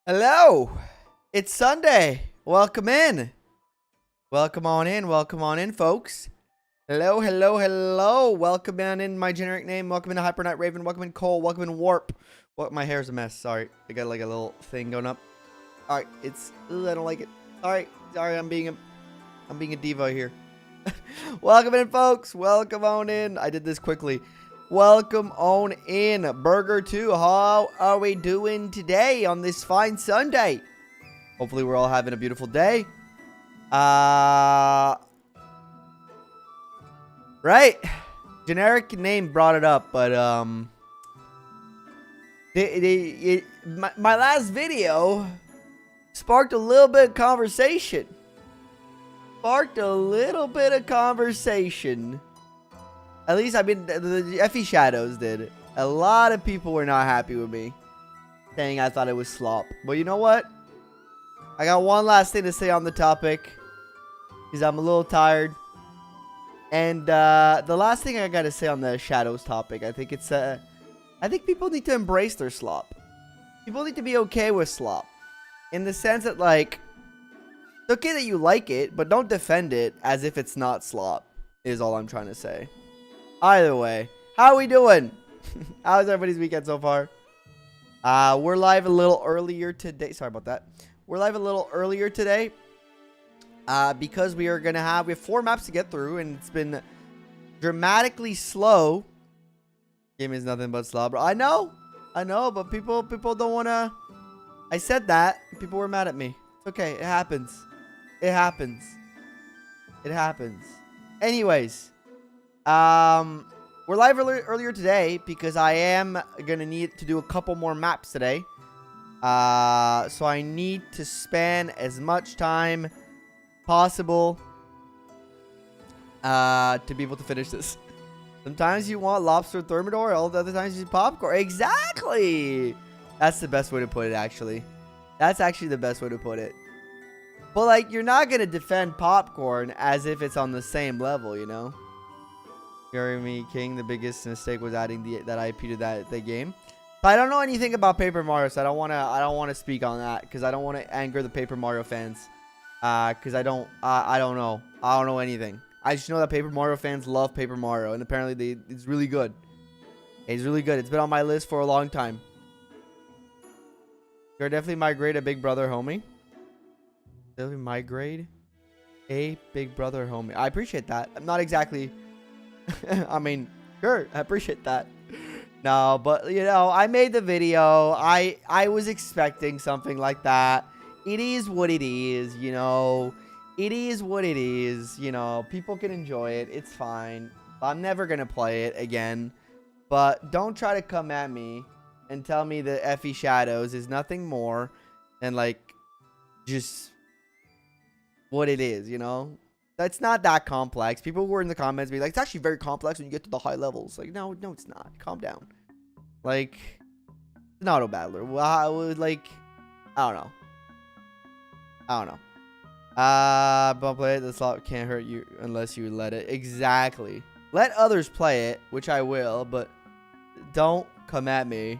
Hello, it's Sunday. Welcome in. Welcome on in. Welcome on in, folks. Hello, hello, hello. Welcome on in, my generic name. Welcome in Hyper Knight Raven. Welcome in Cole. Welcome in Warp. What? My hair's a mess. Sorry, I got like a little thing going up. All right, I don't like it. Sorry, I'm being a diva here. Welcome in, folks. Welcome on in. I did this quickly. Welcome on in, Burger 2. How are we doing today on this fine Sunday? Hopefully we're all having a beautiful day. Right. Generic name brought it up, but my last video sparked a little bit of conversation. At least, I mean, the FE Shadows did. A lot of people were not happy with me, saying I thought it was slop. But you know what? I got one last thing to say on the topic, because I'm a little tired. And the last thing I got to say on the Shadows topic, I think people need to embrace their slop. People need to be okay with slop, in the sense that, like, it's okay that you like it, but don't defend it as if it's not slop, is all I'm trying to say. Either way, how are we doing? How's everybody's weekend so far? We're live a little earlier today. Sorry about that. We're live a little earlier today because we have 4 maps to get through, and it's been dramatically slow. Game is nothing but slobber. I know, but people don't want to. I said that. People were mad at me. It's okay. It happens. Anyways. We're live earlier today because I am gonna need to do a couple more maps today. So I need to spend as much time possible to be able to finish this. Sometimes you want lobster thermidor, all the other times you need popcorn. Exactly. That's the best way to put it, actually. That's actually the best way to put it. But like, you're not gonna defend popcorn as if it's on the same level, you know? Me King, the biggest mistake was adding that IP to that game. But I don't know anything about Paper Mario, so I don't want to speak on that because I don't want to anger the Paper Mario fans. Because I don't know anything. I just know that Paper Mario fans love Paper Mario, and apparently it's really good. It's really good. It's been on my list for a long time. You're definitely my grade a Big Brother homie. Definitely my grade a Big Brother homie. I appreciate that. I'm not exactly. I mean, sure, I appreciate that. No, but you know, I made the video. I was expecting something like that. It is what it is, you know. It is what it is, you know. People can enjoy it. It's fine. I'm never gonna play it again. But don't try to come at me and tell me that FE Shadows is nothing more than like just what it is, you know. That's not that complex. People were in the comments being like, it's actually very complex when you get to the high levels. Like, no, it's not. Calm down. Like, it's an auto battler. Well, I would like, I don't know. Don't play it. The slot can't hurt you unless you let it. Exactly. Let others play it, which I will, but don't come at me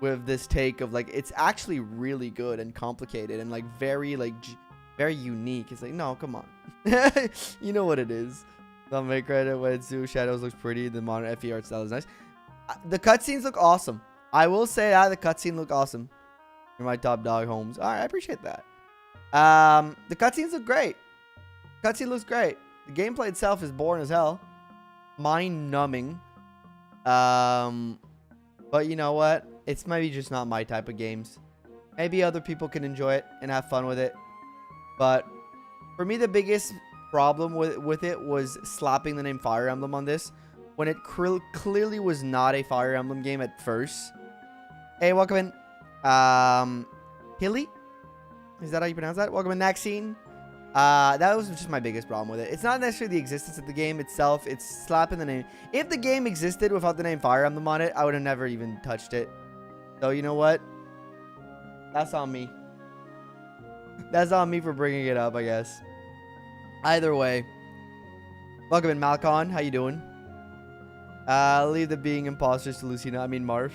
with this take of like, it's actually really good and complicated and like very unique. It's like, no, come on. You know what it is. Don't make credit when it's new. Shadows looks pretty. The modern FE art style is nice. The cutscenes look awesome. I will say that the cutscene look awesome. You're my top dog, Holmes. All right, I appreciate that. The cutscenes look great. Cutscene looks great. The gameplay itself is boring as hell. Mind numbing. But you know what? It's maybe just not my type of games. Maybe other people can enjoy it and have fun with it. But for me, the biggest problem with it was slapping the name Fire Emblem on this when it clearly was not a Fire Emblem game at first. Hey, welcome in. Hilly? Is that how you pronounce that? Welcome in, Maxine. That was just my biggest problem with it. It's not necessarily the existence of the game itself. It's slapping the name. If the game existed without the name Fire Emblem on it, I would have never even touched it. So, you know what? That's on me. That's on me for bringing it up, I guess. Either way. Welcome in, Malcon. How you doing? Leave the being imposters to Lucina. I mean, Marv.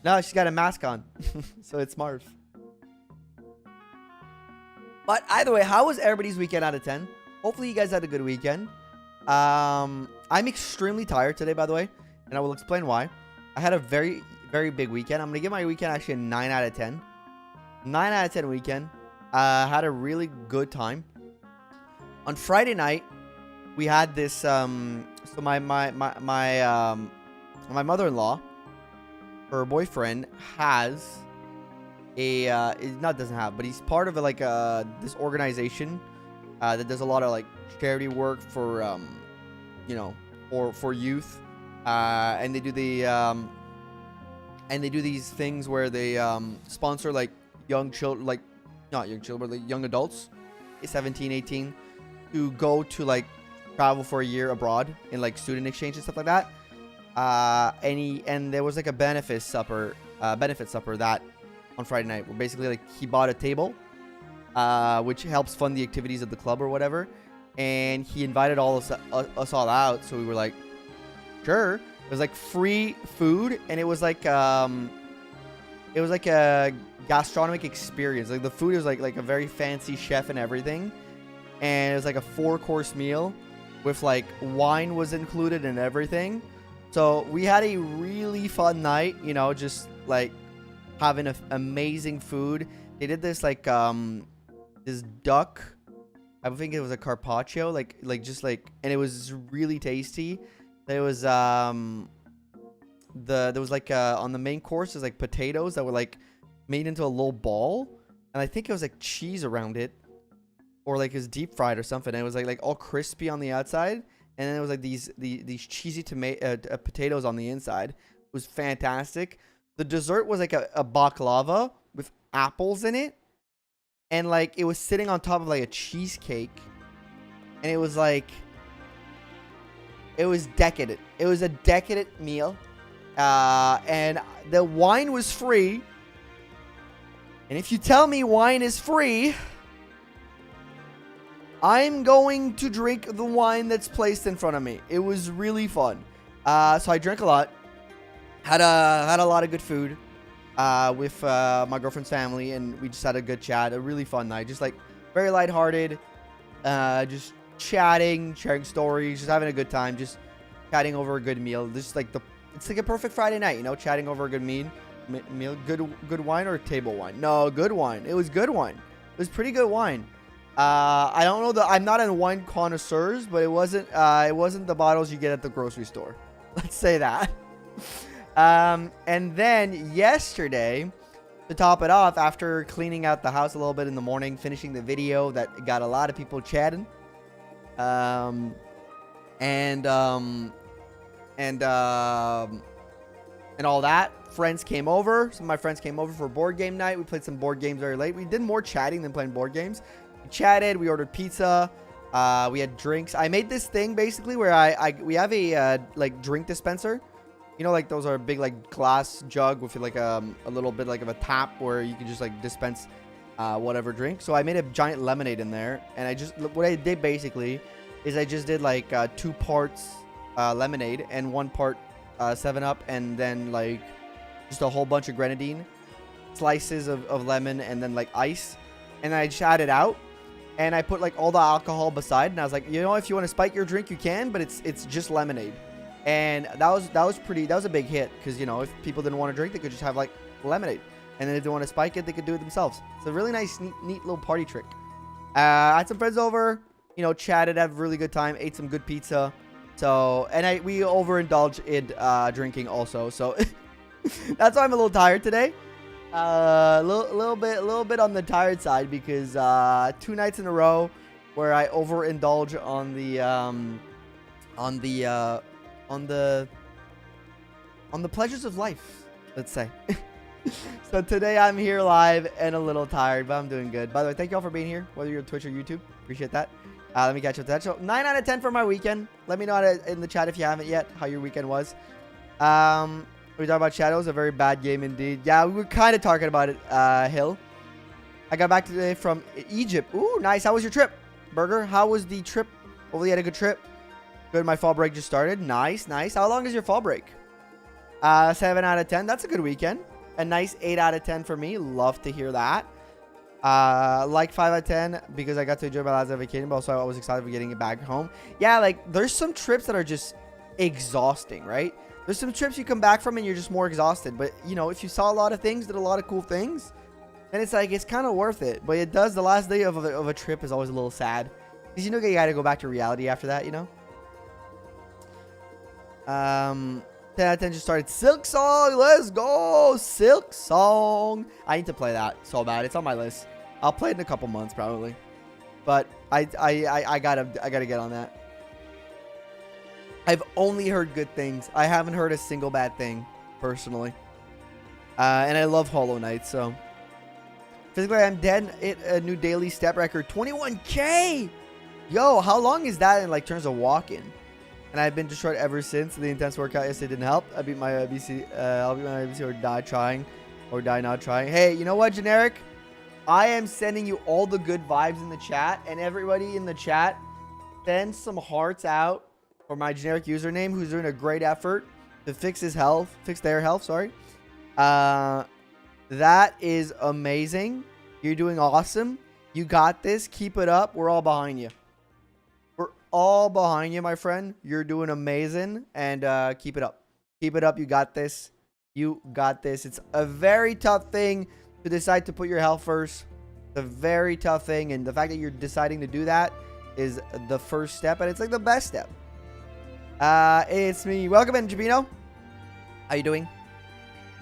No, she's got a mask on. So it's Marv. But either way, how was everybody's weekend out of 10? Hopefully you guys had a good weekend. I'm extremely tired today, by the way, and I will explain why. I had a very, very big weekend. I'm going to give my weekend actually a 9 out of 10. 9 out of 10 weekend. Had a really good time. On Friday night, we had this, so my mother-in-law, her boyfriend has a, doesn't have, but he's part of like this organization that does a lot of like charity work for, you know, for youth, and they do these things where they sponsor like young children, like not young children, but like young adults, 17, 18, to go to like travel for a year abroad in like student exchange and stuff like that. And there was like a benefit supper that on Friday night, where basically like he bought a table, which helps fund the activities of the club or whatever, and he invited us all out. So we were like, sure. It was like free food, and it was like a gastronomic experience. Like the food was like a very fancy chef and everything, and it was like a 4-course meal with like wine was included and everything. So we had a really fun night, you know, just like having amazing food. They did this like this duck, I think it was a carpaccio, like and it was really tasty. There was there was like on the main course there's like potatoes that were like made into a little ball, and I think it was like cheese around it, or like it was deep fried or something, and it was like all crispy on the outside, and then it was like these cheesy potatoes on the inside. It was fantastic. The dessert was like a baklava with apples in it, and like it was sitting on top of like a cheesecake, and it was like, it was decadent. It was a decadent meal, and the wine was free. And if you tell me wine is free, I'm going to drink the wine that's placed in front of me. It was really fun. So I drank a lot. Had a lot of good food with my girlfriend's family, and we just had a good chat. A really fun night. Just like very lighthearted. Just sharing stories, just having a good time, just chatting over a good meal. Just like it's like a perfect Friday night, you know, chatting over a good meal. Good wine or table wine? No, good wine. It was good wine. It was pretty good wine. I don't know I'm not a wine connoisseurs, but it wasn't the bottles you get at the grocery store. Let's say that. And then yesterday, to top it off, after cleaning out the house a little bit in the morning, finishing the video that got a lot of people chatting, and all that, friends came over. Some of my friends came over for board game night. We played some board games very late. We did more chatting than playing board games. We chatted. We ordered pizza. We had drinks. I made this thing basically where we have a like drink dispenser. You know, like those are a big like glass jug with like a little bit like of a tap where you can just like dispense whatever drink. So I made a giant lemonade in there, and what I did basically is I just did like 2 parts lemonade and 1 part 7-Up, and then like just a whole bunch of grenadine, slices of lemon, and then like ice, and I just added out, and I put like all the alcohol beside, and I was like, you know, if you want to spike your drink you can, but it's just lemonade. And that was a big hit, because, you know, if people didn't want to drink, they could just have like lemonade, and then if they want to spike it, they could do it themselves. It's a really nice neat little party trick. I had some friends over, you know, chatted, had a really good time, ate some good pizza. So, and we overindulged in drinking also. So that's why I'm a little tired today. A little bit on the tired side, because 2 nights in a row where I overindulge on the pleasures of life, let's say. So today I'm here live and a little tired, but I'm doing good. By the way, thank you all for being here, whether you're on Twitch or YouTube. Appreciate that. Let me catch up to that. So 9 out of 10 for my weekend. Let me know in the chat if you haven't yet how your weekend was. We talked about Shadows, a very bad game indeed. Yeah, we were kind of talking about it, Hill. I got back today from Egypt. Ooh, nice. How was your trip, Burger? How was the trip? Hopefully you had a good trip. Good, my fall break just started. Nice, nice. How long is your fall break? 7 out of 10. That's a good weekend. A nice 8 out of 10 for me. Love to hear that. Like 5 out of 10 because I got to enjoy my last day of vacation, but also I was excited for getting it back home. Yeah, like there's some trips that are just exhausting, right? There's some trips you come back from and you're just more exhausted. But, you know, if you saw a lot of things, did a lot of cool things, then it's like, it's kind of worth it. But it does, the last day of a trip is always a little sad. Because, you know, you got to go back to reality after that, you know? 10 out of 10 just started. Silk Song, let's go! Silk Song. I need to play that so bad. It's on my list. I'll play it in a couple months probably. But I gotta get on that. I've only heard good things. I haven't heard a single bad thing, personally. And I love Hollow Knight, so. Physically, I'm dead. A new daily step record. 21K! Yo, how long is that in, like, terms of walking? And I've been destroyed ever since. The intense workout yesterday didn't help. I beat my ABC. I'll beat my ABC or die trying. Or die not trying. Hey, you know what, Generic? I am sending you all the good vibes in the chat. And everybody in the chat, send some hearts out for my Generic username who's doing a great effort to fix his health. Fix their health, sorry. That is amazing. You're doing awesome. You got this. Keep it up. We're all behind you. We're all behind you, my friend. You're doing amazing. And keep it up. Keep it up. You got this. You got this. It's a very tough thing to decide to put your health first. It's a very tough thing. And the fact that you're deciding to do that is the first step. And it's like the best step. It's me. Welcome in, Jabino. How you doing?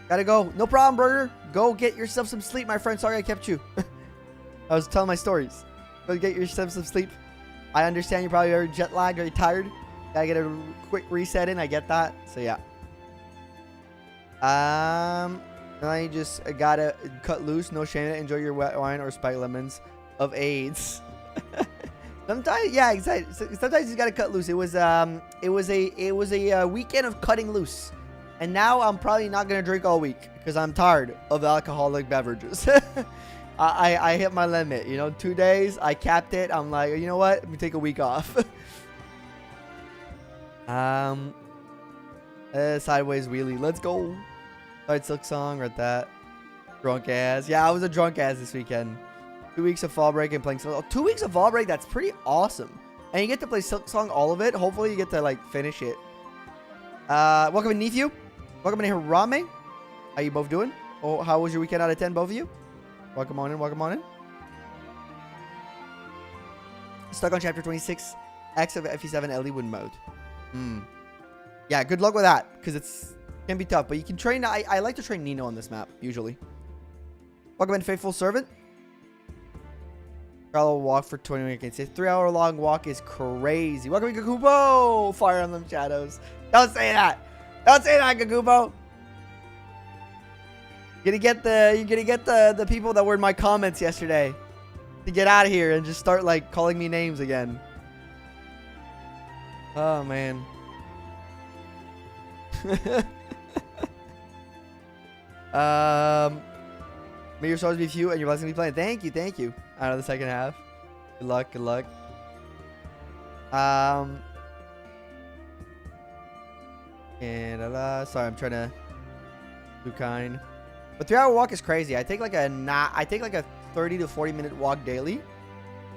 Gotta go. No problem, Burger. Go get yourself some sleep, my friend. Sorry I kept you. I was telling my stories. Go get yourself some sleep. I understand you're probably very jet lagged, very tired. Gotta get a quick reset in. I get that. So, yeah. I just gotta cut loose. No shame. Enjoy your wet wine or spiked lemons of AIDS. Sometimes, yeah, exactly. Sometimes you gotta cut loose. It was a weekend of cutting loose, and now I'm probably not gonna drink all week because I'm tired of alcoholic beverages. I hit my limit. You know, 2 days I capped it. I'm like, you know what? Let me take a week off. Sideways wheelie. Let's go. Alright, Silk Song. Read that. Drunk ass. Yeah, I was a drunk ass this weekend. 2 weeks of fall break and playing some. 2 weeks of fall break, that's pretty awesome. And you get to play Silk Song, all of it. Hopefully you get to like finish it. Welcome in Nephew. Welcome in Hirame. How you both doing? Oh, how was your weekend out of 10, both of you? Welcome on in, welcome on in. Stuck on chapter 26, X of FE7 Eliwood mode. Yeah, good luck with that, because it can be tough. But you can train. I like to train Nino on this map, usually. Welcome in Faithful Servant. Walk for 20 minutes. A 3-hour long walk is crazy. Welcome to Kakubo! Fire Emblem Shadows. Don't say that. Don't say that, Kakubo. You're gonna get the people that were in my comments yesterday to get out of here and just start like calling me names again. Oh man. May your stars be few and your blessings be playing. Thank you, thank you. I know the second half. Good luck, good luck. Sorry, I'm trying to be kind. But 3-hour walk is crazy. I take like a 30 to 40 minute walk daily,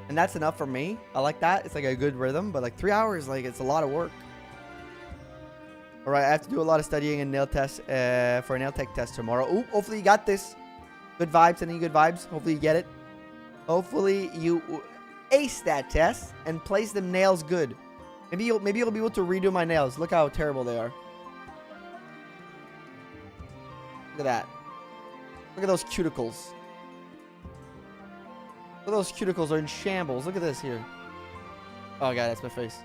and that's enough for me. I like that. It's like a good rhythm. But like 3 hours, like it's a lot of work. All right, I have to do a lot of studying and nail tests for a nail tech test tomorrow. Ooh, hopefully you got this. Good vibes, sending you good vibes. Hopefully you get it. Hopefully you ace that test and place them nails good. Maybe you'll be able to redo my nails. Look how terrible they are. Look at that. Look at those cuticles. Look at those cuticles are in shambles. Look at this here. Oh god, that's my face.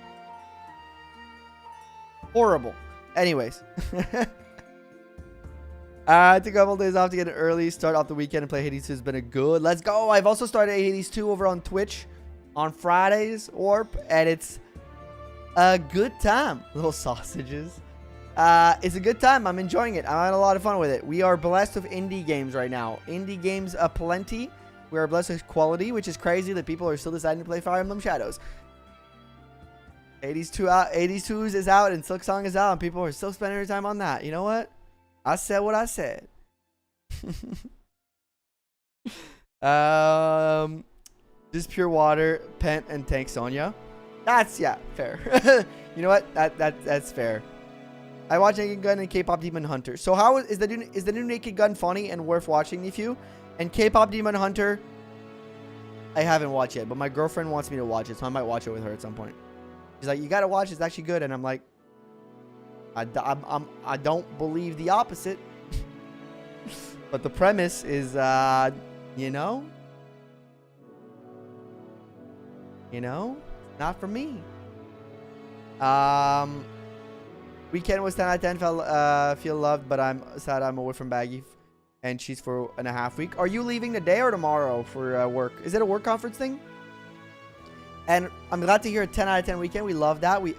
Horrible. Anyways. I took a couple days off to get an early start off the weekend and play Hades 2. Has been a good. Let's go. I've also started Hades 2 over on Twitch on Fridays, Warp, and it's a good time. Little sausages. It's a good time. I'm enjoying it. I'm having a lot of fun with it. We are blessed with indie games right now. Indie games aplenty. We are blessed with quality, which is crazy that people are still deciding to play Fire Emblem Shadows. Hades 2 is out and Silk Song is out, and people are still spending their time on that. You know what? I said what I said. Just pure water, Pent, and Tank Sonya. That's, yeah, fair. You know what? That's fair. I watch Naked Gun and K-Pop Demon Hunter. So how is the new Naked Gun funny and worth watching, Nephew? And K-Pop Demon Hunter, I haven't watched yet, but my girlfriend wants me to watch it, so I might watch it with her at some point. She's like, you gotta watch it, it's actually good. And I'm like, I don't believe the opposite. But the premise is, you know, not for me. Weekend was 10 out of 10. Feel loved, but I'm sad I'm away from Baggy, and she's for a half week. Are you leaving today or tomorrow for work? Is it a work conference thing? And I'm glad to hear a 10 out of 10 weekend. We love that. We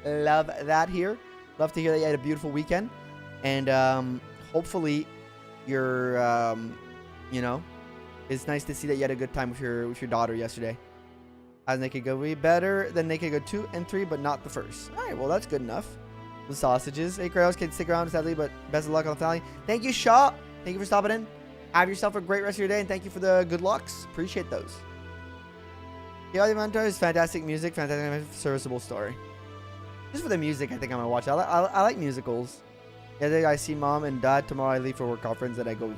love that here. Love to hear that you had a beautiful weekend, and hopefully you're you know, it's nice to see that you had a good time with your daughter yesterday. As Naked Go, we better than Naked Go 2 and 3, but not the first. All right, well that's good enough. The sausages. Hey, Kratos, can stick around sadly, but best of luck on the finale. Thank you, Shaw. Thank you for stopping in. Have yourself a great rest of your day, and thank you for the good lucks. Appreciate those. The audio mentor is fantastic music, fantastic serviceable story. Just for the music, I think I'm gonna watch it. I like musicals. Yeah, I see mom and dad tomorrow. I leave for work conference, and I go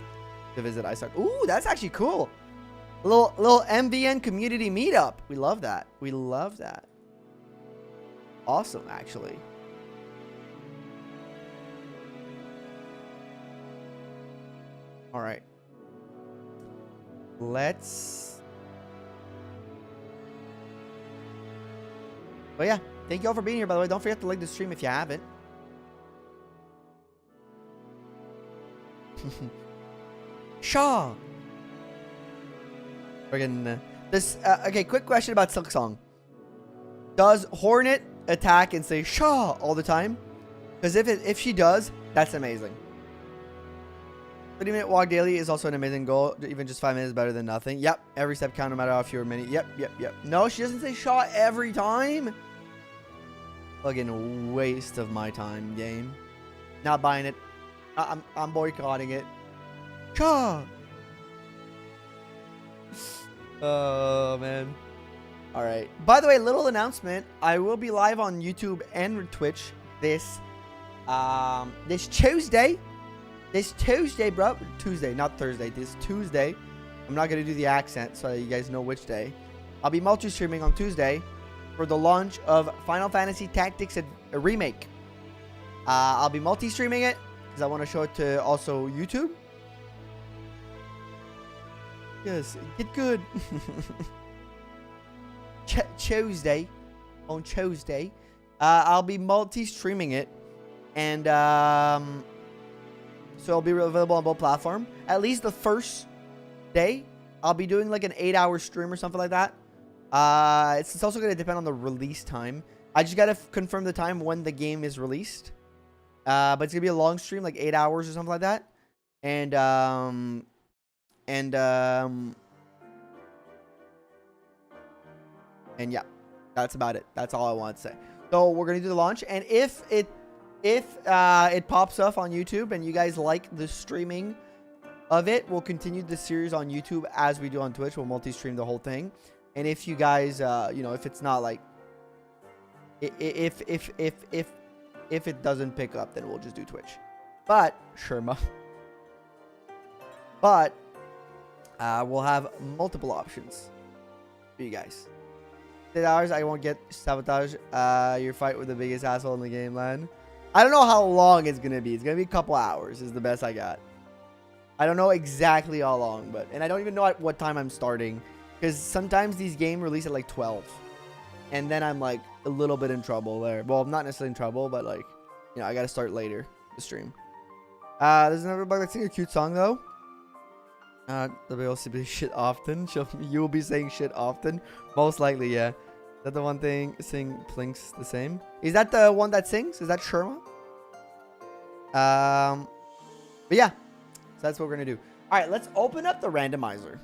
to visit ISAC. Ooh, that's actually cool. A little MVN community meetup. We love that. We love that. Awesome, actually. All right. Let's. But yeah, thank you all for being here, by the way. Don't forget to like the stream if you haven't. Shaw. Friggin' this. Okay, quick question about Silksong. Does Hornet attack and say Shaw all the time? Because if she does, that's amazing. 30-minute walk daily is also an amazing goal. Even just 5 minutes is better than nothing. Yep. Every step count, no matter how few or many. Yep. No, she doesn't say Shaw every time. Fucking waste of my time, game. Not buying it. I'm boycotting it. Shaw. Oh, man. All right. By the way, little announcement. I will be live on YouTube and Twitch this Tuesday. This Tuesday, bro. Tuesday, not Thursday. This Tuesday. I'm not going to do the accent so that you guys know which day. I'll be multi-streaming on Tuesday for the launch of Final Fantasy Tactics Remake. I'll be multi-streaming it because I want to show it to also YouTube. Yes, get good. Tuesday. On Tuesday. I'll be multi-streaming it. And, so it'll be available on both platforms. At least the first day, I'll be doing like an 8-hour stream or something like that. It's also going to depend on the release time. I just got to confirm the time when the game is released. But it's going to be a long stream, like 8 hours or something like that. And yeah, that's about it. That's all I want to say. So we're going to do the launch. And if it pops up on YouTube and you guys like the streaming of it, we'll continue the series on YouTube as we do on Twitch. We'll multi-stream the whole thing. And if you guys, you know, if it's not like, if it doesn't pick up, then we'll just do Twitch. But Sherma. But we'll have multiple options for you guys. $8, I won't get sabotage. Your fight with the biggest asshole in the game, land. I don't know how long it's gonna be. It's gonna be a couple hours. Is the best I got. I don't know exactly how long, and I don't even know at what time I'm starting, because sometimes these games release at like 12, and then I'm like a little bit in trouble there. Well, I'm not necessarily in trouble, but like, you know, I gotta start later the stream. There's another bug that's singing a cute song though. The will be shit often. You will be saying shit often, most likely, yeah. Is that the one thing sing Plinks the same? Is that the one that sings? Is that Sherma? But yeah, so that's what we're gonna do. All right, let's open up the randomizer.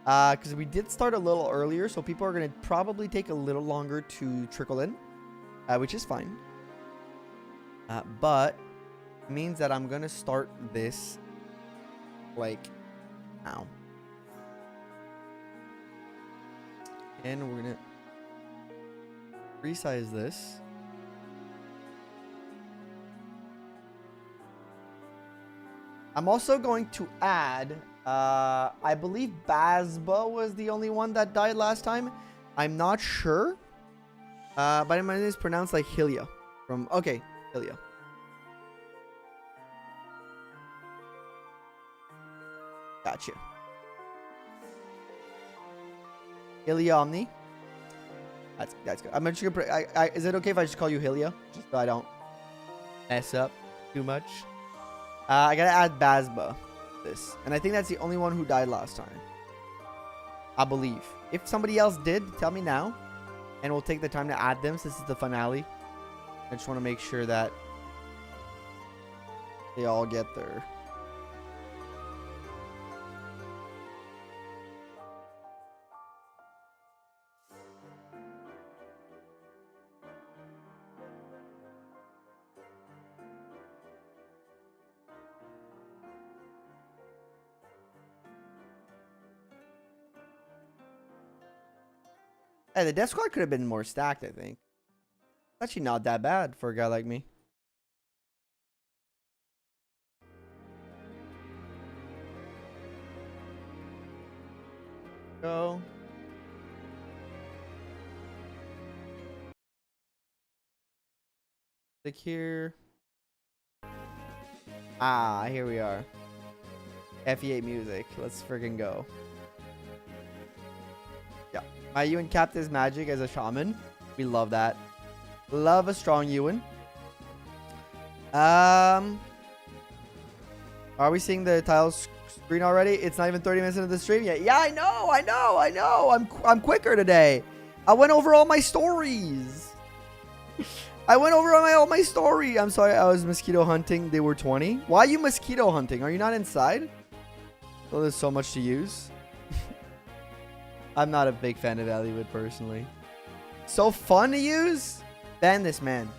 Because we did start a little earlier, so people are gonna probably take a little longer to trickle in, which is fine. But it means that I'm gonna start this like Ow. And we're gonna resize this. I'm also going to add, I believe Bazba was the only one that died last time. I'm not sure. But my name is pronounced like Hylia. Okay, Hylia. Gotcha. Hylia Omni. That's good. I'm just gonna put, is it okay if I just call you Hylia? Just so I don't mess up too much. I gotta add Bazba this. And I think that's the only one who died last time. I believe. If somebody else did, tell me now. And we'll take the time to add them since this is the finale. I just want to make sure that they all get there. Hey, the death squad could have been more stacked, I think. Actually not that bad for a guy like me. Go. Click here. Ah, here we are. FE8 music. Let's friggin' go. Yeah. My Ewan capped his magic as a shaman. We love that. Love a strong Ewan. Are we seeing the title screen already? It's not even 30 minutes into the stream yet. Yeah, I know. I'm quicker today. I went over all my stories. all my story. I'm sorry, I was mosquito hunting. They were 20. Why are you mosquito hunting? Are you not inside? Well, there's so much to use. I'm not a big fan of Hollywood personally. So fun to use? Ban this man.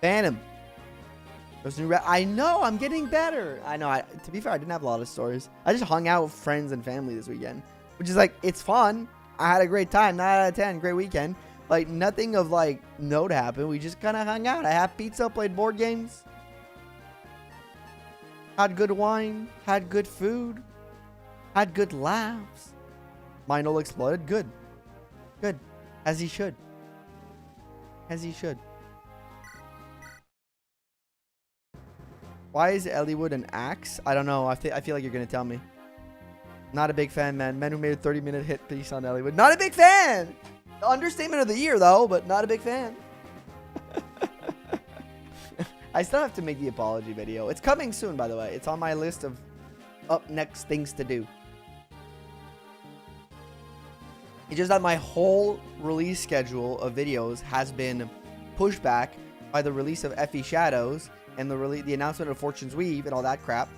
Ban him. I know, I'm getting better. I know, to be fair, I didn't have a lot of stories. I just hung out with friends and family this weekend. Which is like, it's fun. I had a great time. 9 out of 10. Great weekend. Like, nothing of like note happened. We just kind of hung out. I had pizza, played board games. Had good wine. Had good food. Had good laughs. Mind all exploded. Good. Good. As he should. As he should. Why is Elliewood an axe? I don't know. I feel like you're going to tell me. Not a big fan, man. Men who made a 30-minute hit piece on Elliewood. Not a big fan! The understatement of the year, though, but not a big fan. I still have to make the apology video. It's coming soon, by the way. It's on my list of up next things to do. It's just that my whole release schedule of videos has been pushed back by the release of FE Shadows and the announcement of Fortune's Weave and all that crap.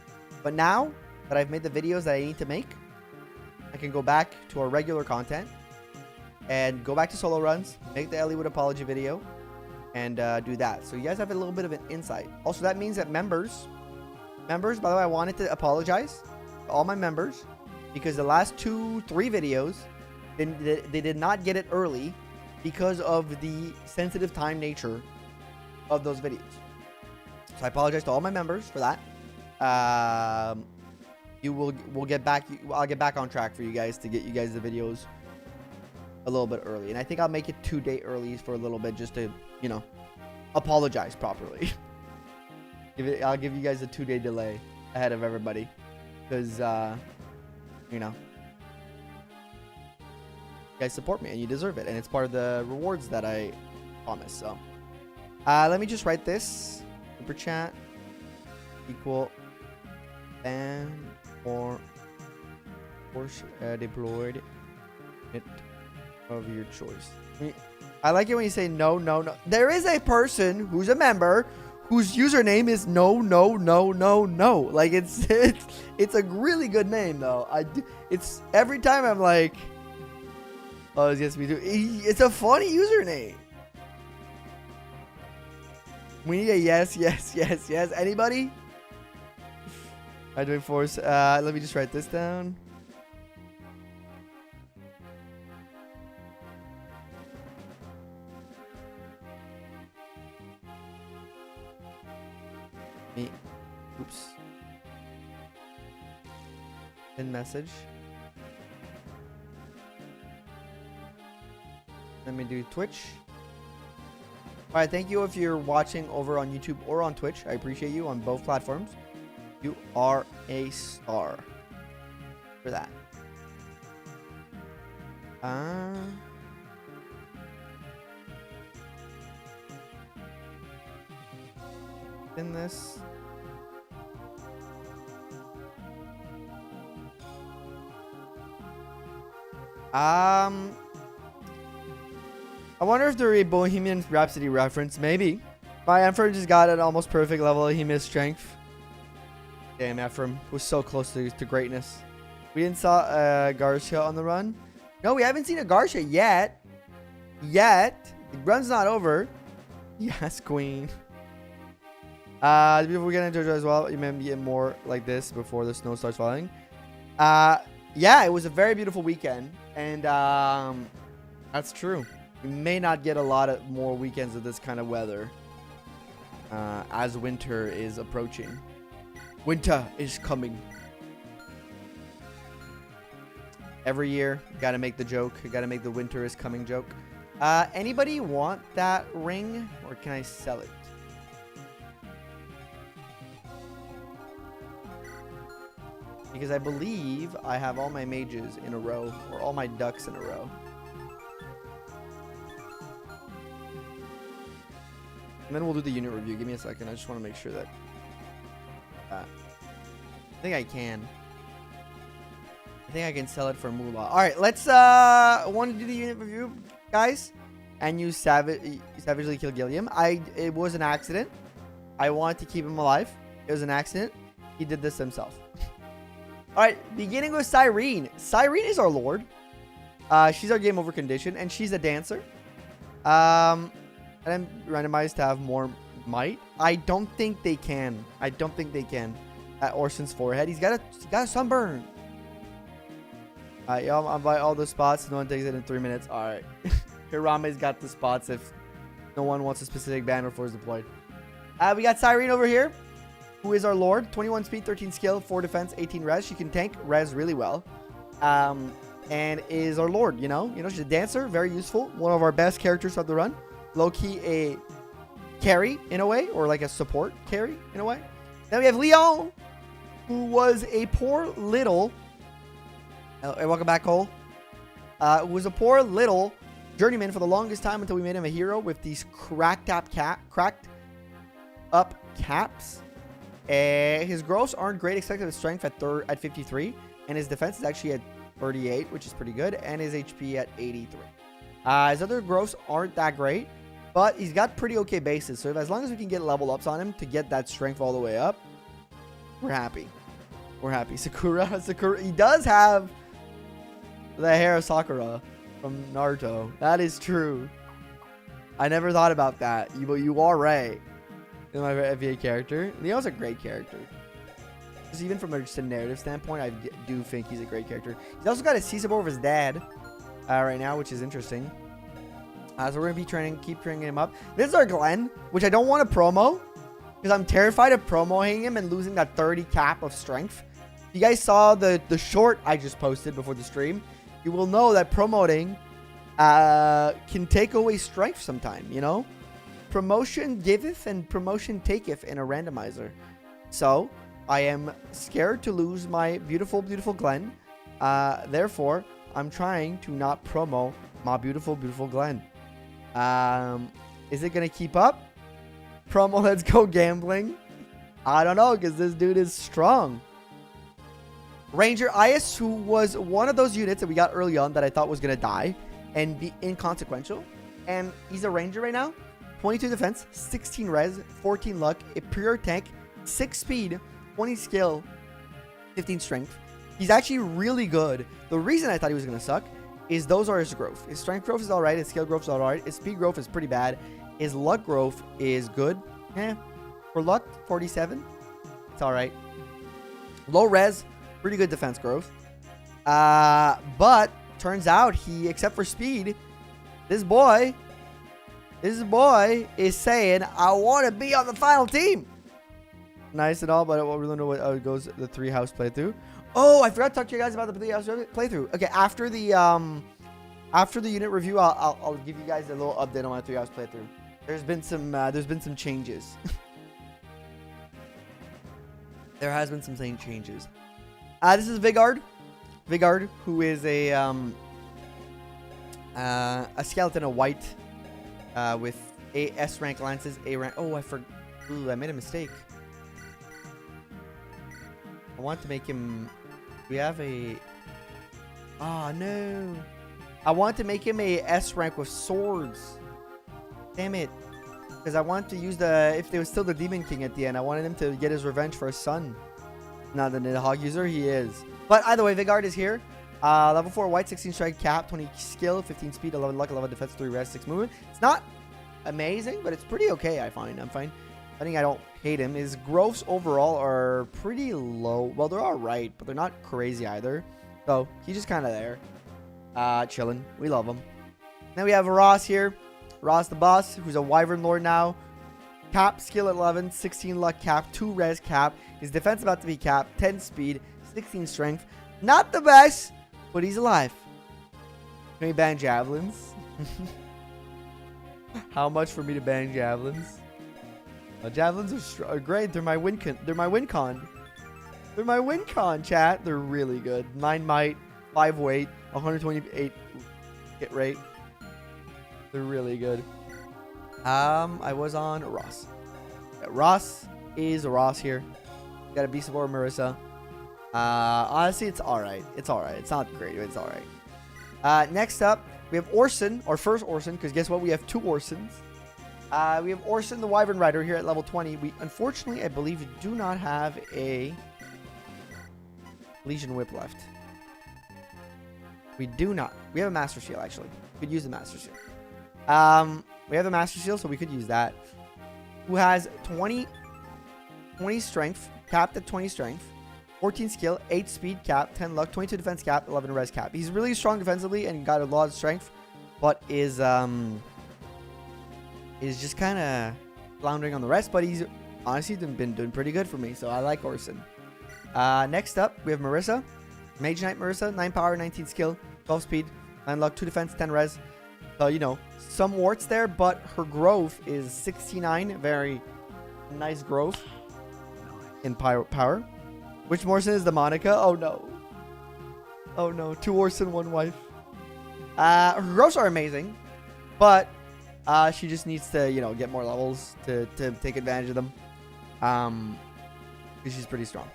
But now that I've made the videos that I need to make, I can go back to our regular content and go back to solo runs, make the Elliewood apology video, and do that. So you guys have a little bit of an insight. Also, that means that members, by the way, I wanted to apologize to all my members because the last 2-3 videos, they did not get it early because of the sensitive time nature of those videos. So I apologize to all my members for that. We'll get back. I'll get back on track for you guys to get you guys the videos a little bit early, and I think I'll make it 2 day early for a little bit just to, you know, apologize properly. I'll give you guys a 2-day delay ahead of everybody because you know, you guys support me and you deserve it, and it's part of the rewards that I promise. So let me just write this super chat equal ban or force deployed it of your choice. I like it when you say no. There is a person who's a member whose username is no. Like it's a really good name though. It's every time I'm like, oh, yes we do. It's a funny username. We need a yes. Anybody? I doing force. Let me just write this down. Me. Oops. In message. Let me do Twitch. All right, thank you if you're watching over on YouTube or on Twitch. I appreciate you on both platforms. You are a star for that. In this. I wonder if they're a Bohemian Rhapsody reference. Maybe. My Ephraim just got an almost perfect level of Bohemian strength. Damn, Ephraim was so close to greatness. We didn't saw Garcia on the run. No, we haven't seen a Garcia yet. The run's not over. Yes, queen. Before we get into JoJo as well, you may get more like this before the snow starts falling. Yeah, it was a very beautiful weekend. And that's true. We may not get a lot of more weekends of this kind of weather as winter is approaching. Winter is coming. Every year, gotta make the joke. Gotta make the winter is coming joke. Anybody want that ring, or can I sell it? Because I believe I have all my mages in a row, or all my ducks in a row. And then we'll do the unit review. Give me a second. I just want to make sure that... I think I can. I think I can sell it for moolah. Alright, let's... want to do the unit review, guys. And you savagely kill Gilliam. It was an accident. I wanted to keep him alive. It was an accident. He did this himself. Alright, beginning with Cyrene. Cyrene is our lord. She's our game over condition. And she's a dancer. And I'm randomized to have more might. I don't think they can. At Orson's forehead. He's got a sunburn. Yeah, I'll buy all the spots. No one takes it in 3 minutes. Alright. Hirame's got the spots if no one wants a specific banner for his deployed. We got Cyrene over here, who is our lord. 21 speed, 13 skill, 4 defense, 18 res. She can tank res really well. And is our lord, you know, she's a dancer, very useful. One of our best characters of the run. Low-key a carry in a way, or like a support carry in a way. Then we have Leon, who was a poor little... Hey, welcome back, Cole. Who was a poor little journeyman for the longest time until we made him a hero with these cracked up caps. His growths aren't great except for his strength at 53, and his defense is actually at 38, which is pretty good, and his HP at 83. His other growths aren't that great, but he's got pretty okay bases. So as long as we can get level ups on him to get that strength all the way up, we're happy. Sakura, he does have the hair of Sakura from Naruto. That is true. I never thought about that. You are right. In my FE8 character, Leo's a great character. Just even from just a narrative standpoint, I do think he's a great character. He's also got a C-sub over his dad right now, which is interesting. So we're going to be keep training him up. This is our Glenn, which I don't want to promo because I'm terrified of promoting him and losing that 30 cap of strength. If you guys saw the short I just posted before the stream, you will know that promoting can take away strength sometime, you know? Promotion giveth and promotion taketh in a randomizer. So I am scared to lose my beautiful, beautiful Glenn. Therefore, I'm trying to not promo my beautiful, beautiful Glenn. Is it going to keep up? Promo, let's go gambling. I don't know, because this dude is strong. Ranger Ias, who was one of those units that we got early on that I thought was going to die and be inconsequential. And he's a ranger right now. 22 defense, 16 res, 14 luck, a pure tank, 6 speed, 20 skill, 15 strength. He's actually really good. The reason I thought he was going to suck is those are his growth. His strength growth is alright. His skill growth is alright. His speed growth is pretty bad. His luck growth is good. For luck, 47. It's alright. Low res, pretty good defense growth. But turns out he, except for speed, this boy is saying, I want to be on the final team. Nice and all, but we don't know what it goes the 3-house playthrough. Oh, I forgot to talk to you guys about the 3-house playthrough. Okay, after the unit review, I'll give you guys a little update on my 3-house playthrough. There's been some changes. There has been some changes. This is Vigard, who is a skeleton, a white, with S rank lances, A rank. Oh, I made a mistake. I want to make him. We have a. Oh no! I want to make him a S rank with swords. Damn it! Because I want to use if there was still the Demon King at the end, I wanted him to get his revenge for his son. Not a Nidhogg user, he is. But either way, Vigard is here. Level 4 white, 16 strike cap, 20 skill, 15 speed, 11 luck, 11 defense, 3 res, 6 movement. It's not amazing, but it's pretty okay, I find. I'm fine. I think I don't hate him. His growths overall are pretty low. Well, they're alright, but they're not crazy either. So, he's just kind of there. Chilling. We love him. Then we have Ross here. Ross the boss, who's a Wyvern Lord now. Cap, skill at 11, 16 luck cap, 2 res cap. His defense about to be capped, 10 speed, 16 strength. Not the best, but he's alive. Can we ban javelins? How much for me to ban javelins? Javelins are great. They're my win con. They're my win con. They're my win con, chat. They're really good. 9 might, 5 weight, 128 hit rate. They're really good. I was on Ross. Yeah, Ross is Ross here. Got a Beast of War Marissa. Honestly, it's alright. It's alright. It's not great, but it's alright. Next up, we have Orson, our first Orson, because guess what? We have 2 Orsons. We have Orson, the Wyvern Rider, here at level 20. We, unfortunately, I believe, do not have a Legion Whip left. We do not. We have a Master Seal, actually. We could use the Master Seal. We have the Master Seal, so we could use that. Who has 20 strength, capped at 20 strength, 14 skill, 8 speed cap, 10 luck, 22 defense cap, 11 res cap. He's really strong defensively and got a lot of strength, but is just kind of floundering on the rest. But he's honestly been doing pretty good for me, so I like Orson. Next up, we have Marissa, Mage Knight Marissa, 9 power, 19 skill, 12 speed, 9 luck, 2 defense, 10 res. So, you know, some warts there, but her growth is 69. Very nice growth in power. Which Morrison is the Monica? Oh, no. Oh, no. 2 Orson, 1 wife. Her growths are amazing, but she just needs to, you know, get more levels to take advantage of them. Because she's pretty strong.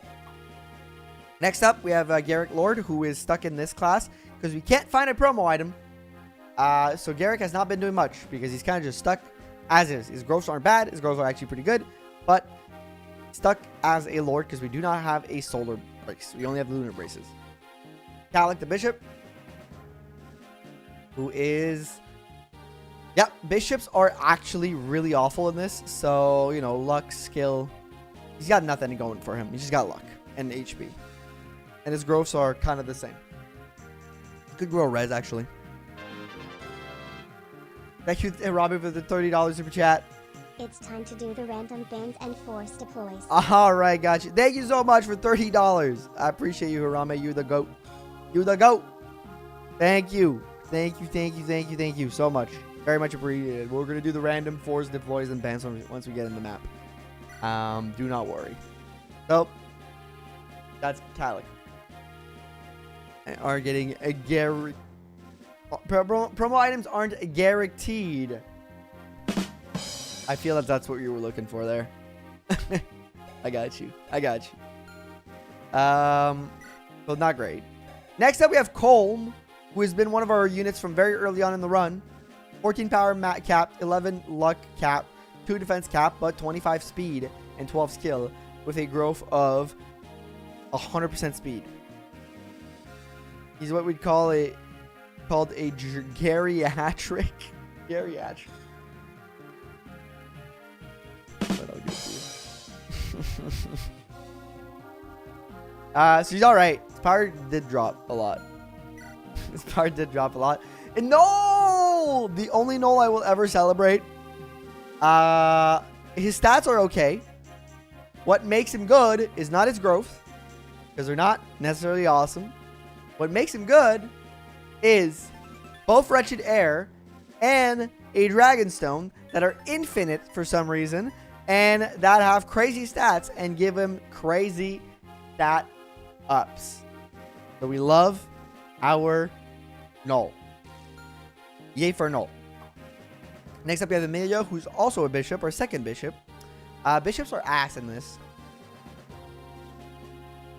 Next up, we have Garrick Lord, who is stuck in this class because we can't find a promo item. So Garrick has not been doing much because he's kind of just stuck as is. His growths aren't bad. His growths are actually pretty good. But stuck as a Lord because we do not have a Solar Brace. We only have Lunar Braces. Calic the Bishop, who is... Yeah, Bishops are actually really awful in this. So, you know, luck, skill. He's got nothing going for him. He's just got luck and HP. And his growths are kind of the same. He could grow res, actually. Thank you, Robbie, for the $30 super chat. It's time to do the random bans and force deploys. All right, got you. Thank you so much for $30. I appreciate you, Harame. You're the GOAT. You're the GOAT. Thank you. Thank you so much. Very much appreciated. We're going to do the random force deploys and bans once we get in the map. Do not worry. So, that's Calic. Are getting a Garrick. Promo items aren't guaranteed. I feel that that's what you were looking for there. I got you. So not great. Next up, we have Colm, who has been one of our units from very early on in the run. 14 power mat cap, 11 luck cap, 2 defense cap, but 25 speed and 12 skill with a growth of 100% speed. He's what we'd call called a geriatric. Geriatric. But I'll give it to you. So he's all right. His power did drop a lot. His power did drop a lot. And no, the only null I will ever celebrate. His stats are okay. What makes him good is not his growth, because they're not necessarily awesome. What makes him good is both Wretched Air and a Dragonstone that are infinite for some reason, and that have crazy stats and give him crazy stat ups. So we love our null. Yay for null. Next up, we have Amelia, who's also a bishop, or second bishop. Bishops are ass in this.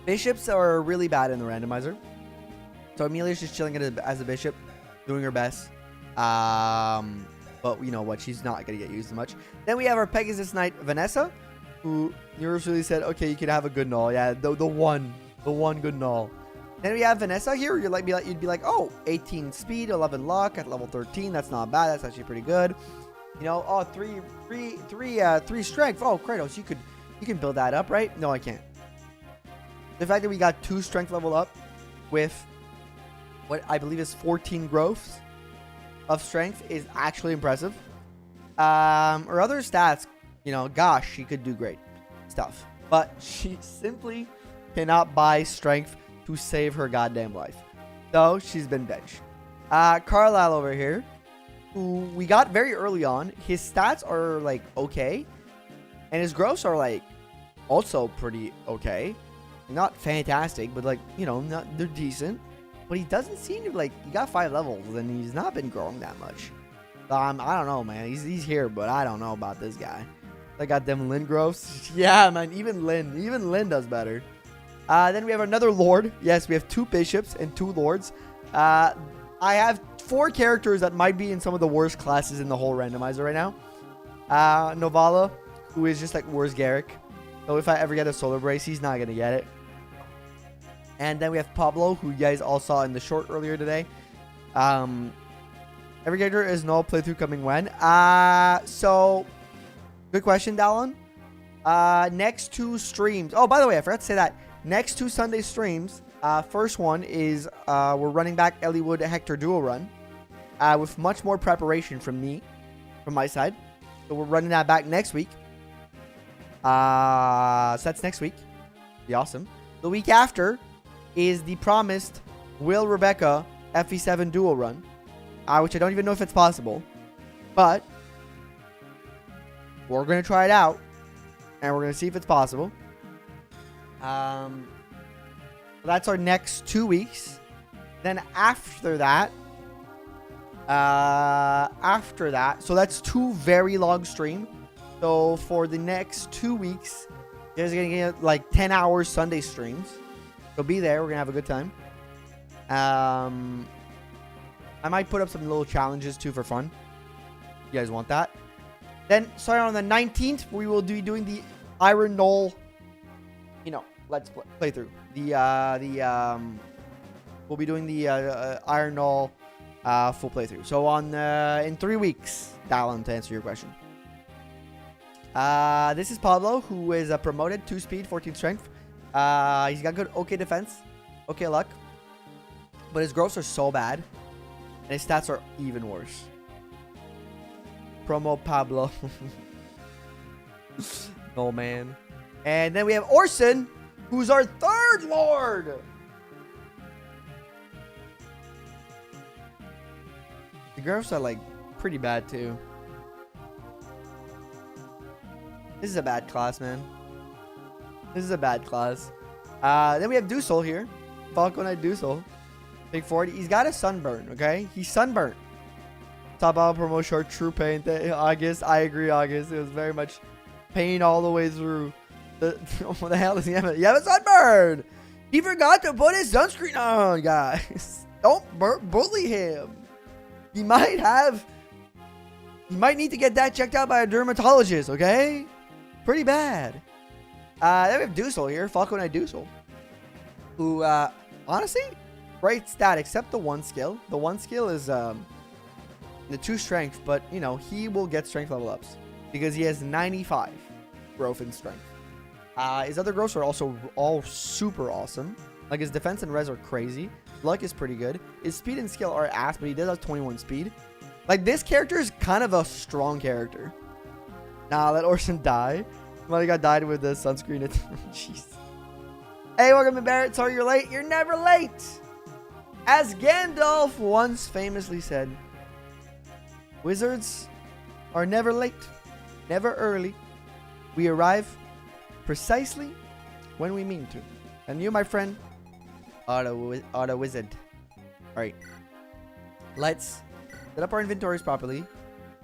Bishops are really bad in the randomizer. So Amelia's just chilling as a bishop, doing her best. But you know what? She's not going to get used as much. Then we have our Pegasus Knight, Vanessa, who universally said, okay, you can have a good null. Yeah, the one good null. Then we have Vanessa here. You'd be like, oh, 18 speed, 11 luck at level 13. That's not bad. That's actually pretty good. You know, oh, three strength. Oh, Kratos, you can build that up, right? No, I can't. The fact that we got 2 strength level up with what I believe is 14 growths of strength is actually impressive. Her other stats, you know, gosh, she could do great stuff, but she simply cannot buy strength to save her goddamn life. So she's been benched. Carlisle over here, who we got very early on. His stats are like okay, and his growths are like also pretty okay. Not fantastic, but like, you know, they're decent. But he doesn't seem to, like, he got 5 levels and he's not been growing that much. I don't know, man. He's here, but I don't know about this guy. I got them Lyn growths. Yeah, man. Even Lyn does better. Then we have another lord. Yes, we have 2 bishops and 2 lords. I have 4 characters that might be in some of the worst classes in the whole randomizer right now. Novala, who is just like worse Garrick. So if I ever get a solar brace, he's not going to get it. And then we have Pablo, who you guys all saw in the short earlier today. Every character is null playthrough coming when? So, good question, Dallin. Next 2 streams. Oh, by the way, I forgot to say that. Next 2 Sunday streams. First one is we're running back Elliewood Hector duo run. With much more preparation from my side. So we're running that back next week. So that's next week. Be awesome. The week after is the promised Will Rebecca FE7 duo run, which I don't even know if it's possible, but we're gonna try it out and we're gonna see if it's possible. That's our next 2 weeks. Then after that, so that's 2 very long streams. So for the next 2 weeks, you guys are gonna get like 10 hours Sunday streams. So be there. We're gonna have a good time. I might put up some little challenges too for fun. You guys want that? Then starting on the 19th, we will be doing the Iron Knoll, you know, let's play through. We'll be doing the Iron Knoll full playthrough. So on in 3 weeks, Dallin, to answer your question. This is Pablo, who is promoted 2 speed, 14 strength. He's got good, okay defense, okay luck, but his growths are so bad, and his stats are even worse. Promo Pablo. No, man. And then we have Orson, who's our 3rd lord. The growths are like pretty bad too. This is a bad class, man. This is a bad class. Then we have Dusel here. Falcon Knight Dusel. Big 40. He's got a sunburn, okay? He's sunburnt. Top out promo short, true pain. August. I agree, August. It was very much pain all the way through. What the hell does he have? You have a sunburn! He forgot to put his sunscreen on, guys. Don't bully him. He might need to get that checked out by a dermatologist, okay? Pretty bad. Then we have Dusel here, Falcon Knight Dusel, who, honestly, great stat, except the 1 skill. The 1 skill is the 2 strength, but, you know, he will get strength level ups because he has 95 growth in strength. His other growths are also all super awesome. Like his defense and res are crazy. Luck is pretty good. His speed and skill are ass, but he does have 21 speed. Like this character is kind of a strong character. Nah, let Orson die. My guy died with the sunscreen. Jeez. Hey, welcome to Barrett. Sorry you're late. You're never late. As Gandalf once famously said, wizards are never late, never early. We arrive precisely when we mean to. And you, my friend, are the wizard. Alright. Let's set up our inventories properly.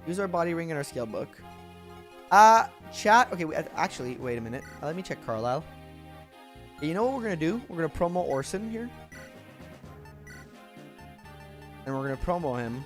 Use our body ring and our skill book. Chat. Okay, actually, wait a minute. Let me check Carlisle. You know what we're going to do? We're going to promo Orson here. And we're going to promo him.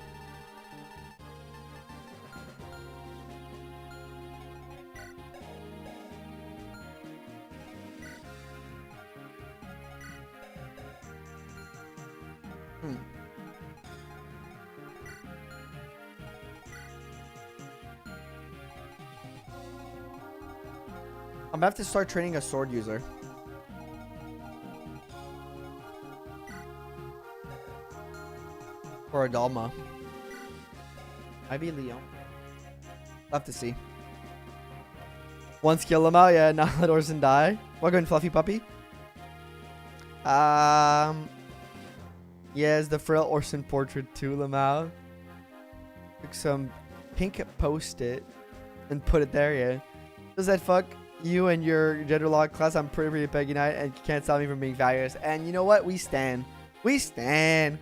I'm going to have to start training a sword user. Or a Dalma. Maybe Leo. I'll have to see. Once kill him out, yeah, not let Orson die. Welcome, Fluffy Puppy. Yes, the frail Orson portrait too, Lamau. Took some pink post-it and put it there, yeah. Does that fuck you and your gender log class? I'm pretty Peggy Knight and you can't stop me from being fabulous. And you know what? We stand. We stand.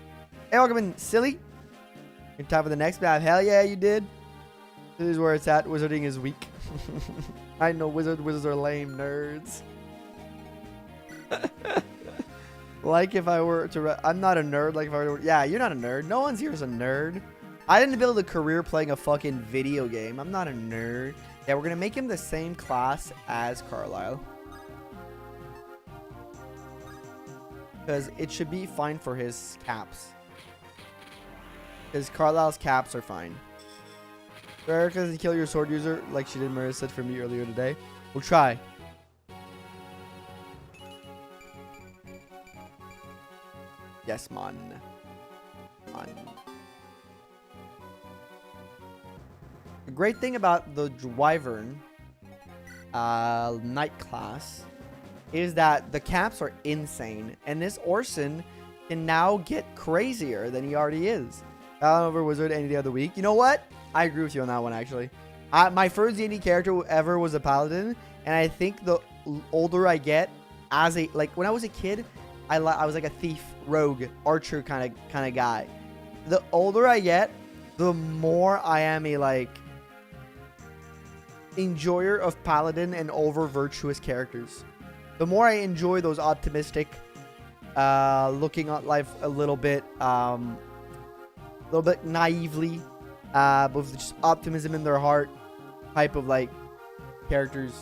Hey, welcome in, silly. In time for the next map. Hell yeah, you did. This is where it's at. Wizarding is weak. I know wizards are lame nerds. Like if I were to... I'm not a nerd. Like if I were to... Yeah, you're not a nerd. No one's here is a nerd. I didn't build a career playing a fucking video game. I'm not a nerd. Yeah, we're going to make him the same class as Carlisle. Because it should be fine for his caps. Because Carlisle's caps are fine. So Eirika doesn't kill your sword user like she did Marissa for me earlier today. We'll try. Yes, man. The great thing about the Wyvern Knight class is that the caps are insane. And this Orson can now get crazier than he already is. Over Wizard any day of the week. You know what? I agree with you on that one, actually. My first D&D character ever was a paladin, and I think the older I get, when I was a kid, I was like a thief, rogue, archer kind of guy. The older I get, the more I am a enjoyer of paladin and over virtuous characters. The more I enjoy those optimistic, looking at life a little bit naively, with just optimism in their heart type of characters.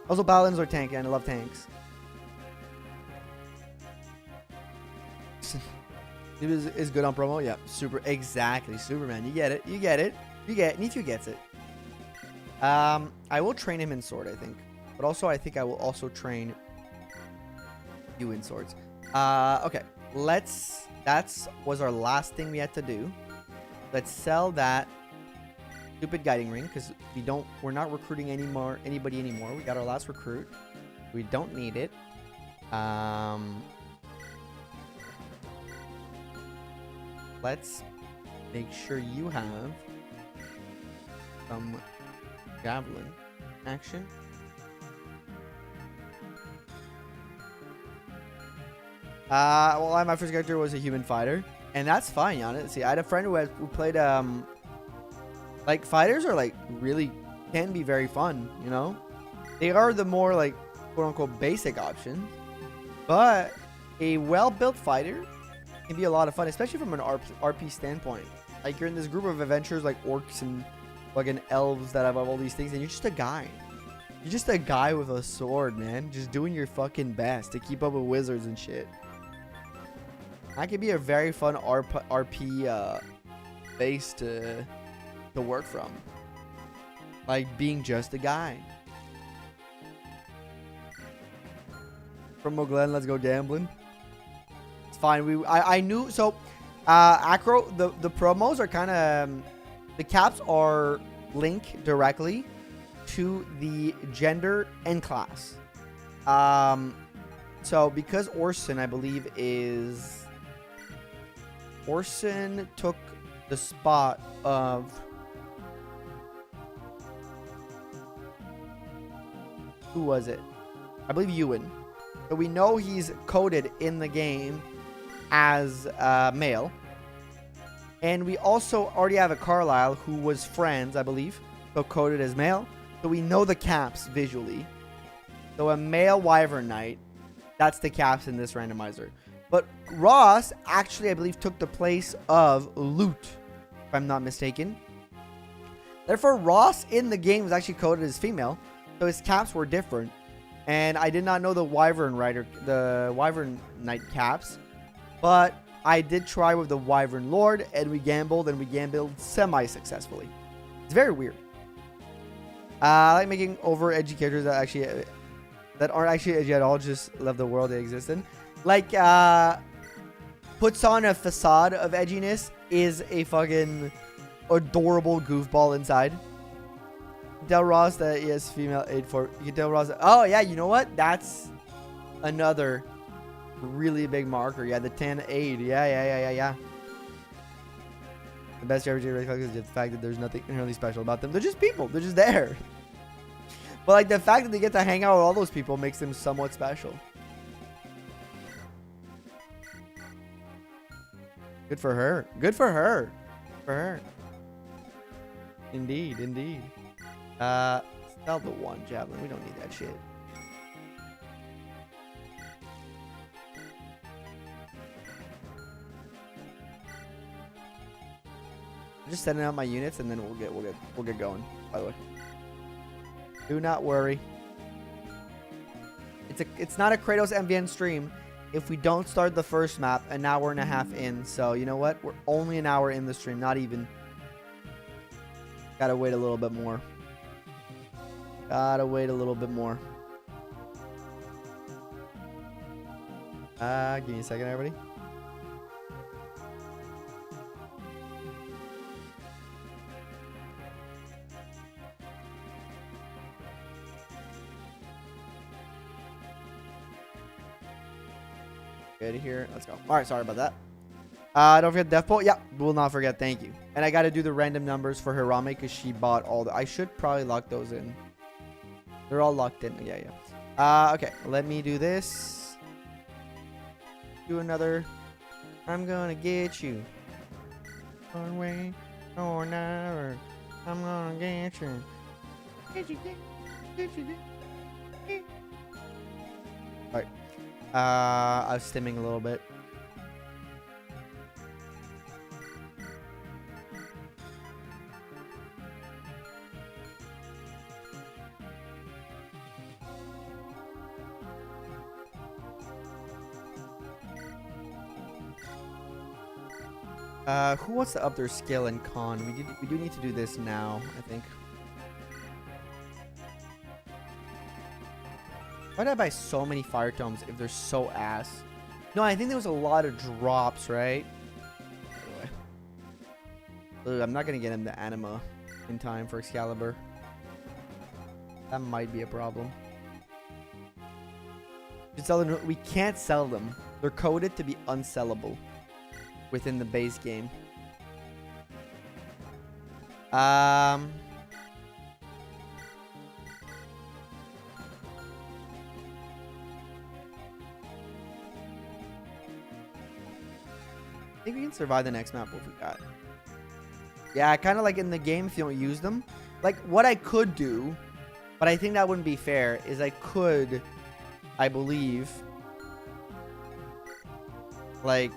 Also, paladins are tanky, and I love tanks. is good on promo. Yeah, super. Exactly, Superman. You get it. You get it. You get it. Nifu gets it. I will train him in sword, I think, but also I think I will also train you in swords. Okay. That was our last thing we had to do. Let's sell that stupid guiding ring because we're not recruiting anybody anymore. We got our last recruit. We don't need it. Let's make sure you have some javelin action. Well, my first character was a human fighter, and that's fine, honestly. I had a friend who played, fighters are, really can be very fun, you know? They are the more, quote-unquote basic option, but a well-built fighter can be a lot of fun, especially from an RP standpoint. You're in this group of adventurers, orcs and fucking elves that have all these things, and you're just a guy. You're just a guy with a sword, man, just doing your fucking best to keep up with wizards and shit. That could be a very fun RP base to work from. Being just a guy. Promo Glenn, let's go gambling. It's fine. I knew so. Acro, the promos are kind of the caps are linked directly to the gender and class. So because Orson, I believe, Orson took the spot of who was it? I believe Ewan. So we know he's coded in the game as male. And we also already have a Carlisle who was friends, I believe, so coded as male. So we know the caps visually. So a male Wyvern Knight, that's the caps in this randomizer. But Ross actually, I believe, took the place of Loot, if I'm not mistaken. Therefore, Ross in the game was actually coded as female, so his caps were different. And I did not know the Wyvern Knight caps, but I did try with the Wyvern Lord, and we gambled semi-successfully. It's very weird. I like making over-edgy characters that aren't actually edgy at all, just love the world they exist in. Like, puts on a facade of edginess, is a fucking adorable goofball inside. You can tell Ross that he has female 8-4. You can tell Ross that, oh yeah, you know what? That's another really big marker. Yeah, the 10-8. Yeah. The best RPG is the fact that there's nothing inherently special about them. They're just people. They're just there. But like the fact that they get to hang out with all those people makes them somewhat special. Good for her. Good for her. For her. Indeed. Sell the one javelin. We don't need that shit. I'm just sending out my units and then we'll get going, by the way. Do not worry. It's not a Kratos MVN stream if we don't start the first map, an hour and a half in. So you know what? We're only an hour in the stream, not even. Gotta wait a little bit more. Give me a second, everybody. Good here. Let's go. All right, sorry about that. Don't forget Death Bolt. Yeah, will not forget. Thank you. And I got to do the random numbers for Hirame because she bought all the. I should probably lock those in. They're all locked in. Yeah. Okay, let me do this. Do another. I'm gonna get you. One way or another. I'm gonna get you. Get you. All right. I was stimming a little bit. Who wants to up their skill in con? We do need to do this now, I think. Why did I buy so many fire tomes if they're so ass? No, I think there was a lot of drops, right? Anyway. I'm not gonna get him the anima in time for Excalibur. That might be a problem. We can't sell them. They're coded to be unsellable within the base game. I think we can survive the next map if we got. Yeah, kind of like in the game if you don't use them. Like what I could do, but I think that wouldn't be fair, is I could, I believe, like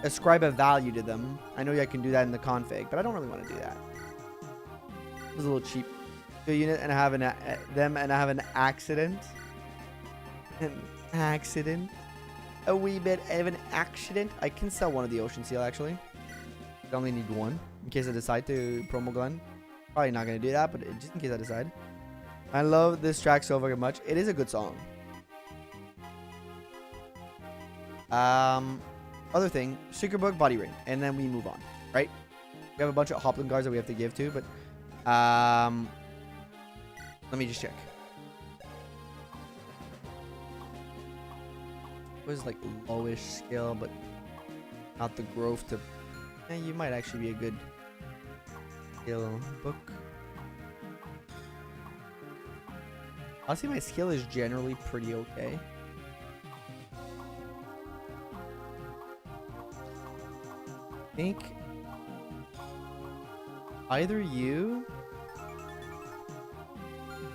ascribe a value to them. I know I can do that in the config, but I don't really want to do that. It was a little cheap. Do a unit and I have an accident. A wee bit of an accident. I can sell one of the Ocean Seal actually. I only need one in case I decide to promo gun. Probably not gonna do that, but just in case I decide. I love this track so fucking much. It is a good song. Other thing, secret book, body ring, and then we move on, right? We have a bunch of Hoplin guards that we have to give to, but let me just check. It was like lowish skill, but not the growth to. You might actually be a good skill book. Honestly, my skill is generally pretty okay. I think either you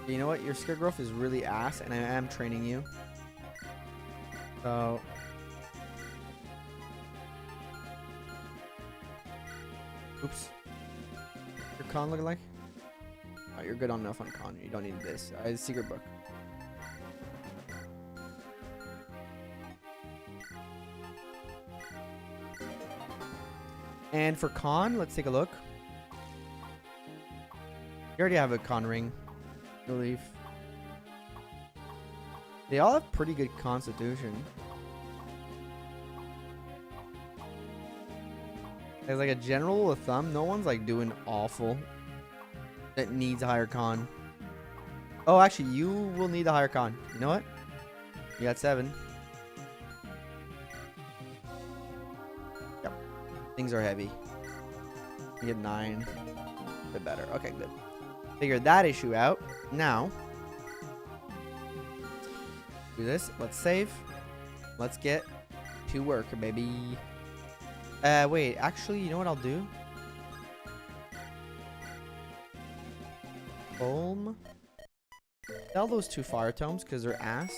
know what, your skill growth is really ass, and I am training you. So oops. Your con looking like? Oh, you're good on enough on con. You don't need this. Secret book. And for con, let's take a look. You already have a con ring, I believe. They all have pretty good constitution. As like a general rule of thumb, no one's like doing awful that needs a higher con. Oh, actually, you will need a higher con. You know what? You got 7. Yep. Things are heavy. You get 9. A bit better. Okay, good. Figured that issue out. Now, do this. Let's save. Let's get to work, baby. Wait. Actually, you know what I'll do? Boom. Sell those 2 fire tomes because they're ass.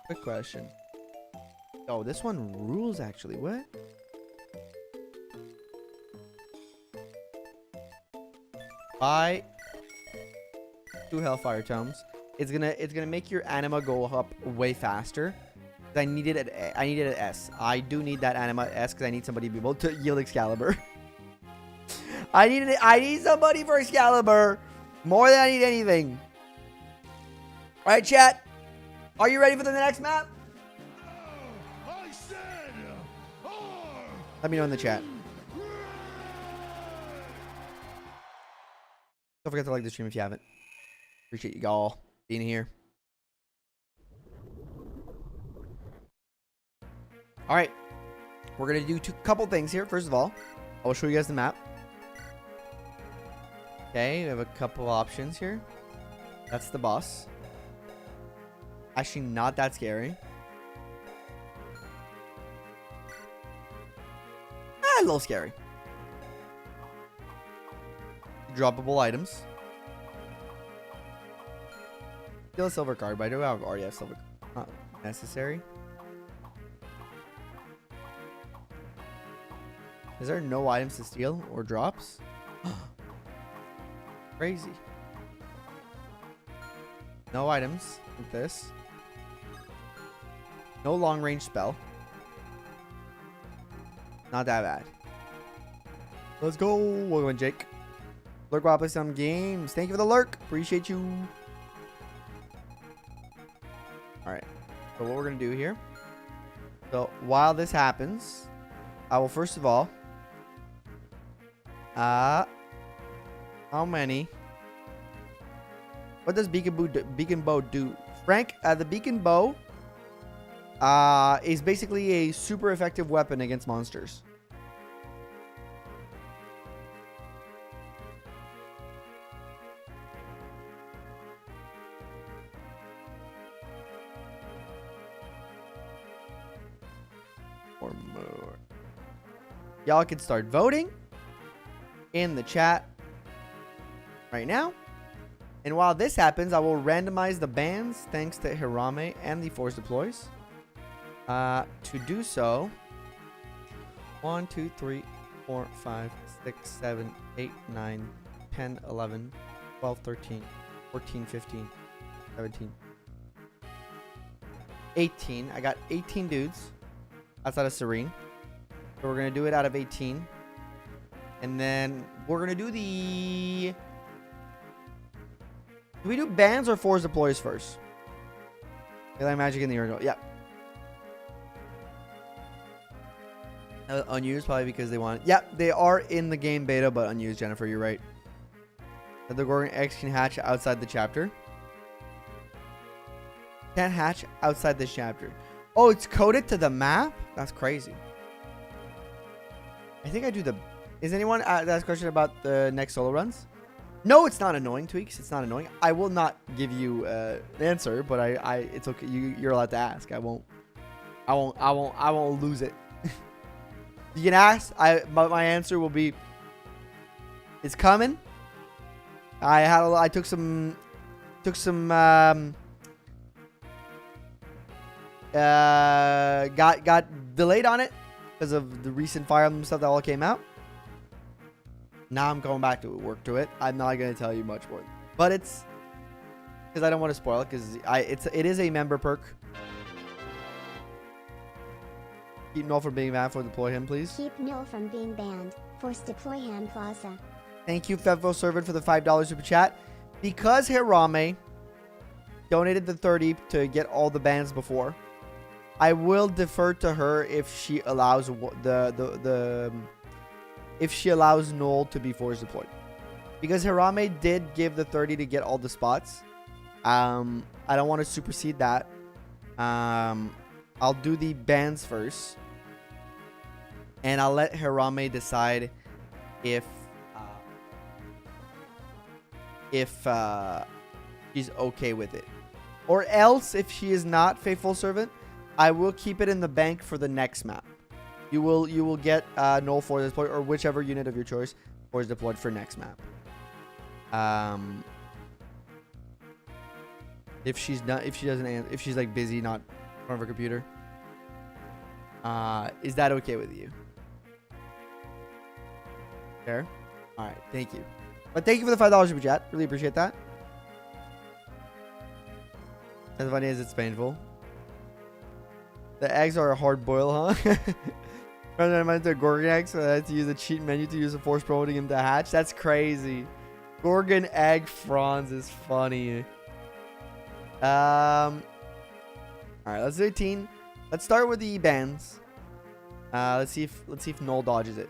Quick question. Oh, this one rules actually. What? Buy 2 hellfire tomes. It's gonna make your anima go up way faster. I need it at S. I do need that anima at S because I need somebody to be able to yield Excalibur. I need somebody for Excalibur more than I need anything. All right, chat. Are you ready for the next map? Let me know in the chat. Don't forget to like the stream if you haven't. Appreciate you all being here. All right. We're going to do a couple things here. First of all, I'll show you guys the map. Okay, we have a couple options here. That's the boss. Actually, not that scary. A little scary. Droppable items. Still a silver card, but I do already have silver. Not necessary. Is there no items to steal or drops? Crazy. No items with this. No long range spell. Not that bad. Let's go. Welcome, Jake. Lurk while I play some games. Thank you for the lurk. Appreciate you. Alright. So what we're going to do here. So while this happens, I will first of all. How many? What does beacon bow do? Frank, the beacon bow is basically a super effective weapon against monsters. Or more. Y'all can start voting in the chat right now. And while this happens, I will randomize the bands thanks to Hirame and the force deploys. To do so, 1, 2, 3, 4, 5, 6, 7, 8, 9, 10, 11, 12, 13, 14, 15, 17, 18. I got 18 dudes outside of Serene. So we're going to do it out of 18. And then we're going to do the... Do we do bands or force deploys first? They like magic in the original. Yep. Unused probably because they want it. Yep, they are in the game beta, but unused, Jennifer. You're right. That the Gorgon eggs can hatch outside the chapter. Can't hatch outside this chapter. Oh, it's coded to the map? That's crazy. I think I do the... Is anyone asked a question about the next solo runs? No, it's not annoying, Tweaks. It's not annoying. I will not give you an answer, but it's okay. You're allowed to ask. I won't lose it. You can ask. But my answer will be, it's coming. I took some got delayed on it because of the recent Fire Emblem stuff that all came out. Now I'm going back to work to it. I'm not gonna tell you much more, but it's because I don't want to spoil it because it is a member perk. Keep Null from being banned. For deploy him, please. Keep Null from being banned. Force deploy him, Plaza. Thank you, Fevro Servant, for the $5 super chat. Because Hirame donated the 30 to get all the bans before, I will defer to her if she allows if she allows Null to be force deployed. Because Hirame did give the 30 to get all the spots. I don't want to supersede that. I'll do the bans first. And I'll let Hirame decide if she's okay with it. Or else, if she is not Faithful Servant, I will keep it in the bank for the next map. You will get Null force deployed, or whichever unit of your choice force deployed for next map. If she's like busy, not in front of her computer, is that okay with you? Fair. All right, thank you. But thank you for the $5 super chat. Really appreciate that. As funny as it's painful. The eggs are a hard boil, huh? Rather than the Gorgon eggs, so I had to use a cheat menu to use a force promoting him to hatch. That's crazy. Gorgon egg Franz is funny. All right, let's do 18. Let's start with the bans. Let's see if Null dodges it.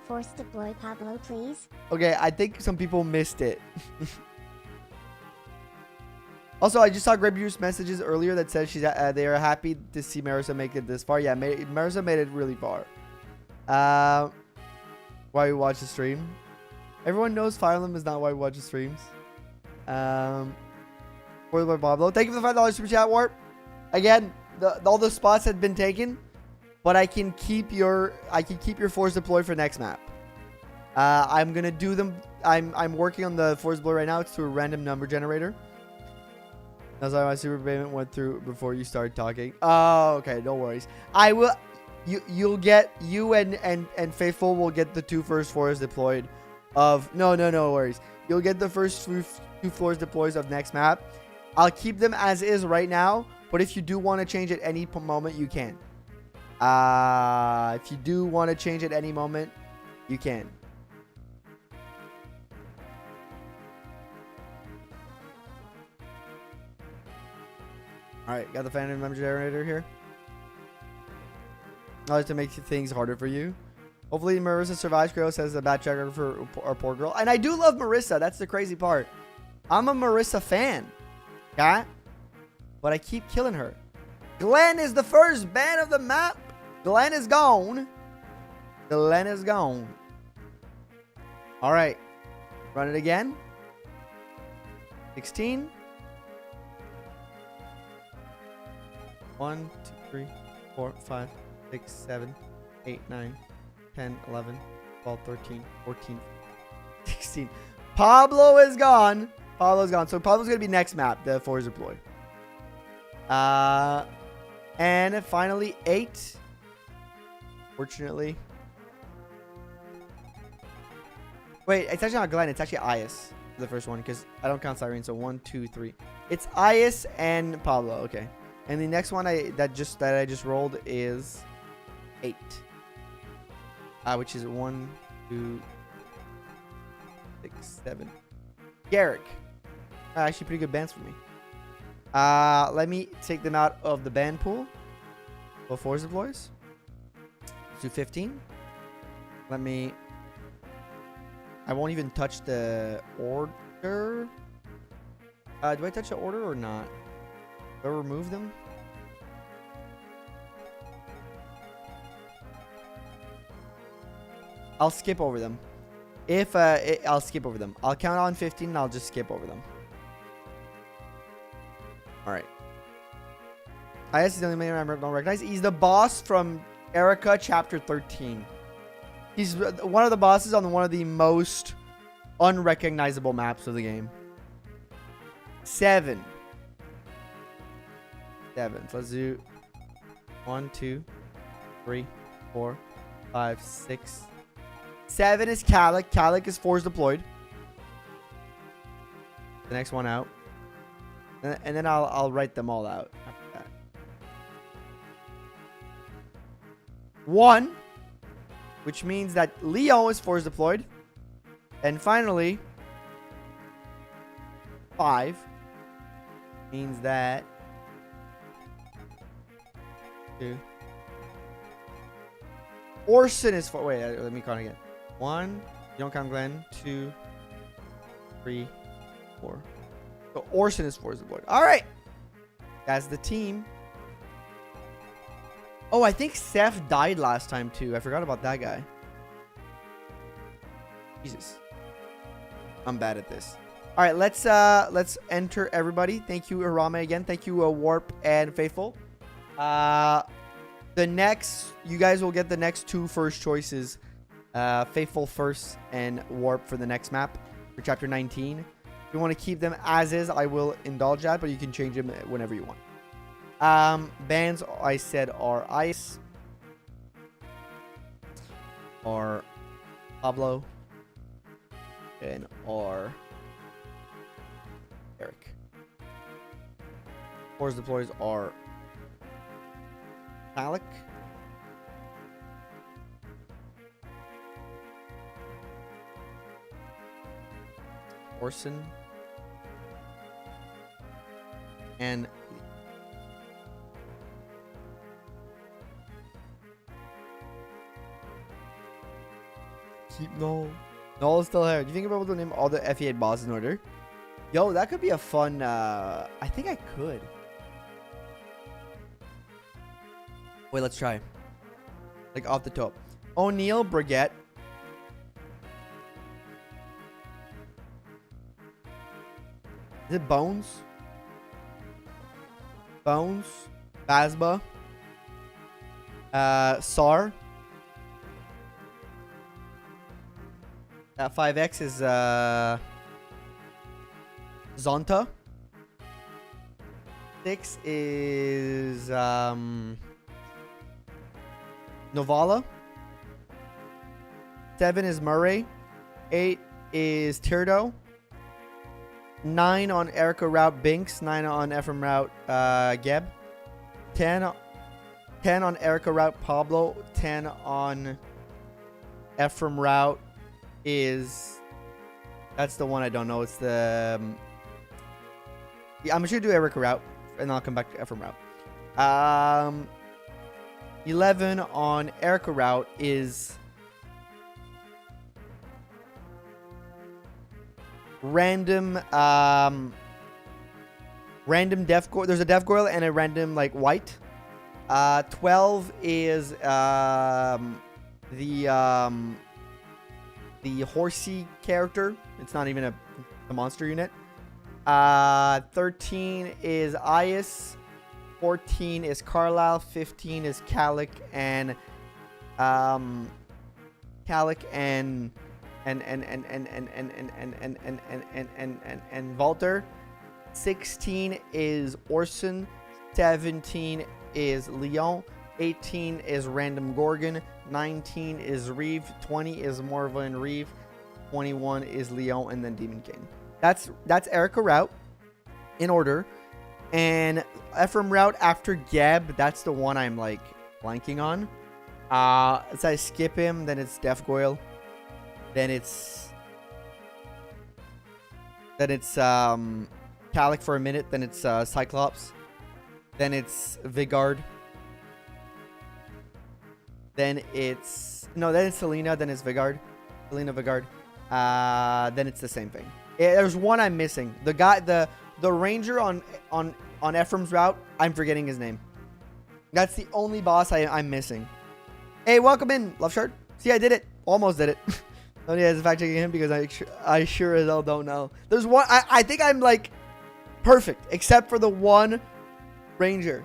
Force deploy Pablo, please. Okay, I think some people missed it. Also, I just saw Grape Juice messages earlier that said they are happy to see Marissa make it this far. Yeah, Marissa made it really far. Why we watch the stream? Everyone knows Fire Emblem is not why we watch the streams. For the Pablo, thank you for the $5 super chat, Warp. Again, all the spots had been taken, but I can keep your force deploy for next map. I'm gonna do them. I'm working on the force deploy right now. It's through a random number generator. That's why my super payment went through before you started talking. Oh, okay, no worries. I will. You and Faithful will get the 2 first force deployed of no worries. You'll get the first 2 force deploys of next map. I'll keep them as is right now, but if you do want to change at any moment, you can. If you do want to change at any moment, you can. Alright, got the Phantom Member Generator here. I like to make things harder for you. Hopefully Marissa survives. Grado says a bad checker for our poor girl. And I do love Marissa. That's the crazy part. I'm a Marissa fan. Okay? But I keep killing her. Glenn is the first ban of the map. Glenn is gone. Glenn is gone. Alright. Run it again. 16. 1, 2, 3, 4, 5, 6, 7, 8, 9, 10, 11, 12, 13, 14, 16. Pablo is gone. Pablo's gone. So Pablo's going to be next map, the force deploy. And finally, 8. Fortunately. Wait, it's actually not Glenn. It's actually Ias, the first one, because I don't count Cyrene. So 1, 2, 3. It's Ias and Pablo. Okay. And the next one that I just rolled is 8. Which is 1, 2, 6, 7. Garrick. Actually, pretty good bands for me. Let me take them out of the band pool. Go force deploys. Let's do 15. Let me... I won't even touch the order. Do I touch the order or not? Do I remove them? I'll skip over them. I'll skip over them. I'll count on 15 and I'll just skip over them. Alright. I is the only man I don't recognize. He's the boss from Eirika chapter 13. He's one of the bosses on one of the most unrecognizable maps of the game. 7. So let's do 1, 2, 3, 4, 5, 6. 7 is Calic. Calic is force deployed. The next one out. And then I'll write them all out after that. 1, which means that Leo is force deployed. And finally, 5 means that 2. Orson is for. Wait, let me count again. 1. You don't count Glenn. 2, 3, 4. So Orson is force deployed. All right. That's the team. Oh, I think Seth died last time too. I forgot about that guy. Jesus. I'm bad at this. All right, let's enter everybody. Thank you, Arame, again. Thank you, Warp and Faithful. The next, you guys will get the next 2 first choices. Faithful first and Warp for the next map for chapter 19. If you want to keep them as is, I will indulge that, but you can change them whenever you want. Bands I said are Ice, or Pablo, and or Eric. Force deploys are Alec, Orson, and keep Noel. Noel is still here. Do you think about to name all the FE8 bosses in order? Yo, that could be a fun. I think I could. Wait, let's try. Like off the top. O'Neill, Brigette. Is it Bones? Bones. Basba. Sar. That 5X is Zonta. 6 is Novala. 7 is Murray. 8 is Tirdo. 9 on Eirika route Binks. 9 on Ephraim route Geb. 10 on Eirika route Pablo. 10 on Ephraim route is... That's the one I don't know. It's the... yeah, I'm just going to do Eirika route. And I'll come back to Ephraim route. 11 on Eirika route is... Random Death Goyle. There's a Death Goyle and a random like white. 12 is the horsey character. It's not even a monster unit. 13 is Ias. 14 is Carlisle. 15 is Calic and Walter. 16 is Orson. 17 is Leon. 18 is Random Gorgon. 19 is Reeve. 20 is Morva and Reeve. 21 is Leon and then Demon King. That's Eirika route in order. And Ephraim route after Geb, that's the one I'm like blanking on. So I skip him, then it's Death Goyle. Then it's Then it's Calic for a minute. Then it's Cyclops. Then it's Vigard. Then it's Selena. Then it's Vigard. Selena Vigard. Then it's the same thing. There's one I'm missing. The guy, the ranger on Ephraim's route. I'm forgetting his name. That's the only boss I'm missing. Hey, welcome in, Love Shard. See, I did it. Almost did it. Only has fact checking him because I sure as hell don't know. There's one. I think I'm like perfect except for the one ranger.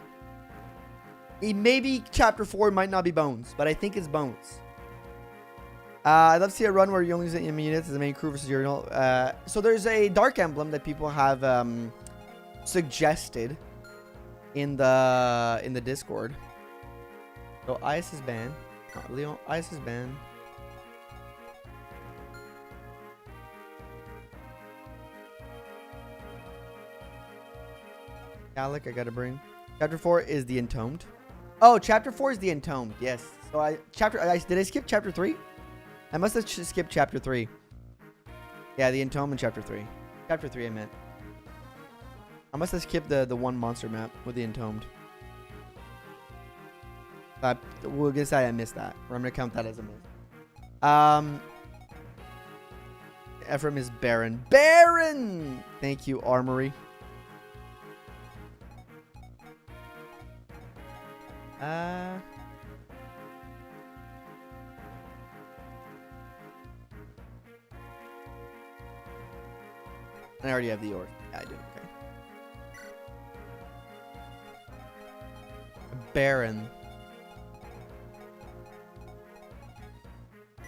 Maybe chapter 4 might not be Bones, but I think it's Bones. I'd love to see a run where you only use enemy units as the main crew versus urinal. So there's a Dark Emblem that people have suggested in the Discord. So Ice is banned. Leon, Ice is banned. Alec, I gotta bring. Chapter 4 is the Entombed. Oh, chapter 4 is the Entombed. Yes. So did I skip chapter 3? I must have skipped chapter 3. Yeah, the Entombed in chapter 3. Chapter 3 I meant. I must have skipped the one monster map with the Entombed. We're gonna say I missed that. Or I'm gonna count that as a miss. Ephraim is Baron. Baron! Thank you, Armory. I already have the orc. Yeah, I do. Okay. Baron.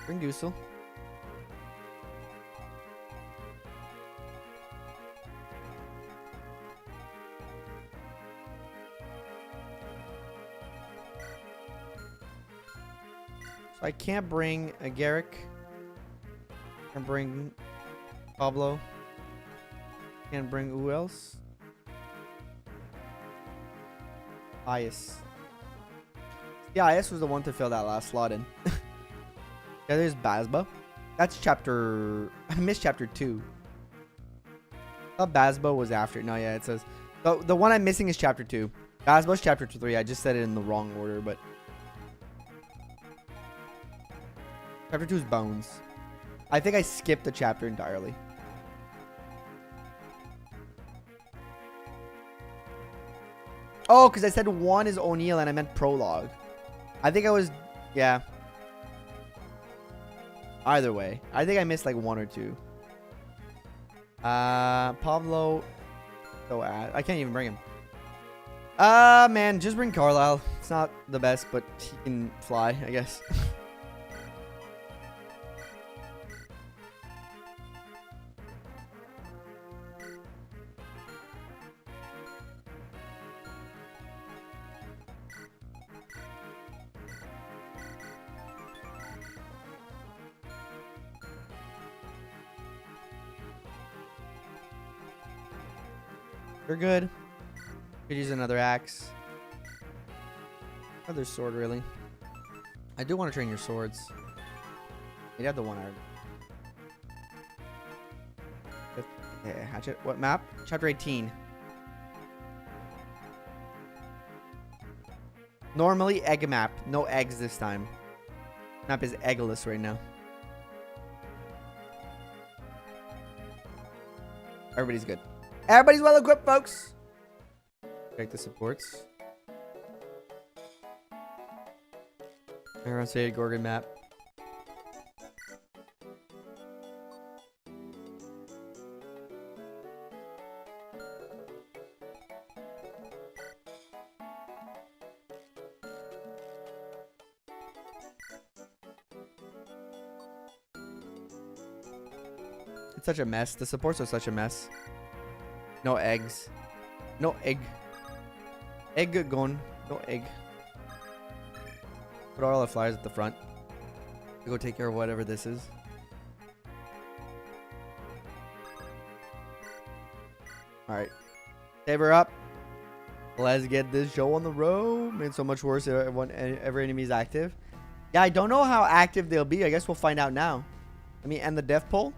Bring Goosel. So I can't bring a Garrick. I can bring Pablo. Can't bring who else? Ias. Yeah, Ias was the one to fill that last slot in. Yeah, there's Basba. That's chapter... I missed chapter 2. I thought Basba was after. No, yeah, it says... The one I'm missing is chapter 2. Basba's chapter 3. I just said it in the wrong order, but... Chapter 2 is Bones. I think I skipped the chapter entirely. Oh, because I said 1 is O'Neill and I meant prologue. I think I was... Yeah. Either way. I think I missed like 1 or 2. Pablo... So I can't even bring him. Man, just bring Carlisle. It's not the best, but he can fly, I guess. They're good. Could use another axe. Another sword, really. I do want to train your swords. You have the one iron. Yeah, hatchet. What map? Chapter 18. Normally egg map. No eggs this time. Map is eggless right now. Everybody's good. Everybody's well equipped, folks. Check the supports. Everyone's say Gorgon map. It's such a mess. The supports are such a mess. No eggs. No egg. Egg gone. No egg. Put all the flyers at the front. Go take care of whatever this is. Alright. Save her up. Let's get this show on the road. Made so much worse if every enemy is active. Yeah, I don't know how active they'll be. I guess we'll find out now. Let me end the death poll.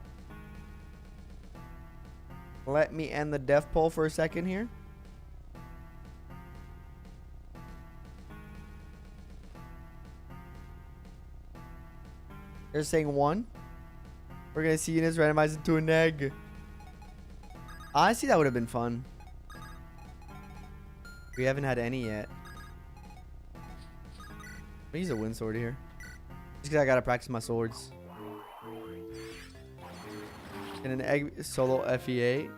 Let me end the death poll for a second here. They're saying 1. We're going to see units randomized into a neg. Honestly, that would have been fun. We haven't had any yet. I'm gonna use a wind sword here. Just because I gotta practice my swords. In an egg solo FE8.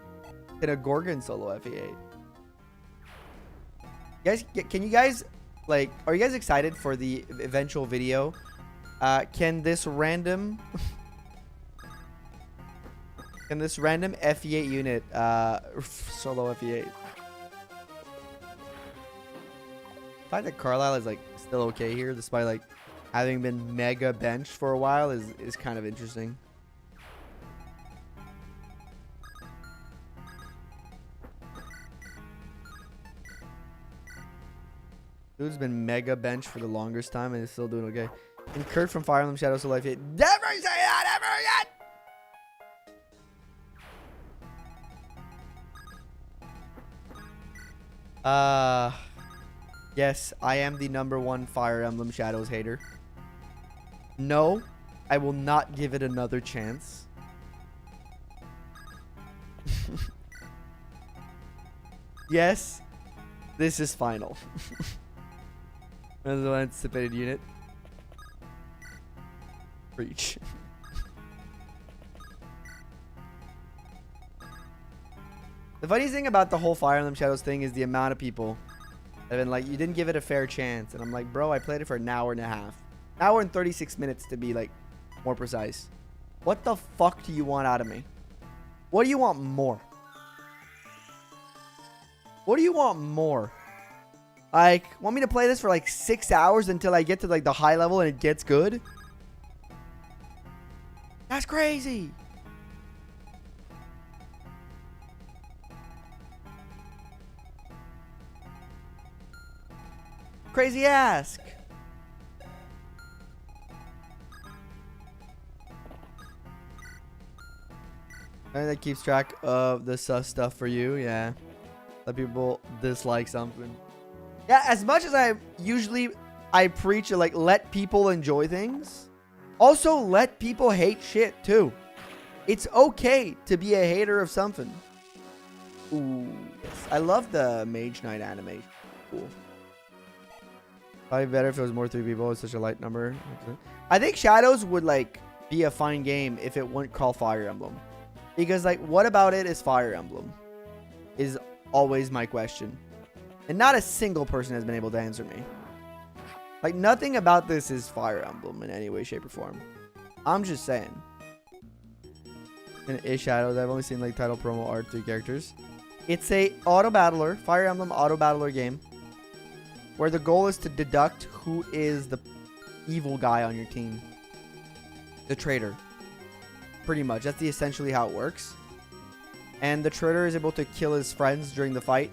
In a Gorgon solo FE8. Guys, can you guys, like, are you guys excited for the eventual video? Can this random FE8 unit solo FE8? The fact that Carlisle is like still okay here despite like having been mega benched for a while is kind of interesting. Dude's been mega benched for the longest time and is still doing okay. And Kurt from Fire Emblem Shadows to Life 8. Never say that ever again! Yes, I am the #1 Fire Emblem Shadows hater. No, I will not give it another chance. Yes, this is final. Another anticipated unit. Preach. The funniest thing about the whole Fire Emblem Shadows thing is the amount of people that have been like, you didn't give it a fair chance. And I'm like, bro, I played it for an hour and a half. An hour and 36 minutes to be like more precise. What the fuck do you want out of me? What do you want more? What do you want more? Like, want me to play this for like 6 hours until I get to like the high level and it gets good? That's crazy. Crazy ask. And that keeps track of the sus stuff for you, yeah. Let people dislike something. Yeah, as much as I preach like let people enjoy things, also let people hate shit too. It's okay to be a hater of something. Ooh, yes. I love the Mage Knight anime. Cool. Probably better if it was more 3 people. It's such a light number. I think Shadows would like be a fine game if it wouldn't call Fire Emblem. Because like, what about it is Fire Emblem? Is always my question. And not a single person has been able to answer me. Like, nothing about this is Fire Emblem in any way, shape, or form. I'm just saying. And Shadows, I've only seen like title, promo, art, 3 characters. It's a auto battler, Fire Emblem auto battler game, where the goal is to deduct who is the evil guy on your team. The traitor. Pretty much. That's essentially how it works. And the traitor is able to kill his friends during the fight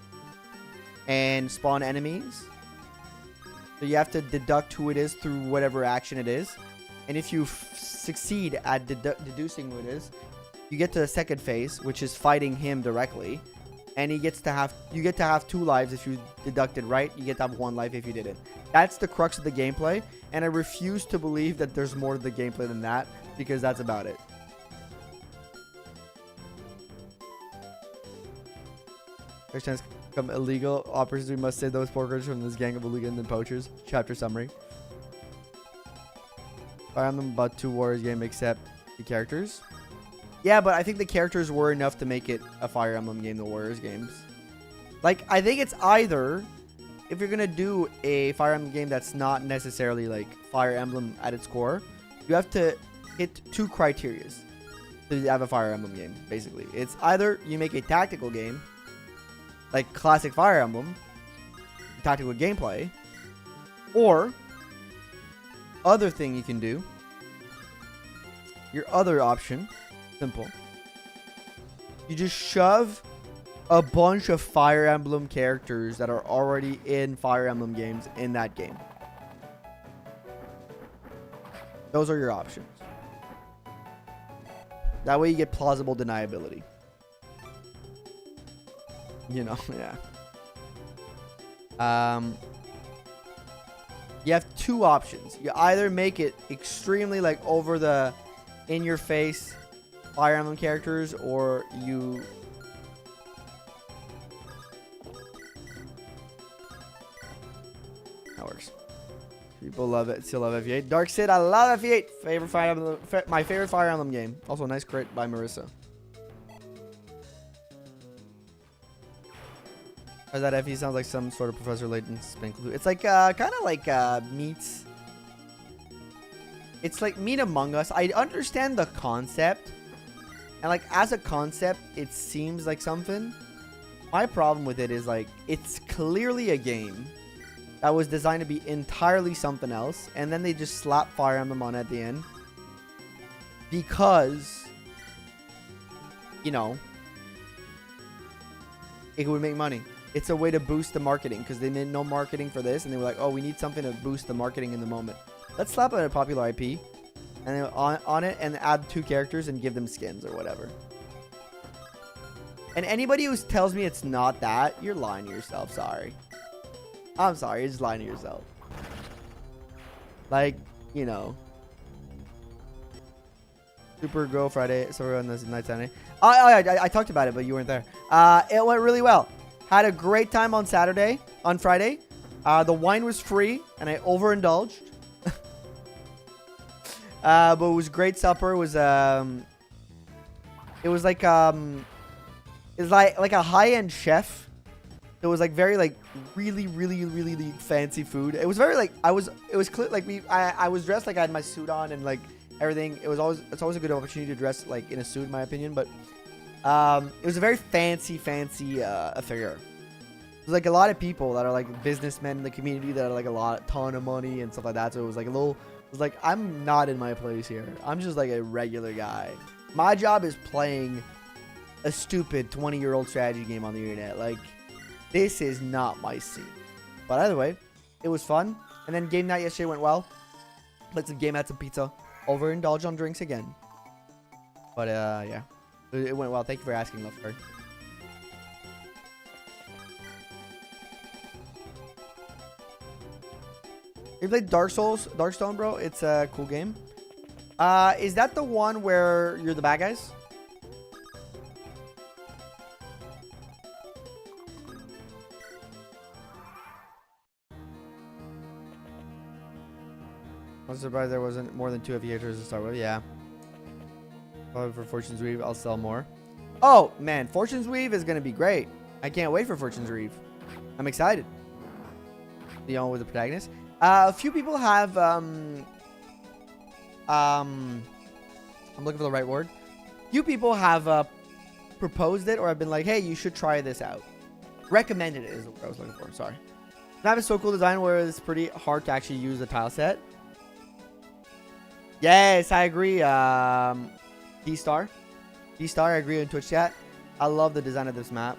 and spawn enemies. So you have to deduct who it is through whatever action it is. And if you succeed at deducing who it is, you get to the second phase, which is fighting him directly. And you get to have 2 lives if you deducted right. You get to have 1 life if you didn't. That's the crux of the gameplay. And I refuse to believe that there's more to the gameplay than that, because that's about it. Next chance become illegal. Operators, we must save those porkers from this gang of hooligans and poachers. Chapter summary. Fire Emblem about 2 Warriors game except the characters. Yeah, but I think the characters were enough to make it a Fire Emblem game, the Warriors games. Like, I think it's either, if you're going to do a Fire Emblem game that's not necessarily like Fire Emblem at its core, you have to hit 2 criterias to have a Fire Emblem game, basically. It's either you make a tactical game, like classic Fire Emblem, tactical gameplay, or other thing you can do, your other option, simple. You just shove a bunch of Fire Emblem characters that are already in Fire Emblem games in that game. Those are your options. That way you get plausible deniability. You know, yeah. You have two options. You either make it extremely like over the in your face Fire Emblem characters, or you that works. People love it. Still love FE8. Dark Sid, I love FE8. Favorite Fire Emblem, my favorite Fire Emblem game. Also a nice crit by Marissa. Or that FE sounds like some sort of Professor Layton spin. It's like kind of like meets. It's like Meet Among Us. I understand the concept, and like as a concept, it seems like something. My problem with it is like it's clearly a game that was designed to be entirely something else, and then they just slap Fire Emblem on at the end because, you know, it would make money. It's a way to boost the marketing because they did no marketing for this, and they were like, oh, we need something to boost the marketing in the moment. Let's slap a popular IP and then on it and add 2 characters and give them skins or whatever. And anybody who tells me it's not that, you're lying to yourself. Sorry. I'm sorry. You're just lying to yourself. Like, you know. Super Go Friday. Sorry on this night Saturday. I talked about it, but you weren't there. It went really well. Had a great time on Friday. The wine was free, and I overindulged. But it was great supper. It was like a high-end chef. It was like very like really fancy food. It was very like it was clear like I was dressed like I had my suit on and like everything. It's always a good opportunity to dress like in a suit in my opinion, but it was a very fancy affair. There's like a lot of people that are like businessmen in the community that are like ton of money and stuff like that. So it was like I'm not in my place here. I'm just like a regular guy. My job is playing a stupid 20-year-old strategy game on the internet. Like, this is not my scene. But either way, it was fun. And then game night yesterday went well. Played some game, had some pizza. Overindulged on drinks again. But yeah, it went well. Thank you for asking, Lovebird. You played Darkstone, bro? It's a cool game. Is that the one where you're the bad guys? I was surprised there wasn't more than 2 FE8ers to start with. Yeah. Probably for Fortune's Weave, I'll sell more. Oh, man. Fortune's Weave is going to be great. I can't wait for Fortune's Weave. I'm excited. The one with the protagonist. A few people have, I'm looking for the right word. Few people have proposed it or have been like, hey, you should try this out. Recommended it is what I was looking for. Sorry. Map is so cool design where it's pretty hard to actually use the tile set. Yes, I agree. D-Star, I agree on Twitch chat. I love the design of this map.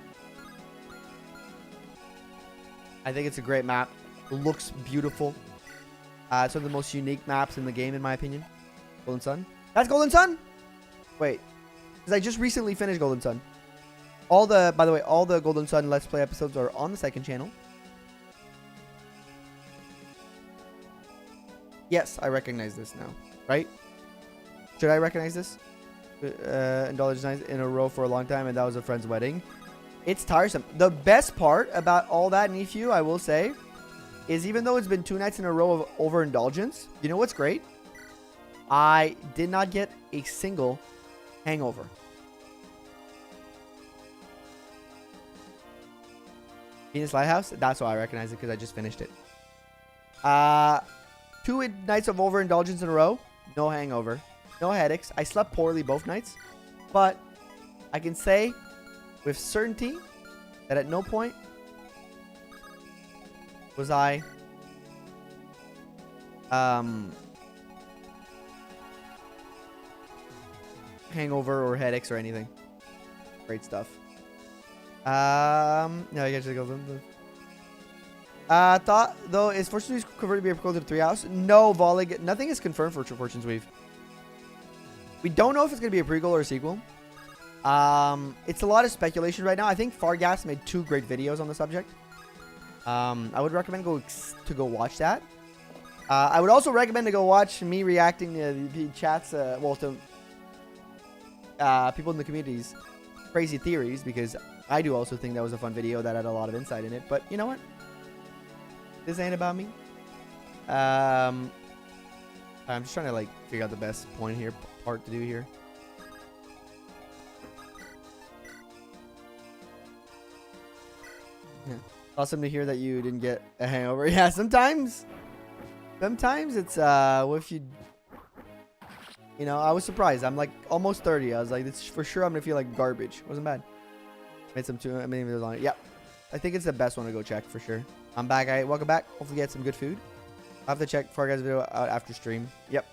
I think it's a great map. It looks beautiful. It's one of the most unique maps in the game, in my opinion. Golden Sun. That's Golden Sun? Wait. Because I just recently finished Golden Sun. By the way, all the Golden Sun Let's Play episodes are on the second channel. Yes, I recognize this now. Right? Should I recognize this? Indulged in a row for a long time, and that was a friend's wedding. It's tiresome. The best part about all that, Nephew, I will say, is even though it's been 2 nights in a row of overindulgence, you know what's great? I did not get a single hangover. Venus Lighthouse? That's why I recognize it, because I just finished it. 2 nights of overindulgence in a row. No hangover. No headaches. I slept poorly both nights. But I can say with certainty that at no point was I hangover or headaches or anything. Great stuff. No, I guess it goes on. Thought though, is Fortune's Weave converted to be a prequel to the 3 House? No, Volley. Nothing is confirmed for Fortune's Weave. We don't know if it's gonna be a prequel or a sequel. It's a lot of speculation right now. I think Fargas made 2 great videos on the subject. I would recommend to go watch that. I would also recommend to go watch me reacting to the chats, well, to people in the community's crazy theories, because I do also think that was a fun video that had a lot of insight in it. But you know what? This ain't about me. I'm just trying to like figure out the best part to do here. Yeah. Awesome to hear that you didn't get a hangover. Yeah, sometimes it's well, if you know, I was surprised. I'm like almost 30. I was like, this for sure I'm gonna feel like garbage. Wasn't bad. Made some too. I mean, it was on it. Yep. I think it's the best one to go check for sure. I'm back. All right, welcome back. Hopefully get some good food. I'll have to check Far Guys video out after stream. Yep.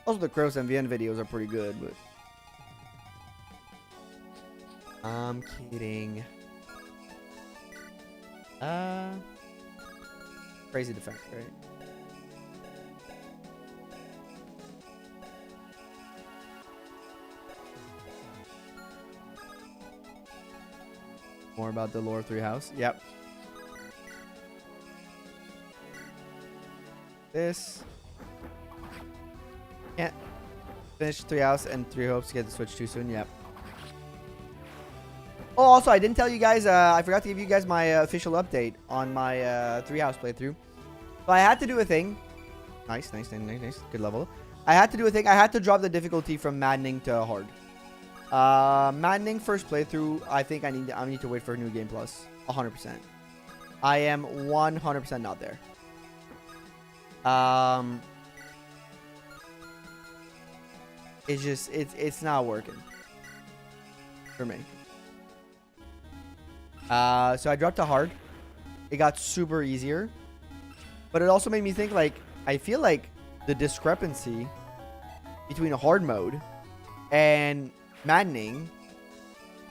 Also, the Crows MVN videos are pretty good, but I'm kidding. Crazy defense, right? More about the lore of 3 House. Yep. This. Can't finish 3 House and 3 Hopes to get the Switch too soon. Yep. Oh, also, I didn't tell you guys. I forgot to give you guys my official update on my 3 House playthrough. So I had to do a thing. Nice. Good level. I had to do a thing. I had to drop the difficulty from maddening to hard. Maddening first playthrough. I think I need to wait for New Game Plus. 100%. I am 100% not there. It's just it's not working for me. So I dropped to hard. It got super easier, but it also made me think, like, I feel like the discrepancy between a hard mode and maddening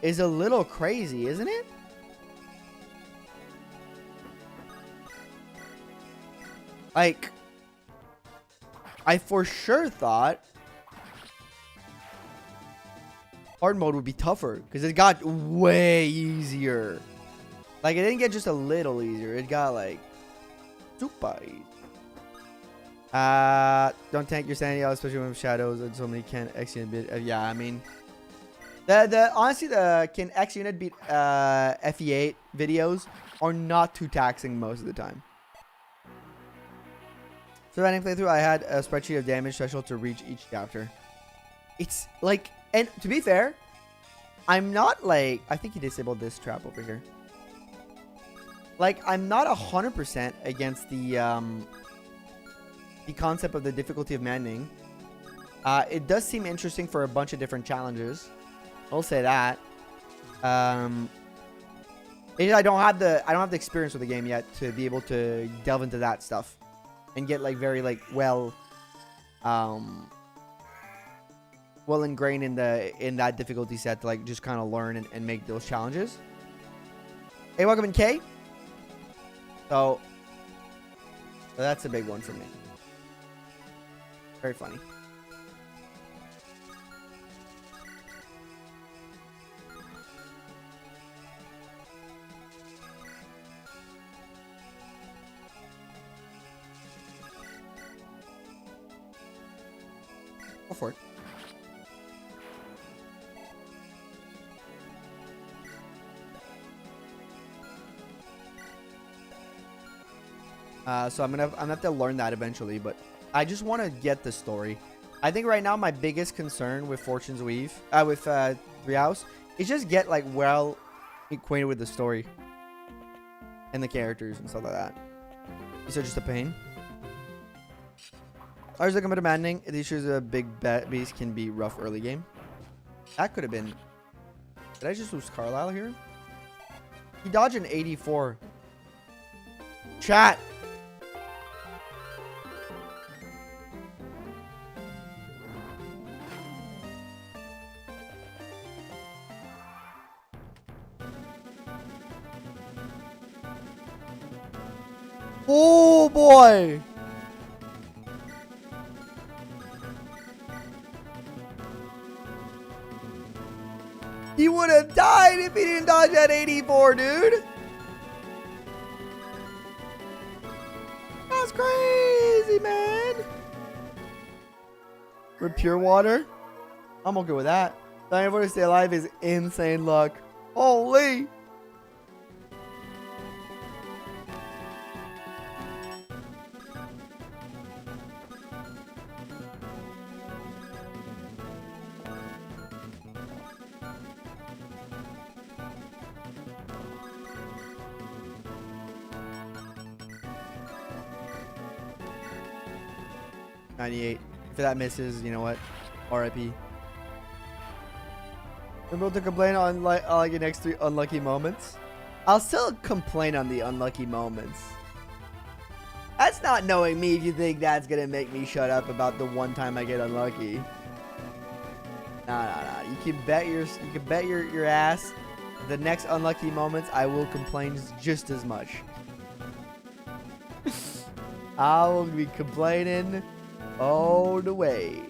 is a little crazy, isn't it? Like, I for sure thought hard mode would be tougher because it got way easier. Like, it didn't get just a little easier. It got like super easy. Don't tank your sanity out, especially when shadows and so many can X unit beat. Yeah, I mean, honestly, the can X unit beat FE8 videos are not too taxing most of the time. So running playthrough, I had a spreadsheet of damage threshold to reach each chapter. It's like, and to be fair, I'm not like, I think he disabled this trap over here. Like, I'm not 100% against the concept of the difficulty of maddening. It does seem interesting for a bunch of different challenges. I'll say that. I don't have the experience with the game yet to be able to delve into that stuff and get like very like well ingrained in that difficulty set to like just kind of learn and make those challenges. Hey, welcome in, K. So that's a big one for me. Very funny. Go for it. So I'm gonna have to learn that eventually, but I just want to get the story. I think right now my biggest concern with Fortune's Weave, with 3 House, is just get like well acquainted with the story and the characters and stuff like that. These are just a pain. I was looking at demanding. The issue is a big beast can be rough early game. That could have been. Did I just lose Carlisle here? He dodged an 84. Chat. Oh boy. He would have died if he didn't dodge that 84, dude. That's crazy, man. For pure water, I'm okay with that. 94 to stay alive is insane luck. Holy. $98. If that misses, you know what? RIP. I'm about to complain on like the next 3 unlucky moments. I'll still complain on the unlucky moments. That's not knowing me if you think that's gonna make me shut up about the one time I get unlucky. Nah. You can bet your ass. The next unlucky moments, I will complain just as much. I will be complaining all the way.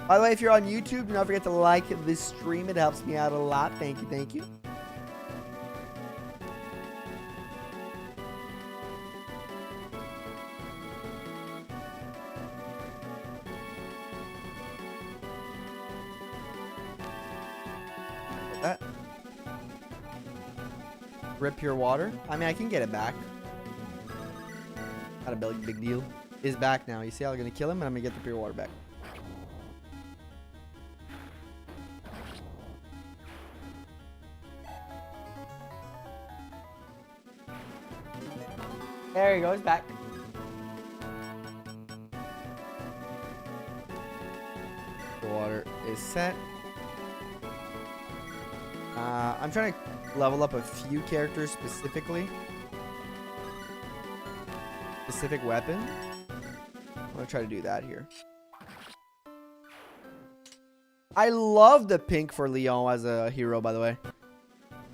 By the way, if you're on YouTube, do not forget to like this stream. It helps me out a lot. Thank you, thank you. That. Rip your water. I mean, I can get it back. Not a big deal. It's back now. You see how I'm gonna kill him, and I'm gonna get the pure water back. There he goes, back. The water is set. I'm trying to level up a few characters specifically. Specific weapon. I'm gonna try to do that here. I love the pink for Leon as a hero, by the way.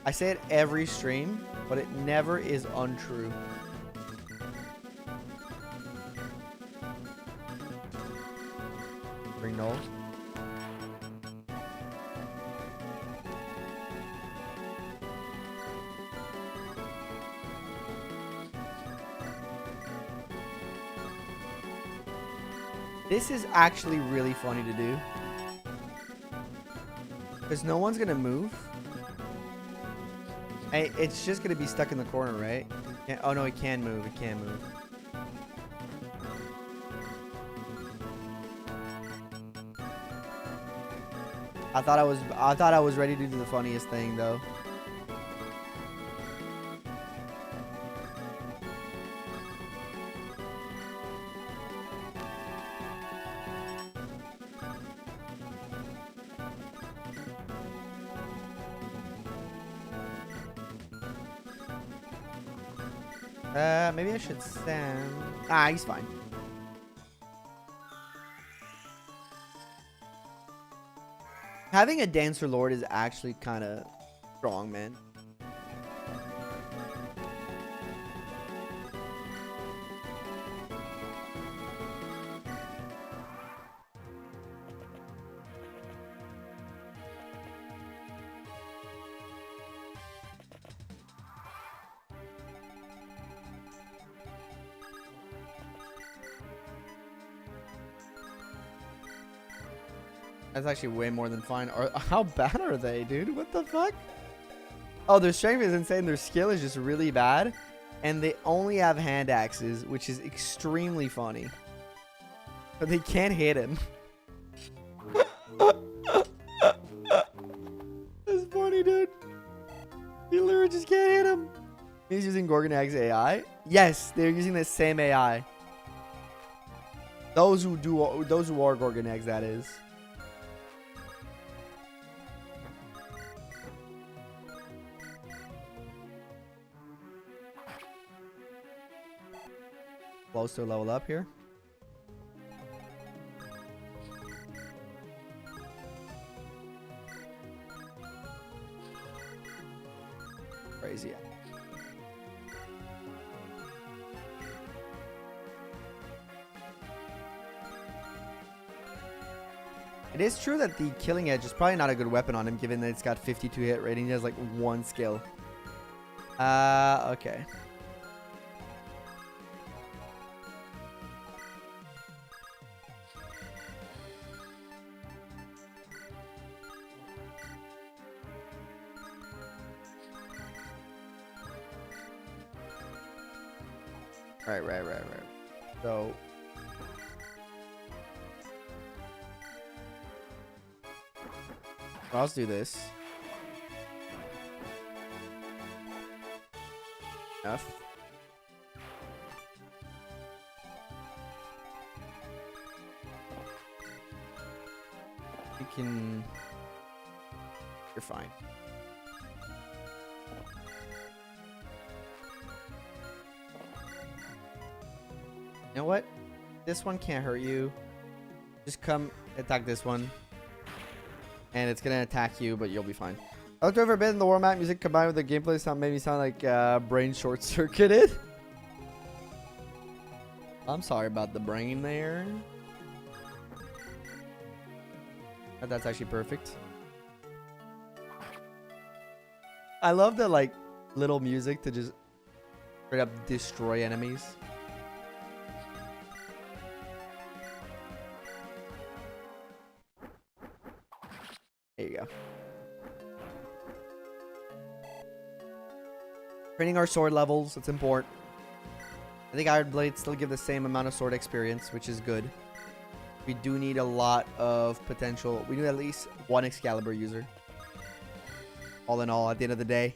I say it every stream, but it never is untrue. Bring null. This is actually really funny to do. Because no one's going to move. Hey, it's just going to be stuck in the corner, right? Oh, no, it can move. It can move. I thought I was ready to do the funniest thing, though. Maybe I should send... Ah, he's fine. Having a Dancer Lord is actually kind of strong, man. That's actually way more than fine. How bad are they, dude? What the fuck? Oh, their strength is insane. Their skill is just really bad. And they only have hand axes, which is extremely funny. But they can't hit him. That's funny, dude. You literally just can't hit him. He's using Gorgonag's AI? Yes, they're using the same AI. Those who are Gorgonags, that is. Close to a level up here. Crazy. It is true that the killing edge is probably not a good weapon on him, given that it's got 52 hit rating. He has like 1 skill. Okay. Right. So let's do this. Enough. You can. You're fine. You know what? This one can't hurt you. Just come attack this one. And it's gonna attack you, but you'll be fine. I looked over a bit in the war map music combined with the gameplay sound made me sound like brain short-circuited. I'm sorry about the brain there. But that's actually perfect. I love the like little music to just straight up destroy enemies. There you go. Training our sword levels, it's important. I think Iron Blades still give the same amount of sword experience, which is good. We do need a lot of potential. We need at least 1 Excalibur user. All in all, at the end of the day.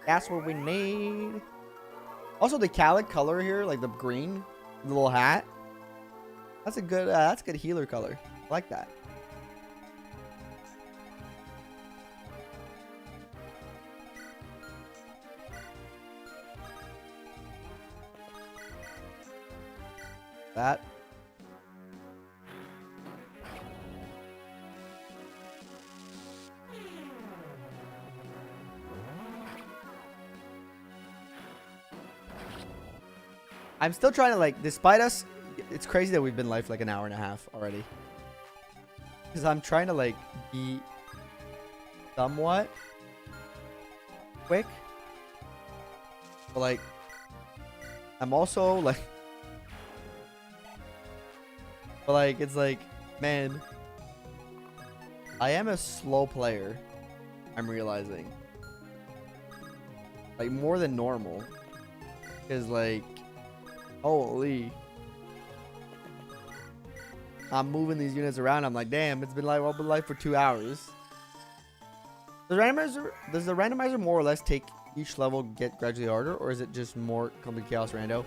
That's what we need. Also, the Calic color here, like the green, the little hat. That's a good healer color. I like that. That. I'm still trying to like, despite us, it's crazy that we've been live for like an hour and a half already. Because I'm trying to like be somewhat quick. But like, I'm also like, but like, it's like, man, I am a slow player. I'm realizing. Like, more than normal. Because, like, holy. I'm moving these units around. I'm like, damn, it's been like, well, been live for 2 hours. Does the randomizer more or less take each level get gradually harder? Or is it just more complete chaos rando?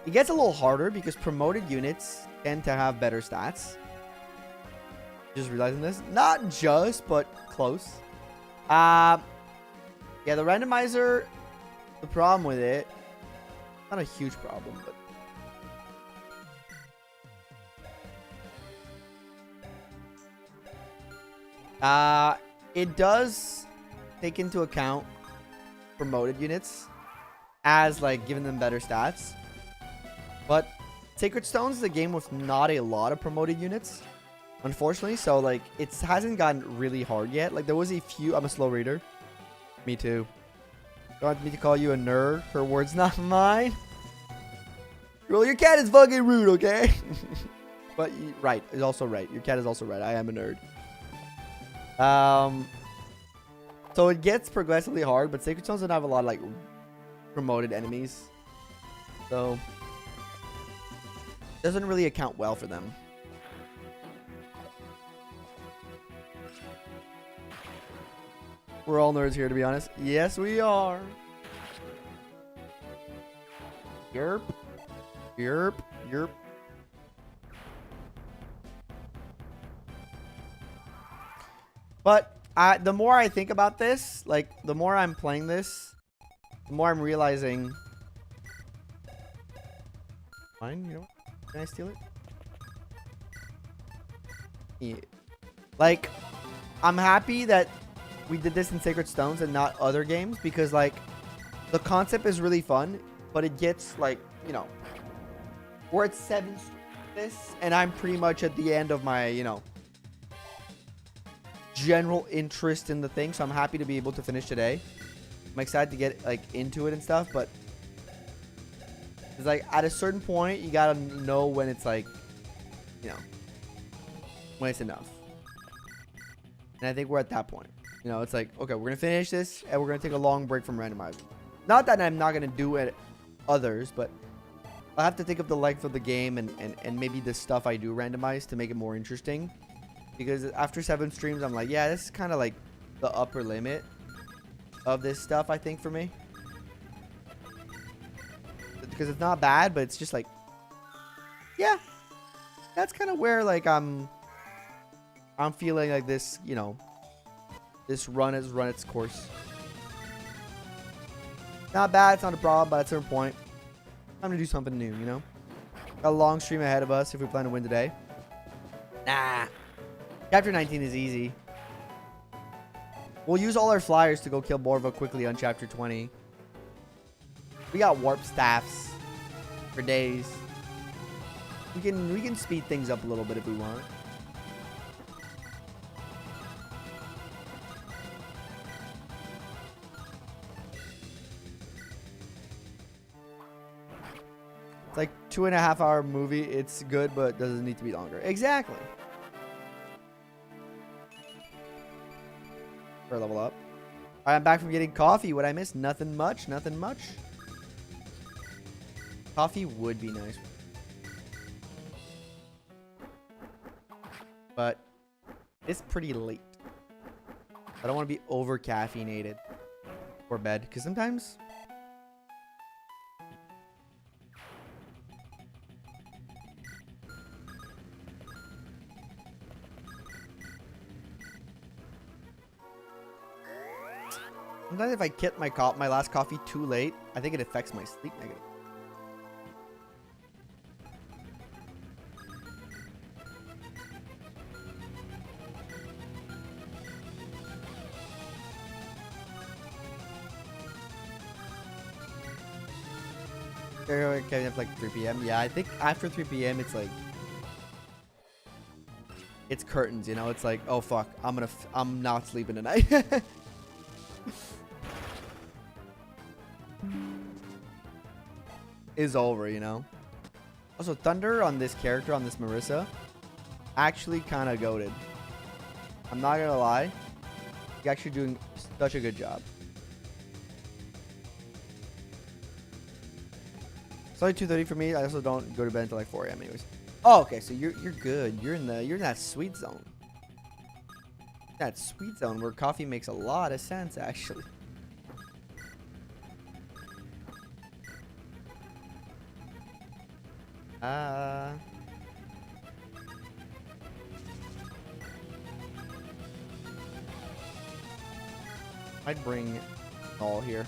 It gets a little harder because promoted units tend to have better stats. Just realizing this. Not just, but close. Yeah, the randomizer, the problem with it, not a huge problem, but it does take into account promoted units as like giving them better stats. But Sacred Stones is a game with not a lot of promoted units, unfortunately. So like it hasn't gotten really hard yet. Like there was a few. I'm a slow reader. Me too. Don't want me to call you a nerd. Her words, not mine. Well, your cat is fucking rude, okay? But right, is also right. Your cat is also right. I am a nerd. So it gets progressively hard, but Sacred Stones don't have a lot of like promoted enemies, so doesn't really account well for them. We're all nerds here, to be honest. Yes, we are. Yerp. Yerp. Yerp. But the more I think about this, like, the more I'm playing this, the more I'm realizing... Fine, you know what? Can I steal it? Yeah. Like, I'm happy that we did this in Sacred Stones and not other games, because, like, the concept is really fun, but it gets, like, you know, we're at 7 this, and I'm pretty much at the end of my, you know, general interest in the thing, so I'm happy to be able to finish today. I'm excited to get like into it and stuff, but it's like at a certain point you gotta know when it's like, you know, when it's enough. And I think we're at that point. You know, it's like, okay, we're gonna finish this and we're gonna take a long break from randomizing. Not that I'm not gonna do it others, but I have to think of the length of the game and maybe the stuff I do randomize to make it more interesting. Because after 7 streams, I'm like, yeah, this is kind of like the upper limit of this stuff, I think, for me. Because it's not bad, but it's just like, yeah, that's kind of where like I'm feeling like this, you know, this run has run its course. Not bad, it's not a problem, but at a certain point, time to do something new, you know? Got a long stream ahead of us if we plan to win today. Nah. Chapter 19 is easy. We'll use all our flyers to go kill Borva quickly on Chapter 20. We got warp staffs for days. We can speed things up a little bit if we want. It's like 2.5 hour movie. It's good, but doesn't need to be longer. Exactly. For level up. Alright, I'm back from getting coffee. What I missed? Nothing much. Nothing much. Coffee would be nice. But it's pretty late. I don't want to be over caffeinated for bed. Because sometimes if I get my last coffee too late, I think it affects my sleep negative. Okay, like 3 p.m. Yeah, I think after 3 p.m. it's like it's curtains, you know. It's like, oh fuck, I'm not sleeping tonight. Is over, you know. Also, Thunder on this character, on this Marissa, actually kind of goated. I'm not gonna lie, he's actually doing such a good job. It's only 2:30 for me. I also don't go to bed until like 4 a.m. anyways. Oh, okay, so you're good. You're in that sweet zone. That sweet zone where coffee makes a lot of sense, actually. I'd bring all here.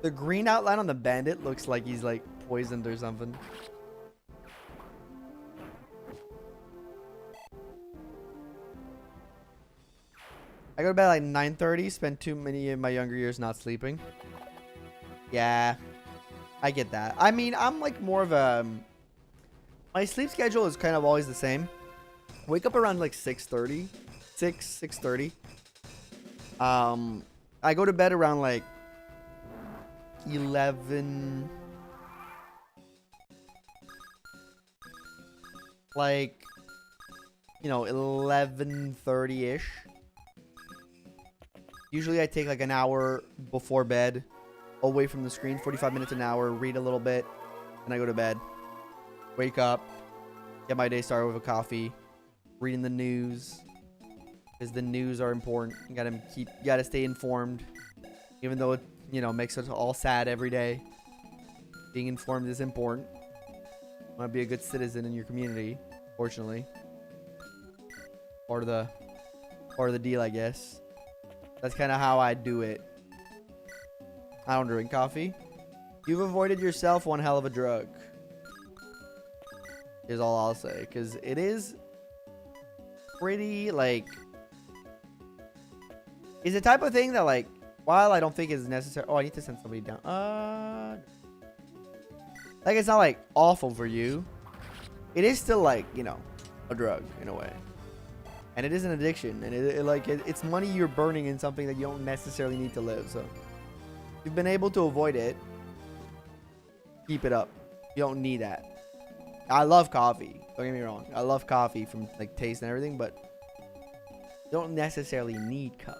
The green outline on the bandit looks like he's like poisoned or something. I go to bed at like 9:30. Spent too many of my younger years not sleeping. Yeah, I get that. I mean, I'm like more of a... my sleep schedule is kind of always the same. Wake up around like 6:30. 6:30. I go to bed around like 11... like, you know, 11:30-ish. Usually I take like an hour before bed, away from the screen, 45 minutes an hour, read a little bit, and I go to bed. Wake up, get my day started with a coffee, reading the news, because the news are important. You gotta stay informed, even though it, you know, makes us all sad every day. Being informed is important. You want to be a good citizen in your community, fortunately. Part of the deal, I guess. That's kind of how I do it. I don't drink coffee. You've avoided yourself one hell of a drug. Is all I'll say. Because it is pretty, like... it's the type of thing that, like, while I don't think it's necessary. Oh, I need to send somebody down. Like, it's not like awful for you. It is still like, you know, a drug in a way. And it is an addiction. And it's money you're burning in something that you don't necessarily need to live. So, if you've been able to avoid it, keep it up. You don't need that. I love coffee. Don't get me wrong. I love coffee from like taste and everything, but you don't necessarily need cup.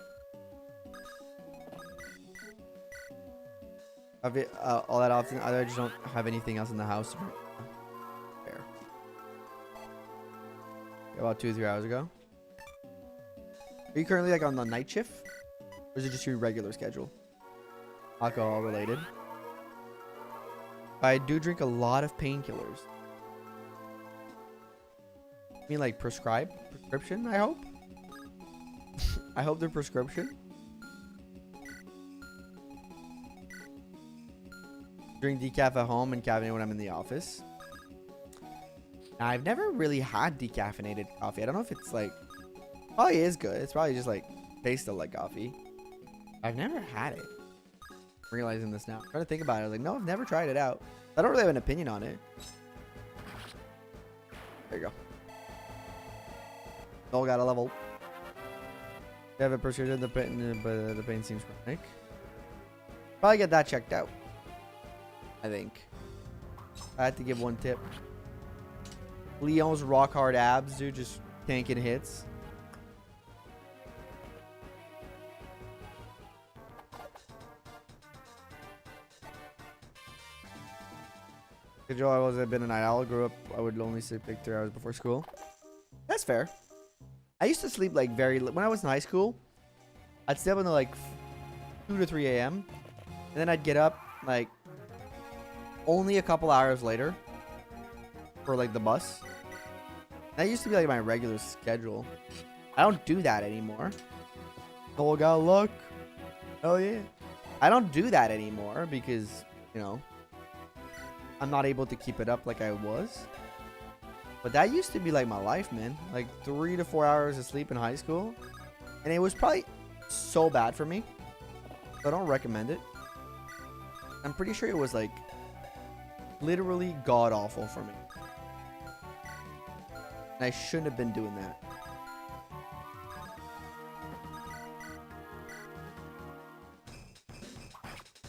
Of it all that often. Either I just don't have anything else in the house. Fair. About 2 or 3 hours ago. Are you currently like on the night shift, or is it just your regular schedule? Alcohol related. I do drink a lot of painkillers. You mean like prescription? I hope. I hope they're prescription. Drink decaf at home and caffeine when I'm in the office. Now, I've never really had decaffeinated coffee. I don't know if it's like, probably is good. It's probably just like tasted like coffee. I've never had it. I'm realizing this now. I'm trying to think about it. I was like, no, I've never tried it out. I don't really have an opinion on it. There you go. All got a level. You have a prescription, the pain seems chronic. Probably get that checked out. I think. I had to give one tip. Leon's rock hard abs, dude, just tanking hits. Good job. I was been a night owl. Grew up, I would only sleep like 3 hours before school. That's fair. I used to sleep like when I was in high school. I'd stay up until like 2 to 3 a.m. and then I'd get up like only a couple hours later for like the bus. That used to be like my regular schedule. I don't do that anymore. Oh, got luck. Oh yeah. I don't do that anymore because, you know, I'm not able to keep it up like I was. But that used to be like my life, man. Like 3 to 4 hours of sleep in high school. And it was probably so bad for me. So I don't recommend it. I'm pretty sure it was like literally god awful for me. And I shouldn't have been doing that.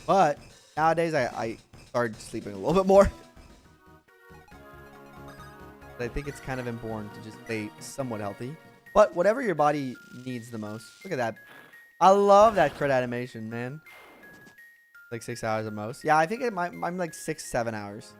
But nowadays I started sleeping a little bit more. I think it's kind of important to just stay somewhat healthy. But whatever your body needs the most. Look at that. I love that crit animation, man. Like 6 hours at most. Yeah, I think I'm like 6-7 hours.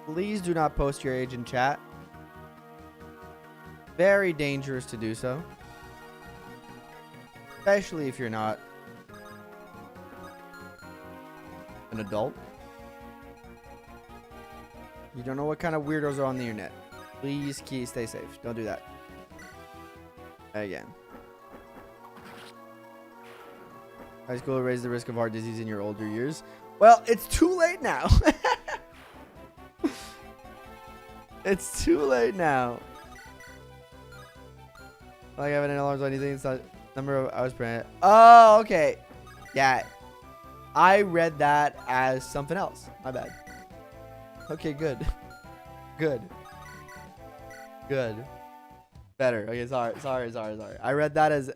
Please do not post your age in chat. Very dangerous to do so. Especially if you're not an adult. You don't know what kind of weirdos are on the internet. Please stay safe. Don't do that. Again. High school raised the risk of heart disease in your older years. Well, it's too late now. It's too late now. Like having an alarms or anything. It's not number of hours per minute. Oh, okay. Yeah. I read that as something else. My bad. Okay, good. Good. Good. Better. Okay, sorry. I read that as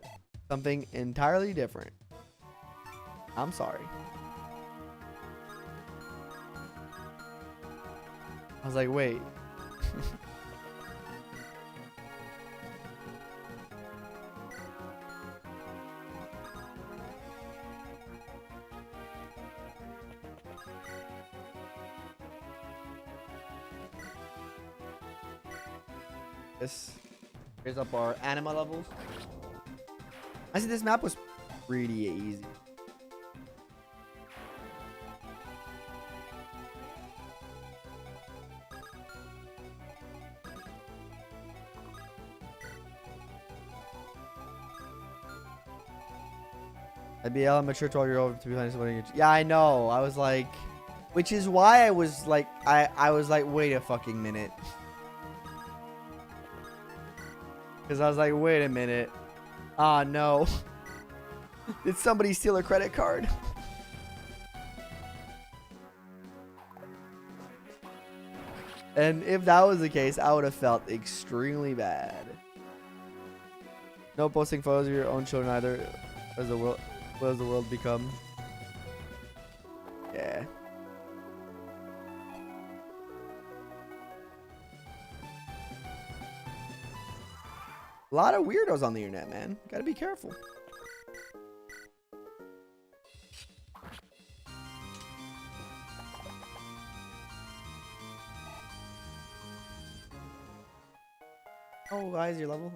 something entirely different. I'm sorry. I was like, wait. Here's up our anima levels. I see this map was pretty easy. I'd be mature 12-year-old to be playing somebody. Yeah, I know. I was like, which is why I was like, I was like, wait a fucking minute. Because I was like, wait a minute. Ah, no. Did somebody steal a credit card? And if that was the case, I would have felt extremely bad. No posting photos of your own children either. As the world, what does the world become? Yeah. A lot of weirdos on the internet, man. Gotta be careful. Oh, guys, your level.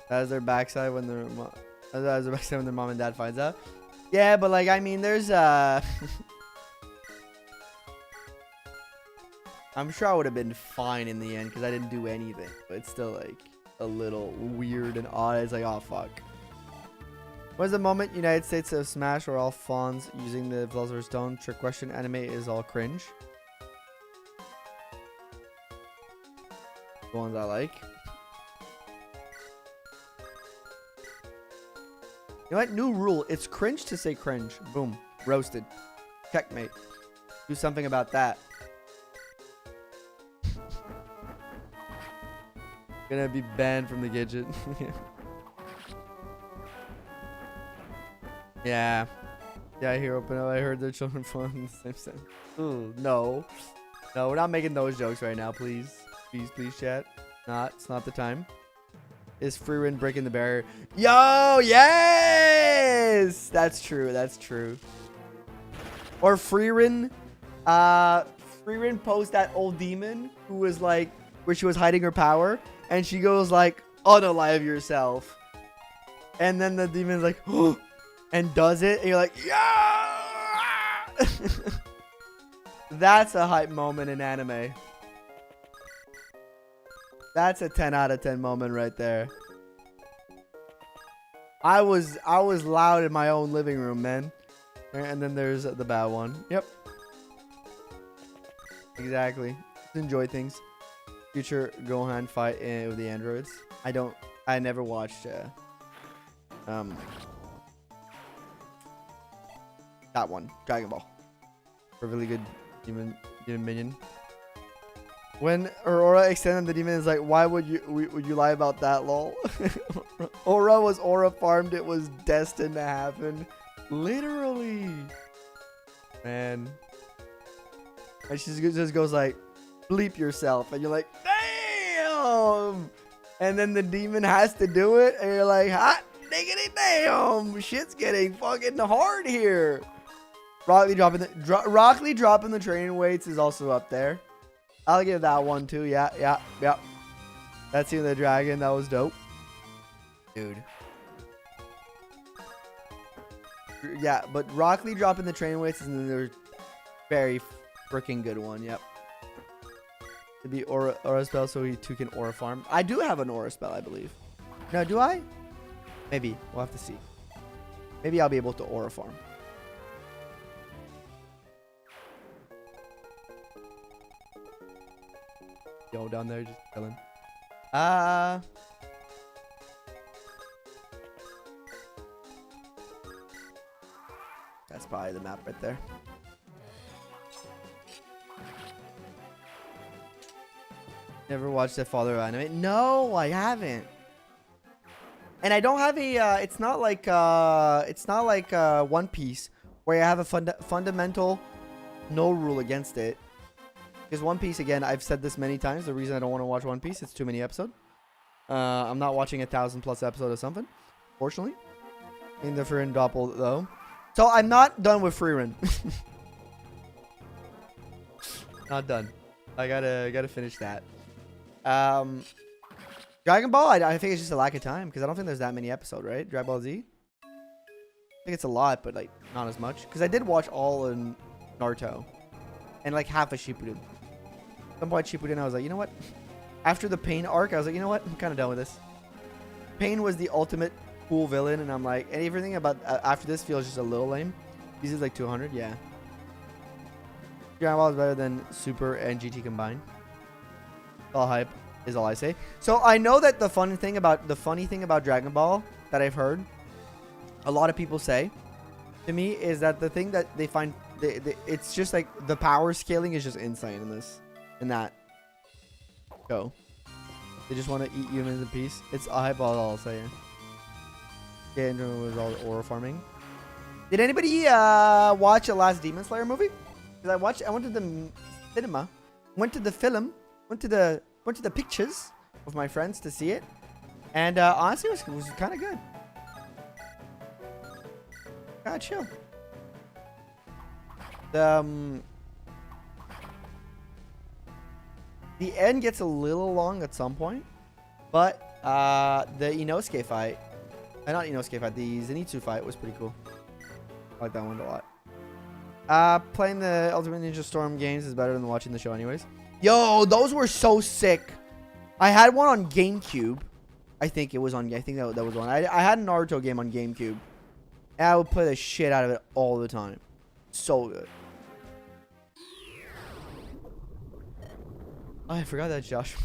That's their backside when their that's their backside when their mom and dad finds out. Yeah, but like, I mean, there's I'm sure I would have been fine in the end because I didn't do anything, but it's still like a little weird and odd. It's like, oh fuck. What's the moment United States of Smash or all fawns using the Philosopher's Stone? Trick question. Anime is all cringe. The ones I like. You know what? New rule. It's cringe to say cringe. Boom. Roasted. Checkmate. Do something about that. Gonna be banned from the kitchen. Yeah. Yeah, I hear open up. I heard their children fall in the same sense. Ooh, no. No, we're not making those jokes right now, please. Please, chat. It's not the time. Is Freerin breaking the barrier? Yo, yes! That's true. Or Freerin. Freerin posed that old demon who was like, where she was hiding her power. And she goes like, unalive yourself. And then the demon's like, oh, and does it. And you're like, yeah! That's a hype moment in anime. That's a 10 out of 10 moment right there. I was loud in my own living room, man. And then there's the bad one. Yep. Exactly. Just enjoy things. Future Gohan fight with the androids. I never watched that one. Dragon Ball. Perfectly good demon minion. When Aurora extended the demon is like, why would you lie about that, lol? Aura was aura farmed. It was destined to happen. Literally. Man. And she just goes like, bleep yourself. And you're like, damn. And then the demon has to do it. And you're like, hot diggity damn. Shit's getting fucking hard here. Rock Lee dropping the training weights is also up there. I'll give that one too. Yeah. That scene of the dragon, that was dope. Dude. Yeah, but Rock Lee dropping the training weights is another very freaking good one. Yep. It'd be aura spell so he too can aura farm. I do have an aura spell, I believe. No, do I? Maybe. We'll have to see. Maybe I'll be able to aura farm. Yo, down there just chilling. That's probably the map right there. Never watched the Father of Anime? No, I haven't. And I don't have a it's not like One Piece where I have a fundamental no rule against it. Because One Piece, again, I've said this many times. The reason I don't want to watch One Piece, it's too many episodes. I'm not watching 1,000+ episodes of something, fortunately. In the Freerin Doppel, though. So I'm not done with Freerin. Not done. I gotta finish that. Dragon Ball, I think it's just a lack of time because I don't think there's that many episodes, right? Dragon Ball Z. I think it's a lot, but like not as much. Because I did watch all in Naruto, and like half of Shippuden. At some point Shippuden, I was like, you know what? After the Pain arc, I was like, you know what? I'm kind of done with this. Pain was the ultimate cool villain, and I'm like, and everything about after this feels just a little lame. These is like 200, yeah. Dragon Ball is better than Super and GT combined. All hype is all I say. So I know that the funny thing about Dragon Ball that I've heard a lot of people say to me is that the thing that they find it's just like the power scaling is just insane in that show. They just want to eat humans in peace. It's all hype, all I'll say. Yeah, and it was all the aura farming. Did anybody watch the last Demon Slayer movie? Because I went to the cinema, went to the film, went to the pictures with my friends to see it, and honestly, it was kind of good. Kind of chill. The end gets a little long at some point, but the Inosuke fight, not Inosuke fight, the Zenitsu fight was pretty cool. I like that one a lot. Playing the Ultimate Ninja Storm games is better than watching the show anyways. Yo, those were so sick. I had one on GameCube. I think that was one. I had a Naruto game on GameCube. And I would play the shit out of it all the time. So good. Oh, I forgot that, Josh.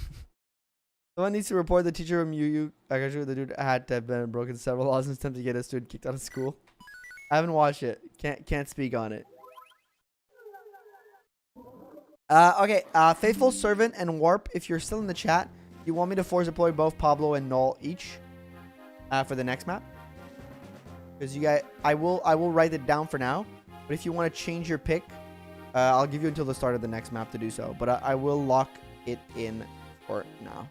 Someone needs to report the teacher from Yu Yu. The dude had to have been broken several laws in attempt to get a student kicked out of school. I haven't watched it. Can't speak on it. Okay. Faithful Servant and Warp. If you're still in the chat, you want me to force deploy both Pablo and Null each for the next map? Because you guys, I will write it down for now. But if you want to change your pick, I'll give you until the start of the next map to do so. But I will lock it in for now.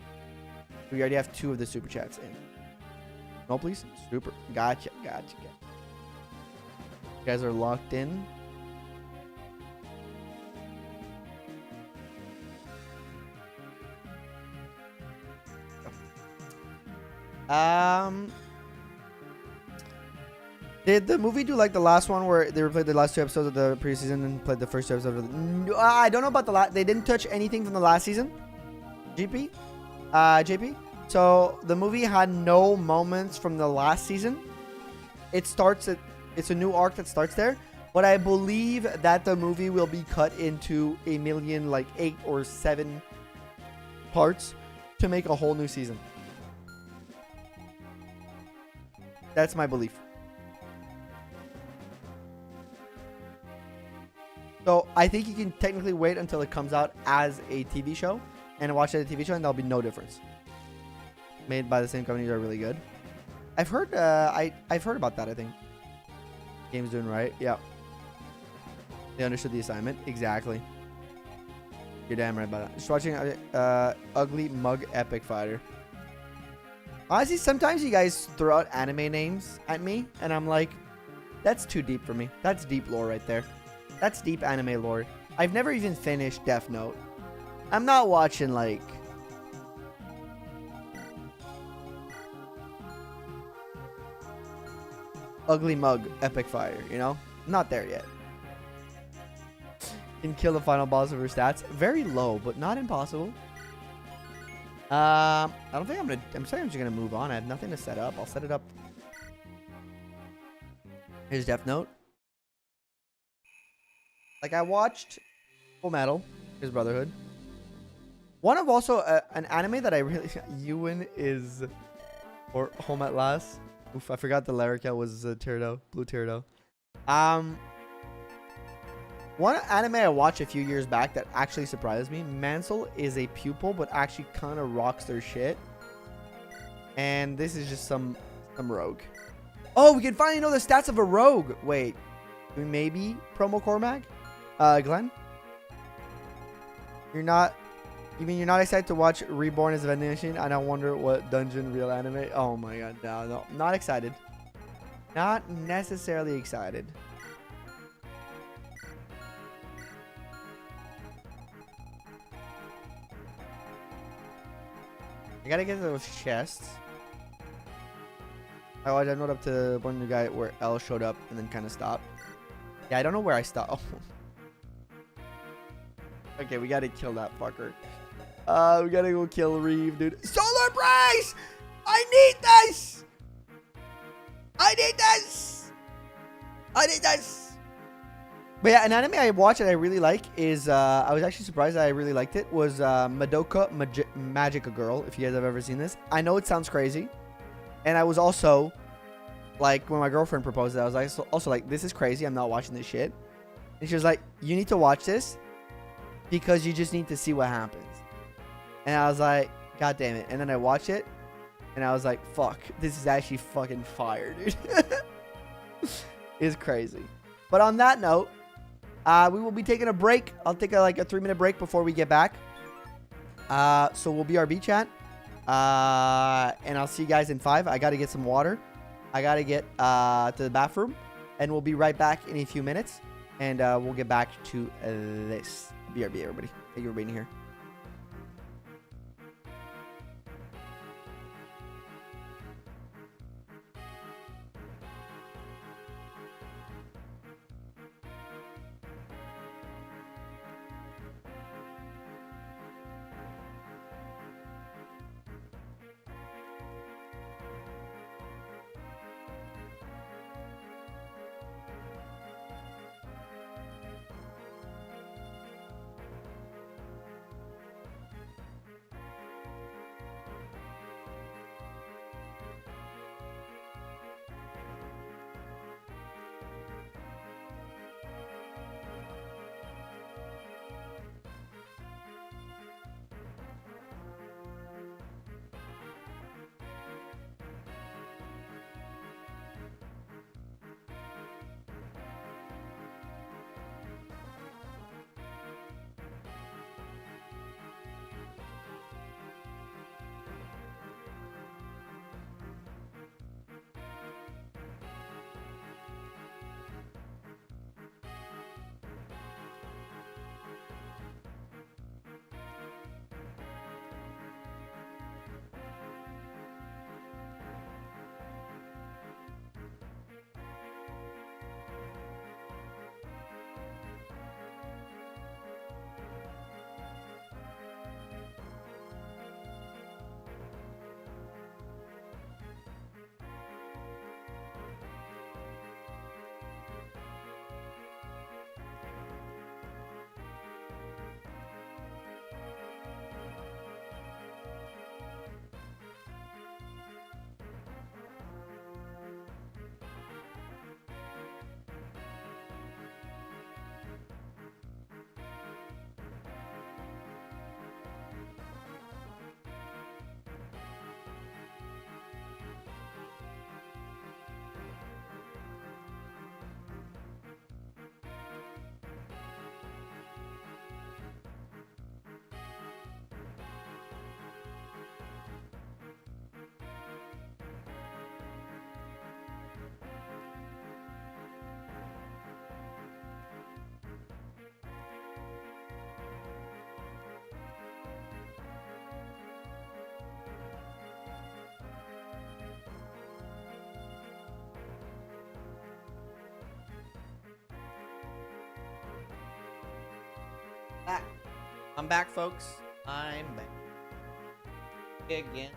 We already have 2 of the super chats in. No, please. Super. Gotcha. You guys are locked in. Did the movie do like the last one where they replayed the last 2 episodes of the preseason and played the first 2 episodes of the... I don't know about the last... They didn't touch anything from the last season. JP. So the movie had no moments from the last season. It's a new arc that starts there. But I believe that the movie will be cut into a million, like 8 or 7 parts to make a whole new season. That's my belief. So I think you can technically wait until it comes out as a TV show and watch it as a TV show, and there'll be no difference. Made by the same companies are really good. I've heard I've heard about that. I think game's doing right. Yeah, they understood the assignment exactly. You're damn right about that. Just watching Ugly Mug Epic Fighter. Honestly, sometimes you guys throw out anime names at me, and I'm like, that's too deep for me. That's deep lore right there. That's deep anime lore. I've never even finished Death Note. I'm not watching, like... Ugly Mug Epic Fire, you know? I'm not there yet. Can kill the final boss of her stats. Very low, but not impossible. I don't think I'm saying I'm just gonna move on. I have nothing to set up. I'll set it up. Here's Death Note. Like, I watched Full Metal. Here's Brotherhood. One of also an anime that I really... Ewan is... Or Home at Last. Oof, I forgot the Lyrica was Teardo. Blue Teardo. One anime I watched a few years back that actually surprised me. Mansell is a pupil, but actually kind of rocks their shit. And this is just some rogue. Oh, we can finally know the stats of a rogue. Wait. Maybe promo Cormac? Glenn? You're not... You mean you're not excited to watch Reborn as a vending machine? I don't wonder what dungeon real anime... Oh my god, no. Not excited. Not necessarily excited. I gotta get to those chests. Oh, I went up to one of the guy where L showed up and then kind of stopped. Yeah, I don't know where I stopped. Oh. Okay, we gotta kill that fucker. We gotta go kill Reeve, dude. Solar Brace! I need this! I need this! I need this! But yeah, an anime I watched that I really like is, I was actually surprised that I really liked it, was Madoka Magica Girl, if you guys have ever seen this. I know it sounds crazy. And I was also, like, when my girlfriend proposed it, I was like, also like, this is crazy. I'm not watching this shit. And she was like, you need to watch this because you just need to see what happens. And I was like, God damn it. And then I watched it and I was like, fuck, this is actually fucking fire, dude. It's crazy. But on that note, we will be taking a break. I'll take a 3-minute break before we get back. So we'll BRB chat. And I'll see you guys in 5. I got to get some water. I got to get to the bathroom. And we'll be right back in a few minutes. And we'll get back to this. BRB, everybody. Thank you for being here. Back. I'm back, folks. I'm back. Again.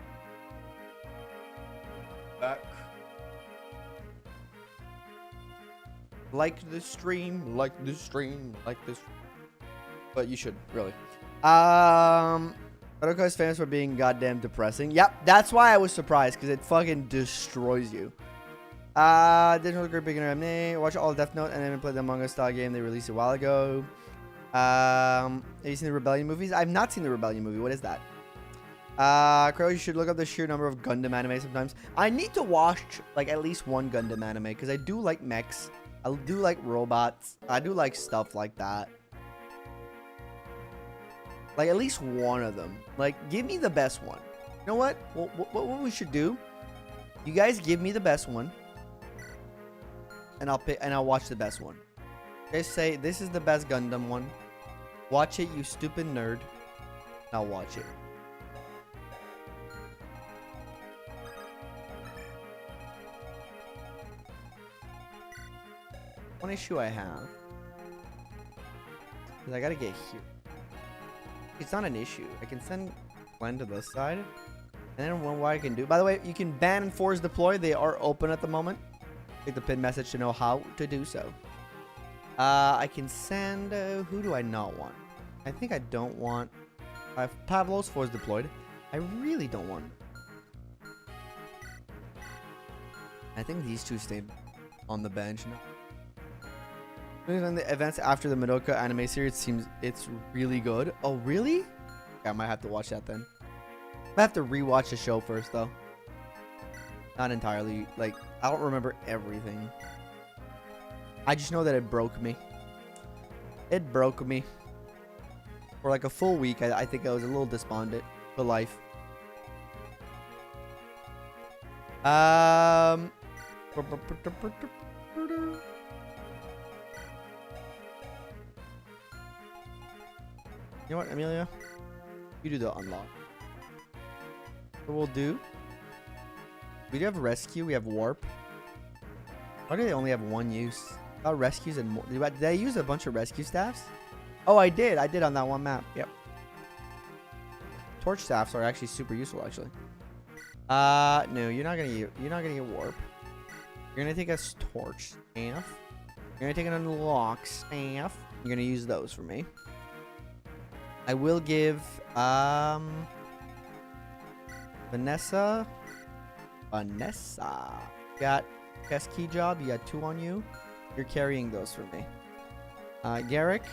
Back. Like the stream, like the stream, like this. But you should, really. Madoka is famous for being goddamn depressing. Yep, that's why I was surprised, because it fucking destroys you. Didn't really great beginner MA. Watch all Death Note and then play the Among Us style game they released a while ago. Have you seen the Rebellion movies? I've not seen the Rebellion movie. What is that? Crow, you should look up the sheer number of Gundam anime sometimes. I need to watch like at least one Gundam anime because I do like mechs. I do like robots. I do like stuff like that. Like at least one of them. Like give me the best one. You know what? What we should do? You guys give me the best one, and I'll watch the best one. You guys say this is the best Gundam one. Watch it, you stupid nerd. I'll watch it. issue I have is I gotta get here. It's not an issue. I can send Glenn to this side. And then what I can do. By the way, you can ban and force deploy. They are open at the moment. Take the pin message to know how to do so. I can send... who do I not want? I think I don't want... I have Pavlos force deployed. I really don't want... I think these two stay on the bench now. In the events after the Madoka anime series, seems it's really good. Oh, really? Yeah, I might have to watch that then. I have to rewatch the show first, though. Not entirely. Like, I don't remember everything. I just know that it broke me. It broke me. For like a full week, I think I was a little despondent for life. You know what, Amelia? You do the unlock. What we'll do... We do have rescue. We have warp. Why do they only have one use? Oh, rescues and more. Did I use a bunch of rescue staffs? Oh, I did. I did on that one map. Yep. Torch staffs are actually super useful, actually. No, you're not gonna get warp. You're gonna take a torch staff. You're gonna take an unlock staff. You're gonna use those for me. I will give Vanessa. Got chest key job. You got 2 on you. You're carrying those for me. Garrick,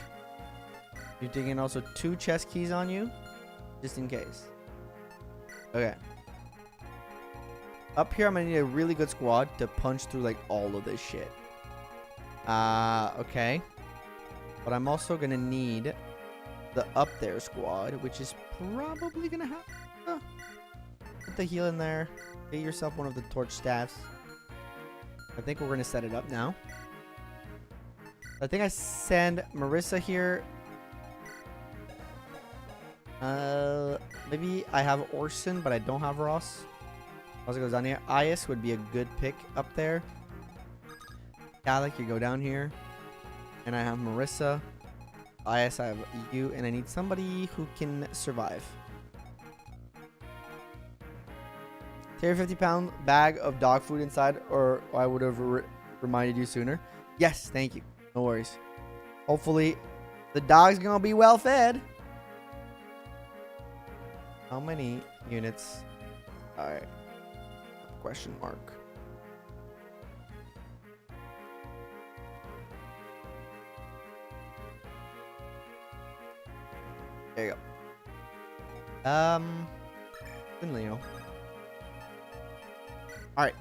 you're taking also 2 chest keys on you, just in case. Okay. Up here, I'm gonna need a really good squad to punch through like all of this shit. Okay. But I'm also gonna need the up there squad, which is probably gonna have put the heal in there. Get yourself one of the torch staffs. I think we're gonna set it up now. I think I send Marissa here. Maybe I have Orson, but I don't have Ross. Also goes down here. Ias would be a good pick up there. Alec, you go down here. And I have Marissa. Ias, I have you, and I need somebody who can survive. Carry 50-pound bag of dog food inside, or I would have reminded you sooner. Yes, thank you. No worries. Hopefully, the dog's gonna be well fed. How many units? Alright. Question mark. There you go. Leo. Alright.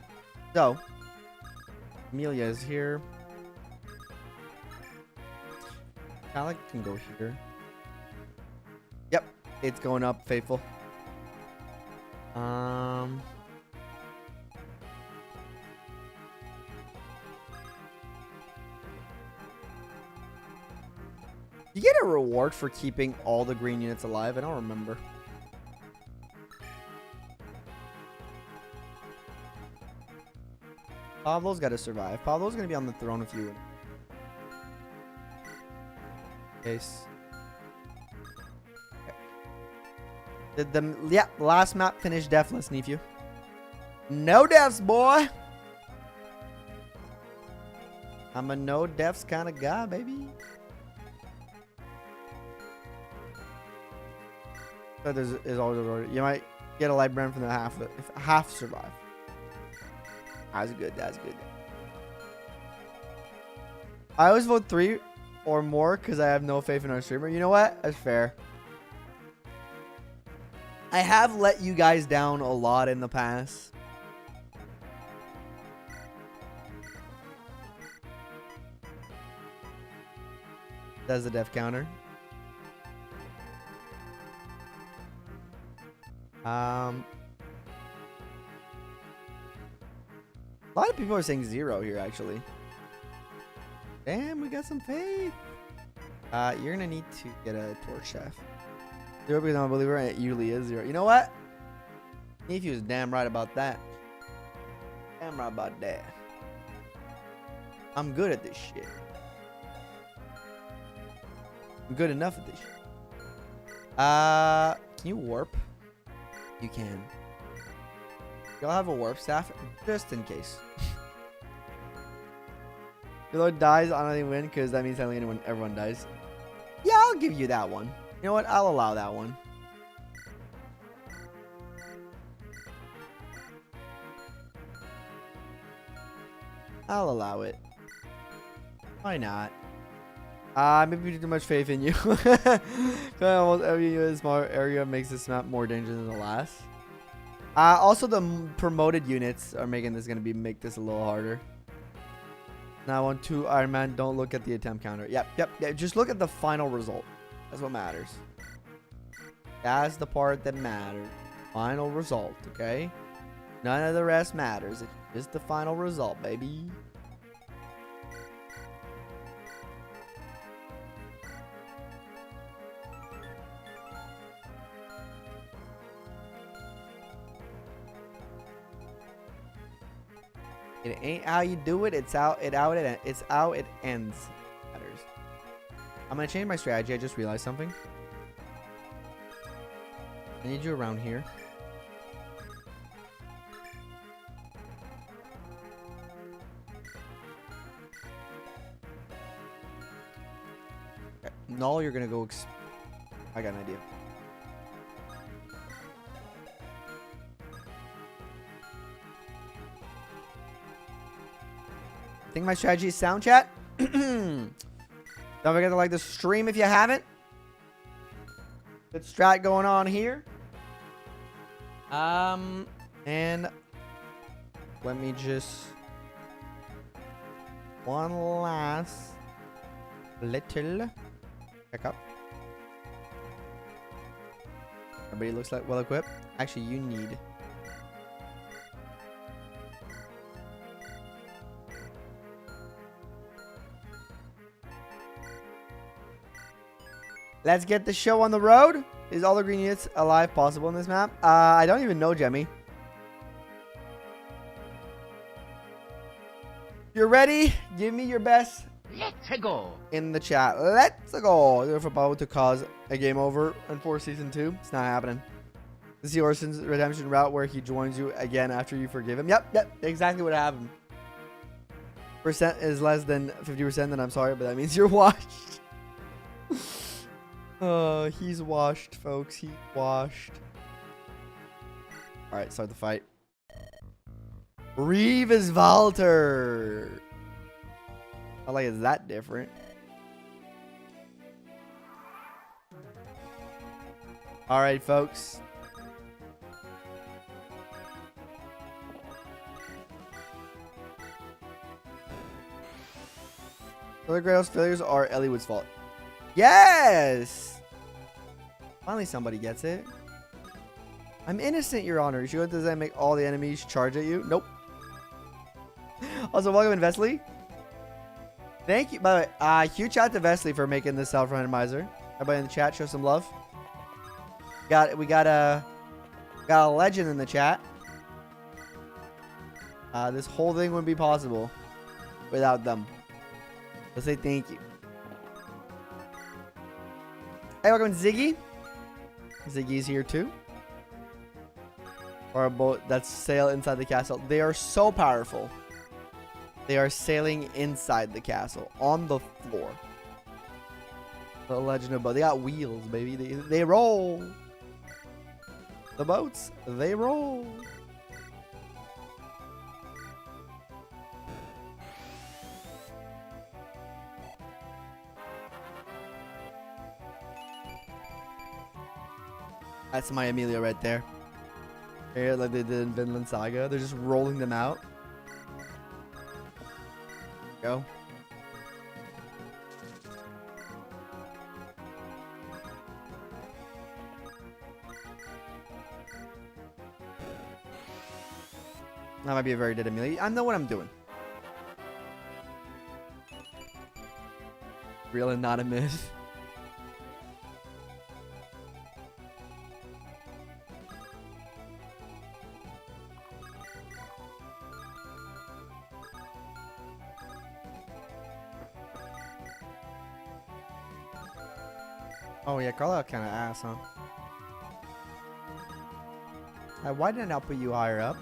So, Amelia is here. Alec can go here. Yep, it's going up, faithful. You get a reward for keeping all the green units alive? I don't remember. Pablo's got to survive. Pablo's going to be on the throne with you. Case. Okay. Did the last map finish deathless, Nephew? No deaths, boy. I'm a no deaths kind of guy, baby. But there's always a road. You might get a light brand from the half. If half survive. That's good. That's good. I always vote 3 or more because I have no faith in our streamer. You know what? That's fair. I have let you guys down a lot in the past. That's the death counter. A lot of people are saying 0 here, actually. Damn, we got some faith. You're gonna need to get a torch staff. 0 because I'm a believer, and it usually is 0. You know what? Nephew was damn right about that. Damn right about that. I'm good at this shit. I'm good enough at this shit. Can you warp? You can. Y'all have a warp staff just in case. Your Lord dies, I don't even win because that means everyone dies. Yeah, I'll give you that one. You know what? I'll allow that one. I'll allow it. Why not? Maybe we too much faith in you. Almost every small area makes this map more dangerous than the last. Also, the promoted units are making this make this a little harder. Now on 2 Iron Man, don't look at the attempt counter. Yep. Just look at the final result. That's what matters. That's the part that matters. Final result, okay? None of the rest matters. It's just the final result, baby. It ain't how you do it. It's how it ends. Matters. I'm gonna change my strategy. I just realized something. I need you around here. Okay. No, you're gonna go. I got an idea. Think my strategy is sound, chat? Don't forget to like the stream if you haven't. Good strat going on here. And let me just one last little check up. Everybody looks like well equipped. Actually, you need. Let's get the show on the road. Is all the green units alive possible in this map? I don't even know, Jemmy. You're ready? Give me your best. Let's go. In the chat. Let's go. For Bob to cause a game over and for season 2. It's not happening. This is the Orson's redemption route where he joins you again after you forgive him. Yep. Exactly what happened. Percent is less than 50%, then I'm sorry, but that means you're washed. Oh, he's washed, folks. He's washed. Alright, start the fight. Reeves Valter. Not like it's that different. Alright, folks. Other Grado's failures are Elliott's fault. Yes! Finally somebody gets it. I'm innocent, Your Honor. Sure does that make all the enemies charge at you? Nope. Also, welcome in Vesley. Thank you. By the way, huge shout out to Vesley for making this self-randomizer. Everybody in the chat, show some love. We got a legend in the chat. This whole thing wouldn't be possible without them. Let's say thank you. Hey, welcome Ziggy. Ziggy's here too. Or a boat that sail inside the castle. They are so powerful. They are sailing inside the castle on the floor. The Legend of Boat. They got wheels, baby. They roll. The boats, they roll. That's my Amelia right there. Here, like they did in Vinland Saga. They're just rolling them out. Go. That might be a very dead Amelia. I know what I'm doing. Real and not a myth. Oh yeah, Carlisle kind of ass, huh? Why didn't I not put you higher up?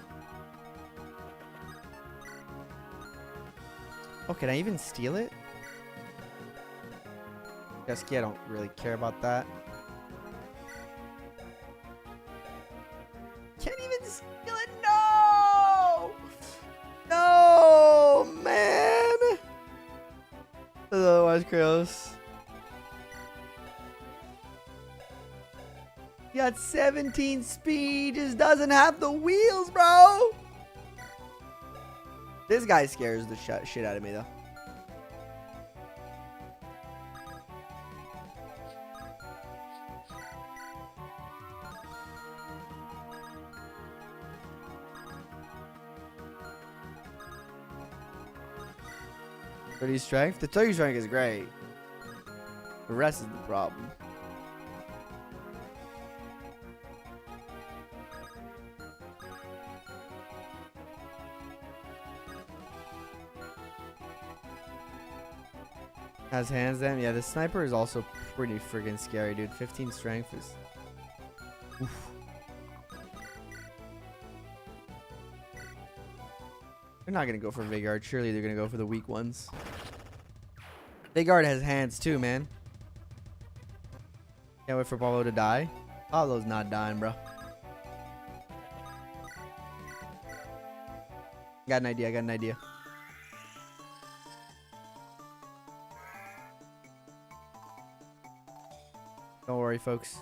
Oh, can I even steal it? Guess I don't really care about that. Can't even steal it. No! No, man. Otherwise, gross. He got 17 speed. Just doesn't have the wheels, bro. This guy scares the shit out of me, though. Thirty strength. The 30 strength is great. The rest is the problem. Has hands then? Yeah, the sniper is also pretty friggin' scary, dude. 15 strength is... Oof. They're not gonna go for Vigard. Surely they're gonna go for the weak ones. Vigard has hands too, man. Can't wait for Pablo to die. Pablo's not dying, bro. Got an idea, got an idea. Don't worry, folks.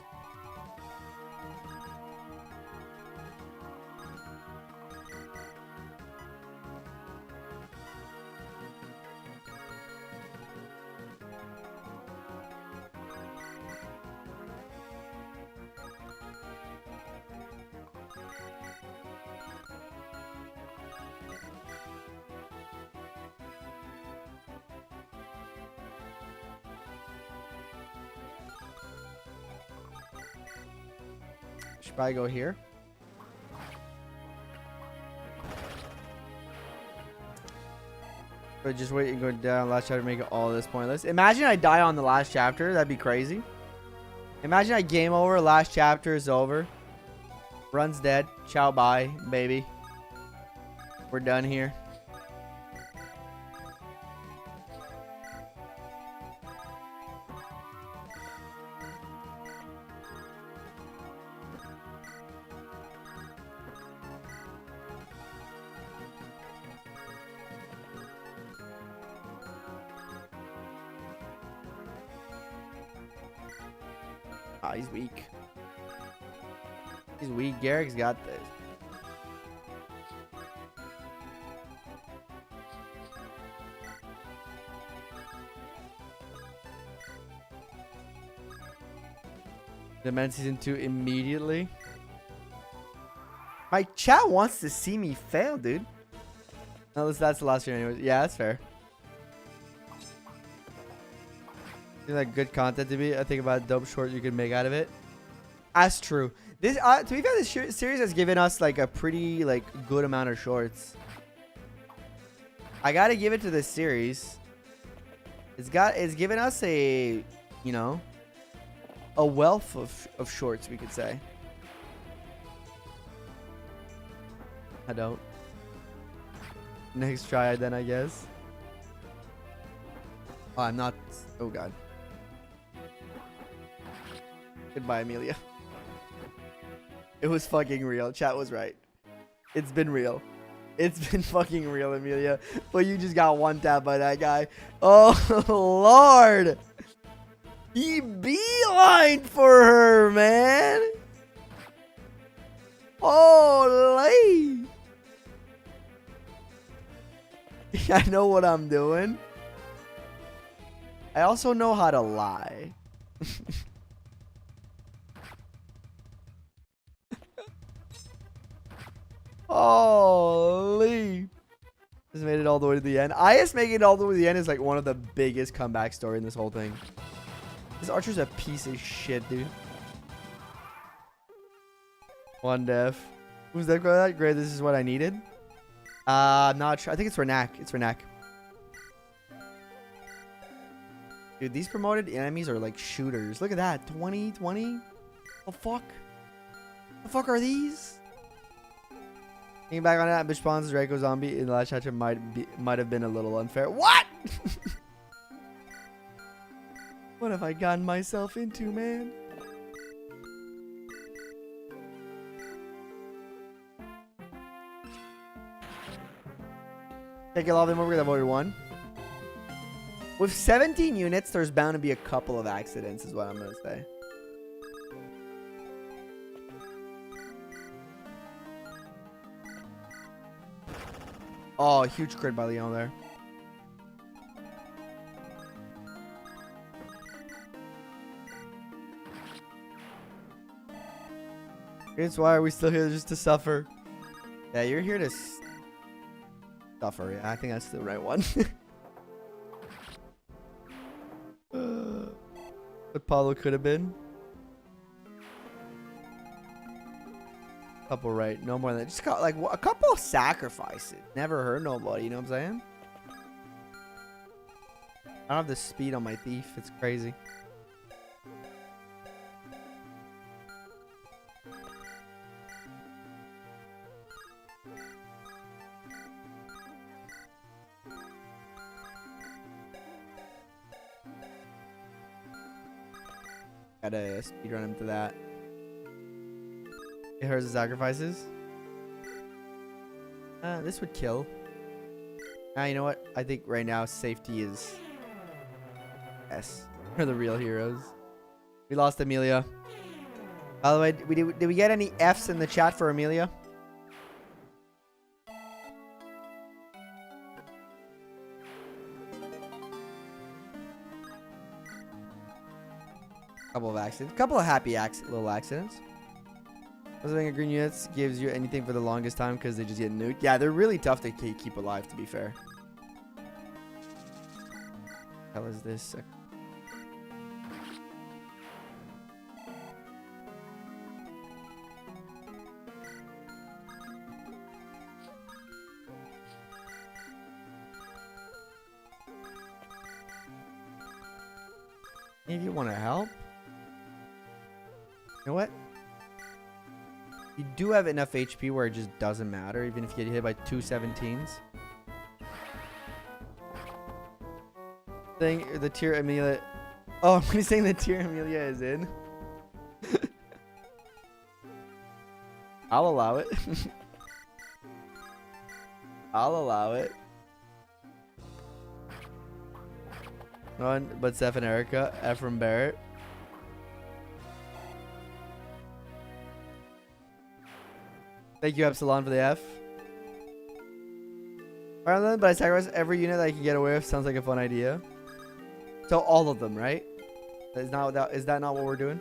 Should probably go here. But just wait and go down last chapter to make it all this pointless. Imagine I die on the last chapter. That'd be crazy. Imagine I game over. Last chapter is over. Run's dead. Ciao, bye, baby. We're done here. Ah, he's weak. He's weak. Garrick's got this. Demand season 2 immediately. My chat wants to see me fail, dude. No, that's the last year anyways. Yeah, that's fair. Is that good content to be? I think about a dope short you can make out of it. That's true. This to be fair, this series has given us like a pretty like good amount of shorts. I gotta give it to this series. It's given us a, you know, a wealth of shorts, we could say. I don't. Next try then, I guess. Oh, I'm not. Oh god. Goodbye, Amelia. It was fucking real. Chat was right. It's been real. It's been fucking real, Amelia. But you just got one tap by that guy. Oh, Lord. He beelined for her, man. Holy. I know what I'm doing. I also know how to lie. Holy. Just made it all the way to the end. IS making it all the way to the end is like one of the biggest comeback story in this whole thing. This Archer's a piece of shit, dude. One def. Who's that? Great, this is what I needed. I'm not sure. I think it's Renac. It's Renac. Dude, these promoted enemies are like shooters. Look at that. 20, 20. The fuck? The fuck are these? Thinking back on it, bitch spawns as Reiko zombie in the last chapter might have been a little unfair. What? What have I gotten myself into, man? Take a lot of them over because I voted one. With 17 units, there's bound to be a couple of accidents, is what I'm going to say. Oh, huge crit by Leon there. It's why are we still here just to suffer? Yeah, you're here to suffer. Yeah, I think that's the right one. What Paulo could have been. Couple right, no more than that. Just got like a couple of sacrifices. Never hurt nobody, you know what I'm saying? I don't have the speed on my thief. It's crazy. Gotta speedrun him to that. It hurts the sacrifices. This would kill. You know what? I think right now safety is S. We're the real heroes. We lost Amelia. By the way, did we get any Fs in the chat for Amelia? Couple of accidents. Couple of happy little accidents. I was thinking green units gives you anything for the longest time because they just get nuked. Yeah, they're really tough to keep alive, to be fair. What the hell is this? If you want to help, you know what? You do have enough HP where it just doesn't matter, even if you get hit by 2 17s. Saying the tier Amelia. Oh, I'm saying the tier Amelia is in. I'll allow it. I'll allow it. No one but Steph and Eirika. Ephraim Barrett. Thank you, Epsilon, for the F. Fire Emblem, but I sacrifice every unit that I can get away with. Sounds like a fun idea. So all of them, right? Is that not what we're doing?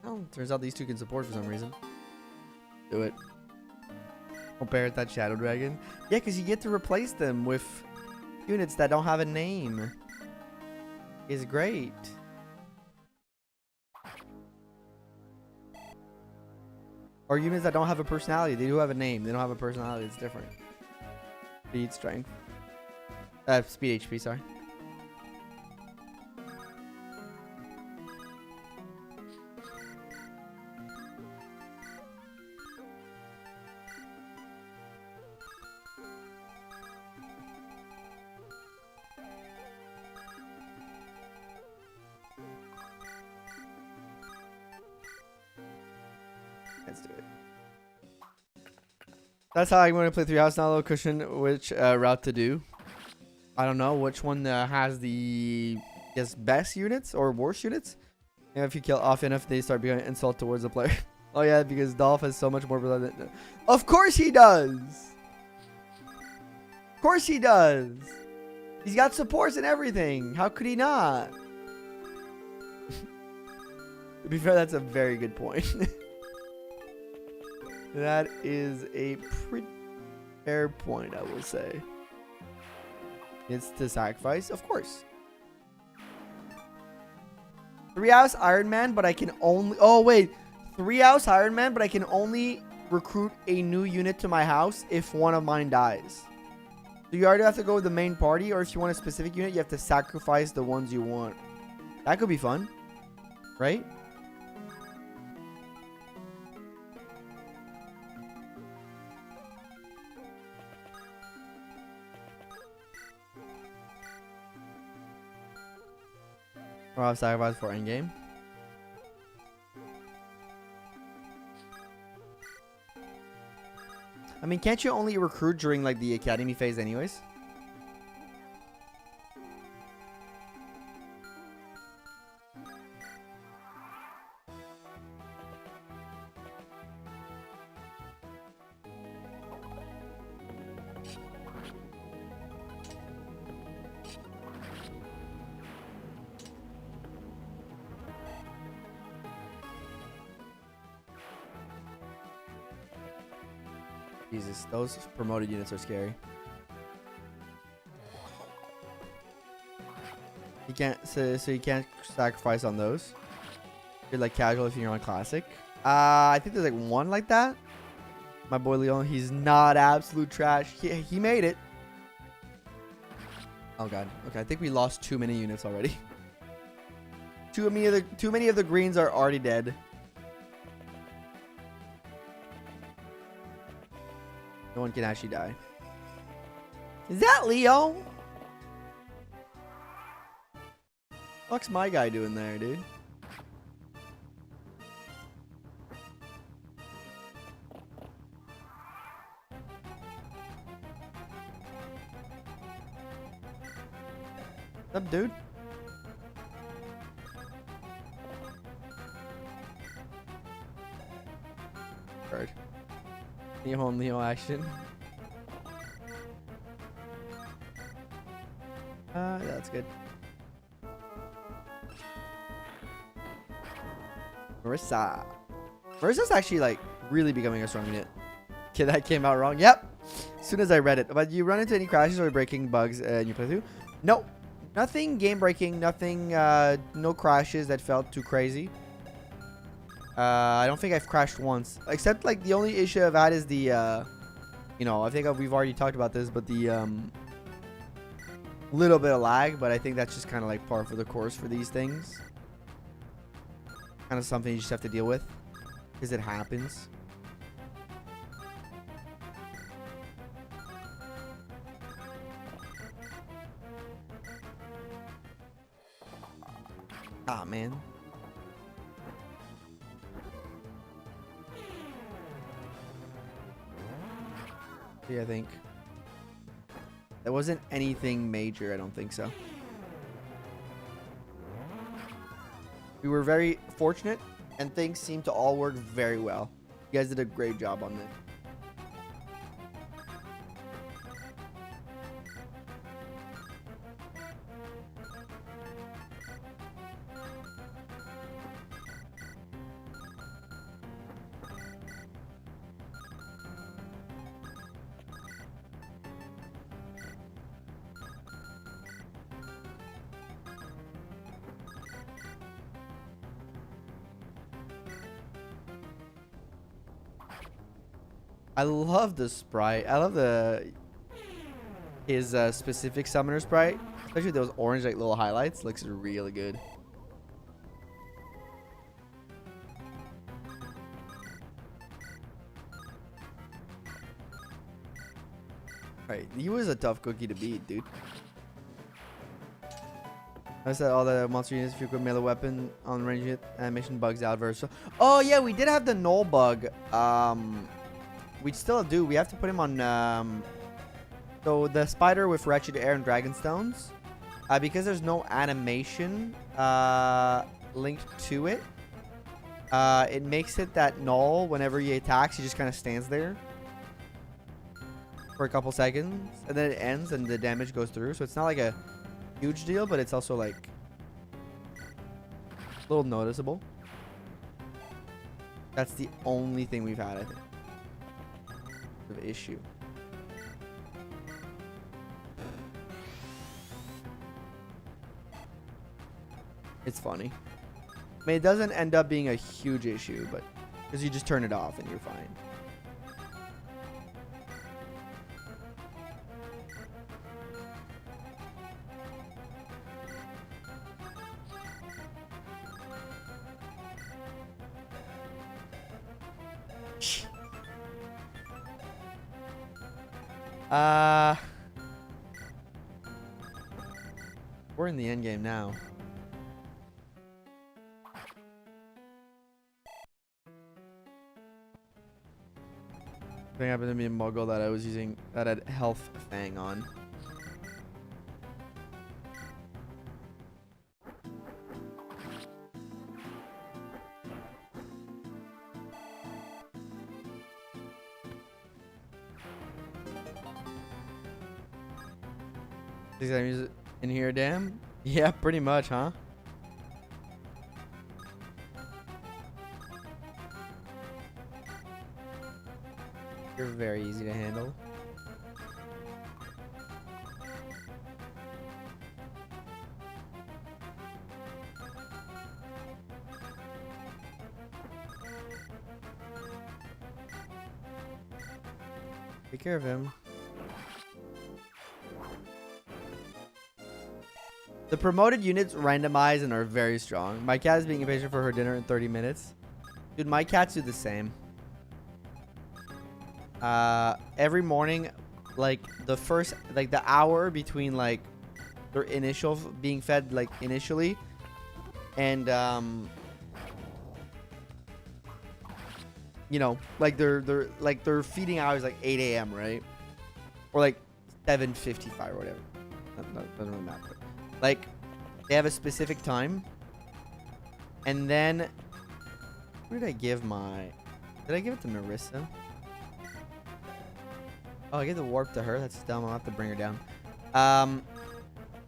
Oh, turns out these two can support for some reason. Do it. Compare it that Shadow Dragon. Yeah, because you get to replace them with units that don't have a name. It's great. Or units that don't have a personality. They do have a name. They don't have a personality. It's different. Speed, strength. Speed, HP, sorry. Let's do it. That's how I'm going to play 3 house now. Low cushion, which route to do. I don't know which one has the best units or worst units. And if you kill off enough, they start becoming insult towards the player. Oh yeah, because Dolph has so much more blood than... Of course he does! Of course he does! He's got supports and everything. How could he not? To be fair, that's a very good point. That is a pretty fair point, I will say. It's to sacrifice, of course. 3 house Ironman, but I can only... Oh, wait. 3 house Ironman, but I can only recruit a new unit to my house if one of mine dies. So you either have to go with the main party, or if you want a specific unit, you have to sacrifice the ones you want. That could be fun, right? Or I'll sacrifice for endgame. I mean, can't you only recruit during like the academy phase anyways? Jesus, those promoted units are scary. You can't, so you can't sacrifice on those. You're like casual if you're on classic. I think there's like one like that. My boy Leon, he's not absolute trash. He made it. Oh god. Okay, I think we lost too many units already. Too many of the greens are already dead. No one can actually die. Is that Leo? What's my guy doing there, dude? What's up, dude? Bird. Leo action. That's good. Marissa. Marissa's actually like really becoming a strong unit. Okay, that came out wrong. Yep. As soon as I read it. But you run into any crashes or breaking bugs in your playthrough? No. Nothing game breaking. Nothing. No crashes that felt too crazy. I don't think I've crashed once, except like the only issue I've had is the, you know, I think we've already talked about this, but the little bit of lag. But I think that's just kind of like par for the course for these things. Kind of something you just have to deal with, because it happens. Ah, man. I think there wasn't anything major. I don't think so. We were very fortunate, and things seemed to all work very well. You guys did a great job on this. I love the sprite. I love his specific summoner sprite, especially those orange like little highlights. Looks really good. Right, he was a tough cookie to beat, dude. I said all the monster units if you equip melee weapon on range unit animation bugs out versa. Oh yeah, we did have the null bug. We still do. We have to put him on. So the spider with wretched air and dragon stones, because there's no animation linked to it. It makes it that null whenever he attacks. He just kind of stands there for a couple seconds, and then it ends, and the damage goes through. So it's not like a huge deal, but it's also like a little noticeable. That's the only thing we've had, I think. Of issue. It's funny. I mean, it doesn't end up being a huge issue, but because you just turn it off and you're fine. We're in the endgame now. Thing happened to me in Muggle that I was using that had health fang on. These items in here, damn? Yeah, pretty much, huh? You're very easy to handle. Take care of him. The promoted units randomize and are very strong. My cat is being impatient for her dinner in 30 minutes. Dude, my cats do the same. Every morning, like the hour between like their initial being fed, like initially, and you know, like their feeding hours like 8 a.m. right, or like 7:55 or whatever. That doesn't really matter. Like they have a specific time, and then who did I give my? Did I give it to Marissa? Oh, I gave the warp to her. That's dumb. I'll have to bring her down.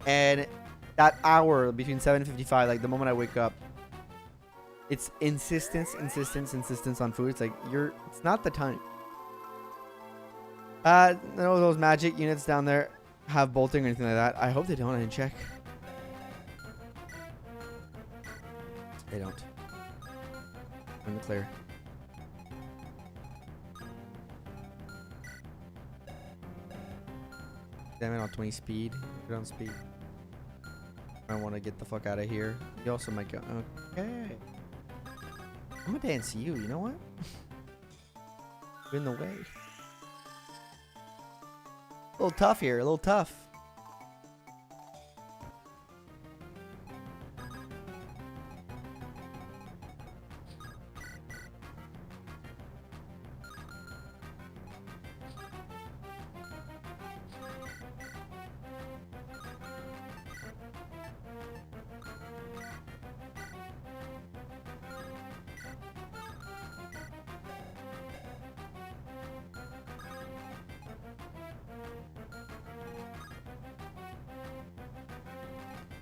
And that hour between 7:55, like the moment I wake up, it's insistence on food. It's like it's not the time. No, those magic units down there have bolting or anything like that. I hope they don't. I didn't check. They don't. I'm clear. Damn it, on 20 speed. Good on speed. I want to get the fuck out of here. You also might go. Okay. I'm gonna dance you. You know what? You're in the way. A little tough here. A little tough.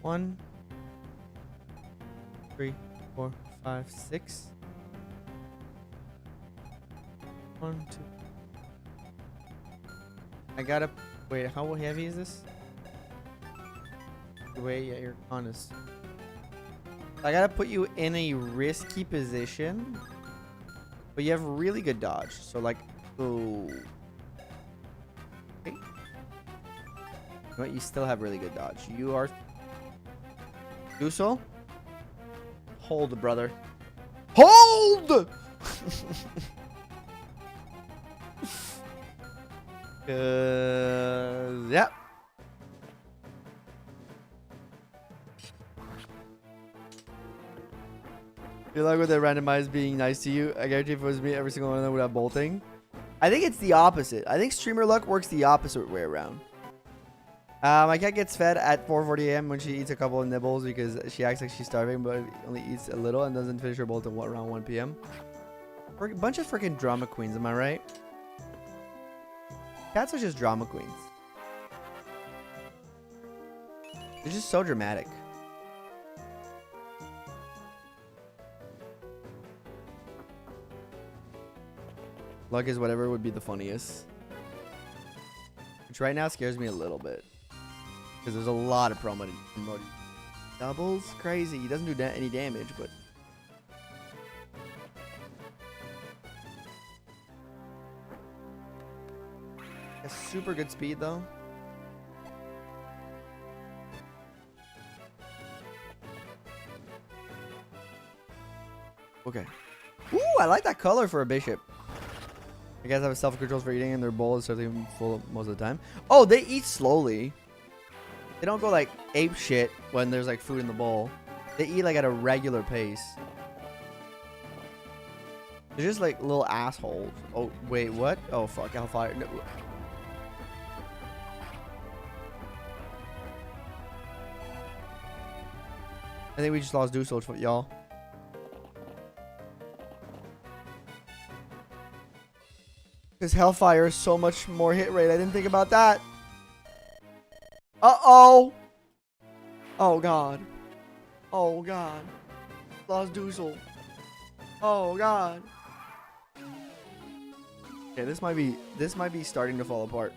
One, 3, 4, 5, 6. 1, 2. I gotta wait. How heavy is this? Wait, yeah, you're honest. I gotta put you in a risky position, but you have really good dodge. So like, oh, okay. You know what? You still have really good dodge. You are. Do so. Hold, brother. Hold! Yep. Good luck with the randomized being nice to you. I guarantee if it was me, every single one of them would have bolting. I think it's the opposite. I think streamer luck works the opposite way around. My cat gets fed at 4:40 a.m. when she eats a couple of nibbles because she acts like she's starving, but only eats a little and doesn't finish her bowl until around 1 p.m. We're a bunch of freaking drama queens, am I right? Cats are just drama queens. They're just so dramatic. Luck is whatever would be the funniest. Which right now scares me a little bit. Because there's a lot of promoted. Doubles? Crazy. He doesn't do any damage, but... A super good speed, though. Okay. Ooh, I like that color for a bishop. I guess have self-control for eating and their bowl is certainly full most of the time. Oh, they eat slowly. They don't go like ape shit when there's like food in the bowl. They eat like at a regular pace. They're just like little assholes. Oh, wait, what? Oh, fuck. Hellfire. No. I think we just lost Dusel for y'all. Because Hellfire is so much more hit rate. I didn't think about that. Uh-oh. Oh, God. Oh, God. Lost Dusel. Oh, God. Okay, this might be starting to fall apart.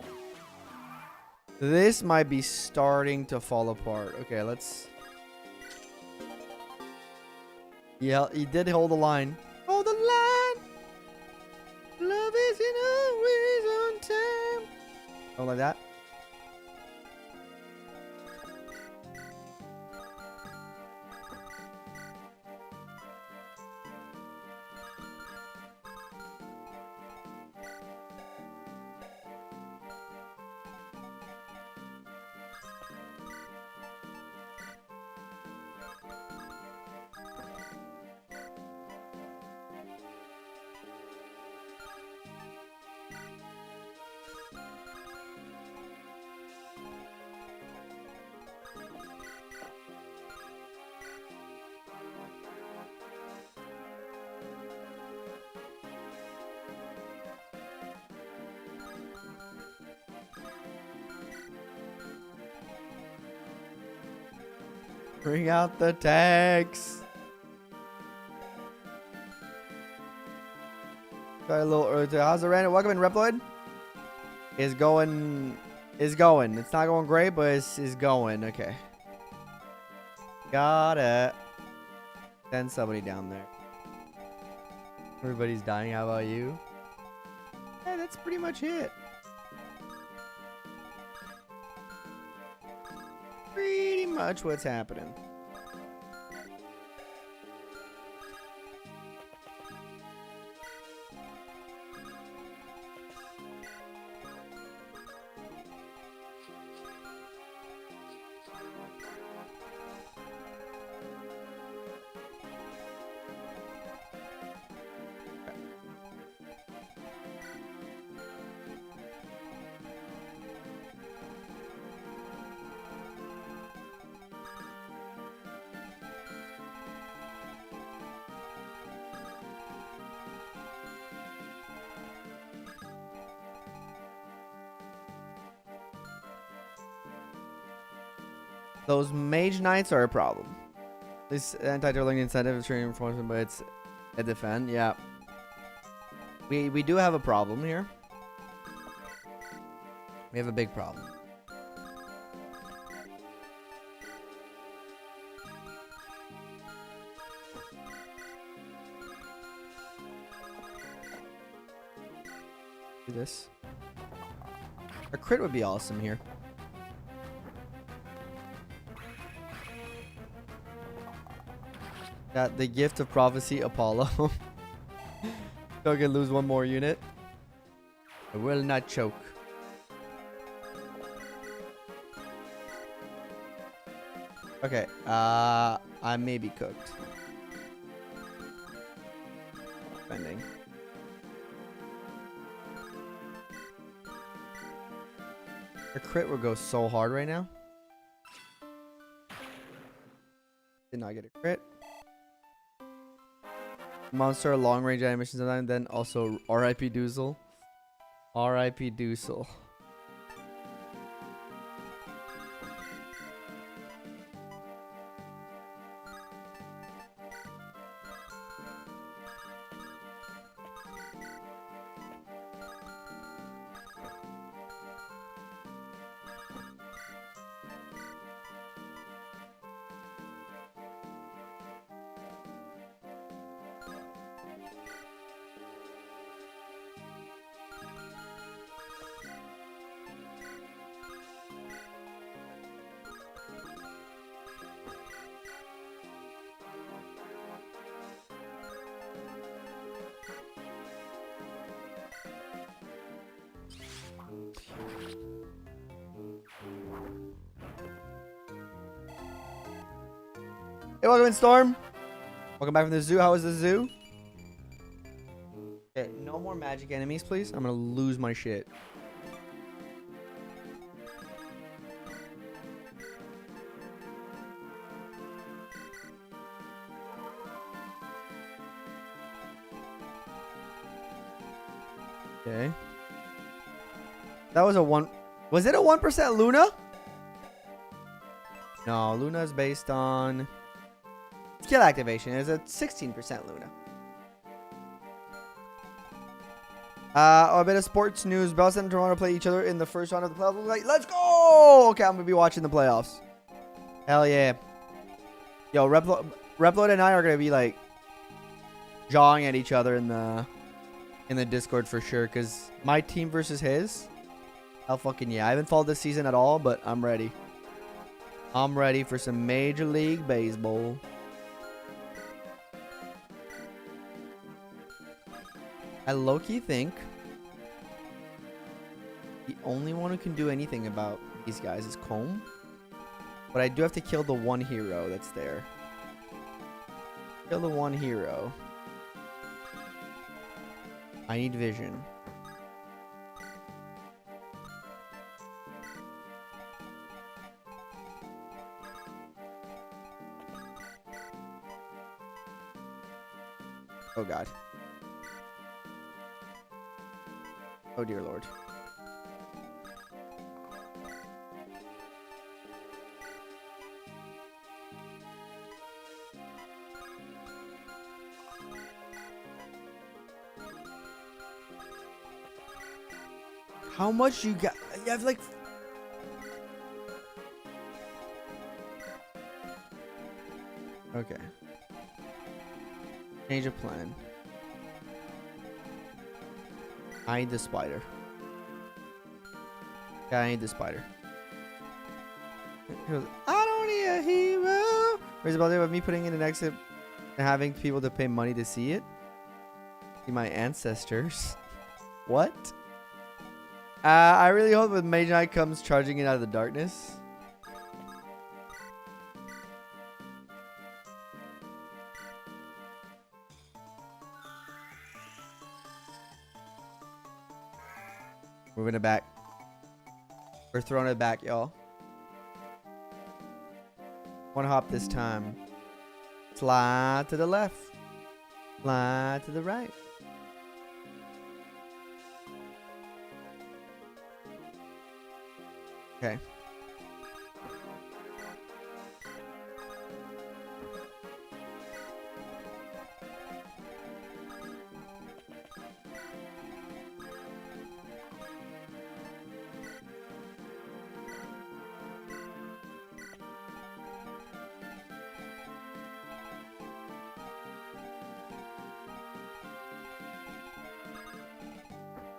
This might be starting to fall apart. Okay, let's... Yeah, he did hold the line. Hold the line. Love isn't always on time. Oh, like that. Bring out the tanks. Got a little early. How's the random? Welcome in, Reploid. Is going. It's not going great, but it's going. Okay. Got it. Send somebody down there. Everybody's dying. How about you? Yeah, that's pretty much it. Pretty much what's happening. Those mage knights are a problem. This anti-dueling incentive is training enforcement, but it's a defend. Yeah. We do have a problem here. We have a big problem. Do this. A crit would be awesome here. Got the gift of prophecy, Apollo. Don't get lose one more unit. I will not choke. Okay, I may be cooked. Spending. A crit would go so hard right now. Did not get a crit. Monster long range animations and then also RIP Doozle. RIP Doozle. Hey, welcome in, Storm. Welcome back from the zoo. How was the zoo? Okay, no more magic enemies, please. I'm gonna lose my shit. Okay. That was a one. Was it a 1% Luna? No, Luna is based on skill activation. It's a 16% Luna. A bit of sports news. Boston and Toronto play each other in the first round of the playoffs. Like, let's go! Okay, I'm gonna be watching the playoffs. Hell yeah. Yo, Reploid and I are gonna be like jawing at each other in the Discord for sure. Cause my team versus his. Hell fucking yeah. I haven't followed this season at all, but I'm ready. I'm ready for some Major League Baseball. I low-key think the only one who can do anything about these guys is Comb. But I do have to kill the one hero that's there. Kill the one hero. I need vision. Oh god. Oh dear lord. How much you got? You have like... Okay. Change of plan. I need the spider. Yeah, I need the spider. He goes, I don't need a hero. Where's about with me putting in an exit and having people to pay money to see it? See my ancestors. What? I really hope when Mage Knight comes charging it out of the darkness. Moving it back. We're throwing it back, y'all. One hop this time. Slide to the left. Slide to the right. Okay.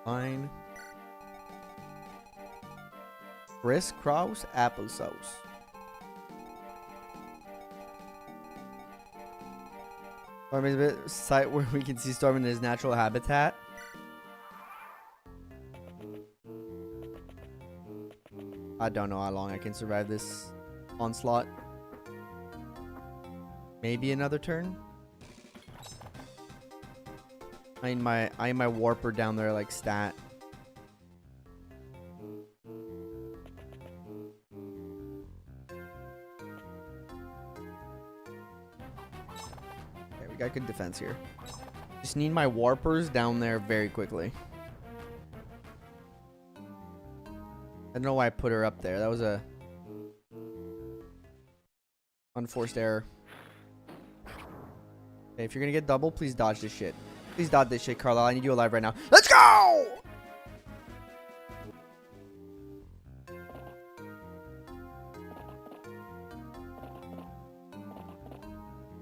Fine. Crisscross applesauce. Storm is a bit site where we can see Storm in his natural habitat. I don't know how long I can survive this onslaught. Maybe another turn. I need my warper down there like stat. Okay, we got good defense here. Just need my warpers down there very quickly. I don't know why I put her up there. That was a unforced error. Okay, if you're gonna get double, please dodge this shit. Please dodge this shit, Carlisle. I need you alive right now. Let's go!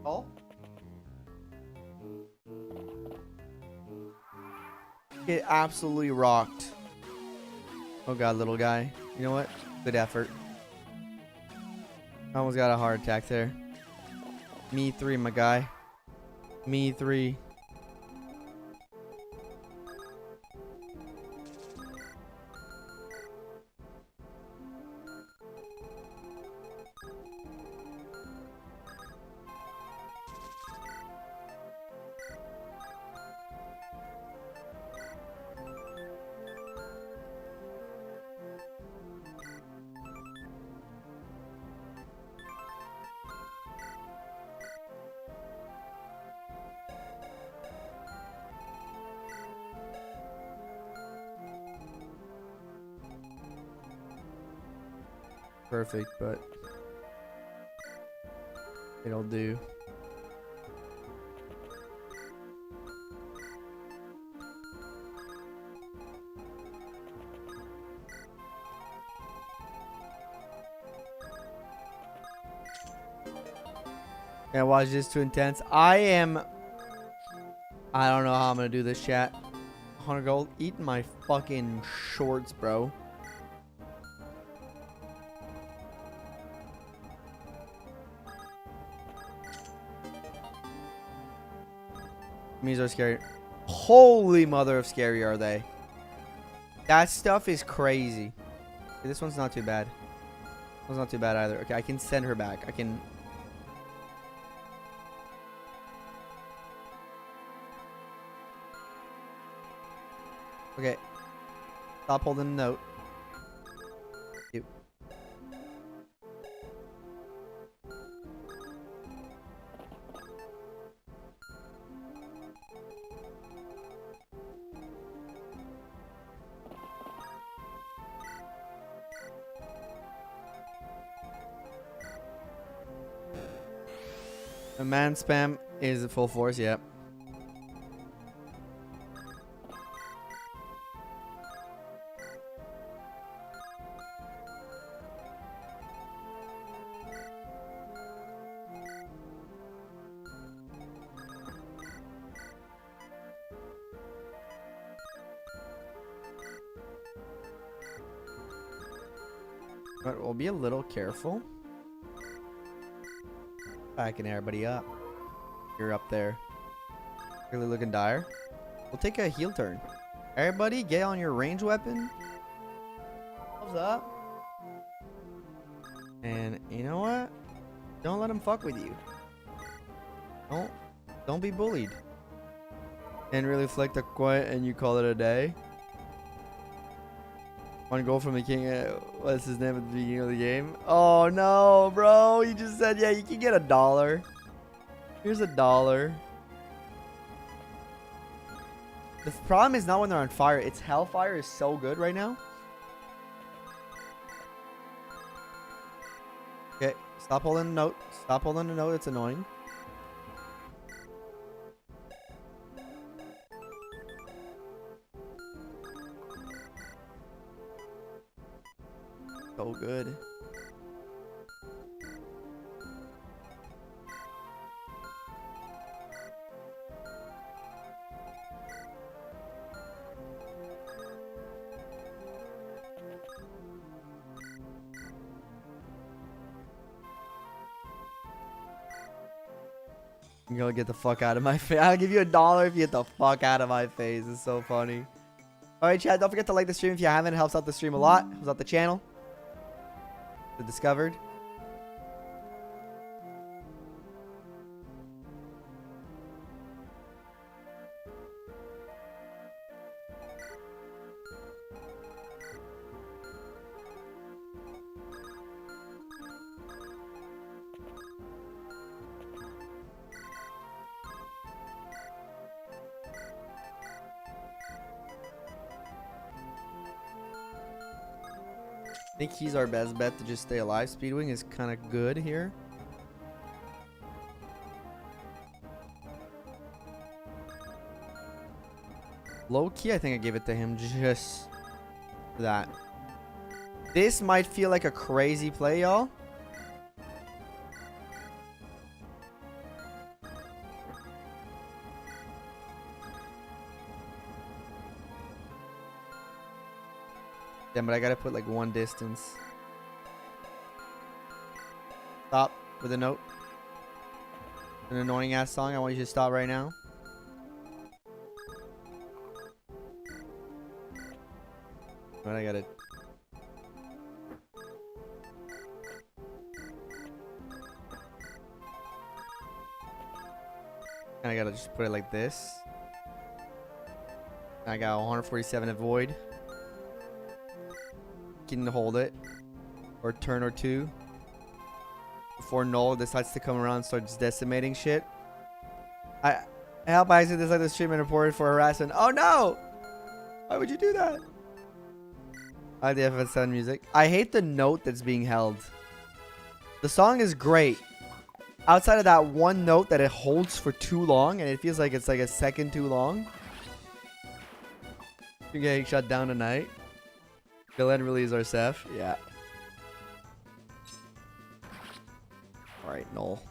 Oh? Get absolutely rocked. Oh god, little guy. You know what? Good effort. I almost got a heart attack there. Me 3, my guy. Me 3. perfect, but it'll do. Yeah, watch this too intense. I don't know how I'm gonna do this, chat. 100 gold. Eating my fucking shorts, bro. These are scary. Holy mother of scary are they. That stuff is crazy. Okay, this one's not too bad. This one's not too bad either. Okay, I can send her back. I can... Okay. Stop holding the note. Cute. A man spam is full force, yep. But we'll be a little careful. Backing everybody up. You're up there. Really looking dire. We'll take a heal turn. Everybody get on your range weapon. What's up? And you know what? Don't let them fuck with you. Don't be bullied. And really flick the quiet and you call it a day. One goal from the king. What's his name at the beginning of the game? Oh no, bro! You just said yeah. You can get $1. Here's $1. The problem is not when they're on fire. It's Hellfire is so good right now. Okay, stop holding the note. Stop holding the note. It's annoying. So good. You're gonna get the fuck out of my face. I'll give you $1 if you get the fuck out of my face. It's so funny. Alright, chat. Don't forget to like the stream if you haven't. It helps out the stream a lot. Helps out the channel. The discovered. I think he's our best bet to just stay alive. Speedwing is kind of good here. Low key, I think I gave it to him just for that. This might feel like a crazy play, y'all. Damn, but I gotta put like one distance. Stop with a note. An annoying ass song. I want you to stop right now. But I gotta. And I gotta just put it like this. I got 147 avoid. Can hold it or turn or two before Null decides to come around and starts decimating shit. I help Isaac this like the stream and reported for harassment. Oh no! Why would you do that? I like the FS7 music. I hate the note that's being held. The song is great. Outside of that one note that it holds for too long, and it feels like it's like a second too long. You're getting shut down tonight. Glenn release our Seth. Yeah. Alright, Noel.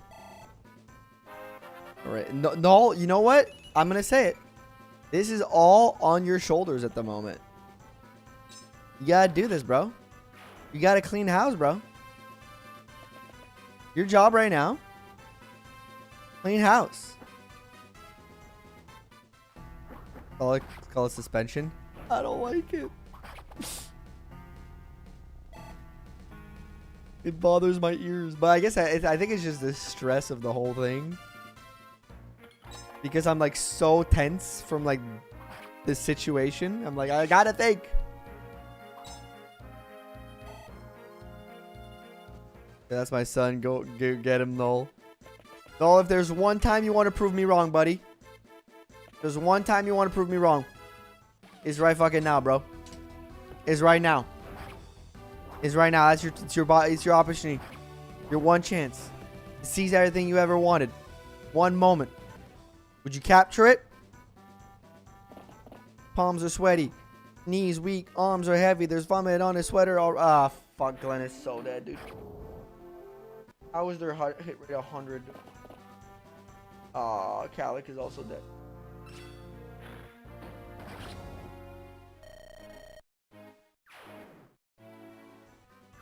Alright. No, Noel, you know what? I'm going to say it. This is all on your shoulders at the moment. You got to do this, bro. You got to clean house, bro. Your job right now. Clean house. Call it suspension. I don't like it. It bothers my ears. But I guess I think it's just the stress of the whole thing. Because I'm like so tense from like this situation. I'm like, I gotta think. Yeah, that's my son. Go get him, Noel. Noel, if there's one time you want to prove me wrong, buddy. There's one time you want to prove me wrong. It's right fucking now, bro. It's right now. It's right now. It's your opportunity. Your one chance to seize everything you ever wanted. One moment. Would you capture it? Palms are sweaty. Knees weak. Arms are heavy. There's vomit on his sweater. Ah, fuck. Glenn is so dead, dude. How is their hit rate 100? Ah, Calic is also dead.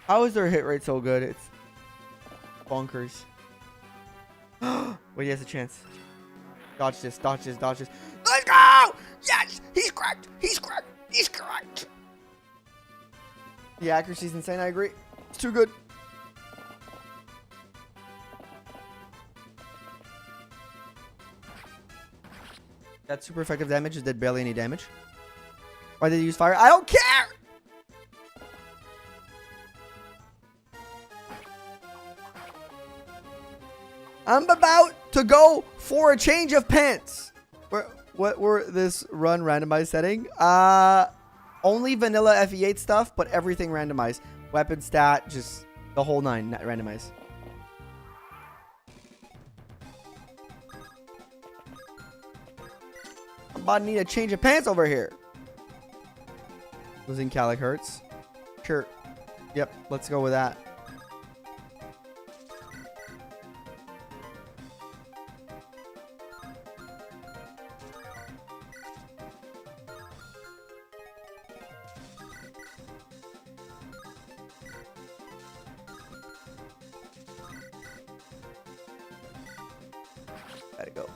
How is their hit rate so good? It's bonkers. Wait, he has a chance. Dodge this, dodge this, dodge this. Let's go! Yes! He's cracked! He's cracked! He's cracked! The accuracy's insane, I agree. It's too good. That super effective damage just did barely any damage. Why did he use fire? I don't care! I'm about to go for a change of pants. What were this run randomized setting? Only vanilla FE8 stuff, but everything randomized. Weapon stat, just the whole nine randomized. I'm about to need a change of pants over here. Losing Calic hurts. Sure. Yep, let's go with that. Gotta go.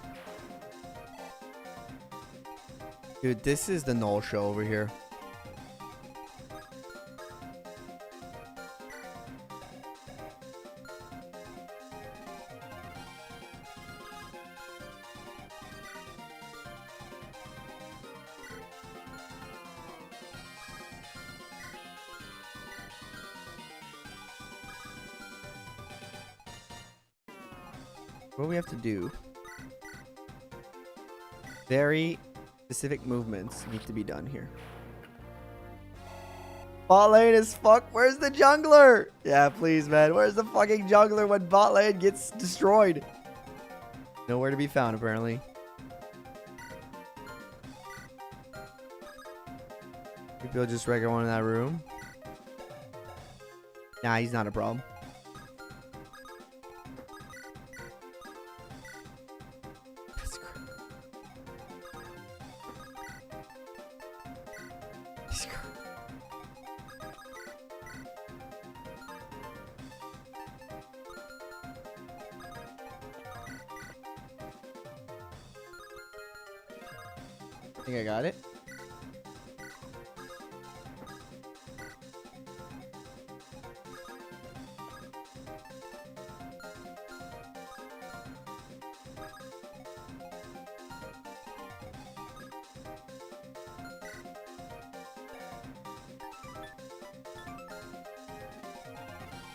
Dude, this is the Null show over here. What do we have to do? Very specific movements need to be done here. Bot lane is fuck. Where's the jungler? Yeah, please, man. Where's the fucking jungler when bot lane gets destroyed? Nowhere to be found, apparently. Maybe I'll just regular one in that room. Nah, he's not a problem. I think I got it.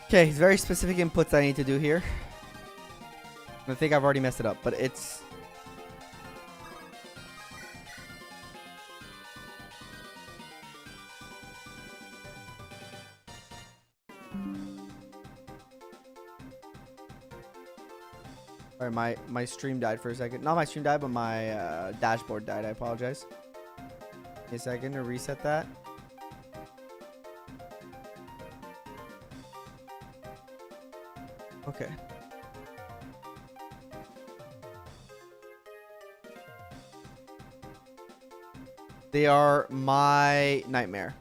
Okay, very specific inputs I need to do here. I think I've already messed it up, but it's... Alright, my stream died for a second. Not my stream died, but my dashboard died. I apologize. Give me a second to reset that. Okay. They are my nightmare.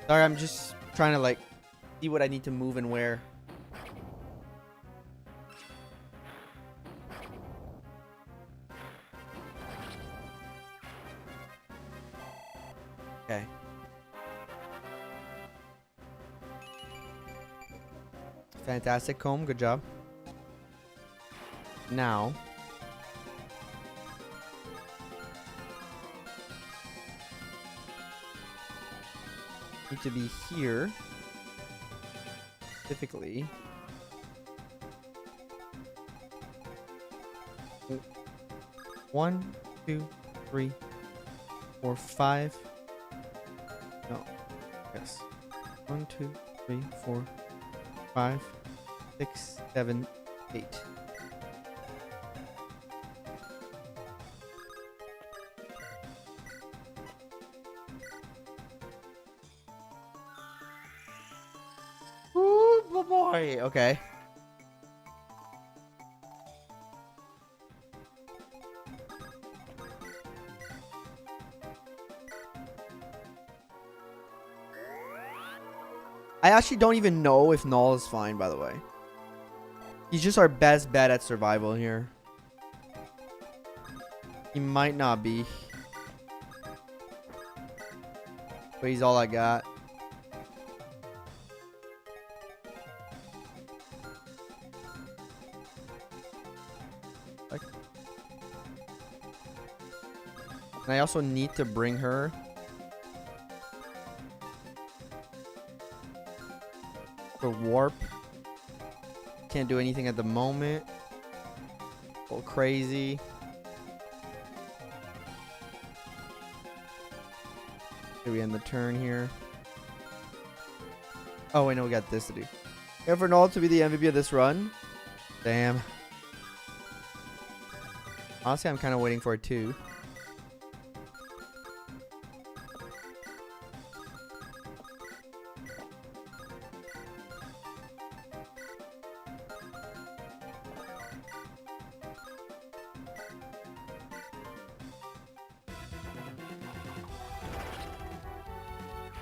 Sorry, I'm just trying to like see what I need to move and where. Okay. Fantastic, comb. Good job. Now. Need to be here. Specifically. One, two, three, four, five. No. Yes. 1, 2, 3, 4, 5, 6, 7, 8. Ooh, boy. Okay. I actually don't even know if Null is fine, by the way. He's just our best bet at survival here. He might not be. But he's all I got. And I also need to bring her. The warp. Can't do anything at the moment. A little crazy. Do we end the turn here? Oh, wait, no, we got this to do. And for Null to be the MVP of this run. Damn. Honestly, I'm kind of waiting for it too.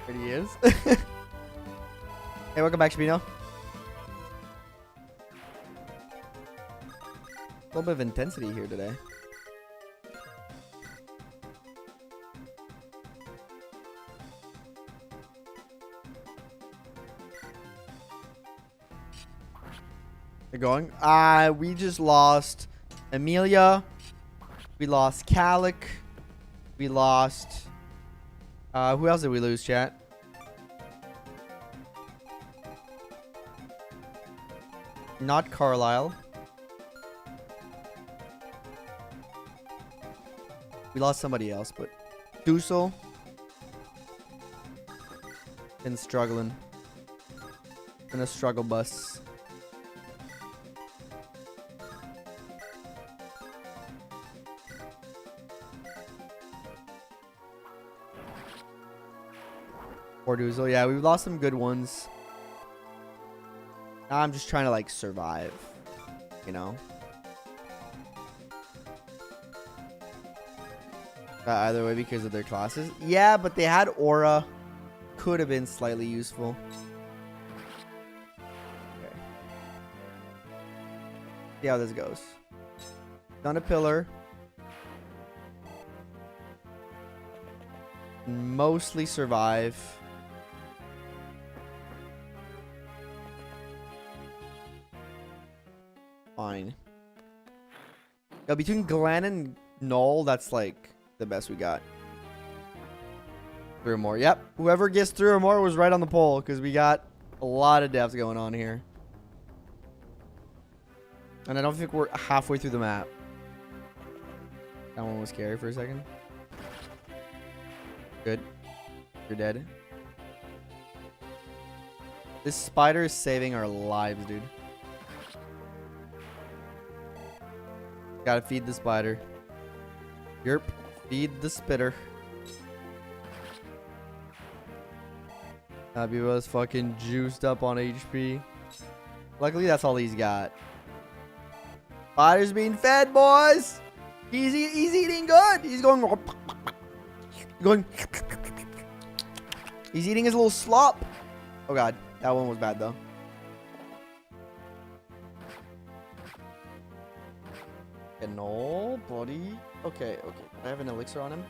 There he is. Hey, welcome back, Shabino. A little bit of intensity here today. They're going. We just lost Amelia. We lost Calic. We lost. Who else did we lose, chat? Not Carlisle. We lost somebody else, but Dusel. Been struggling. Been a struggle bus. Poor Dusel. Yeah, we've lost some good ones. Now I'm just trying to like survive, you know. Either way because of their classes. Yeah, but they had aura. Could have been slightly useful. Okay. See how this goes. Done a pillar. mostly survive. Fine. Yeah, between Glenn and Null, that's like the best we got. 3 or more. Yep. Whoever gets 3 or more was right on the pole because we got a lot of deaths going on here. And I don't think we're halfway through the map. That one was scary for a second. Good. You're dead. This spider is saving our lives, dude. Gotta feed the spider. Yerp. Feed the spitter. Happy was fucking juiced up on HP. Luckily, that's all he's got. Spider's being fed, boys. He's eating good. He's going. He's eating his little slop. Oh god, that one was bad though. No, buddy. Okay. I have an elixir on him.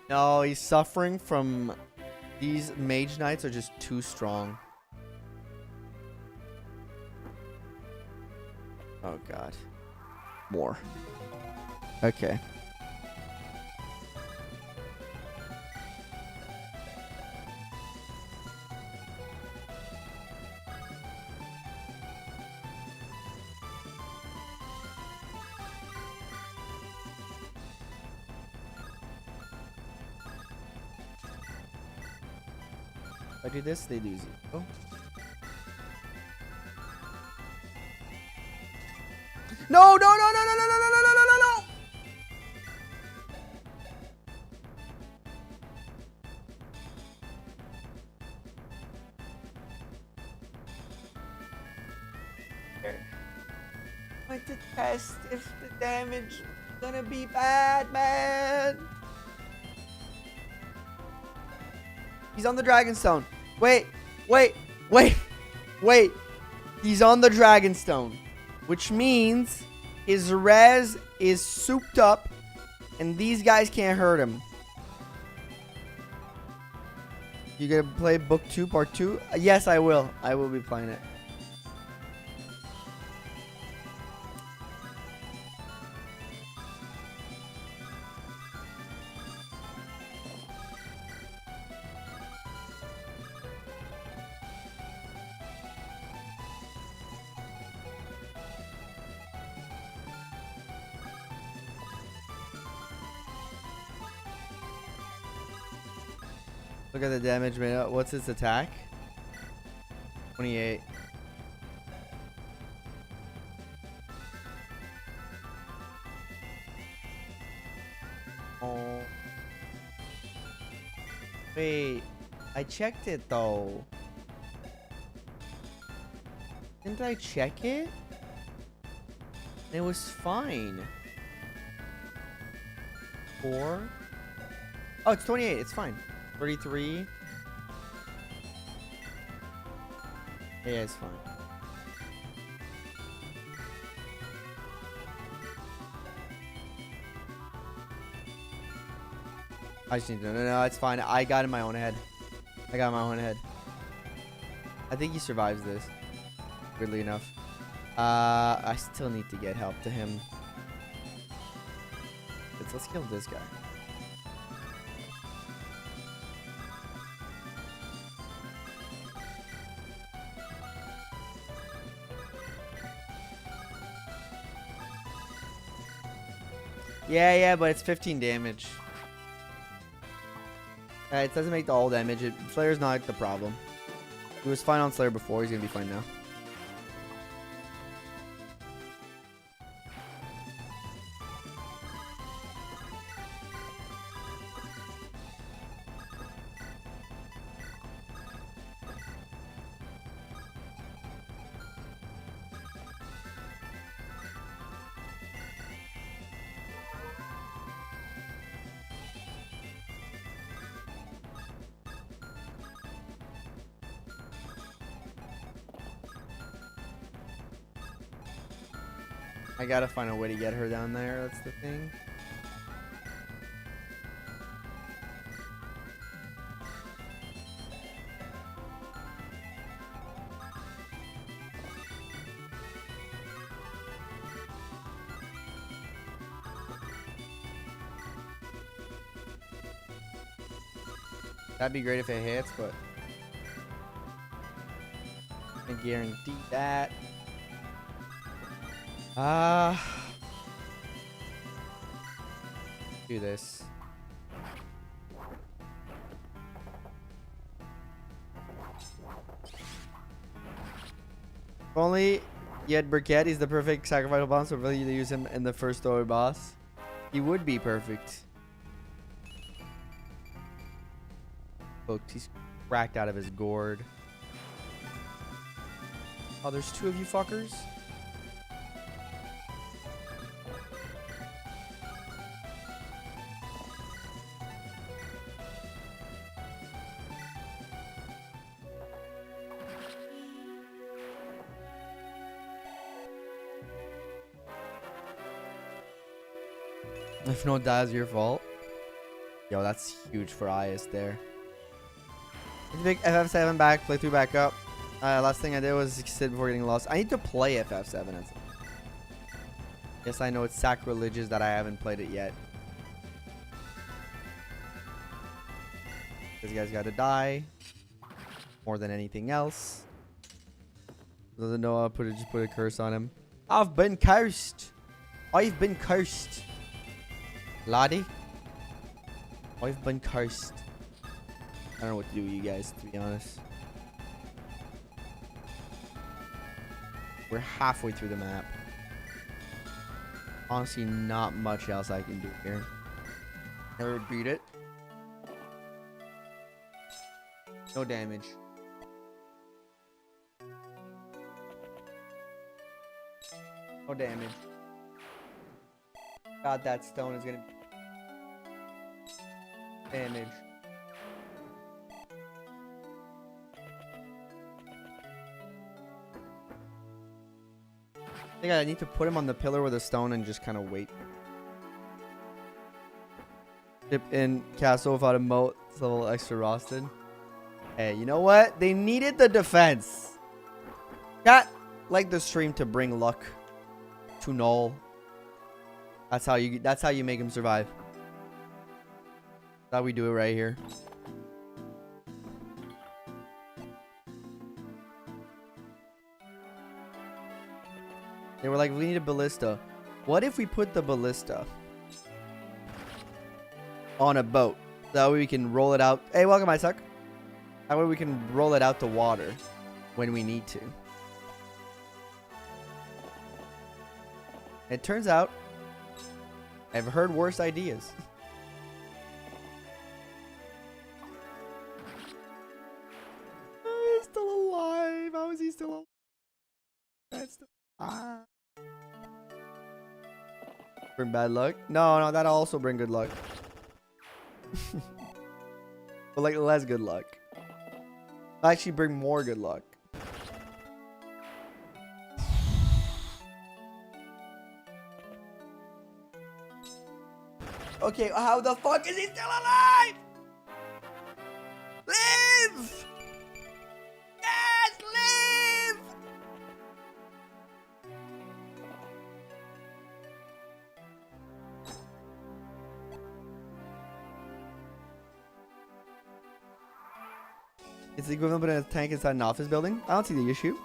No, he's suffering from these mage knights are just too strong. Oh god. More. Okay. If I do this, they do 0. No! I like to test if the damage is gonna be bad, man. He's on the Dragonstone. Wait. He's on the Dragonstone. Which means his res is souped up and these guys can't hurt him. You gonna play book 2, part 2? Yes, I will. I will be playing it. Look at the damage made up. What's his attack? 28. Oh. Wait. I checked it though. Didn't I check it? It was fine. 4. Oh, it's 28. It's fine. 33. Yeah, it's fine. I just need to no, it's fine. I got in my own head. I think he survives this. Weirdly enough. I still need to get help to him. Let's kill this guy. Yeah, but it's 15 damage. It doesn't make the all damage. Slayer's not the problem. He was fine on Slayer before. He's gonna be fine now. I gotta find a way to get her down there. That's the thing. That'd be great if it hits, but I guarantee that. Do this. If only yet Briquette is the perfect sacrificial boss, so really to use him in the first story boss. He would be perfect. Hooked. He's cracked out of his gourd. Oh, there's two of you fuckers? If no dies, your fault. Yo, that's huge for Ias there. Pick FF7 back, play through back up. Last thing I did was sit before getting lost. I need to play FF7. Yes, I know it's sacrilegious that I haven't played it yet. This guy's got to die more than anything else. Doesn't know how to just put a curse on him. I've been cursed. I've been cursed. Laddie. I've been cursed. I don't know what to do with you guys, to be honest. We're halfway through the map. Honestly, not much else I can do here. Never beat it. No damage. No damage. God, that stone is gonna damage. I think I need to put him on the pillar with a stone and just kind of wait. Dip in castle without a moat. It's a little extra roasted. Hey, you know what? They needed the defense. Got like the stream to bring luck to Null. That's how you make him survive. That's how we do it right here. They were like, we need a ballista. What if we put the ballista on a boat? That way we can roll it out. Hey, welcome, Isaac. That way we can roll it out to water when we need to. It turns out I've heard worse ideas. He's still alive. How is he still alive? That's still alive. Bring bad luck? No, that'll also bring good luck. But like less good luck. Actually bring more good luck. Okay, how the fuck is he still alive? Live! Yes, live! It's the equivalent of a tank inside an office building. I don't see the issue.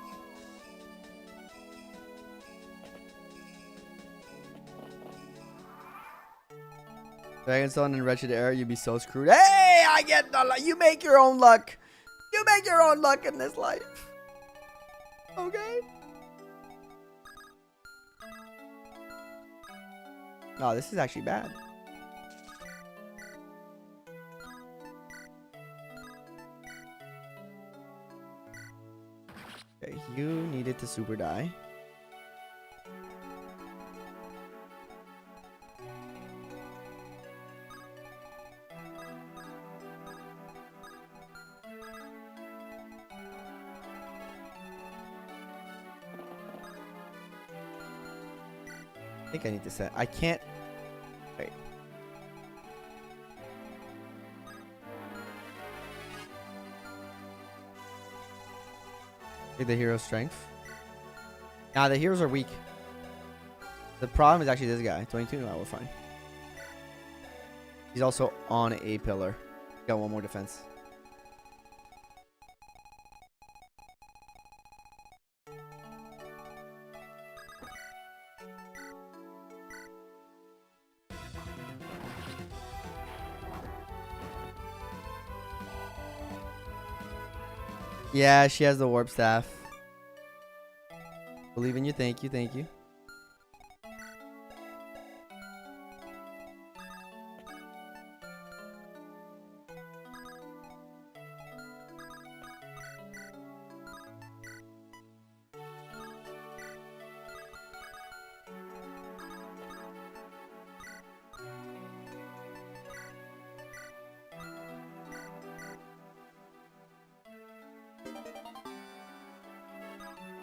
Dragonstone and Wretched Air, you'd be so screwed. Hey, I get the luck. You make your own luck. You make your own luck in this life. Okay? Oh, this is actually bad. Okay, you needed to super die. think I need to set. I can't. Wait. Take the hero strength. Nah, the heroes are weak. The problem is actually this guy. 22. No, we're fine. He's also on a pillar. Got one more defense. Yeah, she has the warp staff. Believe in you. Thank you. Thank you.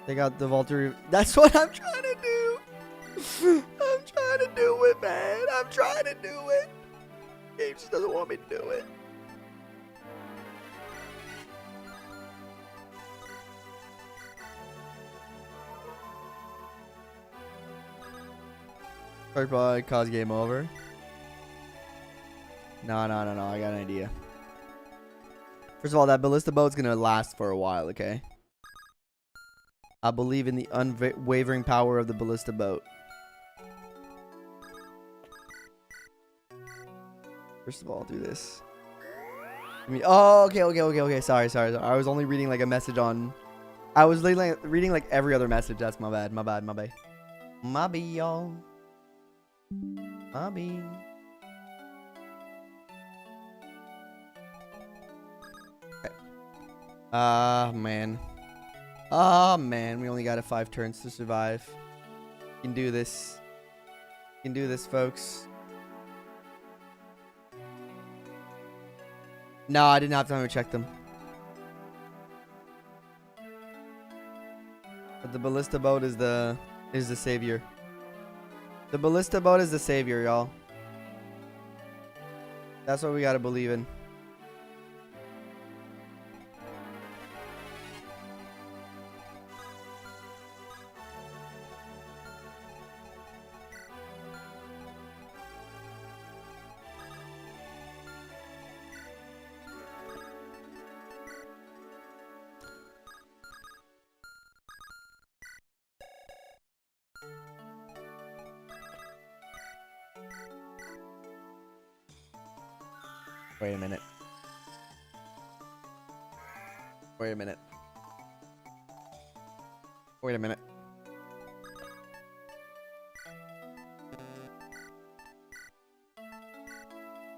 Take out the Valtteri. That's what I'm trying to do. I'm trying to do it, man. I'm trying to do it. Game just doesn't want me to do it. Probably cause game over. No. I got an idea. First of all, that ballista boat's gonna last for a while, okay? I believe in the unwavering power of the ballista boat. First of all, I'll do this. I mean, oh, okay. Sorry. I was only reading like a message on. I was reading like every other message. That's my bad, y'all. Okay. Man, we only got 5 turns to survive. You can do this. You can do this, folks. No, I didn't have time to check them. But the ballista boat is the savior. The ballista boat is the savior, y'all. That's what we gotta believe in. Wait a minute.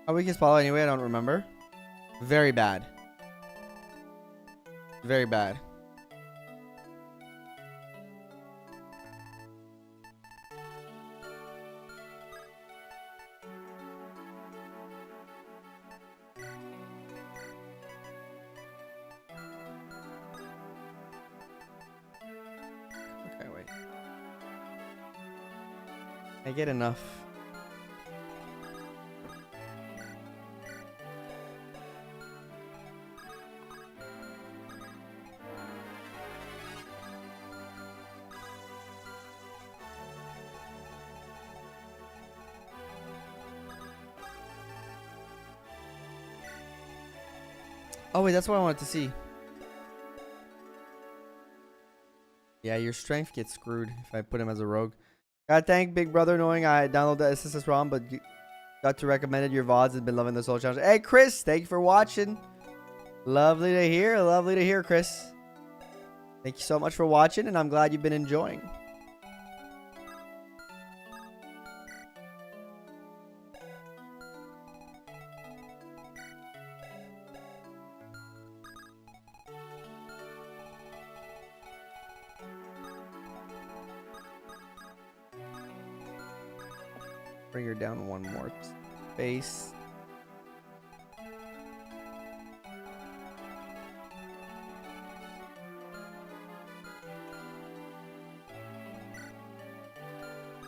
How weak is Paulo anyway? I don't remember. Very bad. Very bad. Okay, wait. I get enough. Oh wait, that's what I wanted to see. Yeah, your strength gets screwed if I put him as a rogue. Gotta thank Big Brother knowing I downloaded the SSS ROM, but got to recommended your VODs and been loving the Soul Challenge. Hey Chris, thank you for watching. Lovely to hear, Chris. Thank you so much for watching, and I'm glad you've been enjoying. Bring her down one more space.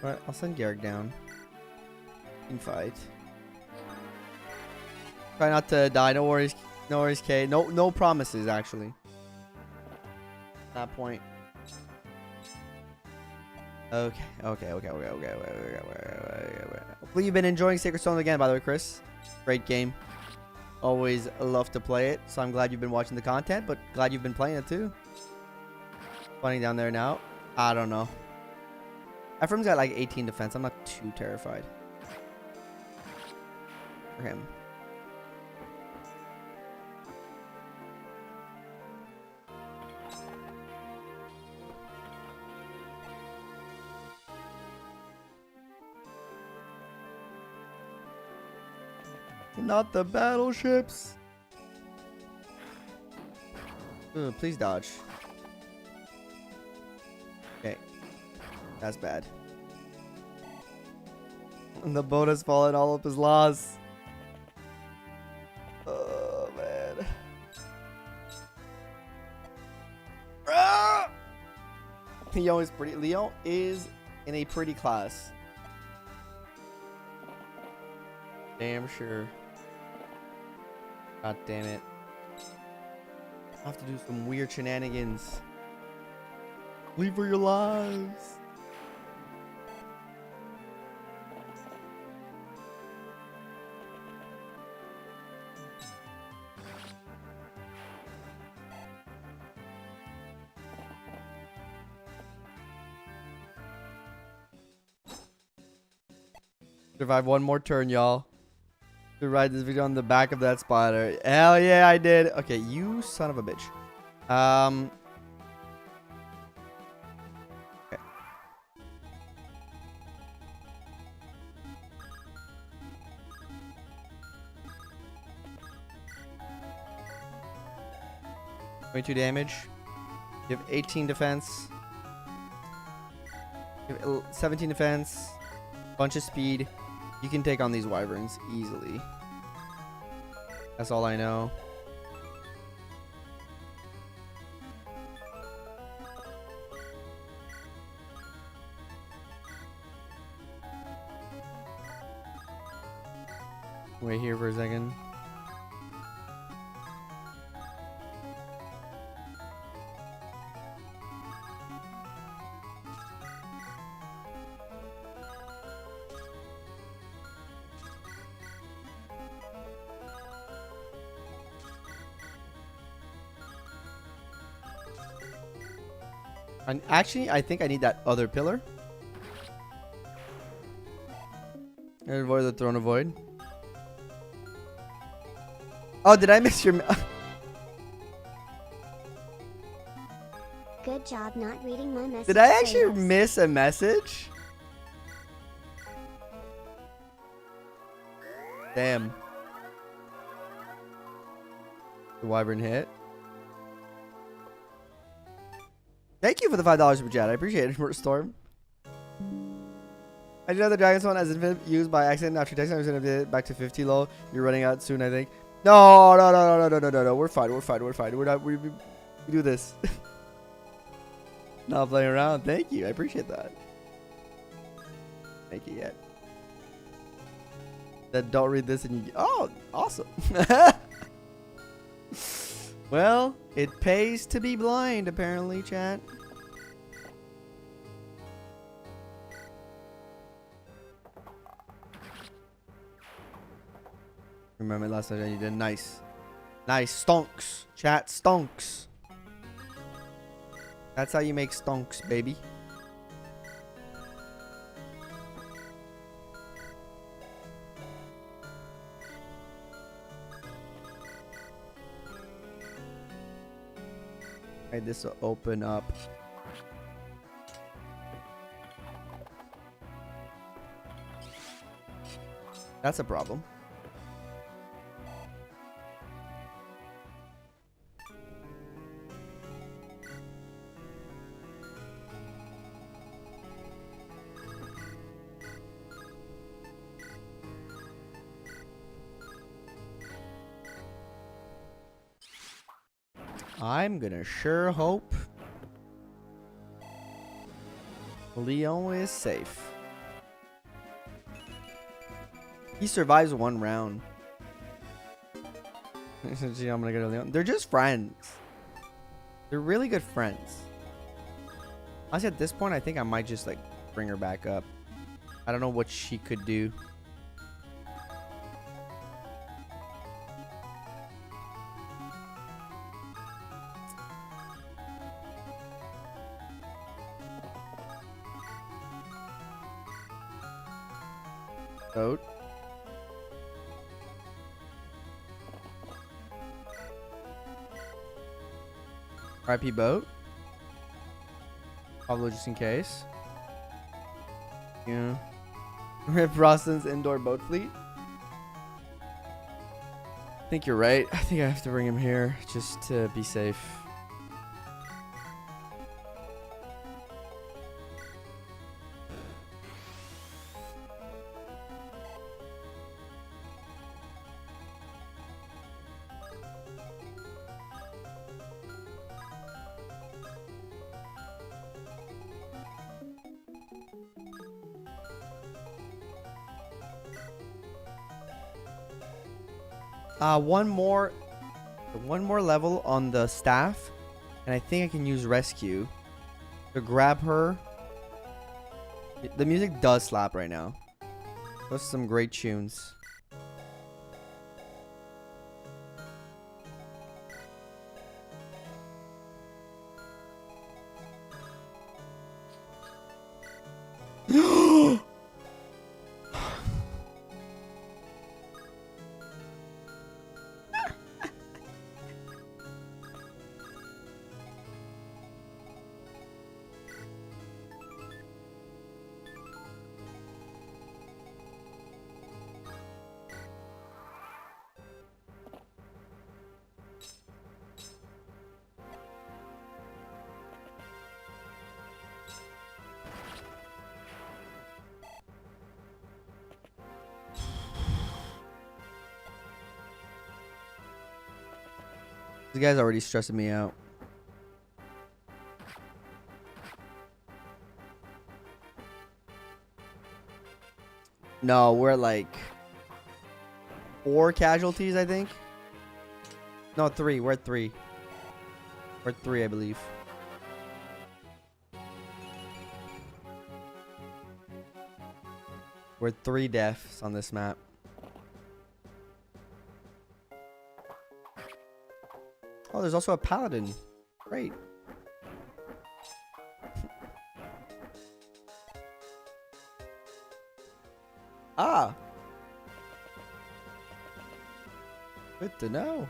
Alright, I'll send Garrick down. You can fight. Try not to die. No worries. No worries, Kay. No promises, actually. At that point. Okay. Hopefully you've been enjoying Sacred Stone again, by the way, Chris. Great game. Always love to play it. So I'm glad you've been watching the content, but glad you've been playing it too. Funny down there now. I don't know. Ephraim's got like 18 defense. I'm not too terrified for him. Not the battleships. Ooh, please dodge. Okay. That's bad. And the boat has fallen all of his laws. Oh, man. Ah! Leon is pretty. Leon is in a pretty class. Damn sure. God damn it. I have to do some weird shenanigans. Leave for your lives. Survive one more turn, y'all. To ride this video on the back of that spider. Hell yeah, I did. Okay, you son of a bitch. Okay. $22 damage. You have 18 defense. You have 17 defense. Bunch of speed. You can take on these wyverns easily. That's all I know. Wait here for a second. And actually, I think I need that other pillar. And avoid the throne of void. Oh, did I miss your... Good job not reading my message. Did I actually miss a message? Damn. The wyvern hit. Thank you for the $5 super chat. I appreciate it, Storm. I did know the Dragon's one as infinite used by accident after texting. I was gonna it back to 50 low. You're running out soon, I think. No. We're fine. We're not. We do this. Not playing around. Thank you. I appreciate that. Thank you yet. That don't read this and you. Oh, awesome. Well, it pays to be blind, apparently, chat. Remember last time you did nice. Nice. Stonks. Chat, stonks. That's how you make stonks, baby. Alright, this will open up. That's a problem. I'm gonna sure hope Leon is safe. He survives 1 round. See, I'm gonna go to Leon. They're just friends. They're really good friends. Honestly, at this point, I think I might just like bring her back up. I don't know what she could do. Boat. RIP boat. Pablo just in case. Yeah. Rip Roslin's indoor boat fleet. I think you're right. I think I have to bring him here just to be safe. One more level on the staff, and I think I can use rescue to grab her. The music does slap right now. Those are some great tunes. This guy's already stressing me out. No, we're like 4 casualties, I think. No, 3. We're at 3. We're at 3, I believe. We're at 3 deaths on this map. Oh, there's also a paladin. Great. Ah. Good to know.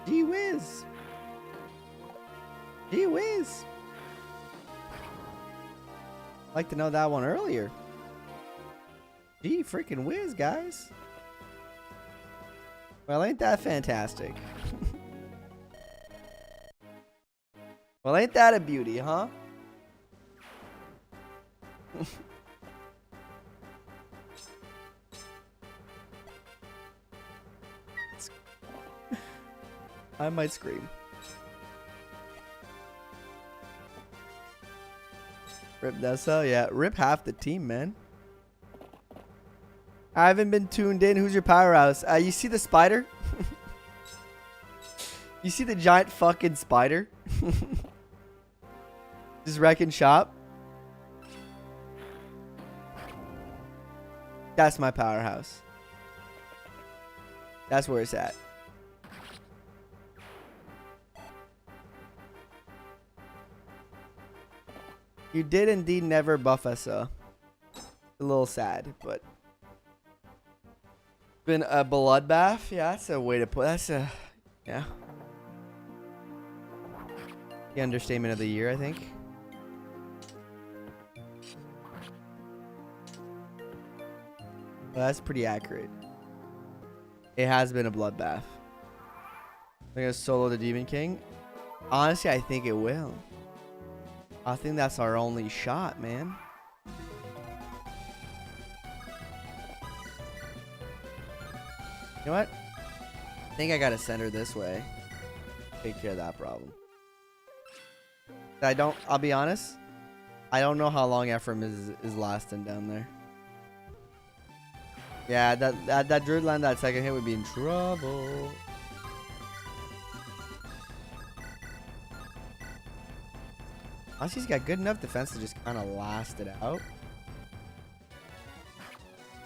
Gee whiz. Gee whiz. Like to know that one earlier. Gee freaking whiz, guys. Well, ain't that fantastic? Well, ain't that a beauty, huh? I might scream. Rip Nessa, yeah. Rip half the team, man. I haven't been tuned in. Who's your powerhouse? You see the spider? You see the giant fucking spider? Just wrecking shop. That's my powerhouse. That's where it's at. You did indeed never buff us, a little sad, but been a bloodbath. Yeah, that's a way to put. That's a yeah. The understatement of the year, I think. Well, that's pretty accurate. It has been a bloodbath. They're gonna solo the Demon King. Honestly, I think it will. I think that's our only shot, man. You know what? I think I gotta send her this way. Take care of that problem. I'll be honest. I don't know how long Ephraim is lasting down there. Yeah, that Druid land, that second hit would be in trouble. Honestly, he's got good enough defense to just kind of last it out.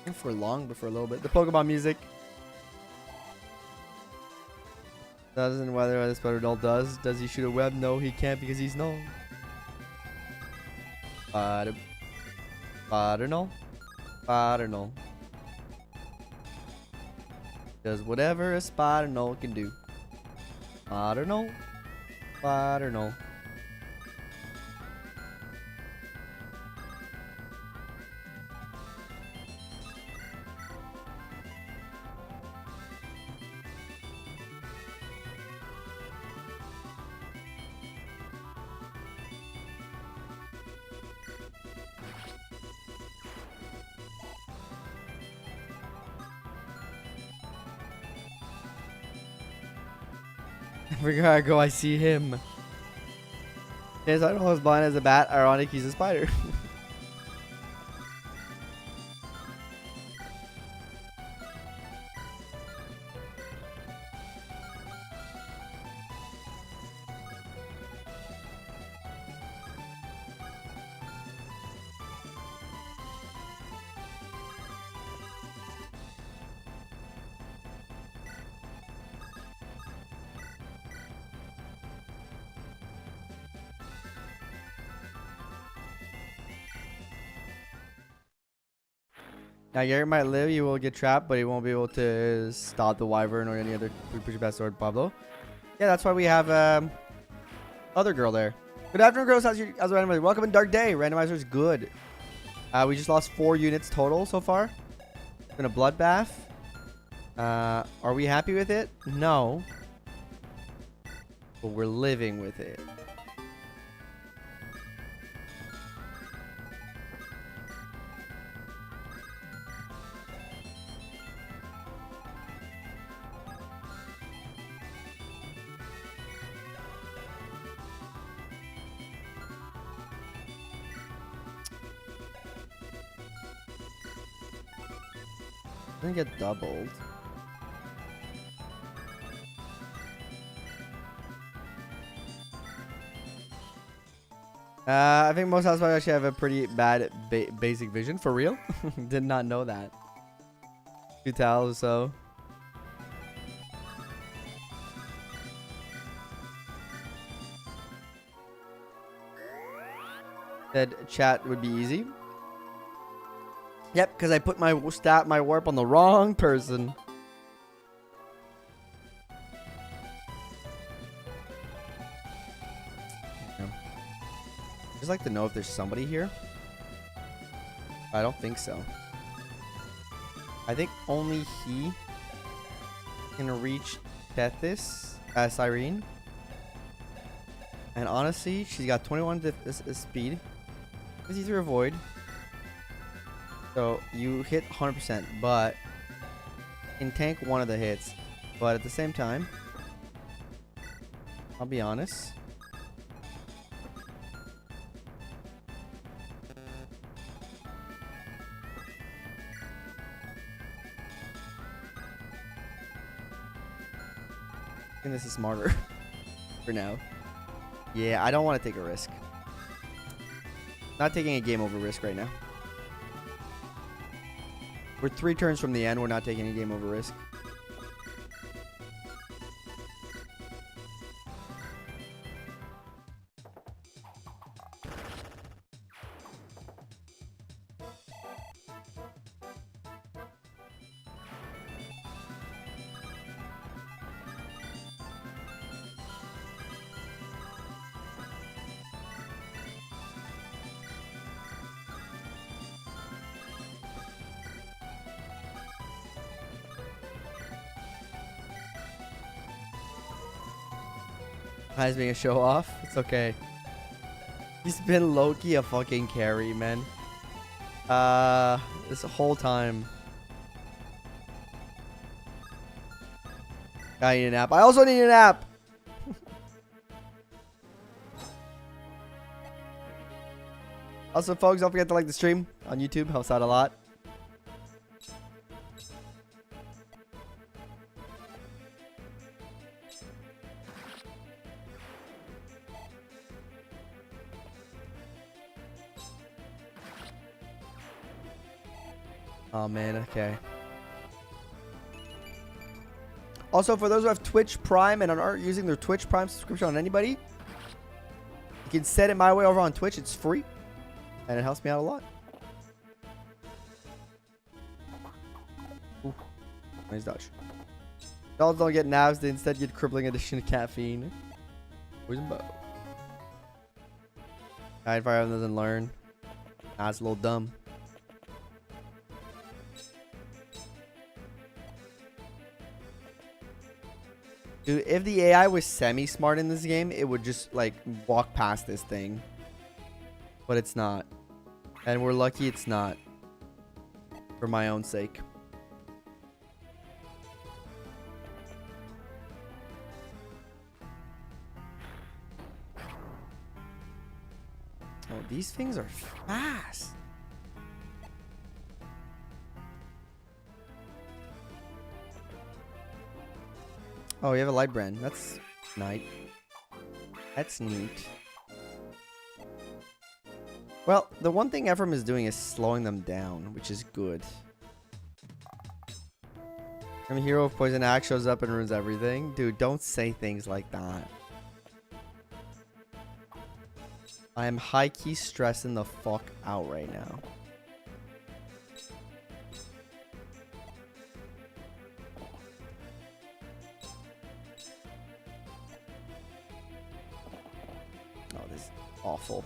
And for long, but for a little bit. The Pokemon music. Doesn't whether this Spider-Doll does. Does he shoot a web? No, he can't because he's no. Spider-Doll. Spider-Doll. Does whatever a Spider-Doll can do. Spider-Doll. Spider-Doll. Everywhere I go, I see him. Yes, I don't know, he's blind as a bat. Ironic, he's a spider. Now Gary might live, he will get trapped, but he won't be able to stop the Wyvern or any other push best sword Pablo. Yeah, that's why we have other girl there. Good afternoon, girls. How's it randomizer? Welcome in Dark Day. Randomizer's good. We just lost 4 units total so far. It's been a bloodbath. Are we happy with it? No. But we're living with it. I think it doubled. I think most housewives actually have a pretty bad basic vision. For real? Did not know that. 2 towels, so. Said chat would be easy. Yep, because I put my warp on the wrong person. Yeah. I'd just like to know if there's somebody here. I don't think so. I think only he can reach Tethys, Cyrene. And honestly, she's got 21 speed. Easy to avoid. So you hit 100%, but can tank one of the hits. But at the same time, I'll be honest. I think this is smarter for now. Yeah, I don't want to take a risk. Not taking a game over risk right now. We're 3 turns from the end. We're not taking a game over risk. He's being a show off. It's okay. He's been low-key a fucking carry, man. This whole time. I need a nap. I also need a nap. Also, folks, don't forget to like the stream on YouTube. Helps out a lot. Oh, man. Okay. Also, for those who have Twitch Prime and aren't using their Twitch Prime subscription on anybody, you can set it my way over on Twitch. It's free. And it helps me out a lot. Ooh. Nice dodge. Dolls don't get nabs. They instead get crippling addition of caffeine. Poison bow. Fire Emblem doesn't learn. Nah, it's a little dumb. Dude, if the AI was semi-smart in this game, it would just, like, walk past this thing. But it's not. And we're lucky it's not. For my own sake. Oh, these things are fast. Oh, you have a light brand. That's nice. That's neat. Well, the one thing Ephraim is doing is slowing them down, which is good. I mean, Hero of Poison Axe shows up and ruins everything. Dude, don't say things like that. I am high-key stressing the fuck out right now. Oh, this is awful.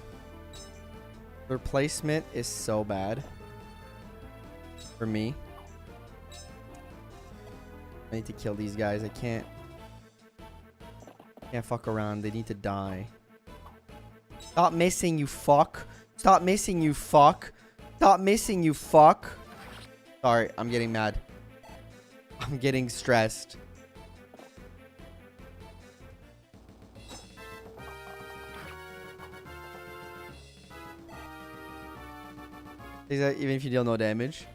Their placement is so bad. For me. I need to kill these guys. I can't fuck around. They need to die. Stop missing, you fuck. Stop missing, you fuck. Stop missing, you fuck. Sorry, I'm getting mad. I'm getting stressed. Is that even if you deal no damage?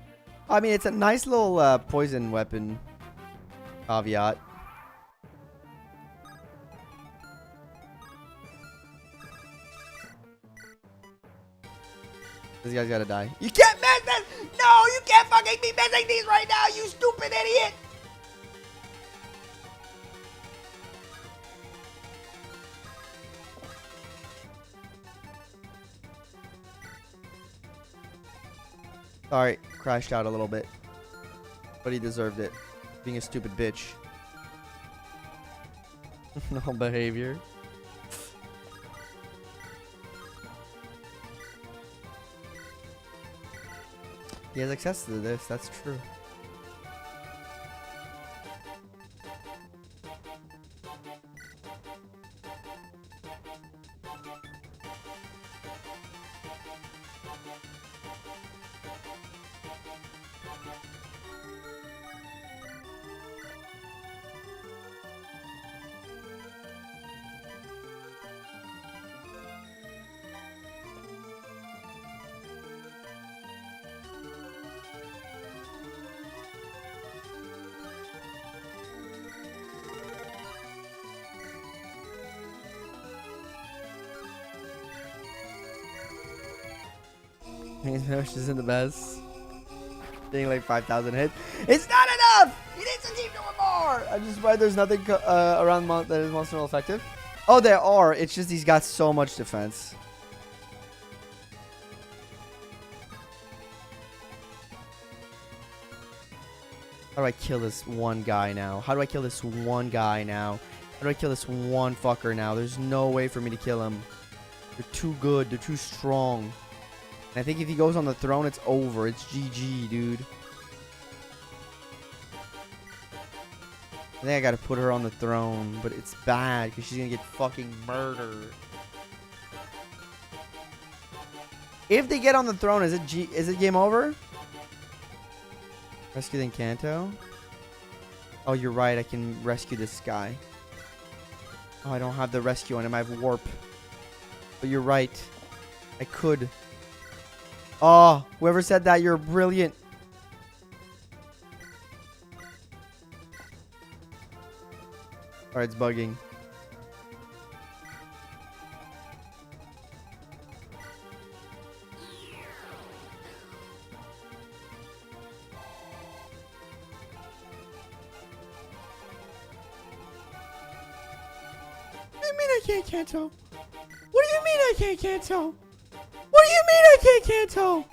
I mean, it's a nice little poison weapon. Caveat. This guy's gotta die. You can't miss this! No, you can't fucking be missing these right now, you stupid idiot! Sorry, crashed out a little bit. But he deserved it. Being a stupid bitch. No behavior. He has access to this, that's true. His isn't the best. Getting like 5,000 hits. It's not enough! He needs to keep doing more! I'm just surprised there's nothing around that is monster effective. Oh, there are. It's just he's got so much defense. How do I kill this one guy now? How do I kill this one guy now? How do I kill this one fucker now? There's no way for me to kill him. They're too good. They're too strong. And I think if he goes on the throne, it's over. It's GG, dude. I think I gotta put her on the throne, but it's bad because she's gonna get fucking murdered. If they get on the throne, is it game over? Rescue the Encanto? Oh, you're right. I can rescue this guy. Oh, I don't have the rescue on him. I have warp. But you're right. I could. Oh, whoever said that, you're brilliant. Alright, it's bugging. What do you mean I can't cancel? What do you mean I can't cancel? What do you mean I can't cancel?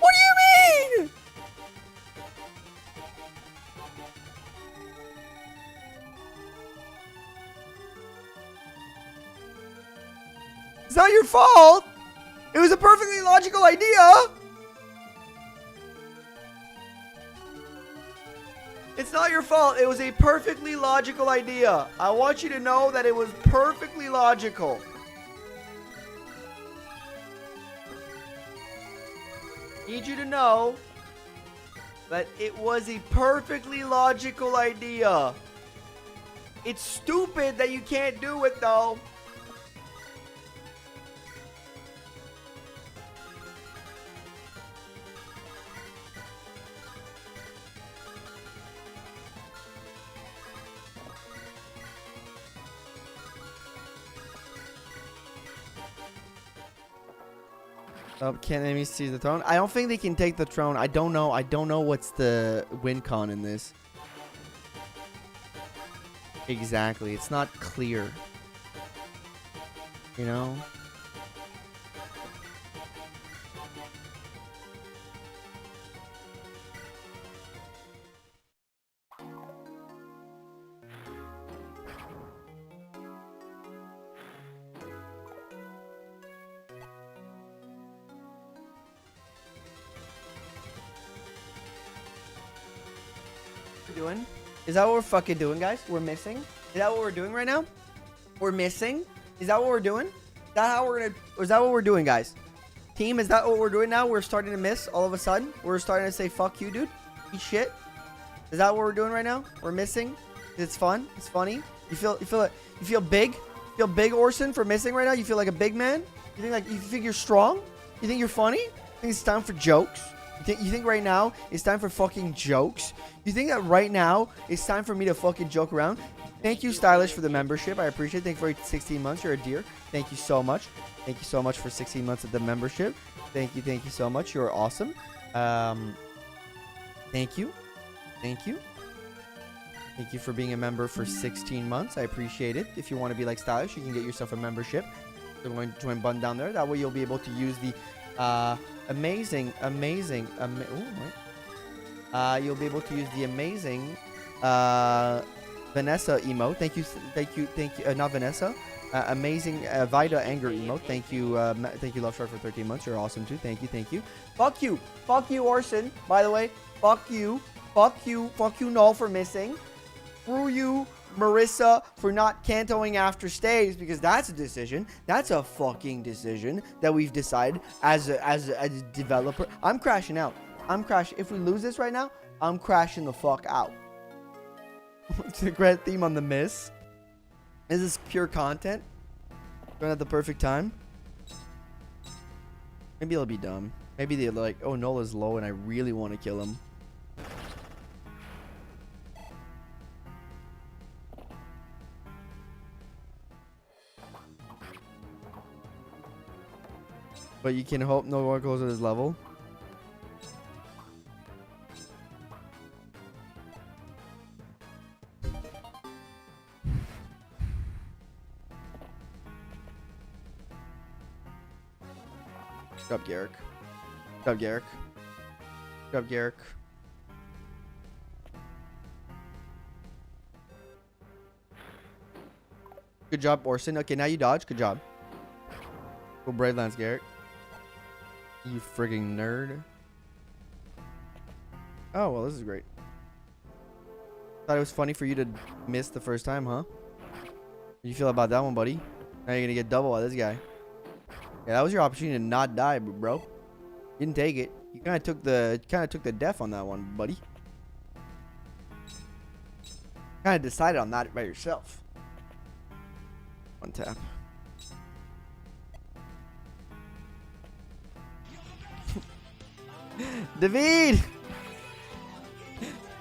What do you mean? It's not your fault. It was a perfectly logical idea. It's not your fault. It was a perfectly logical idea. I want you to know that it was perfectly logical. Need you to know that it was a perfectly logical idea. It's stupid that you can't do it though. Oh, can enemies seize the throne? I don't think they can take the throne. I don't know. I don't know what's the win con in this. Exactly. It's not clear. You know? Doing? Is that what we're fucking doing, guys? We're missing? Is that what we're doing right now? We're missing? Is that what we're doing? Is that how we're gonna... Or is that what we're doing, guys? Team, is that what we're doing now? We're starting to miss all of a sudden? We're starting to say, fuck you, dude. Eat shit? Is that what we're doing right now? We're missing? It's fun? It's funny? You feel big? You feel big, Orson, for missing right now? You feel like a big man? You think you're strong? You think you're funny? You think it's time for jokes? You think right now it's time for fucking jokes? You think that right now it's time for me to fucking joke around? Thank you, Stylish, for the membership. I appreciate it. Thank you for 16 months. You're a dear. Thank you so much. Thank you so much for 16 months of the membership. Thank you so much. You're awesome. Thank you. Thank you. Thank you for being a member for 16 months. I appreciate it. If you want to be like Stylish, you can get yourself a membership. Join button down there. That way you'll be able to use the amazing you'll be able to use the amazing Vanessa emote. Thank you, not Vanessa, amazing Vida anger emote. Thank you, Love Shark, for 13 months. You're awesome too. Thank you. Fuck you, Orson, by the way. Fuck you, Null, for missing. Screw you, Marissa, for not cantoing after stays, because that's a decision. That's a fucking decision that we've decided as a developer. I'm crashing out. If we lose this right now, I'm crashing the fuck out. It's a great theme on the miss. Is this pure content? Going at the perfect time. Maybe it'll be dumb. Maybe they're like, oh, Nola's low and I really want to kill him. But you can hope no one goes at his level. Good job, Garrick. Good job, Orson. Okay, now you dodge. Good job. Go Braidlands, Garrick. You frigging nerd. Oh, well, this is great. Thought it was funny for you to miss the first time, huh? How do you feel about that one, buddy? Now you're gonna get double by this guy. Yeah, that was your opportunity to not die, bro. You didn't take it. You kind of took the death on that one, buddy. Kind of decided on that by yourself. One tap. David!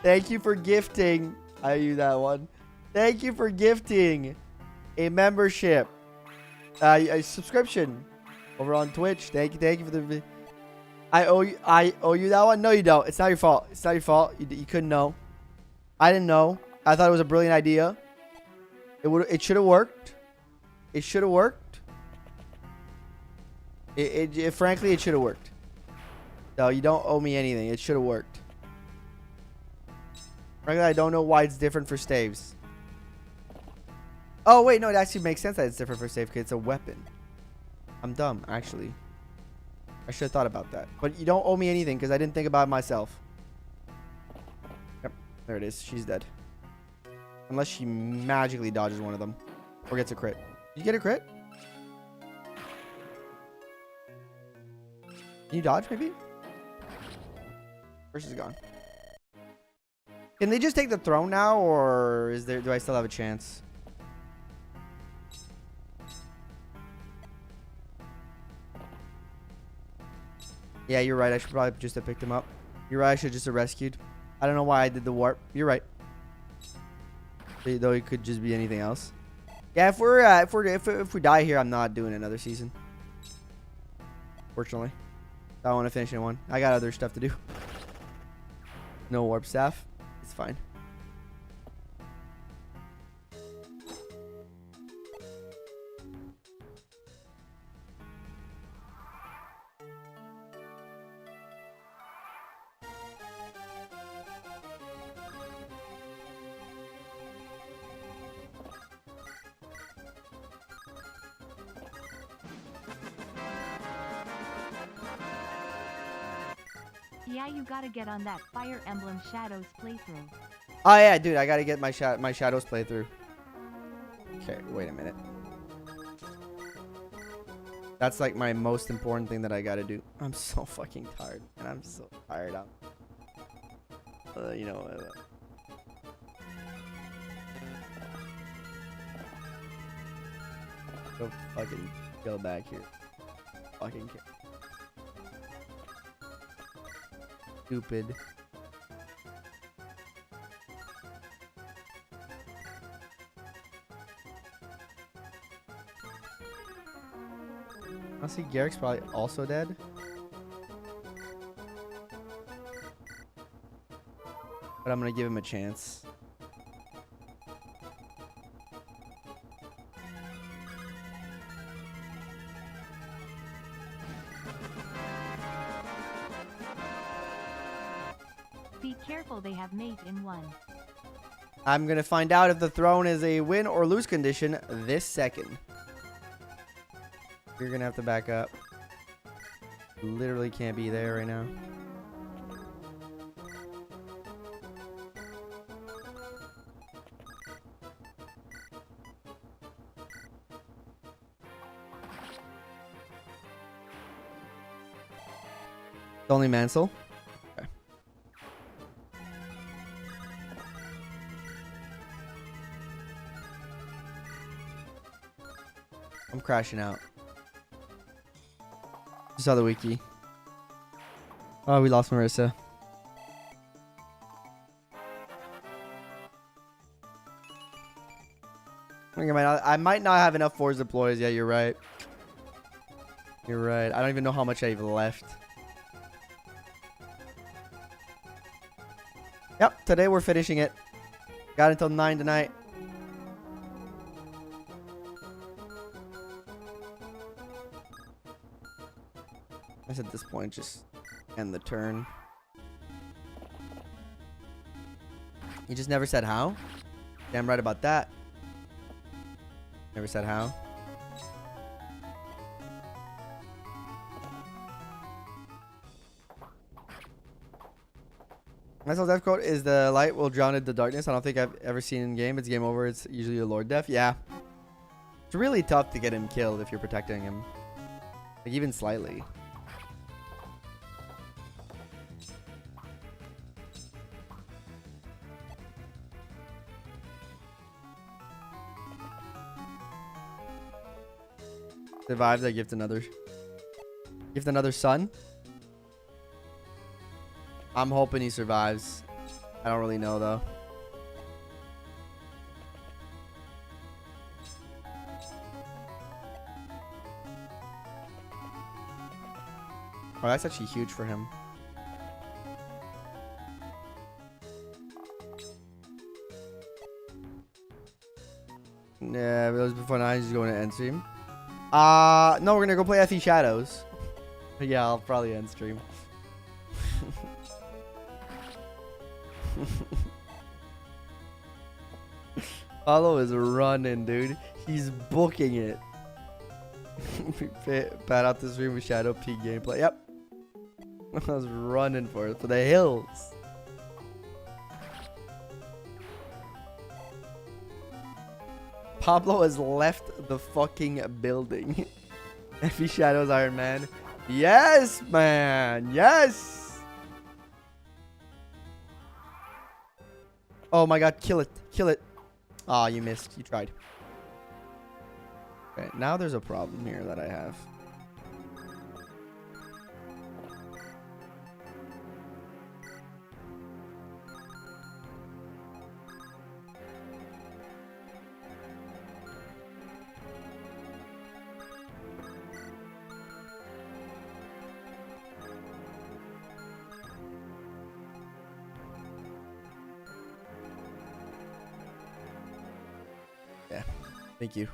Thank you for gifting. I owe you that one. Thank you for gifting a membership. A subscription over on Twitch. Thank you for the... I owe you that one? No, you don't. It's not your fault. It's not your fault. You couldn't know. I didn't know. I thought it was a brilliant idea. It should have worked. It should have worked. Frankly, it should have worked. No, you don't owe me anything. It should have worked. Frankly, I don't know why it's different for staves. Oh, wait. No, it actually makes sense that it's different for stave because it's a weapon. I'm dumb, actually. I should have thought about that. But you don't owe me anything because I didn't think about it myself. Yep. There it is. She's dead. Unless she magically dodges one of them. Or gets a crit. Did you get a crit? Can you dodge, maybe? Or she's gone. Can they just take the throne now? Or do I still have a chance? Yeah, you're right. I should probably just have picked him up. You're right. I should just have rescued. I don't know why I did the warp. You're right. Though it could just be anything else. Yeah, if we die here, I'm not doing another season. Fortunately, I want to finish in one. I got other stuff to do. No warp staff. It's fine. Yeah, you gotta get on that Fire Emblem Shadows playthrough. Oh yeah, dude, I gotta get my Shadows playthrough. Okay, wait a minute. That's like my most important thing that I gotta do. I'm so fucking tired, and I'm so tired out. You know. Go fucking go back here. Fucking kill. Stupid. Honestly, Garrick's probably also dead. But I'm gonna give him a chance. Be careful, they have mate in one. I'm gonna find out if the throne is a win or lose condition this second. You're gonna have to back up. Literally can't be there right now. It's only Mansell. Okay. I'm crashing out. Just saw the wiki. Oh, we lost Marissa. I might not have enough force deploys. Yeah, you're right. You're right. I don't even know how much I've left. Yep, today we're finishing it. Got until 9 tonight. I guess at this point, just end the turn. You just never said how? Damn right about that. Never said how. That's death quote is the light will drown in the darkness. I don't think I've ever seen in game. It's game over. It's usually a Lord death. Yeah. It's really tough to get him killed if you're protecting him. Like even slightly. Survives, I gift another son. I'm hoping he survives. I don't really know though. Oh, that's actually huge for him. Yeah, but it was before now. He's going to end stream. No, we're gonna go play FE Shadows. Yeah, I'll probably end stream. Paulo is running, dude. He's booking it. Pat out the stream with Shadow P gameplay. Yep. I was running for it. For the hills. Pablo has left the fucking building. FE Shadows Ironman. Yes, man. Yes. Oh my god. Kill it. Kill it. Aw, oh, you missed. You tried. Okay, now there's a problem here that I have. Yeah, thank you.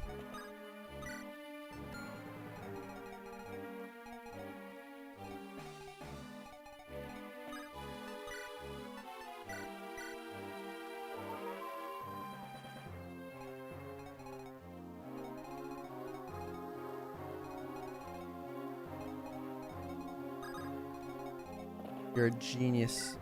You're a genius.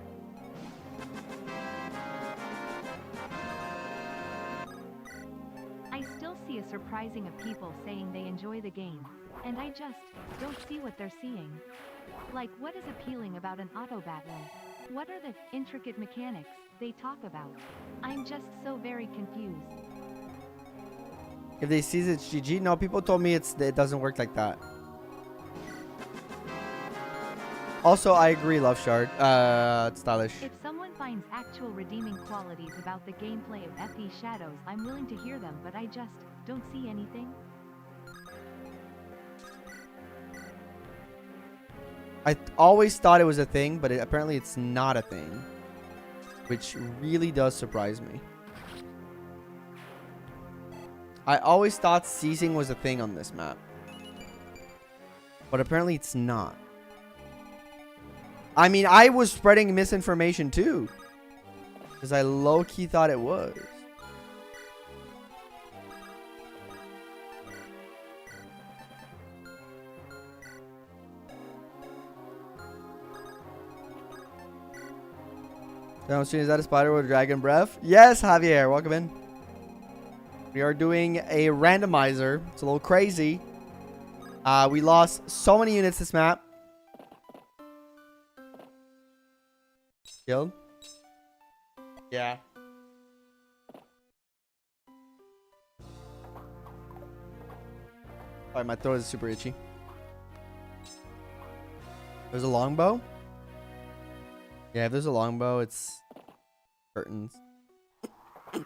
I still see a surprising of people saying they enjoy the game, and I just don't see what they're seeing. Like, what is appealing about an auto battle? What are the intricate mechanics they talk about? I'm just so very confused. If they see it's GG, no, people told me it doesn't work like that. Also, I agree, Love Shard. It's stylish. If someone finds actual redeeming qualities about the gameplay of FE Shadows, I'm willing to hear them, but I just don't see anything. I always thought it was a thing, but apparently it's not a thing. Which really does surprise me. I always thought seizing was a thing on this map. But apparently it's not. I mean, I was spreading misinformation too. Because I low-key thought it was. Downstream, is that a spider with dragon breath? Yes, Javier, welcome in. We are doing a randomizer. It's a little crazy. We lost so many units this map. Killed? Yeah. Alright, my throat is super itchy. There's a longbow? Yeah, if there's a longbow, it's curtains. This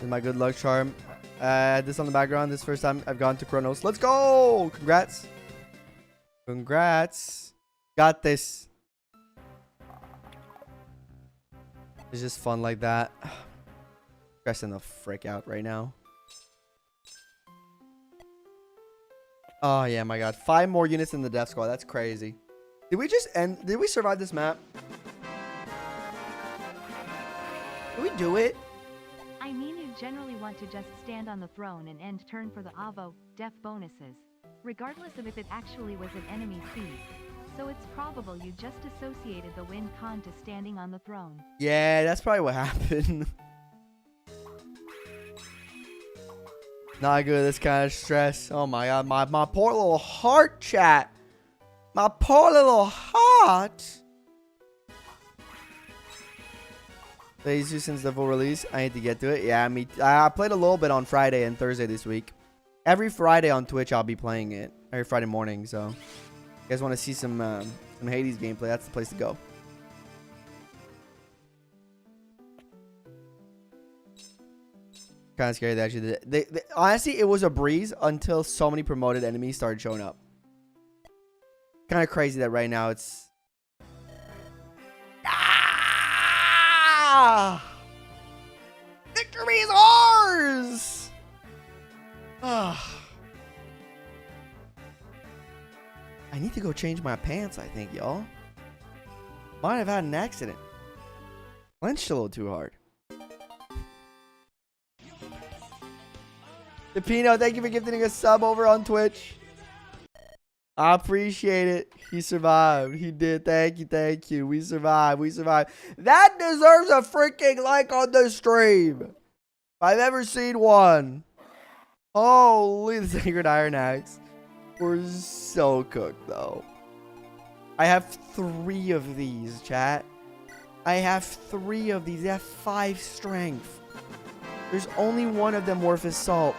is my good luck charm. This on the background. This first time I've gone to Kronos. Let's go! Congrats. Congrats. Got this. It's just fun like that. Stressing the frick out right now. Oh yeah, my god. 5 more units in the death squad. That's crazy. Did we just end? Did we survive this map? Did we do it? I mean, you generally want to just stand on the throne and end turn for the AVO, def bonuses. Regardless of if it actually was an enemy seed. So it's probable you just associated the win con to standing on the throne. Yeah, that's probably what happened. Not good, this kind of stress. Oh my god, my poor little heart, chat. My poor little heart. Plays you since the full release. I need to get to it. Yeah, I played a little bit on Friday and Thursday this week. Every Friday on Twitch, I'll be playing it. Every Friday morning, so. guys want to see some Hades gameplay, that's the place to go. Kind of scary that actually. Honestly, it was a breeze until so many promoted enemies started showing up. Kind of crazy that right now it's. Ah! Victory is ours! Ah. I need to go change my pants, I think, y'all. Might have had an accident. Clenched a little too hard. Pepino, thank you for gifting a sub over on Twitch. I appreciate it. He survived. He did. Thank you. Thank you. We survived. We survived. That deserves a freaking like on the stream. If I've ever seen one. Holy, the Sacred Iron Axe. We're so cooked, though. I have 3 of these, chat. I have 3 of these. They have 5 strength. There's only one of them worth his salt.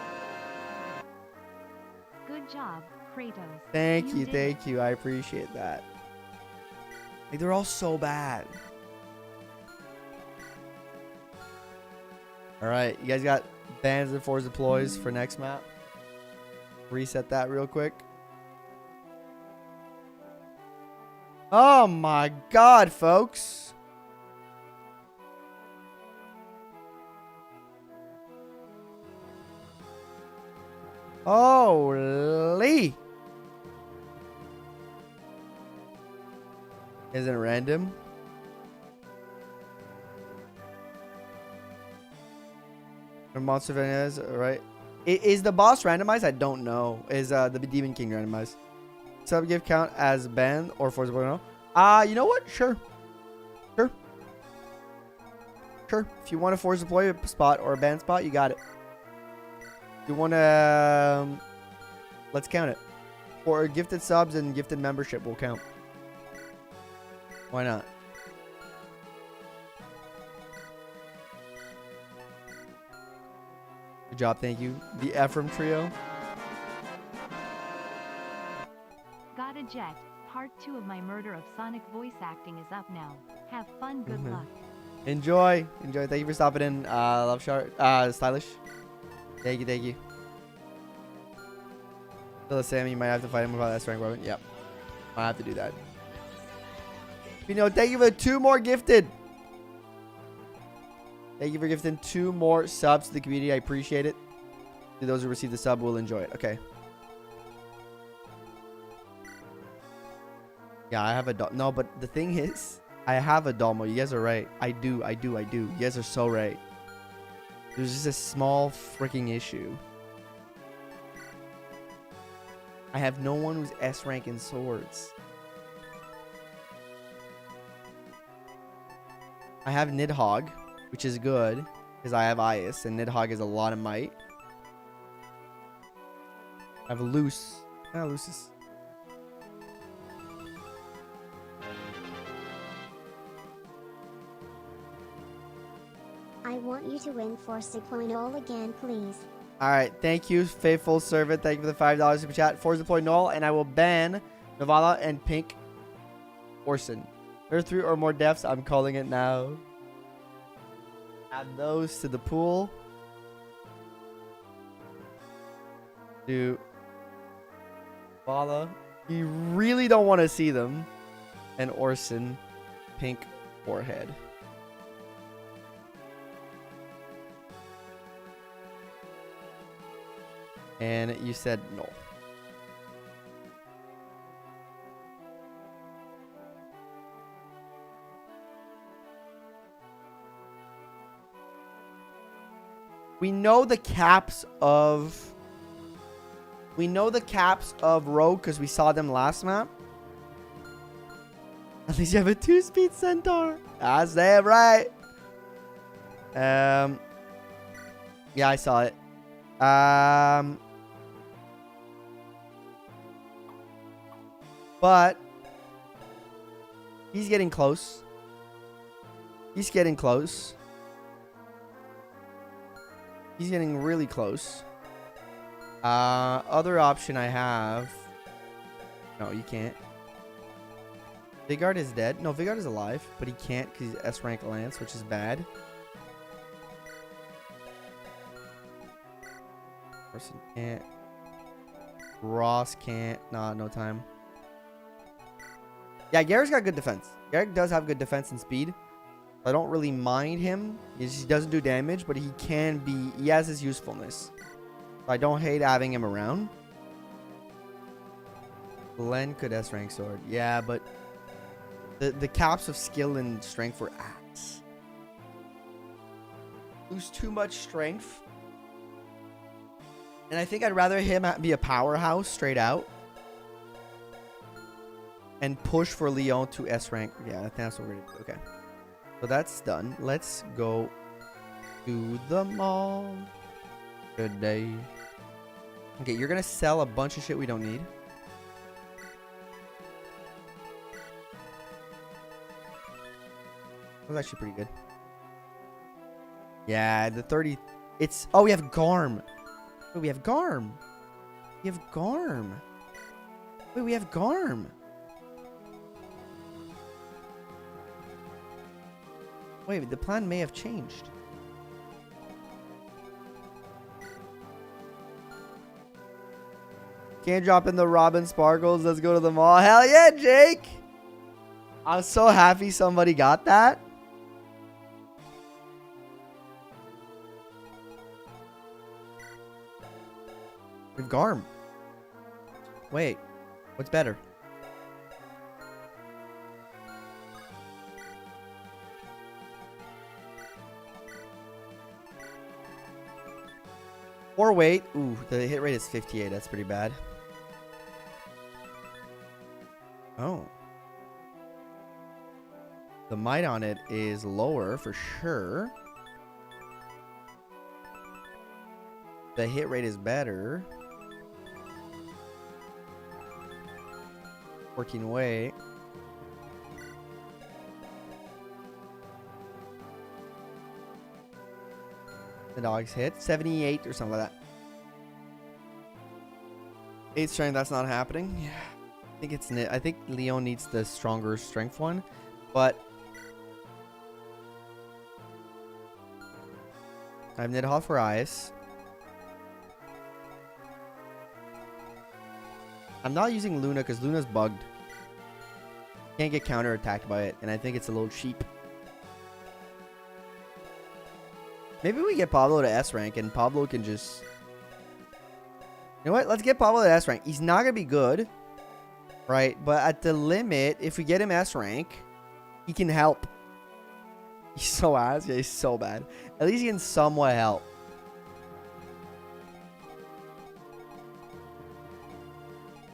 Good job, Kratos. Thank you, thank you. I appreciate that. Like, they're all so bad. Alright, you guys got bands and force deploys for next map. Reset that real quick. Oh my god, folks. Holy. Isn't it random? The monster is right. Is the boss randomized? I don't know. Is the Demon King randomized? Sub gift count as band or force deploy? You know what? Sure. Sure. Sure. If you want a force deploy spot or a band spot, you got it. You want to... let's count it. For gifted subs and gifted membership will count. Why not? Good job, thank you. The Ephraim trio. Got a jet. Part 2 of my murder of Sonic voice acting is up now. Have fun, good luck. Enjoy. Enjoy. Thank you for stopping in. Love Shark. Stylish. Thank you, thank you. Phyllis Sam, you might have to fight him without that strength weapon. Yep. I have to do that. You know, thank you for 2 more gifted. Thank you for gifting 2 more subs to the community. I appreciate it. To those who receive the sub will enjoy it. Okay. Yeah, I have a doll. No, but the thing is, I have a doll mode. You guys are right. I do. You guys are so right. There's just a small freaking issue. I have no one who's S rank in swords. I have Nidhogg, which is good because I have Ias, and Nidhogg has a lot of might. I have Luce. Lucis. I want you to win Force Deploy all again, please. Alright, thank you, faithful servant. Thank you for the $5 super chat. Force deploy Null, and I will ban Navala and Pink Orson. There are 3 or more deaths. I'm calling it now. Add those to the pool. Do Vala. You really don't want to see them. And Orson, Pink forehead. And you said no. We know the caps of Rogue because we saw them last map. At least you have a 2-speed centaur. That's damn right. Yeah, I saw it. But he's getting close. He's getting close. He's getting really close. Other option I have. No, you can't. Vigard is dead. No, Vigard is alive, but he can't because he's S rank Lance, which is bad. Person can't. Ross can't. Nah, no time. Yeah, Garrick's got good defense. Garrick does have good defense and speed. I don't really mind him. He doesn't do damage, but he can be. He has his usefulness. So I don't hate having him around. Glenn could S rank sword. Yeah, but the caps of skill and strength for axe. Lose too much strength. And I think I'd rather him be a powerhouse straight out. And push for Leon to S rank. Yeah, I think that's what we're going to do. Okay. So that's done. Let's go to the mall. Good day. Okay, you're going to sell a bunch of shit we don't need. That was actually pretty good. Yeah, the 30. It's. Oh, we have Garm. Wait, we have Garm. We have Garm. Wait, we have Garm. Wait, the plan may have changed. Can't drop in the Robin Sparkles. Let's go to the mall. Hell yeah, Jake. I'm so happy somebody got that. With Garm. Wait, what's better? Or wait. Ooh, the hit rate is 58. That's pretty bad. Oh. The might on it is lower for sure. The hit rate is better. Working weight. The dog's hit 78 or something like that. 8 strength, that's not happening. Yeah. I think Leon needs the stronger strength one, but I have Nidhogg for ice. I'm not using Luna because Luna's bugged. Can't get counterattacked by it, and I think it's a little cheap. Maybe we get Pablo to S rank, and Pablo can just... You know what? Let's get Pablo to S rank. He's not going to be good, right? But at the limit, if we get him S rank, he can help. He's so ass. Yeah, he's so bad. At least he can somewhat help.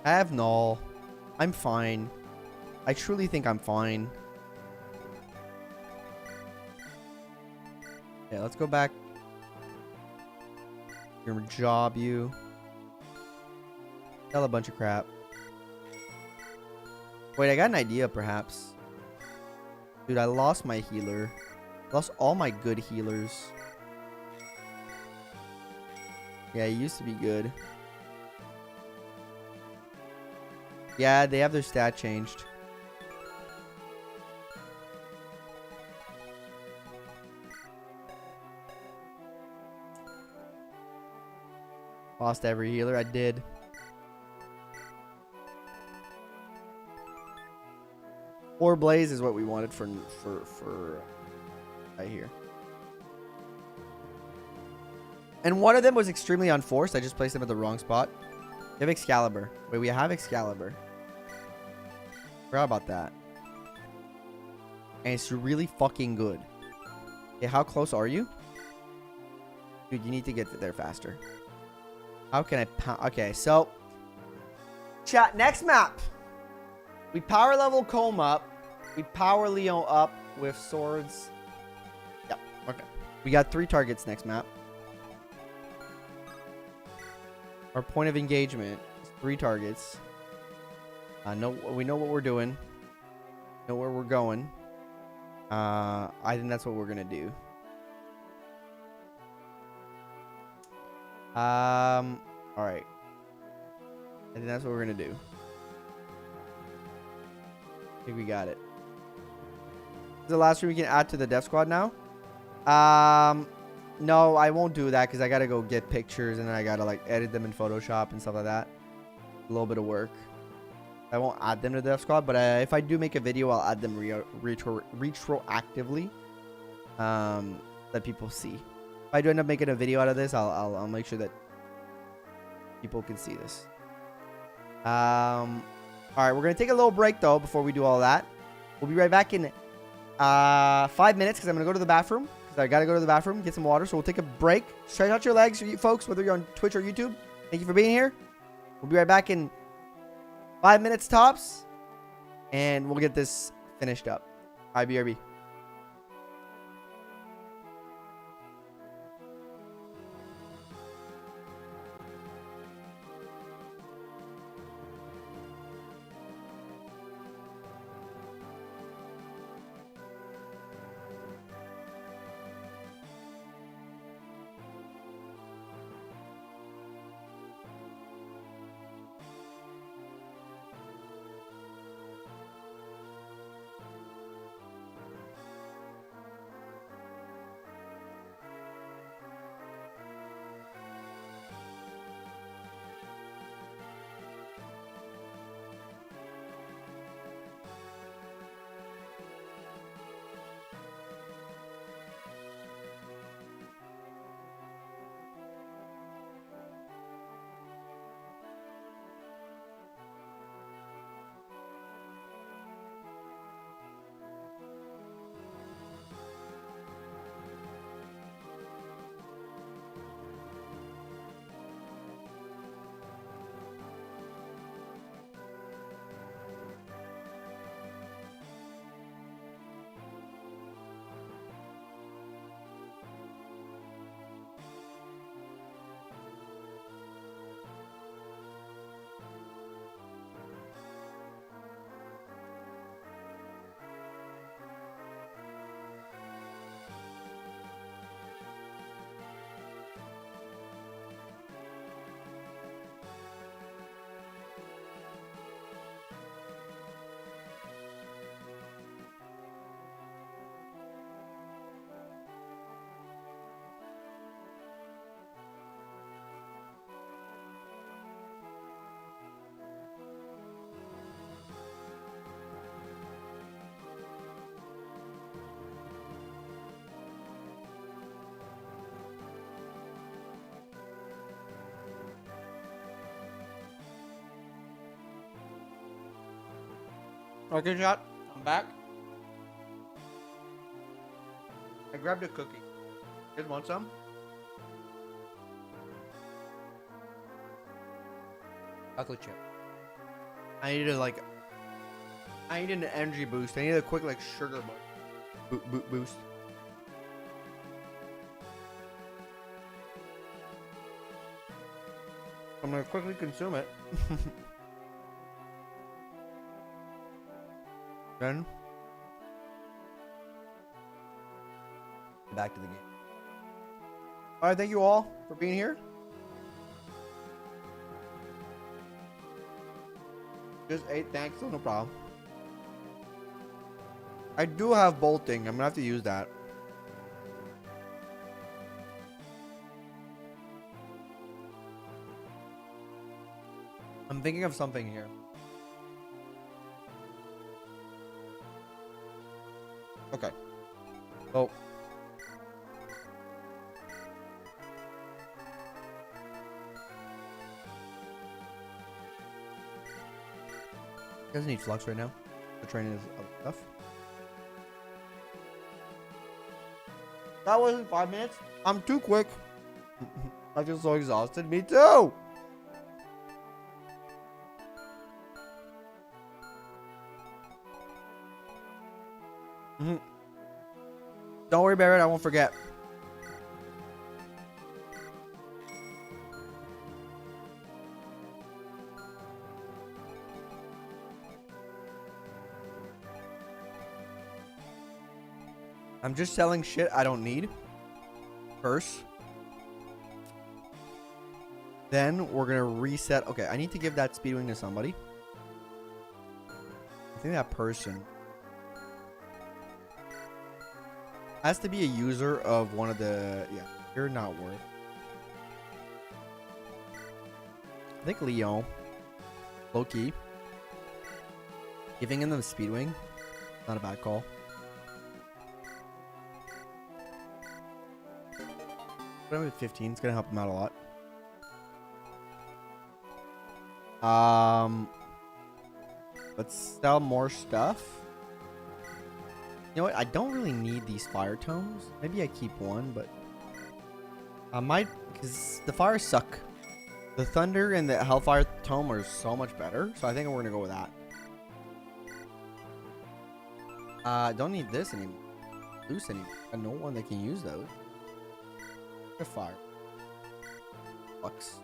I have null. I'm fine. I truly think I'm fine. Yeah, let's go back. Your job, you. Tell a bunch of crap. Wait, I got an idea, perhaps. Dude, I lost my healer. Lost all my good healers. Yeah, he used to be good. Yeah, they have their stat changed. Lost every healer. I did. Or Blaze is what we wanted for right here. And one of them was extremely unforced. I just placed them at the wrong spot. We have Excalibur. Wait, we have Excalibur. Forgot about that. And it's really fucking good. Okay, how close are you? Dude, you need to get there faster. How can I pound? Okay, so chat, next map. We power level Comb up. We power Leon up with swords. Yep, okay. We got 3 targets next map. Our point of engagement is 3 targets. We know what we're doing. Know where we're going. I think that's what we're gonna do. All right. I think that's what we're gonna do. think we got it. This is the last room we can add to the dev squad now. No, I won't do that because I gotta go get pictures and then I gotta like edit them in Photoshop and stuff like that. A little bit of work. I won't add them to the dev squad, but if I do make a video, I'll add them retroactively. That people see. If I do end up making a video out of this, I'll make sure that people can see this. All right, we're gonna take a little break though before we do all that. We'll be right back in 5 minutes because I'm gonna go to the bathroom. Because I gotta go to the bathroom, get some water. So we'll take a break. Stretch out your legs, folks, whether you're on Twitch or YouTube. Thank you for being here. We'll be right back in 5 minutes tops, and we'll get this finished up. BRB. Okay, shot. I'm back. I grabbed a cookie. You guys want some? Chocolate chip. I needed an energy boost. I needed a quick sugar boost. I'm gonna quickly consume it. Then back to the game. All right, thank you all for being here. Just 8, thanks, no problem. I do have bolting. I'm gonna have to use that. I'm thinking of something here. Okay. Oh. Doesn't need flux right now. The training is other stuff. That wasn't 5 minutes. I'm too quick. I feel so exhausted. Me too. Don't worry about it. I won't forget. I'm just selling shit I don't need first. Then we're gonna reset. Okay, I need to give that speedwing to somebody. I think that person has to be a user of one of the... Yeah, you're not worth. I think Leon. Low-key. Giving him the Speedwing. Not a bad call. Put him at 15. It's going to help him out a lot. Let's sell more stuff. You know what? I don't really need these fire tomes. Maybe I keep one, but I might, because the fires suck. The thunder and the hellfire tome are so much better, so I think we're gonna go with that. Don't need this anymore. Loose anymore. I know one that can use those. The fire. Bucks.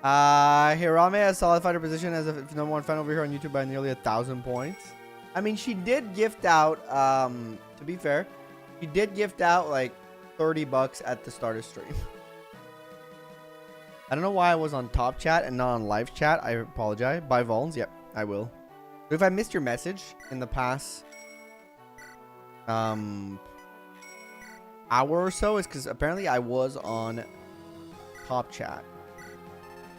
Hirame has solidified her position as a number one fan over here on YouTube by nearly 1,000 points. I mean, she did gift out, to be fair, she did gift out like 30 bucks at the start of stream. I don't know why I was on top chat and not on live chat. I apologize. Buy Volns? Yep, I will. But if I missed your message in the past hour or so, it's because apparently I was on top chat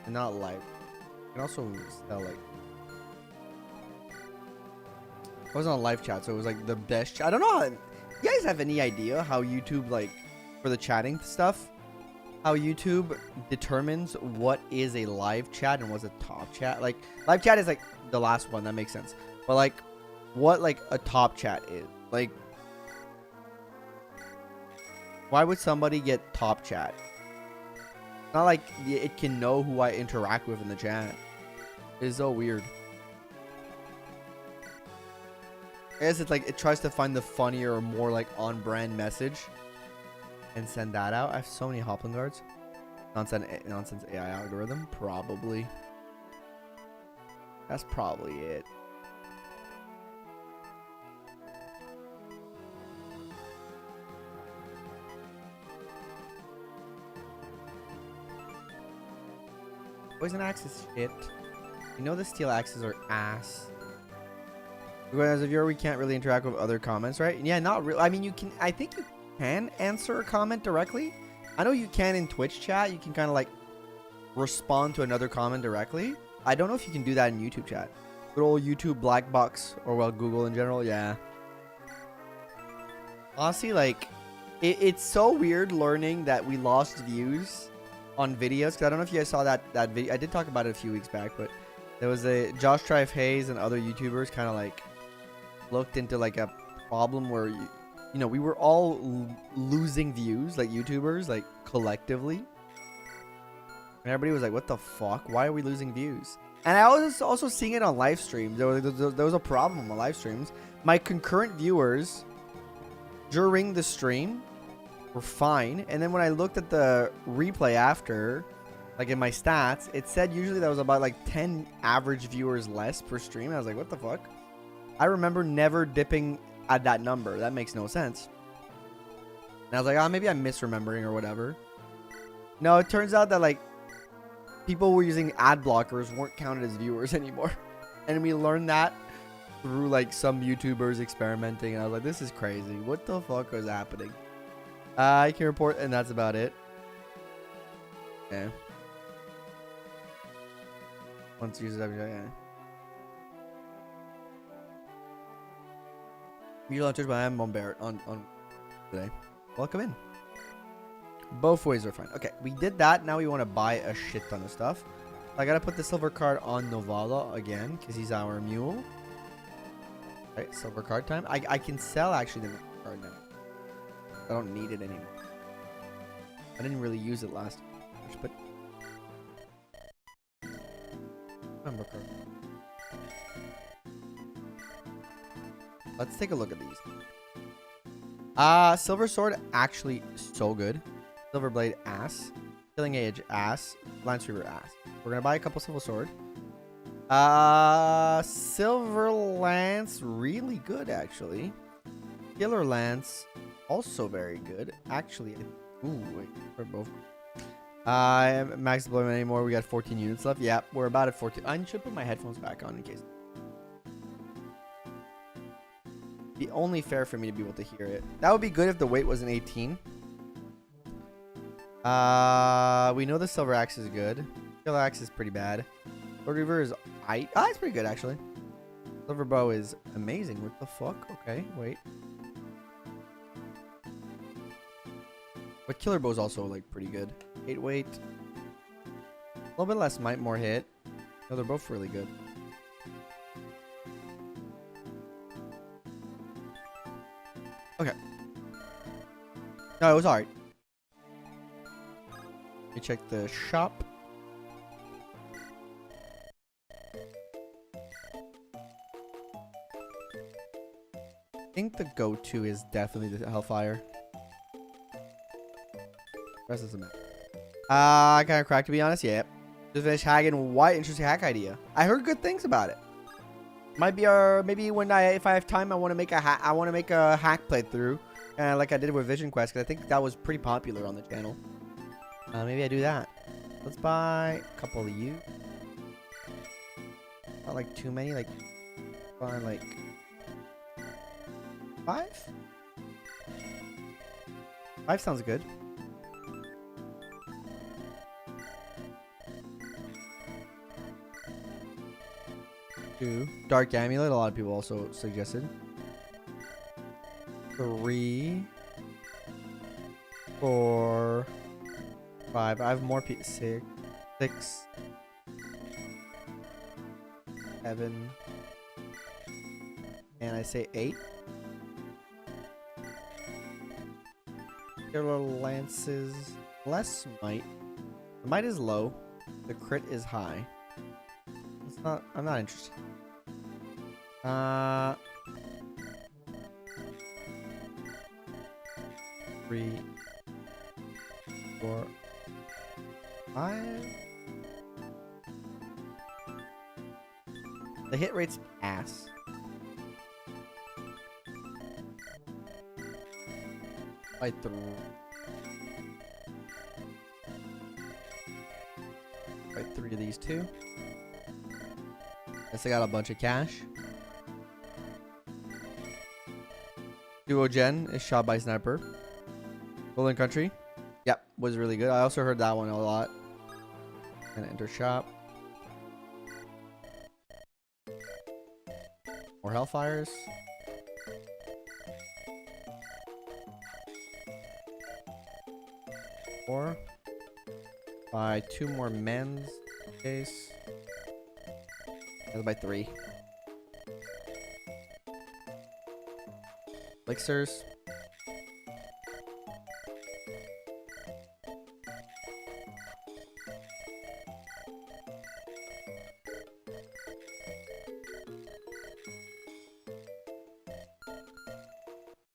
and not live. You can also sell like... I was on live chat, so it was like the best chat. I don't know. You guys have any idea how YouTube, like, for the chatting stuff, how YouTube determines what is a live chat and what's a top chat? Like, live chat is like the last one. That makes sense. But like, what like a top chat is? Like, why would somebody get top chat? It's not like it can know who I interact with in the chat. It's so weird. I guess it's like it tries to find the funnier or more like on-brand message and send that out. I have so many Hoplin guards. Nonsense AI algorithm, probably. That's probably it. Poison axe is shit. You know the steel axes are ass. As a viewer, we can't really interact with other comments, right? Yeah, not really. I mean, you can. I think you can answer a comment directly. I know you can in Twitch chat. You can kind of like respond to another comment directly. I don't know if you can do that in YouTube chat. Good old YouTube black box, or well, Google in general. Yeah. Honestly, like, it's so weird learning that we lost views on videos. Because I don't know if you guys saw that video. I did talk about it a few weeks back, but there was a Josh Trife Hayes and other YouTubers kind of like looked into like a problem where you know, we were all losing views, like YouTubers, like collectively. And everybody was like, what the fuck? Why are we losing views? And I was also seeing it on live streams. There was a problem on live streams. My concurrent viewers during the stream were fine. And then when I looked at the replay after, like in my stats, it said usually that was about like 10 average viewers less per stream. I was like, what the fuck? I remember never dipping at that number. That makes no sense. And I was like, oh, maybe I'm misremembering or whatever. No, it turns out that like people were using ad blockers weren't counted as viewers anymore. And we learned that through like some YouTubers experimenting. And I was like, this is crazy. What the fuck was happening? I can report, and that's about it. Yeah. Once uses every day, yeah. You're on Twitch, but I am on Barrett on today. Welcome in. Both ways are fine. Okay, we did that. Now we want to buy a shit ton of stuff. I gotta put the silver card on Novala again because he's our mule. Right, silver card time. I can sell actually the card now. I don't need it anymore. I didn't really use it last time, but member card. Let's take a look at these. Silver sword actually so good. Silver blade ass. Killing age ass. Lance Reaver ass. We're gonna buy a couple silver sword. Silver lance really good actually. Killer lance also very good. Actually, ooh wait, we're both. Max deployment anymore. We got 14 units left. Yeah, we're about at 14. I should put my headphones back on in case. Be only fair for me to be able to hear it. That would be good if the weight was an 18. We know the silver axe is good. Silver axe is pretty bad. Lord Reaver is it's pretty good actually. Silver bow is amazing. What the fuck? Okay, wait. But killer bow is also like pretty good. 8 weight. A little bit less might, more hit. No, they're both really good. Okay. No, it was alright. Let me check the shop. I think the go-to is definitely the Hellfire. Rest of the map. I kind of cracked, to be honest. Yeah. Just finished hacking. What interesting hack idea? I heard good things about it. Might be our maybe if I have time, I want to make a hack playthrough, like I did with Vision Quest, because I think that was pretty popular on the channel. Maybe I do that. Let's buy a couple of you. Not like too many. Like buy like 5. 5 sounds good. Dark Amulet, a lot of people also suggested. 3, 4, 5. I have more 6, 7, and I say 8. Killer lances, less might. The might is low. The crit is high. It's not. I'm not interested. 3, 4, 5. The hit rate's ass. By 3. By 3 of these 2. Guess I got a bunch of cash. Duo Gen is shot by sniper. Golden Country. Yep, was really good. I also heard that one a lot. And enter shop. More Hellfires. Or buy 2 more men's case. I'll buy 3. Elixirs.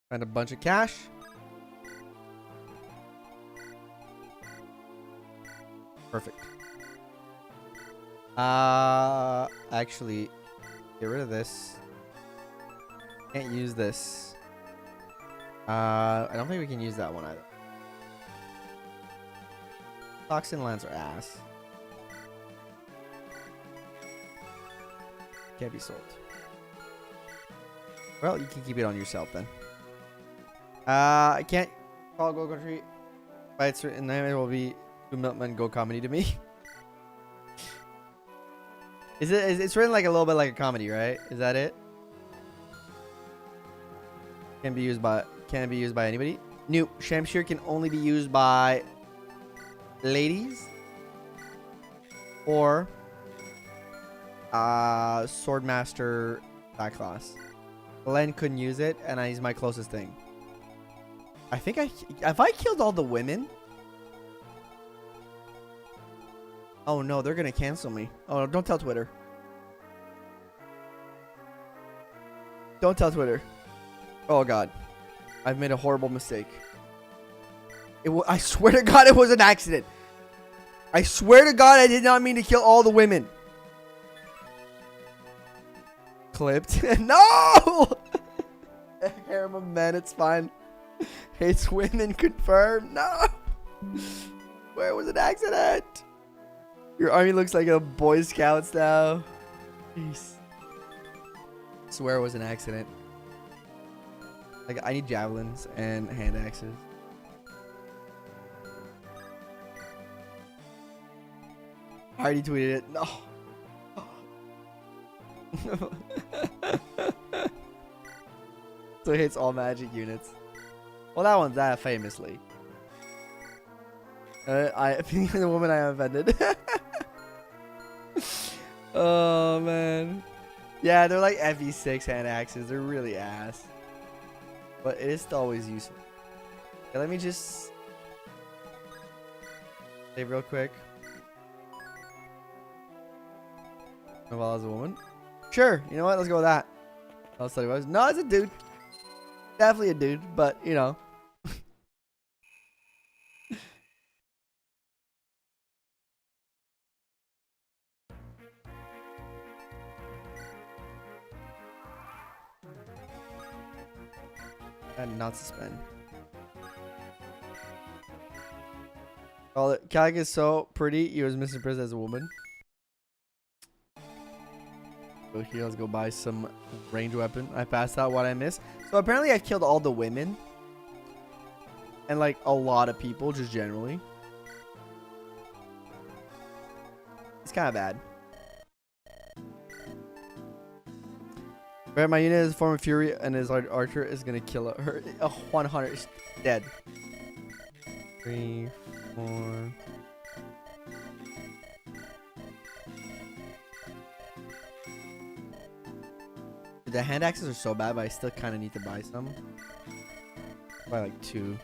Find a bunch of cash. Perfect. Actually, get rid of this. Can't use this. I don't think we can use that one either. Toxin lands are ass. Can't be sold. Well, you can keep it on yourself then. I can't call Go Country by its certain name. It will be Milkman Go Comedy to me. It's written like a little bit like a comedy, right? Is that it? Can't be used by anybody. New Shamshir can only be used by ladies or Swordmaster that class. Glenn couldn't use it, and he's my closest thing. I think have I killed all the women? Oh no, they're gonna cancel me. Oh, don't tell Twitter. Don't tell Twitter. Oh god, I've made a horrible mistake. I swear to God, it was an accident. I swear to God, I did not mean to kill all the women. Clipped. No! Harem of men, it's fine. Hates women, confirmed. No! swear it was an accident. Your army looks like a Boy Scouts now. Jeez. Swear it was an accident. Like, I need javelins and hand axes. I already tweeted it. No. So it hits all magic units. Well, that one's that famously. The woman I offended. Oh man. Yeah, they're like FE6 hand axes. They're really ass. But it is still always useful. Okay, let me just save real quick. Well, as a woman. Sure, you know what? Let's go with that. I'll tell you what. No, it's a dude. Definitely a dude, but you know. And not suspend. Oh, Calig is so pretty. He was misinterpreted as a woman. So here, let's go buy some range weapon. I passed out what I missed. So apparently I killed all the women. And like a lot of people, just generally. It's kind of bad. Right, my unit is a form of fury and his archer is going to kill her. 100 is dead. 3, 4... The hand axes are so bad, but I still kind of need to buy some. Buy like 2.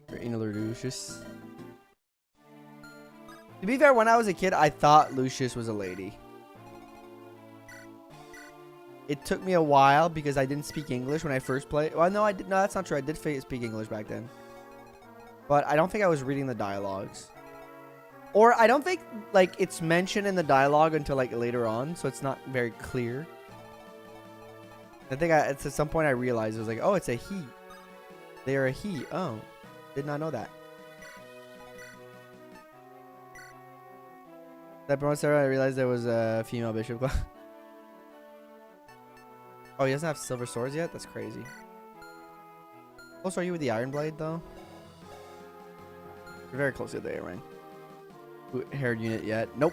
For Inhaler Lucius. To be fair, when I was a kid, I thought Lucius was a lady. It took me a while because I didn't speak English when I first played. Well, no, I did. No, that's not true. I did speak English back then. But I don't think I was reading the dialogues. Or I don't think, like, it's mentioned in the dialogue until, like, later on. So it's not very clear. I think it's at some point I realized it was like, oh, it's a he. They are a he. Oh, did not know that. That promotes Sarah, I realized there was a female bishop. Oh, he doesn't have silver swords yet? That's crazy. How close are you with the Iron Blade, though? You're very close to the A-rank. Haired unit yet? Nope.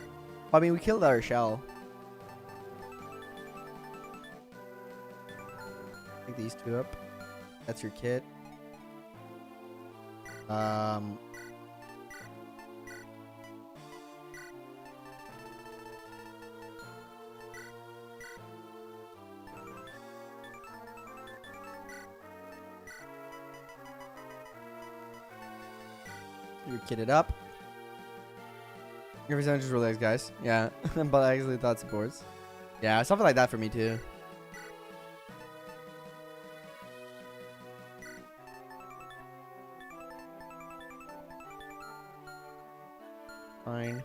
I mean, we killed our shell. Pick these 2 up. That's your kit. You're kitted up. Your percentage is relaxed, guys. Yeah, but I actually thought supports. Yeah, something like that for me too. Fine.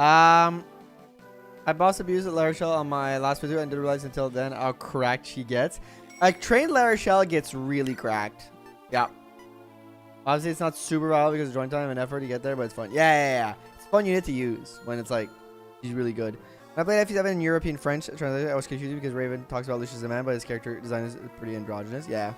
I boss abused at Larachelle on my last video and didn't realize until then how cracked she gets. Like, trained Larachelle gets really cracked. Yeah. Obviously, it's not super viable because of joint time and effort to get there, but it's fun. Yeah. It's a fun unit to use when it's like, he's really good. When I played FE7 in European French translation, I was confused because Raven talks about Lucius as a man, but his character design is pretty androgynous. Yeah.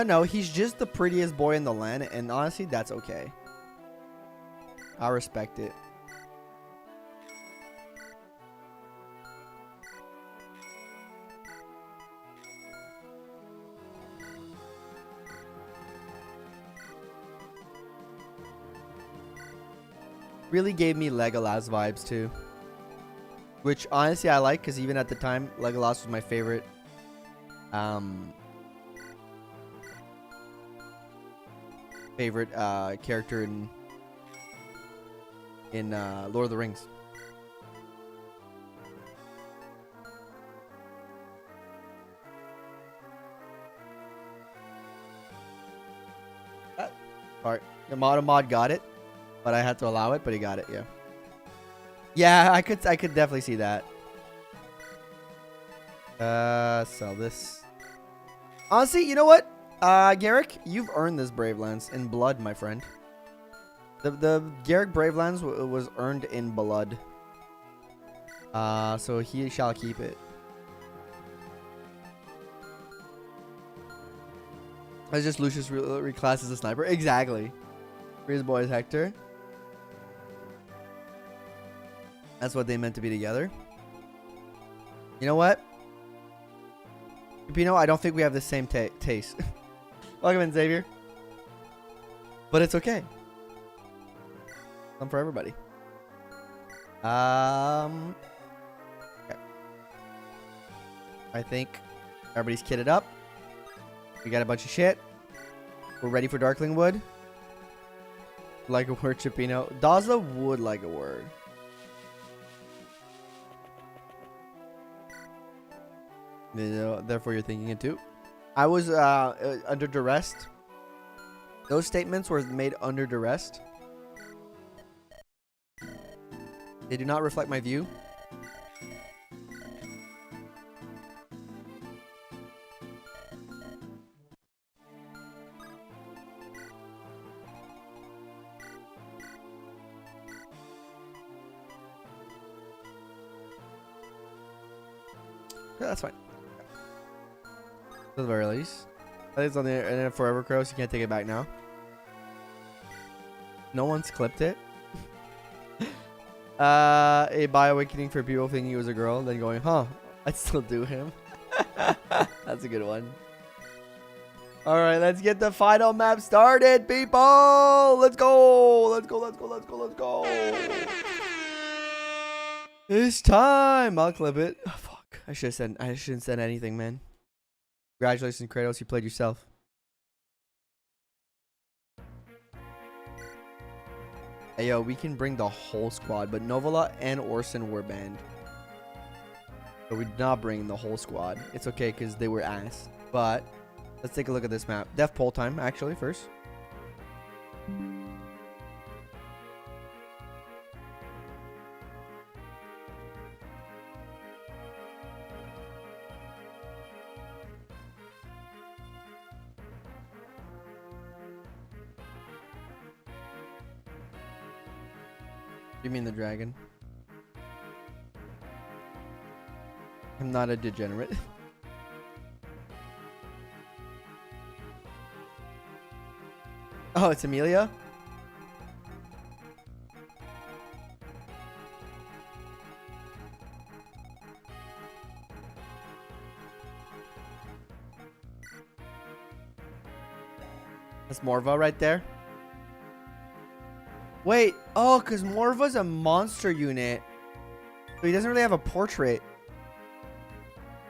No, he's just the prettiest boy in the land, and honestly, that's okay. I respect it. Really gave me Legolas vibes too, which honestly I like because even at the time, Legolas was my favorite. Favorite character in Lord of the Rings. Part. The mod got it, but I had to allow it, but he got it, yeah. Yeah, I could definitely see that. Sell this. Honestly, you know what? Garrick, you've earned this Bravelands in blood, my friend. The Garrick Bravelands was earned in blood. So he shall keep it. That's just Lucius reclassed as a sniper. Exactly. For his boys, Hector. That's what they meant to be together. You know what? Pino, I don't think we have the same taste. Welcome in, Xavier. But it's okay. Some for everybody. Okay. I think everybody's kitted up. We got a bunch of shit. We're ready for Darkling Wood. Like a word, Chipino. Dazla would like a word. Therefore, you're thinking it too. I was under duress. Those statements were made under duress. They do not reflect my view. Yeah, that's fine. To the very least. I think it's on the internet forever, Crow, so you can't take it back now. No one's clipped it. A bioawakening for people thinking he was a girl, then going, huh, I'd still do him. That's a good one. Alright, let's get the final map started, people! Let's go! Let's go, let's go, let's go, let's go! It's time! I'll clip it. Oh, fuck. I shouldn't said anything, man. Congratulations, Kratos, you played yourself. Hey, yo, we can bring the whole squad, but Novala and Orson were banned. So we did not bring the whole squad. It's okay, because they were ass. But, let's take a look at this map. Death poll time, actually, first. You mean the dragon? I'm not a degenerate. Oh, it's Amelia? That's Morva right there. Wait, oh, because Morva's a monster unit. So he doesn't really have a portrait.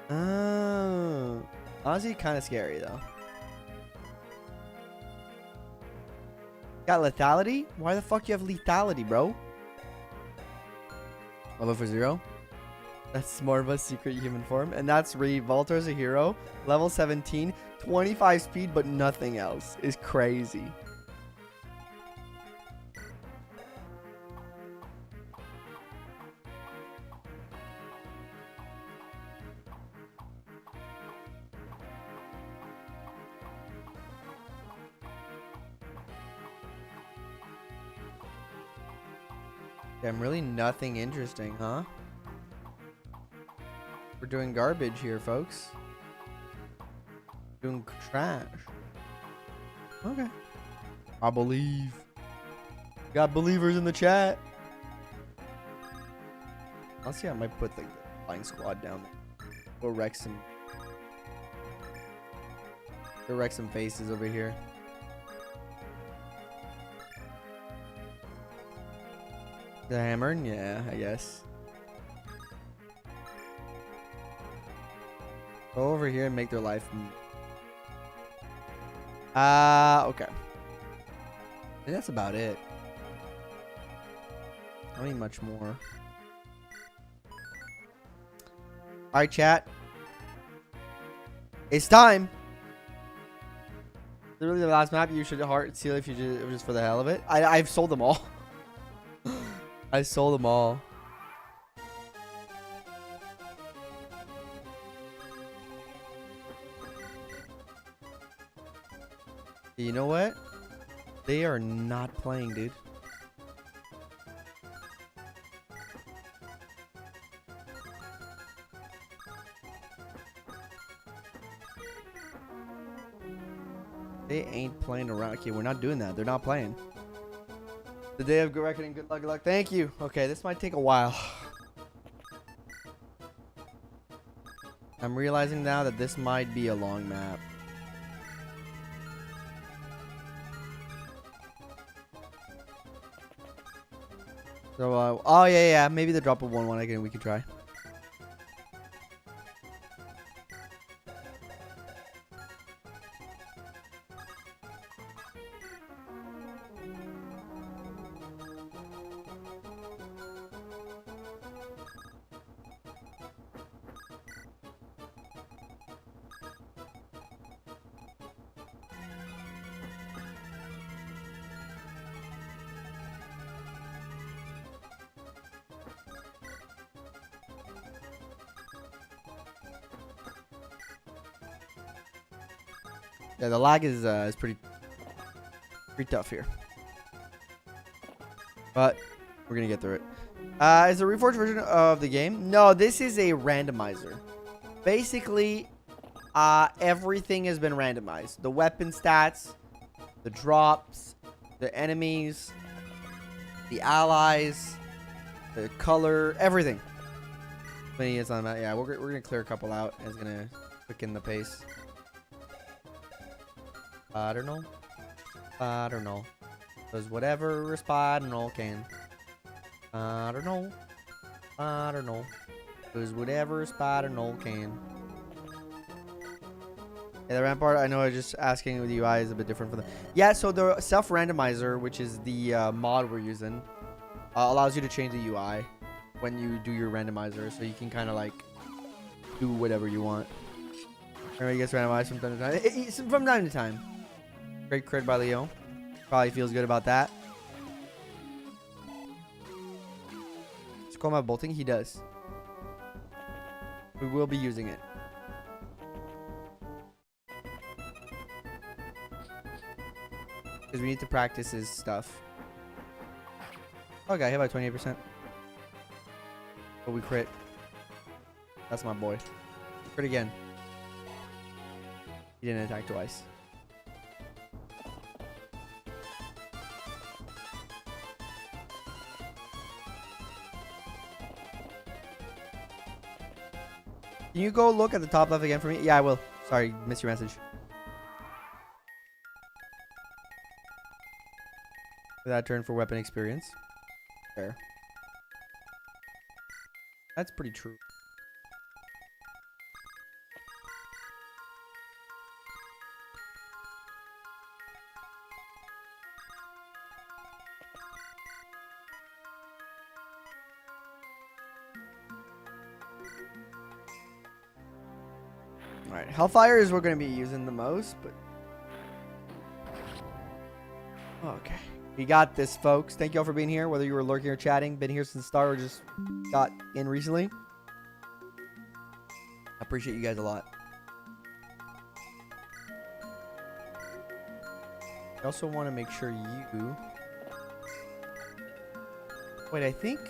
Oh. Honestly, kind of scary, though. Got lethality? Why the fuck you have lethality, bro? Level for 0. That's Morva's secret human form. And that's Revolter's a hero. Level 17. 25 speed, but nothing else. Is crazy. Damn, really nothing interesting, huh? We're doing garbage here, folks. Doing trash. Okay. I believe. Got believers in the chat. I'll see. I might put like the flying squad down there. Go wreck some. Go wreck some faces over here. The hammer? Yeah, I guess. Go over here and make their life. Okay. I think that's about it. I don't need much more. Alright, chat. It's time. Literally the last map you should heart seal if you just for the hell of it. I've sold them all. I sold them all. You know what? They are not playing, dude. They ain't playing around. Okay, we're not doing that. They're not playing. The day of reckoning. Good luck, good luck. Thank you. Okay, this might take a while. I'm realizing now that this might be a long map. So, oh yeah, maybe the drop of 1-1 again. We can try. Yeah, the lag is pretty tough here, but we're gonna get through it. Is a reforged version of the game? No, this is a randomizer. Basically, everything has been randomized. The weapon stats, the drops, the enemies, the allies, the color, everything. Many is on that. Yeah, we're gonna clear a couple out. It's gonna quicken the pace. I don't know. Cause whatever a Spider-No can. I don't know. Cause whatever a Spider-No can. Yeah, the Rampart, I know I was just asking with the UI is a bit different for the... Yeah, so the self-randomizer, which is the mod we're using, allows you to change the UI when you do your randomizer. So you can kind of like do whatever you want. Everybody gets randomized from time to time. From time to time. Great crit by Leo. Probably feels good about that. Does Cole have bolting? He does. We will be using it. Because we need to practice his stuff. Oh, got hit by 28%. But we crit. That's my boy. Crit again. He didn't attack twice. Can you go look at the top left again for me? Yeah, I will. Sorry, missed your message. That turn for weapon experience. Fair. That's pretty true. Alright, Hellfire is what we're going to be using the most, but... Okay. We got this, folks. Thank you all for being here, whether you were lurking or chatting, been here since the start, or just got in recently. I appreciate you guys a lot. I also want to make sure you... Wait, I think...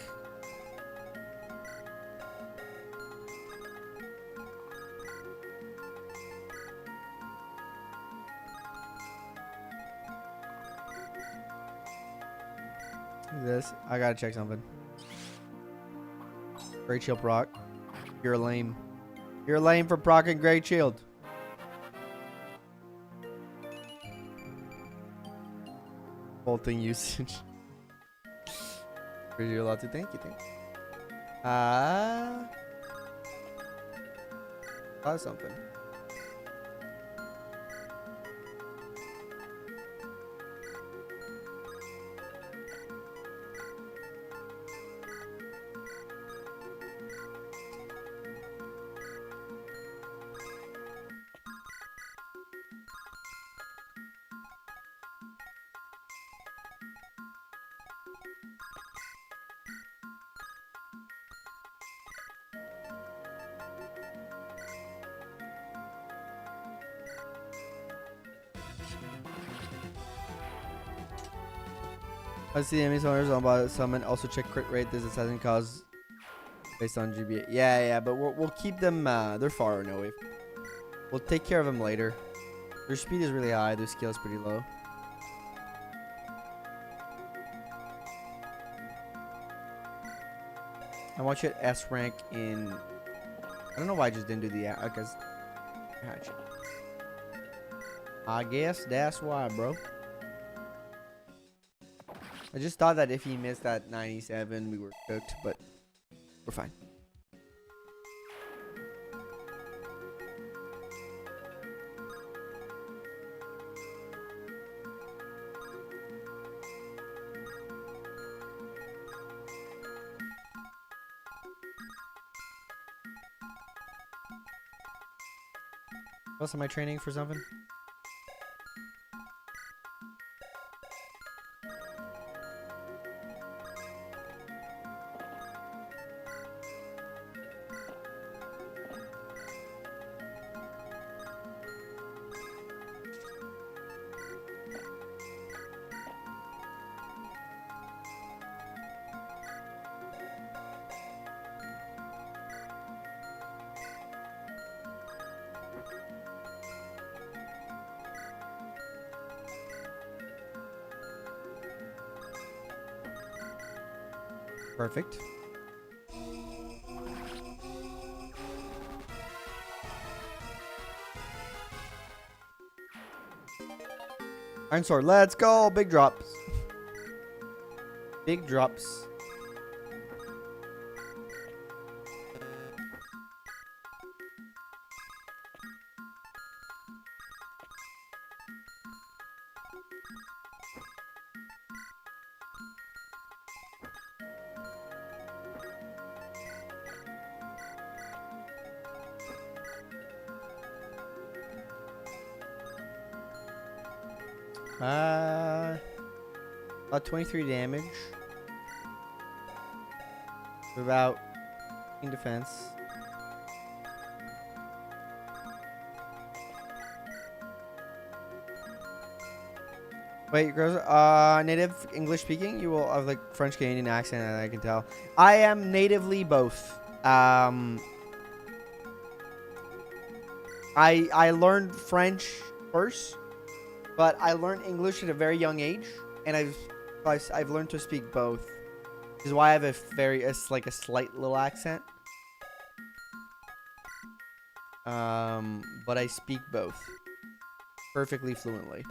This, I gotta check something. Great Shield proc. You're lame. You're lame for procking Great Shield. Bolting usage. Appreciate you a lot too. Thank you. Thought something. I see the enemy summoners on by summon. Also check crit rate. This assassin cause based on GBA. Yeah, but we'll keep them. They're far away. We'll take care of them later. Their speed is really high. Their skill is pretty low. I want you at S rank in. I don't know why I just didn't do the because hatchet. I guess that's why, bro. I just thought that if he missed that 97, we were cooked, but we're fine. What else am I training for something? Perfect. Iron sword, let's go. Big drops. Big drops. About 23 damage. About in defense. Wait, girls, native English speaking? You will have like French Canadian accent, and I can tell. I am natively both. I learned French first, but I learned English at a very young age, and I've learned to speak both. Which is why I have a like a slight little accent. But I speak both perfectly fluently.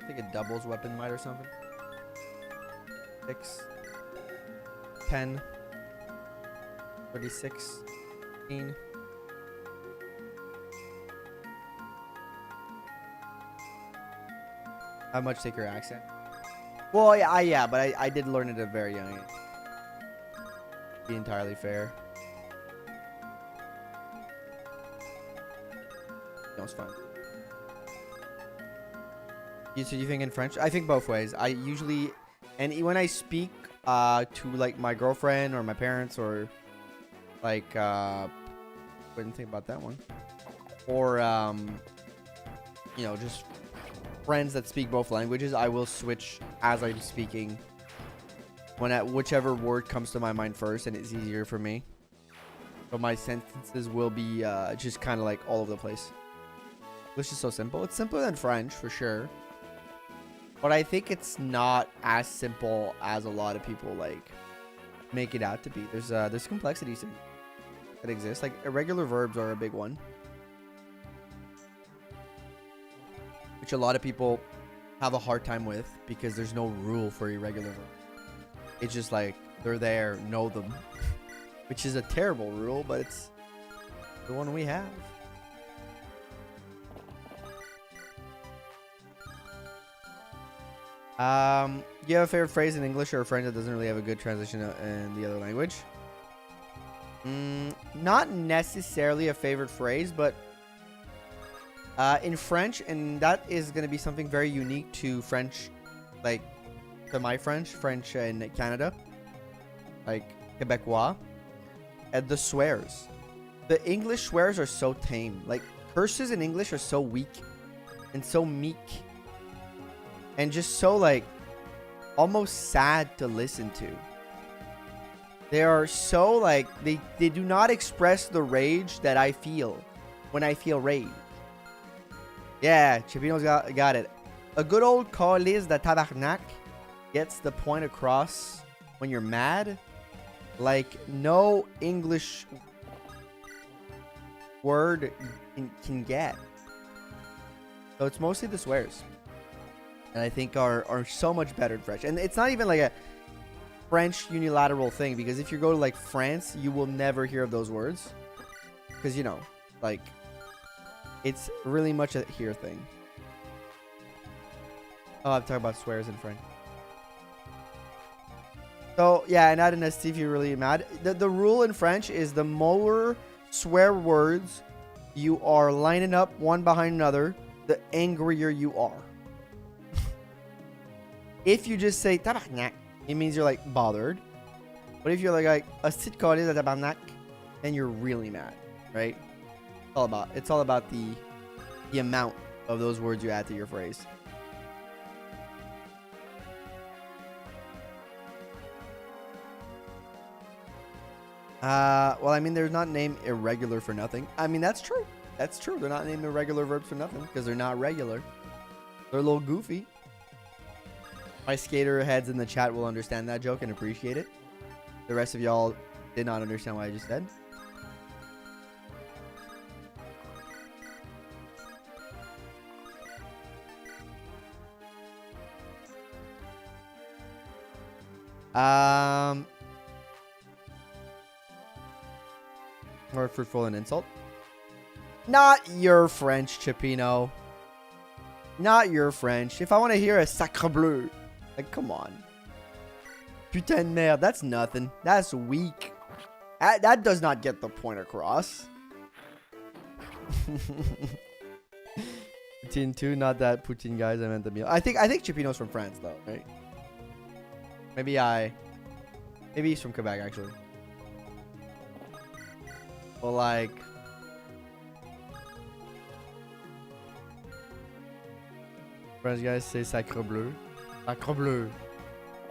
I think a doubles weapon might or something. 6, 10, 36, 15. How much take your accent? Well, yeah, but I did learn it at a very young age. To be entirely fair. No, it's fine. So you think in French? I think both ways. I usually, and when I speak to like my girlfriend or my parents or like, wouldn't think about that one. Or you know, just friends that speak both languages, I will switch as I'm speaking when whichever word comes to my mind first, and it's easier for me. So my sentences will be just kind of like all over the place. Which is so simple. It's simpler than French for sure, but I think it's not as simple as a lot of people like make it out to be. There's complexities that exist. Like irregular verbs are a big one, which a lot of people have a hard time with because there's no rule for irregular verbs. It's just like they're there, know them, which is a terrible rule, but it's the one we have. You have a favorite phrase in English or a French that doesn't really have a good transition in the other language? Not necessarily a favorite phrase, but in French, and that is going to be something very unique to French, like to my French in Canada, like Quebecois, and the swears. The English swears are so tame. Like curses in English are so weak. and so meek and just so like almost sad to listen to. They are so like they do not express the rage that I feel when I feel rage. Yeah, Chipino's got it. A good old calice de tabarnak gets the point across when you're mad like no English word can get. So it's mostly the swears that I think are so much better in French. And it's not even like a French unilateral thing, because if you go to like France, you will never hear of those words. Because, you know, like, it's really much a here thing. Oh, I'm talking about swears in French. So, yeah, and adding ST if you're really mad. The rule in French is the more swear words you are lining up one behind another, the angrier you are. If you just say tabarnak, it means you're like bothered. But if you're like a sitcom is a tabarnak, then you're really mad, right? It's all about the amount of those words you add to your phrase. Well, I mean, they're not named irregular for nothing. I mean, that's true. That's true. They're not named irregular verbs for nothing because they're not regular. They're a little goofy. My skater heads in the chat will understand that joke and appreciate it. The rest of y'all did not understand what I just said. More fruitful and insult. Not your French, Chipino. Not your French. If I want to hear a sacre bleu, like, come on. Putain de merde, that's nothing. That's weak. That does not get the point across. Poutine too, not that Poutine guys. I meant the meal. I think Chipino's from France though, right? Maybe he's from Quebec actually. But like, French guys say sacre bleu. Sacre bleu.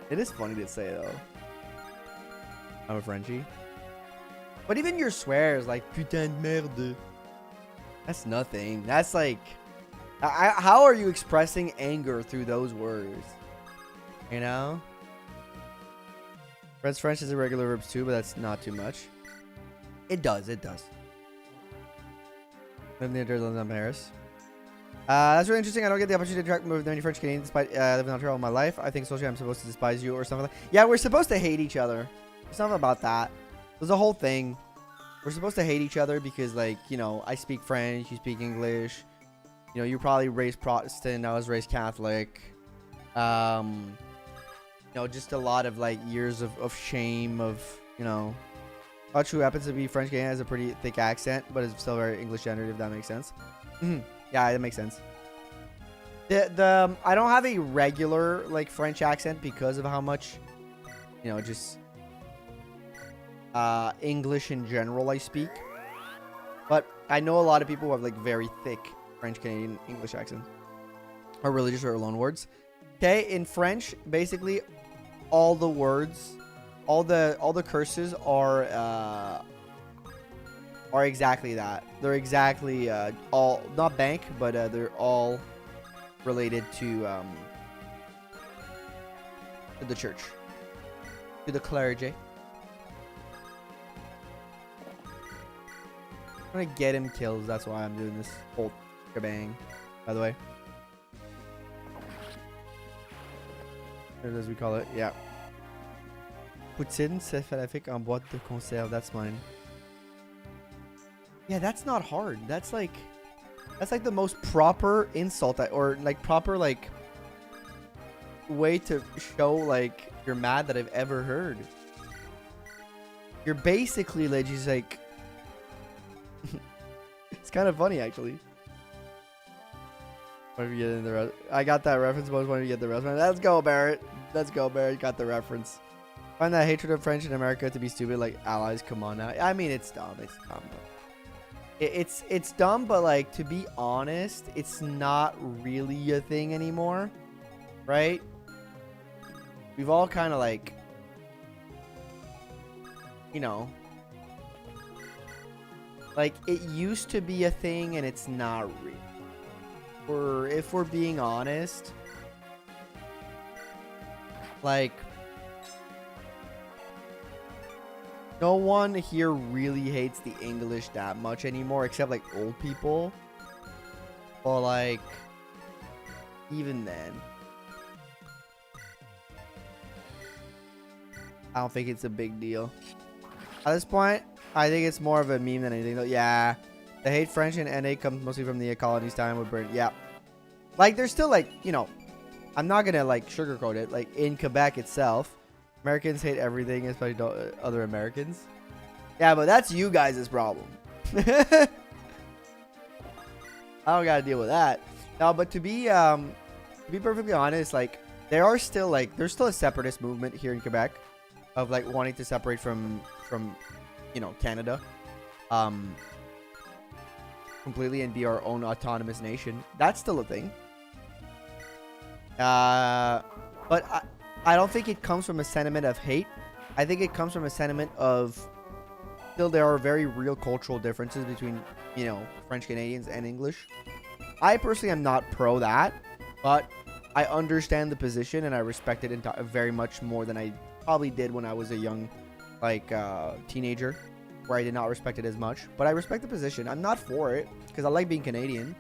It is funny to say though. I'm a Frenchie. But even your swears like putain de merde. That's nothing. That's like, how are you expressing anger through those words? You know? French is irregular verbs too, but that's not too much. It does. Live near Netherlands and Paris. That's really interesting. I don't get the opportunity to interact with many French Canadians despite living in Ontario all my life. I think socially I'm supposed to despise you or something like that. Yeah, we're supposed to hate each other. It's not about that. There's a whole thing. We're supposed to hate each other because, like, you know, I speak French, you speak English. You know, you're probably raised Protestant. I was raised Catholic. You know, just a lot of, like, years of shame of, you know. True happens to be French Canadian has a pretty thick accent, but it's still very English generative, if that makes sense. Yeah, that makes sense. I don't have a regular like French accent because of how much, you know, just English in general I speak. But I know a lot of people who have like very thick French Canadian English accents, or religious or loan words. Okay, in French, basically all the words, all the curses are exactly that. They're exactly all not bank, but they're all related to the church, to the clergy. I'm gonna get him kills. That's why I'm doing this whole kabang. By the way, as we call it, yeah. Poutine, c'est falafel en boîte de conserve. That's mine. Yeah, that's not hard. That's like the most proper insult or like proper like way to show like you're mad that I've ever heard. You're basically like just like it's kind of funny actually. When we get in the I got that reference, but when we get the restaurant, let's go Barrett. Let's go Barrett. Got the reference. Find that hatred of French in America to be stupid like allies. Come on now. I mean it's dumb. It's dumb. But It's dumb, but like to be honest, it's not really a thing anymore, right? We've all kind of like, you know, like it used to be a thing and it's not real. Or if we're being honest, like no one here really hates the English that much anymore, except like old people. But like, even then, I don't think it's a big deal. At this point, I think it's more of a meme than anything. Though, yeah, the hate French and NA comes mostly from the colonies time with Britain. Yeah, like there's still like, you know, I'm not gonna like sugarcoat it. Like in Quebec itself, Americans hate everything, especially other Americans. Yeah, but that's you guys' problem. I don't gotta deal with that. No, but to be perfectly honest, like there's still a separatist movement here in Quebec of like wanting to separate from you know, Canada completely and be our own autonomous nation. That's still a thing. But I don't think it comes from a sentiment of hate. I think it comes from a sentiment of still there are very real cultural differences between, you know, French Canadians and English. I personally am not pro that, but I understand the position and I respect it very much more than I probably did when I was a young, like, teenager, where I did not respect it as much. But I respect the position. I'm not for it because I like being Canadian.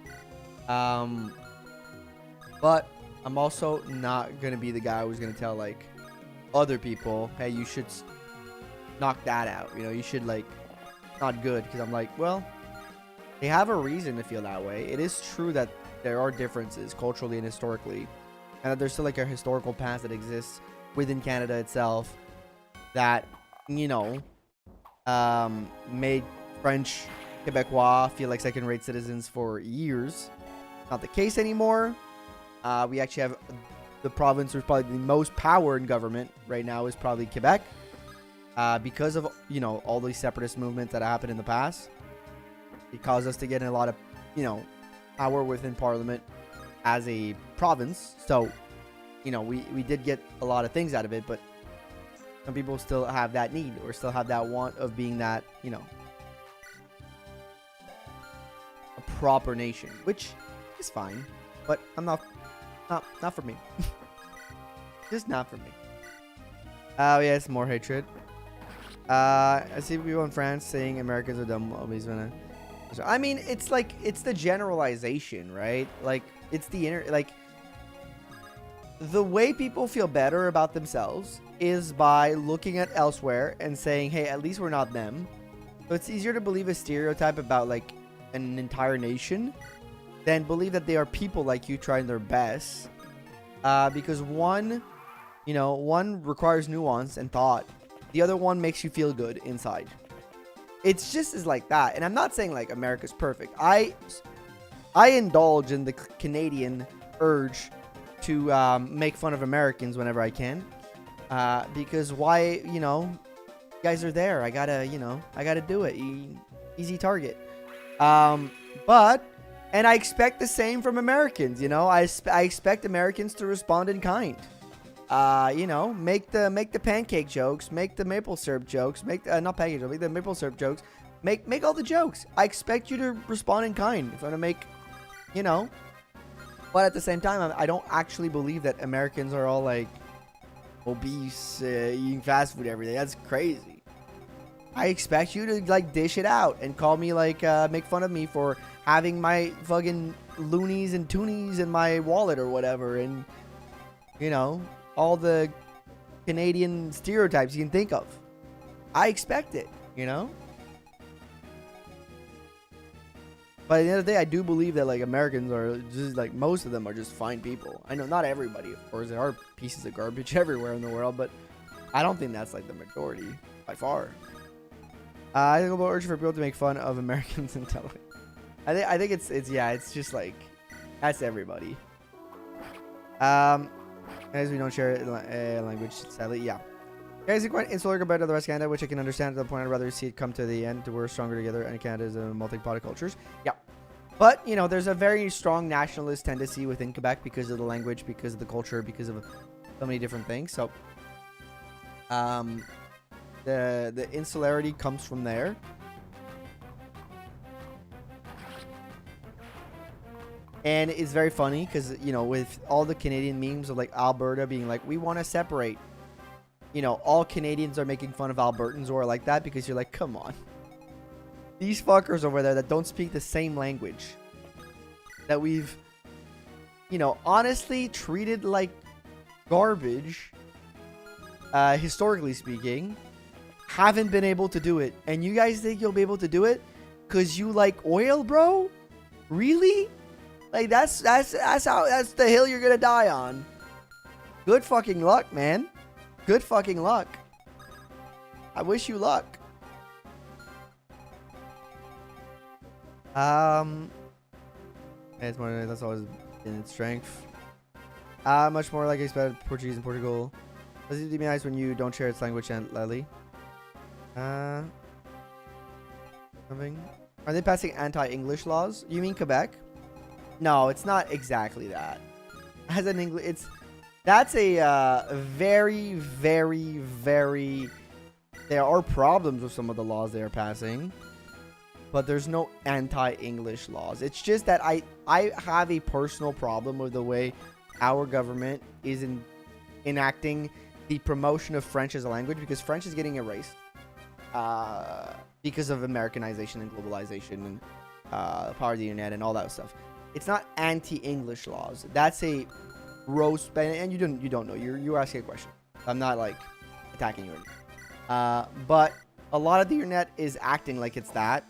But I'm also not going to be the guy who's going to tell, like, other people, hey, you should knock that out. You know, you should, like, not good. Because I'm like, well, they have a reason to feel that way. It is true that there are differences culturally and historically. And that there's still, like, a historical past that exists within Canada itself that, you know, made French Quebecois feel like second-rate citizens for years. Not the case anymore. We actually have the province with probably the most power in government right now is probably Quebec. Because of, you know, all these separatist movements that happened in the past. It caused us to get a lot of, you know, power within Parliament as a province. So, you know, we did get a lot of things out of it, but some people still have that need or still have that want of being that, you know, a proper nation, which is fine, but I'm not for me. Just not for me. Oh, yes, more hatred. I see people in France saying Americans are dumb. I mean, it's like, it's the generalization, right? Like, it's the like, the way people feel better about themselves is by looking at elsewhere and saying, hey, at least we're not them. So it's easier to believe a stereotype about, like, an entire nation than believe that they are people like you trying their best. Because one requires nuance and thought. The other one makes you feel good inside. It's just as like that. And I'm not saying, like, America's perfect. I indulge in the Canadian urge to make fun of Americans whenever I can. Because why, you know, you guys are there. I gotta do it. Easy target. But, and I expect the same from Americans, you know. I expect Americans to respond in kind. You know, make the pancake jokes, make the maple syrup jokes, make the maple syrup jokes, make all the jokes. I expect you to respond in kind. If I'm gonna make, you know, but at the same time, I don't actually believe that Americans are all like obese, eating fast food every day. That's crazy. I expect you to, like, dish it out and call me, like, make fun of me for having my fucking loonies and toonies in my wallet or whatever, and, you know, all the Canadian stereotypes you can think of. I expect it, you know? But at the end of the day, I do believe that, like, Americans are just, like, most of them are just fine people. I know not everybody, of course. There are pieces of garbage everywhere in the world, but I don't think that's, like, the majority by far. I think about urge for people to make fun of Americans and television. I think it's just, like, that's everybody. As we don't share language, sadly, yeah. Guys, it's quite insular compared to the rest of Canada, which I can understand to the point I'd rather see it come to the end to we're stronger together, and Canada is a multi-pot cultures. Yeah. But, you know, there's a very strong nationalist tendency within Quebec because of the language, because of the culture, because of so many different things. So, the insularity comes from there. And it's very funny because, you know, with all the Canadian memes of like Alberta being like, we want to separate. You know, all Canadians are making fun of Albertans or like that because you're like, come on. These fuckers over there that don't speak the same language that we've, you know, honestly treated like garbage, historically speaking, haven't been able to do it. And you guys think you'll be able to do it because you like oil, bro? Really? Like, that's the hill you're gonna die on. Good fucking luck, man. Good fucking luck. I wish you luck. It's more, that's always in its strength. Much more like I expected Portuguese in Portugal. Does it demonize when you don't share its language and Lely? Something. Are they passing anti-English laws? You mean Quebec? No, it's not exactly that. As an English, that's a very, very, very. There are problems with some of the laws they are passing, but there's no anti-English laws. It's just that I have a personal problem with the way our government is enacting the promotion of French as a language, because French is getting erased because of Americanization and globalization and power of the internet and all that stuff. It's not anti-English laws. That's a roast, and you don't know. You're asking a question. I'm not like attacking you. But a lot of the internet is acting like it's that.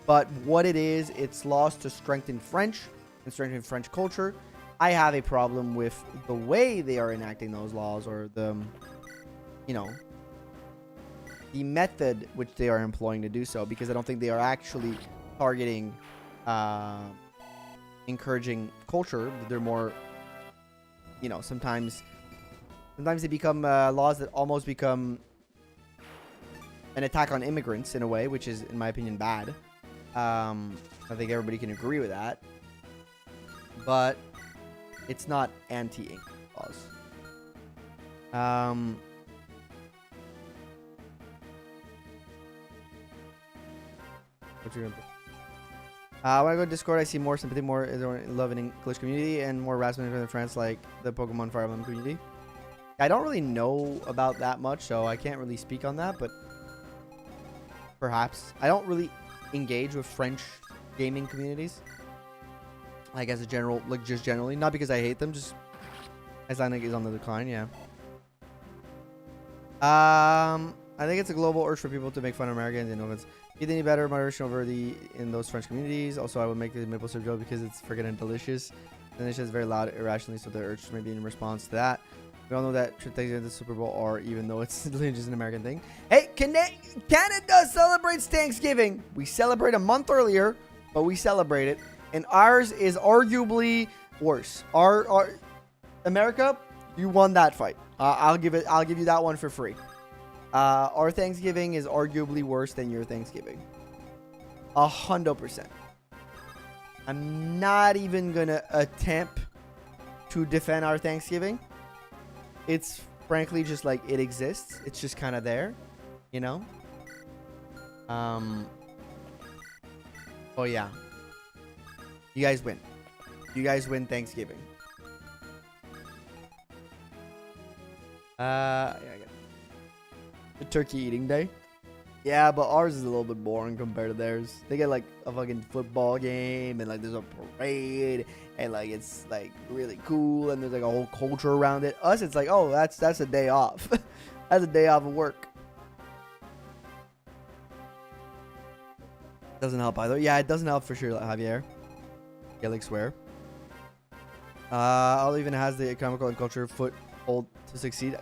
But what it is, it's laws to strengthen French and strengthen French culture. I have a problem with the way they are enacting those laws, or the, you know, the method which they are employing to do so, because I don't think they are actually targeting, encouraging culture. They're more, you know, sometimes they become laws that almost become an attack on immigrants in a way, which is, in my opinion, bad. I think everybody can agree with that. But it's not anti-English laws. What you gonna put? When I go to Discord, I see more sympathy, more love in English community, and more harassment in France, like the Pokemon Fire Emblem community. I don't really know about that much, so I can't really speak on that, but perhaps. I don't really engage with French gaming communities, like as a general, like just generally, not because I hate them, just as I think is on the decline. Yeah. I think it's a global urge for people to make fun of Americans, and if it's any better moderation over in those French communities. Also, I would make the maple syrup joke because it's freaking delicious, and it's just very loud irrationally, so the urge may be in response to that. We all know that things in the Super Bowl are, even though it's literally just an American thing. Hey, Canada celebrates Thanksgiving. We celebrate a month earlier, but we celebrate it, and ours is arguably worse. Our America, you won that fight. I'll give you that one for free. Our Thanksgiving is arguably worse than your Thanksgiving. 100%. I'm not even gonna attempt to defend our Thanksgiving. It's frankly just like it exists. It's just kind of there, you know? Oh yeah. You guys win. You guys win Thanksgiving. Yeah, I get it. The turkey eating day. Yeah, but ours is a little bit boring compared to theirs. They get like a fucking football game, and like there's a parade, and like it's like really cool, and there's like a whole culture around it. Us, it's like, oh, that's a day off. That's a day off of work. Doesn't help either. Yeah, it doesn't help for sure, Javier. Yeah, like swear. All even has the economical and culture foothold to succeed.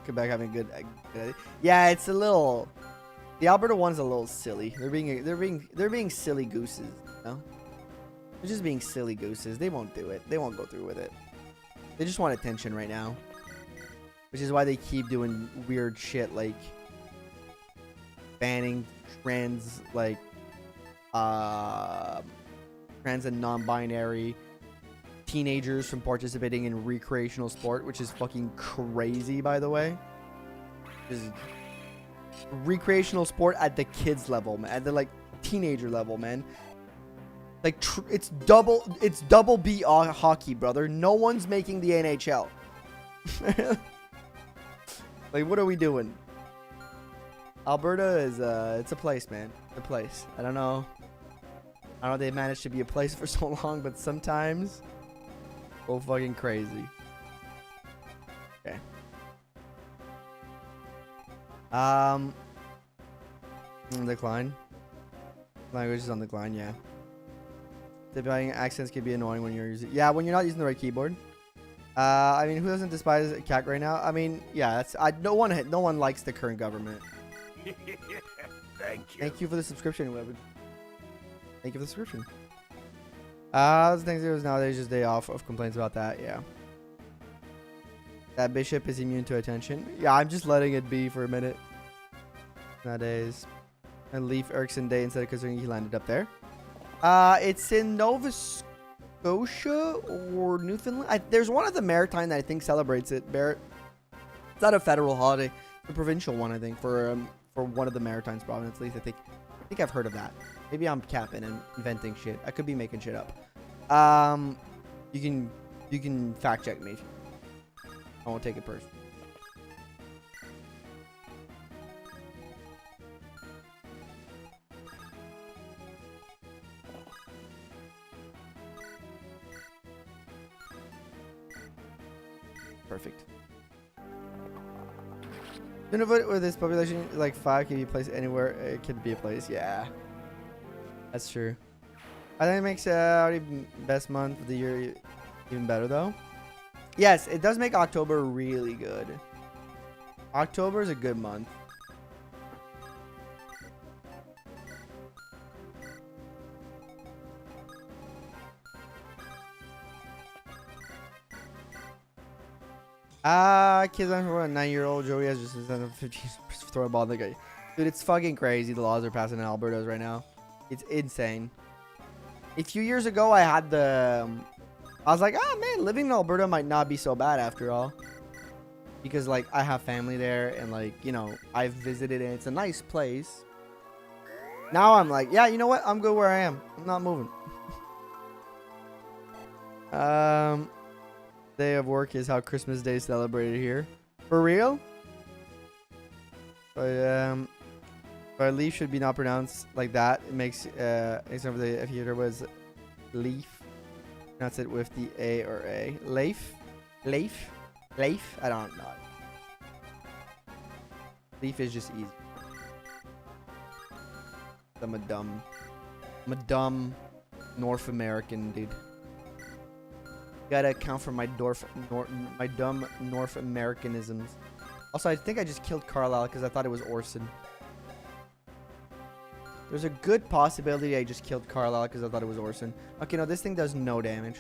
Quebec having a good idea. Yeah, it's a little. The Alberta one's a little silly. They're being silly gooses. You know? They're just being silly gooses. They won't do it. They won't go through with it. They just want attention right now. which is why they keep doing weird shit like banning trans and non-binary teenagers from participating in recreational sport, which is fucking crazy, by the way. Just recreational sport at the kids level, man, at the like teenager level, man. Like it's double B hockey, brother. No one's making the NHL. Like, what are we doing? Alberta is it's a place, man. A place. I don't know they managed to be a place for so long, but sometimes go fucking crazy. Okay. Decline. Language is on decline, yeah. Debugging accents can be annoying when you're using... Yeah, when you're not using the right keyboard. I mean, who doesn't despise CAC right now? I mean, yeah, that's... no one likes the current government. Thank you. Thank you for the subscription, Web. Thank you for the subscription. The things it was nowadays just day off of complaints about that, yeah. That bishop is immune to attention. Yeah, I'm just letting it be for a minute. Nowadays. And leave Erickson Day instead of considering he landed up there. It's in Nova Scotia or Newfoundland. There's one of the Maritime that I think celebrates it, Barrett. It's not a federal holiday. It's a provincial one, I think, for one of the Maritimes provinces. At least I think I've heard of that. Maybe I'm capping and inventing shit. I could be making shit up. You can fact check me if you... I won't take it personally. Perfect. Nunavut with this population like 5 can be placed anywhere. It can be a place. Yeah, that's true. I think it makes already best month of the year even better though. Yes, it does make October really good. October is a good month. Kids on for a 9-year-old Joey has just instead of 15 throw a ball in the guy. Dude, it's fucking crazy. The laws are passing in Alberta's right now. It's insane. A few years ago, I had the... I was like, ah, man, living in Alberta might not be so bad after all. Because, like, I have family there and, like, you know, I've visited and it's a nice place. Now I'm like, yeah, you know what? I'm good where I am. I'm not moving. Day of work is how Christmas Day is celebrated here. For real? But leaf should be not pronounced like that. It makes except for the FE8 was leaf. Pronounce it with the A or A. Leaf? Leaf? Leaf? I don't know. Leaf is just easy. I'm a dumb North American dude. Gotta account for my dumb North Americanisms. Also, I think I just killed Carlisle because I thought it was Orson. There's a good possibility I just killed Carlisle because I thought it was Orson. Okay, no, this thing does no damage.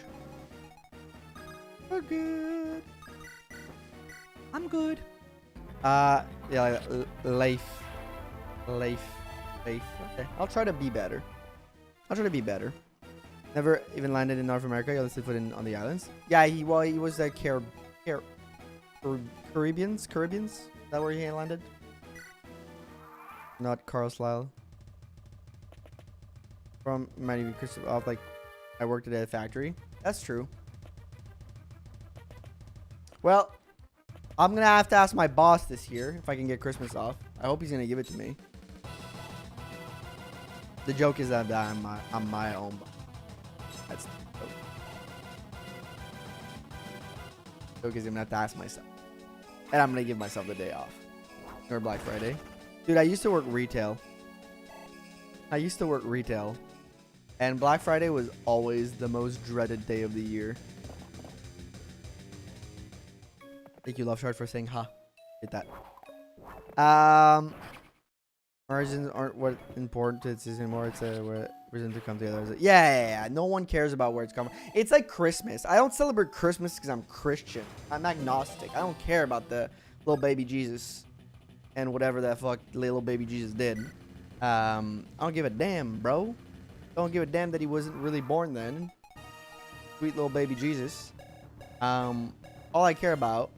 We're good. I'm good. Yeah, life. Okay, I'll try to be better. Never even landed in North America. Let's put in on the islands. Yeah, he was a Caribbeans. Is that where he landed? Not Carlisle. From might be off like I worked at a factory. That's true. Well, I'm gonna have to ask my boss this year if I can get Christmas off. I hope he's gonna give it to me. The joke is that I'm my own boss. That's the joke. The joke is I'm gonna have to ask myself. And I'm gonna give myself the day off. Or Black Friday. Dude, I used to work retail. And Black Friday was always the most dreaded day of the year. Thank you, Love Shard, for saying ha. Hit that. Origins aren't what important it is anymore. It's where reason to come together. Yeah. No one cares about where it's coming. It's like Christmas. I don't celebrate Christmas because I'm Christian. I'm agnostic. I don't care about the little baby Jesus and whatever that fuck little baby Jesus did. I don't give a damn, bro. Don't give a damn that he wasn't really born then. Sweet little baby Jesus. All I care about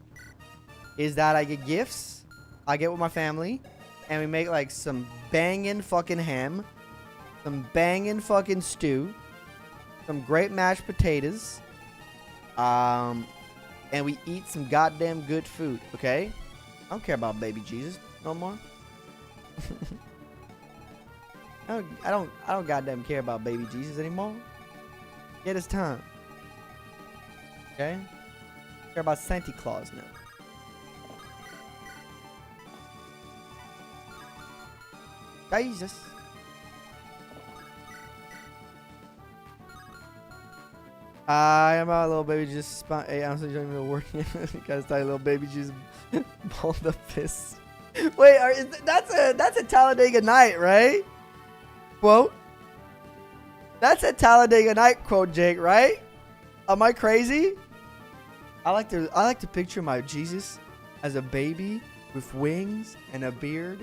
is that I get gifts. I get with my family, and we make like some banging fucking ham, some banging fucking stew, some great mashed potatoes, and we eat some goddamn good food. Okay? I don't care about baby Jesus no more. I don't goddamn care about baby Jesus anymore. Yet it's time. Okay? I care about Santa Claus now. Jesus. I am a little baby just spawned 8 ounces of even working. Guys, tiny little baby just balled the fist. Wait, that's a Talladega Night, right? Quote. That's a Talladega Night quote, Jake, right? Am I crazy? I like to picture my Jesus as a baby with wings and a beard.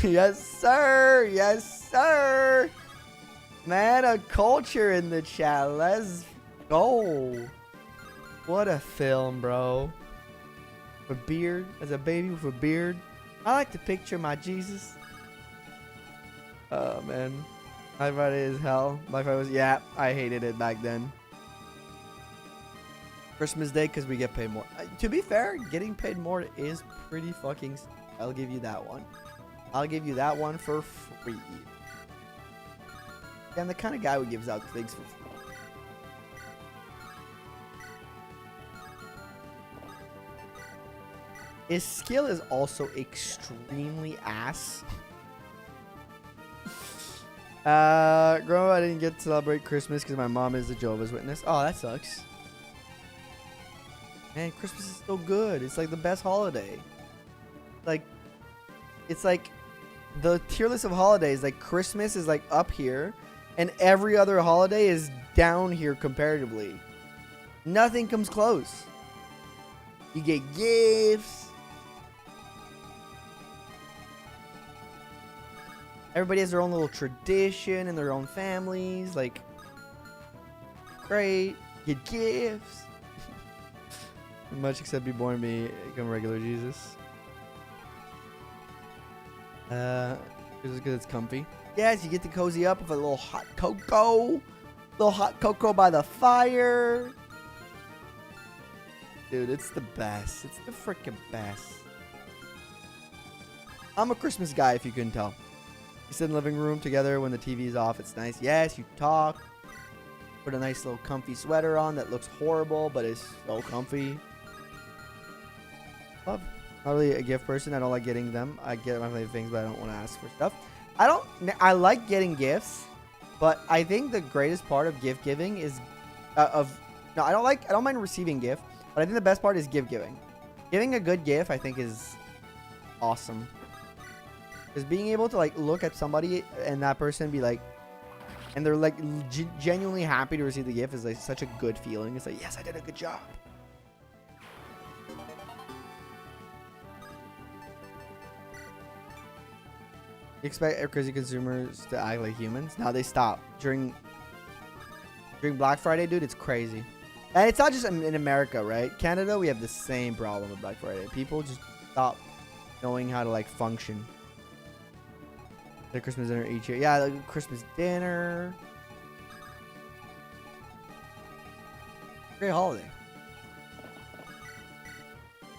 Yes, sir. Yes, sir. Man, a culture in the chat. Let's go. What a film, bro. A beard, as a baby with a beard. I like to picture my Jesus. Oh, man. Black Friday is hell. Black Friday was, yeah, I hated it back then. Christmas Day, because we get paid more. To be fair, getting paid more is pretty fucking... I'll give you that one. I'll give you that one for free. I'm the kind of guy who gives out things for free. His skill is also extremely ass. Growing up, I didn't get to celebrate Christmas because my mom is a Jehovah's Witness. Oh, that sucks. Man, Christmas is so good. It's like the best holiday. Like, it's like the tier list of holidays. Like, Christmas is like up here, and every other holiday is down here comparatively. Nothing comes close. You get gifts. Everybody has their own little tradition and their own families. Like, great. Get gifts. Much except be born me, become regular Jesus. Because it's comfy. Yes, you get to cozy up with a little hot cocoa. Little hot cocoa by the fire. Dude, it's the best. It's the freaking best. I'm a Christmas guy, if you couldn't tell. You sit in the living room together when the TV is off. It's nice. Yes, you talk. Put a nice little comfy sweater on that looks horrible, but is so comfy. Love. Not really a gift person. I don't like getting them. I get my favorite things, but I don't want to ask for stuff. I like getting gifts, but I think the greatest part of gift giving is I don't mind receiving gift, but I think the best part is gift giving. Giving a good gift, I think, is awesome. Because being able to like look at somebody and that person be like, and they're like genuinely happy to receive the gift is like such a good feeling. It's like, yes, I did a good job. You expect crazy consumers to act like humans? Now they stop. During Black Friday, dude, it's crazy. And it's not just in America, right? Canada, we have the same problem with Black Friday. People just stop knowing how to like function. The Christmas dinner each year. Yeah, like Christmas dinner. Great holiday.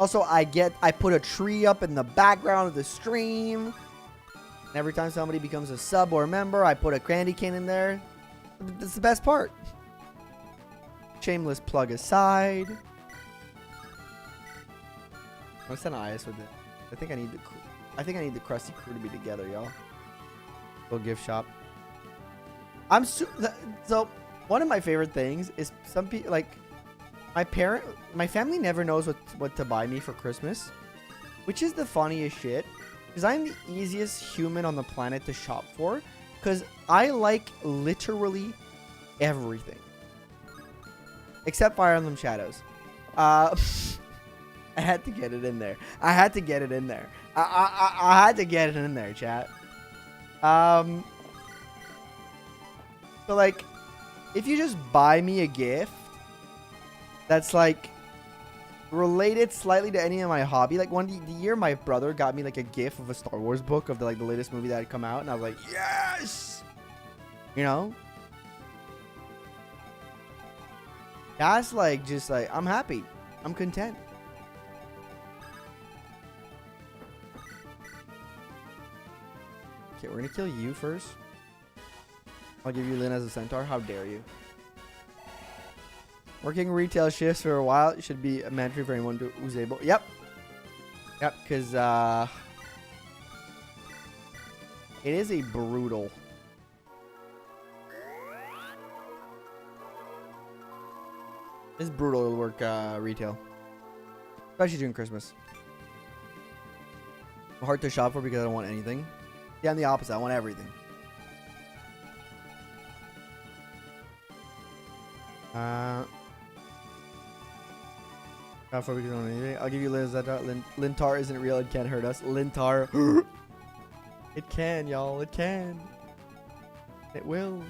Also, I put a tree up in the background of the stream. And every time somebody becomes a sub or a member, I put a candy cane in there. That's the best part. Shameless plug aside. I'm sending IS with it. I think I need the Krusty Crew to be together, y'all. Little gift shop. So one of my favorite things is some people like my family never knows what to buy me for Christmas, which is the funniest shit. Because I'm the easiest human on the planet to shop for. Because I like literally everything. Except Fire Emblem Shadows. I had to get it in there. I had to get it in there. I had to get it in there, chat. So like, if you just buy me a gift that's like related slightly to any of my hobby, like the year my brother got me like a gift of a Star Wars book of the latest movie that had come out, and I was like, yes, you know, that's like just like I'm happy, I'm content. Okay, we're gonna kill you first. I'll give you Lynn as a centaur. How dare you? Working retail shifts for a while. It should be mandatory for anyone who's able. Yep. Yep, because it is a brutal. It's brutal to work retail. Especially during Christmas. Hard to shop for because I don't want anything. Yeah, I'm the opposite. I want everything. Not for because I don't want anything. I'll give you Lintar isn't real. It can't hurt us. Lintar. It can, y'all. It can. It will.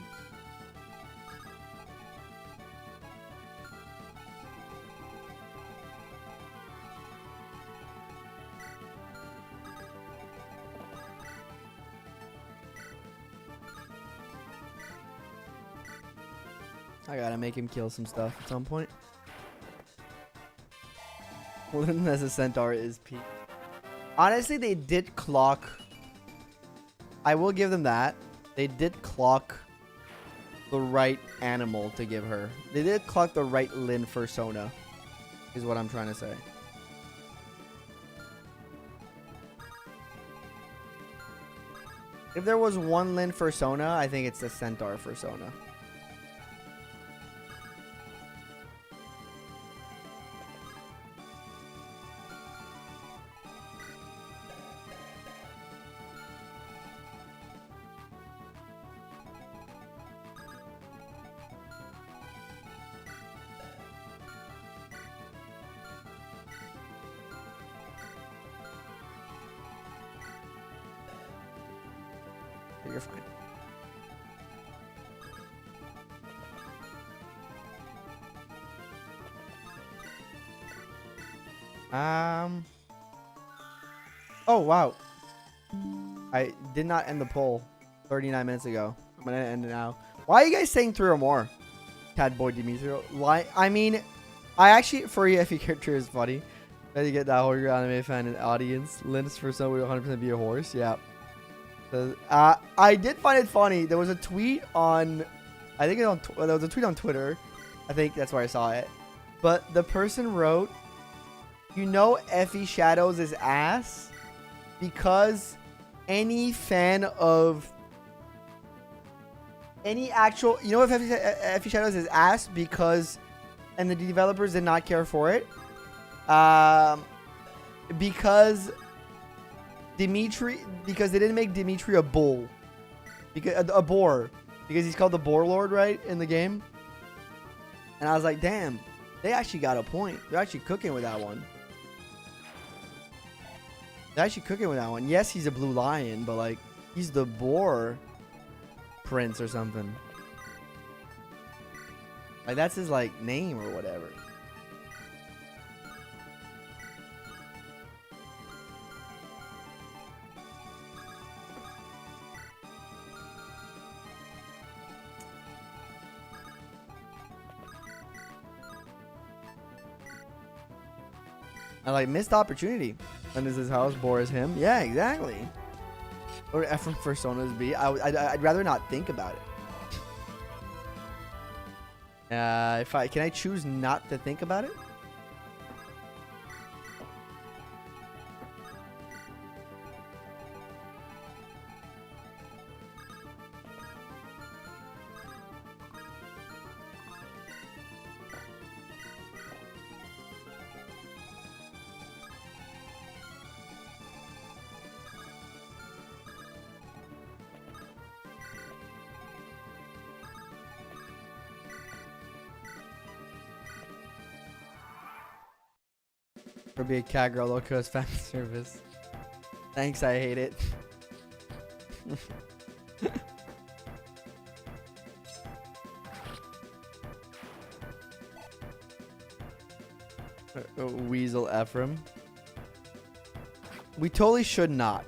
I gotta make him kill some stuff at some point. Lynn as a centaur is peak. Honestly, they did clock. I will give them that. They did clock the right animal to give her. They did clock the right Lynn persona, is what I'm trying to say. If there was one Lynn persona, I think it's the centaur persona. You're fine. Oh, wow. I did not end the poll 39 minutes ago. I'm going to end it now. Why are you guys saying 3 or more? Catboy Dimitrio. Why? I mean, I actually, for you, FE character is funny. How you get that whole anime fan and audience. Linus for some would 100% be a horse. Yeah. I did find it funny. There was a tweet on, I think there was a tweet on Twitter. I think that's where I saw it. But the person wrote, you know FE Shadows is ass because any fan of any actual, you know, if FE Shadows is ass because, and the developers did not care for it, because they didn't make Dimitri a bull, because a boar, because he's called the Boar Lord, right, in the game. And I was like, damn, they actually got a point. They're actually cooking with that one. They're actually cooking with that one. Yes, he's a blue lion, but like, he's the boar prince or something. Like, that's his like name or whatever. I like missed opportunity. And is his house boar as him? Yeah, exactly. What would Ephraim personas be? I'd rather not think about it. Can I choose not to think about it? Or be a cat girl, low cost fan service. Thanks, I hate it. Weasel Ephraim. We totally should not.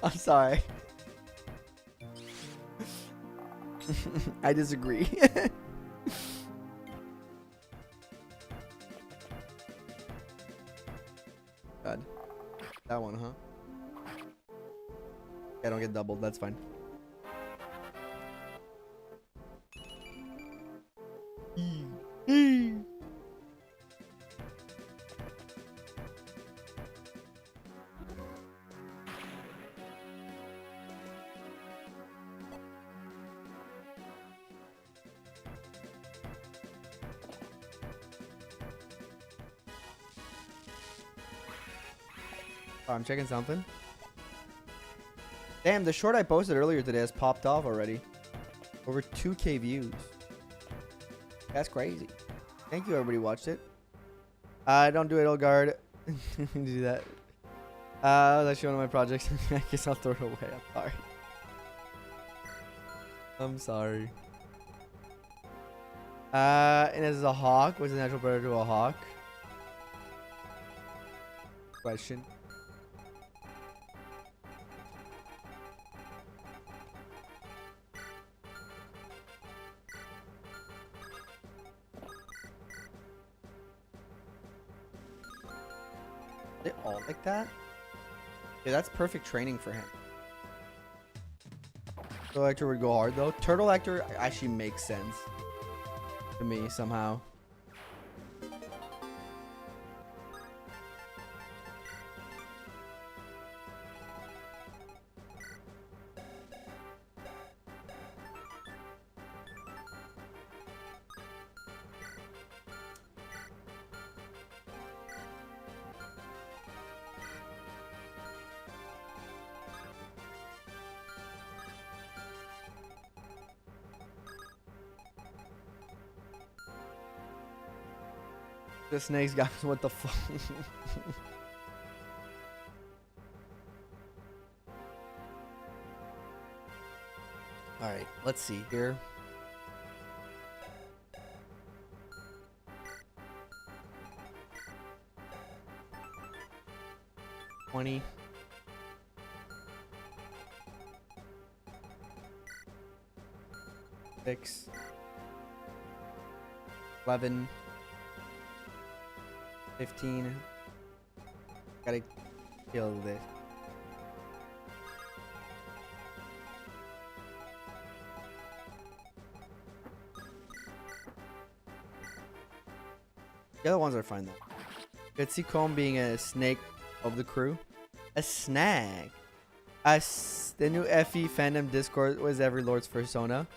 I'm sorry. I disagree. God. That one, huh? I don't get doubled. That's fine. Oh, I'm checking something. Damn, the short I posted earlier today has popped off already. Over 2K views. That's crazy. Thank you, everybody who watched it. Don't do it, Elgard. Do that. That was actually one of my projects. I guess I'll throw it away. I'm sorry. I'm sorry. And this is a hawk. What's the natural predator to a hawk? Question. Are they all like that? Yeah, that's perfect training for him. Turtle actor would go hard though. Turtle actor actually makes sense to me somehow. The snakes guys, what the fuck? Alright, let's see here. $20. $6. $11. 15. Gotta kill this. The other ones are fine though. Could see Combe being a snake of the crew. A snag. The new FE fandom Discord was every Lord's persona.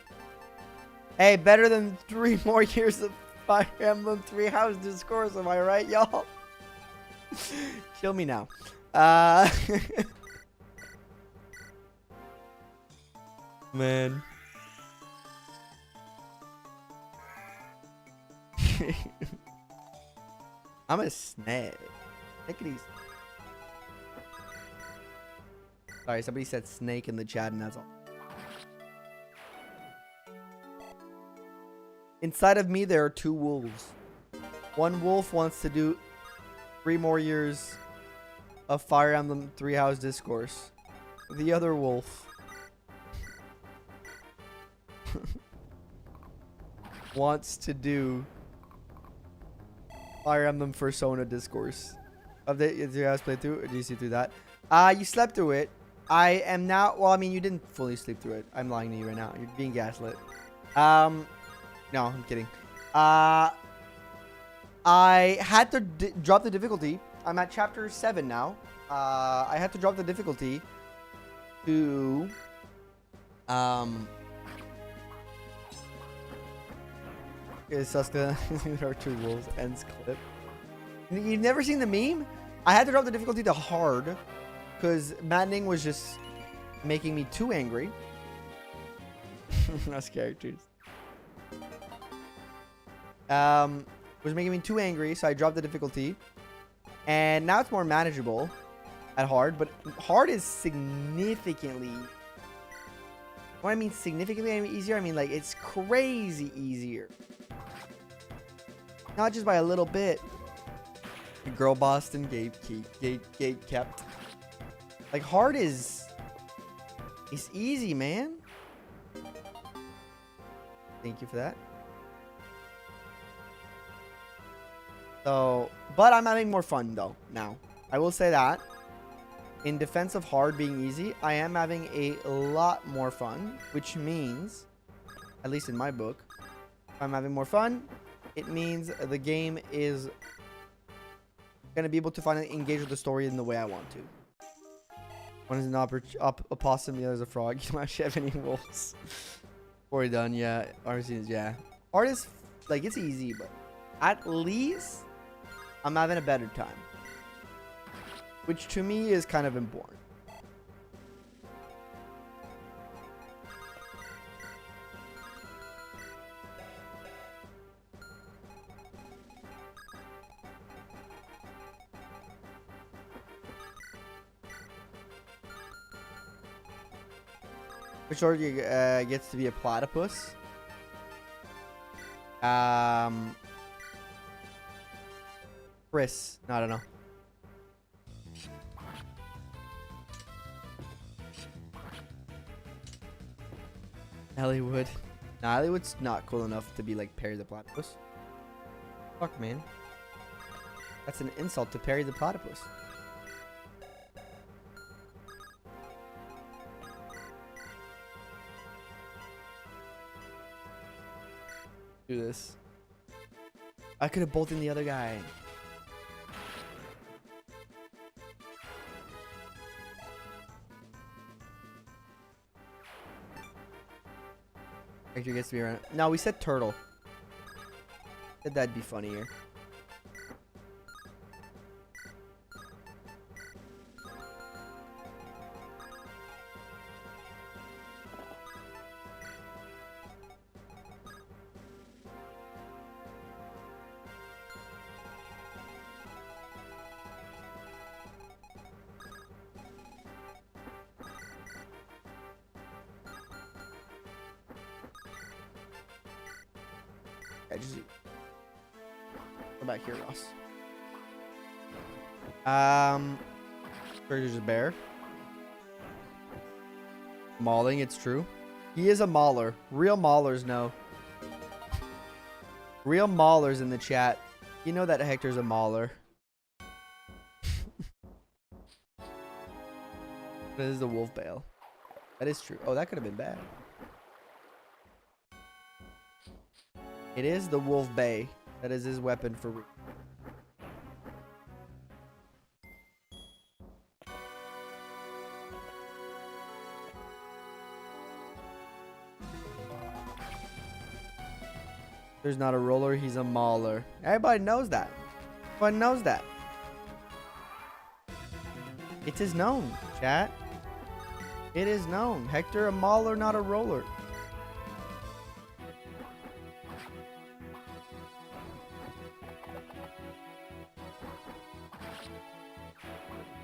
Hey, better than 3 more years of Fire Emblem 3 House Discourse, am I right, y'all? Kill me now. Man. I'm a snag. Take it easy. Sorry, somebody said snake in the chat and that's all. Inside of me, there are 2 wolves. One wolf wants to do 3 more years of Fire Emblem 3 House Discourse. The other wolf wants to do Fire Emblem Persona Discourse. Of the 3 House playthrough, or did you see through that? You slept through it. I am now. Well, I mean, you didn't fully sleep through it. I'm lying to you right now. You're being gaslit. No, I'm kidding. I had to drop the difficulty. I'm at chapter 7 now. I had to drop the difficulty to Suska. There are 2 wolves. Ends clip. You've never seen the meme? I had to drop the difficulty to hard because maddening was just making me too angry. Those characters. Was making me too angry, so I dropped the difficulty. And now it's more manageable at hard, but hard is significantly... What I mean significantly easier, I mean like it's crazy easier. Not just by a little bit. Girl Boston gate kept. Like hard is easy, man. Thank you for that. So, but I'm having more fun though now. I will say that. In defense of hard being easy, I am having a lot more fun, which means, at least in my book, if I'm having more fun, it means the game is going to be able to finally engage with the story in the way I want to. One is an opossum, the other is a frog. You don't actually have any wolves. Already done, yeah. RC, yeah. Hard is, like, it's easy, but at least I'm having a better time. Which to me is kind of important. Which order gets to be a platypus? Chris. No, I don't know. Hollywood. Nah, Hollywood's not cool enough to be like Perry the Platypus. Fuck, man. That's an insult to Perry the Platypus. Do this. I could have bolted the other guy. Hector gets to be around. No, we said turtle. Said that'd be funnier. Just go back here, Ross. There's a bear. Mauling, it's true. He is a mauler. Real maulers know. Real maulers in the chat. You know that Hector's a mauler. This is the wolf bale. That is true. Oh, that could have been bad. It is the Wolf Bay. That is his weapon for... There's not a roller, he's a mauler. Everybody knows that. Everybody knows that. It is known, chat. It is known. Hector a mauler, not a roller.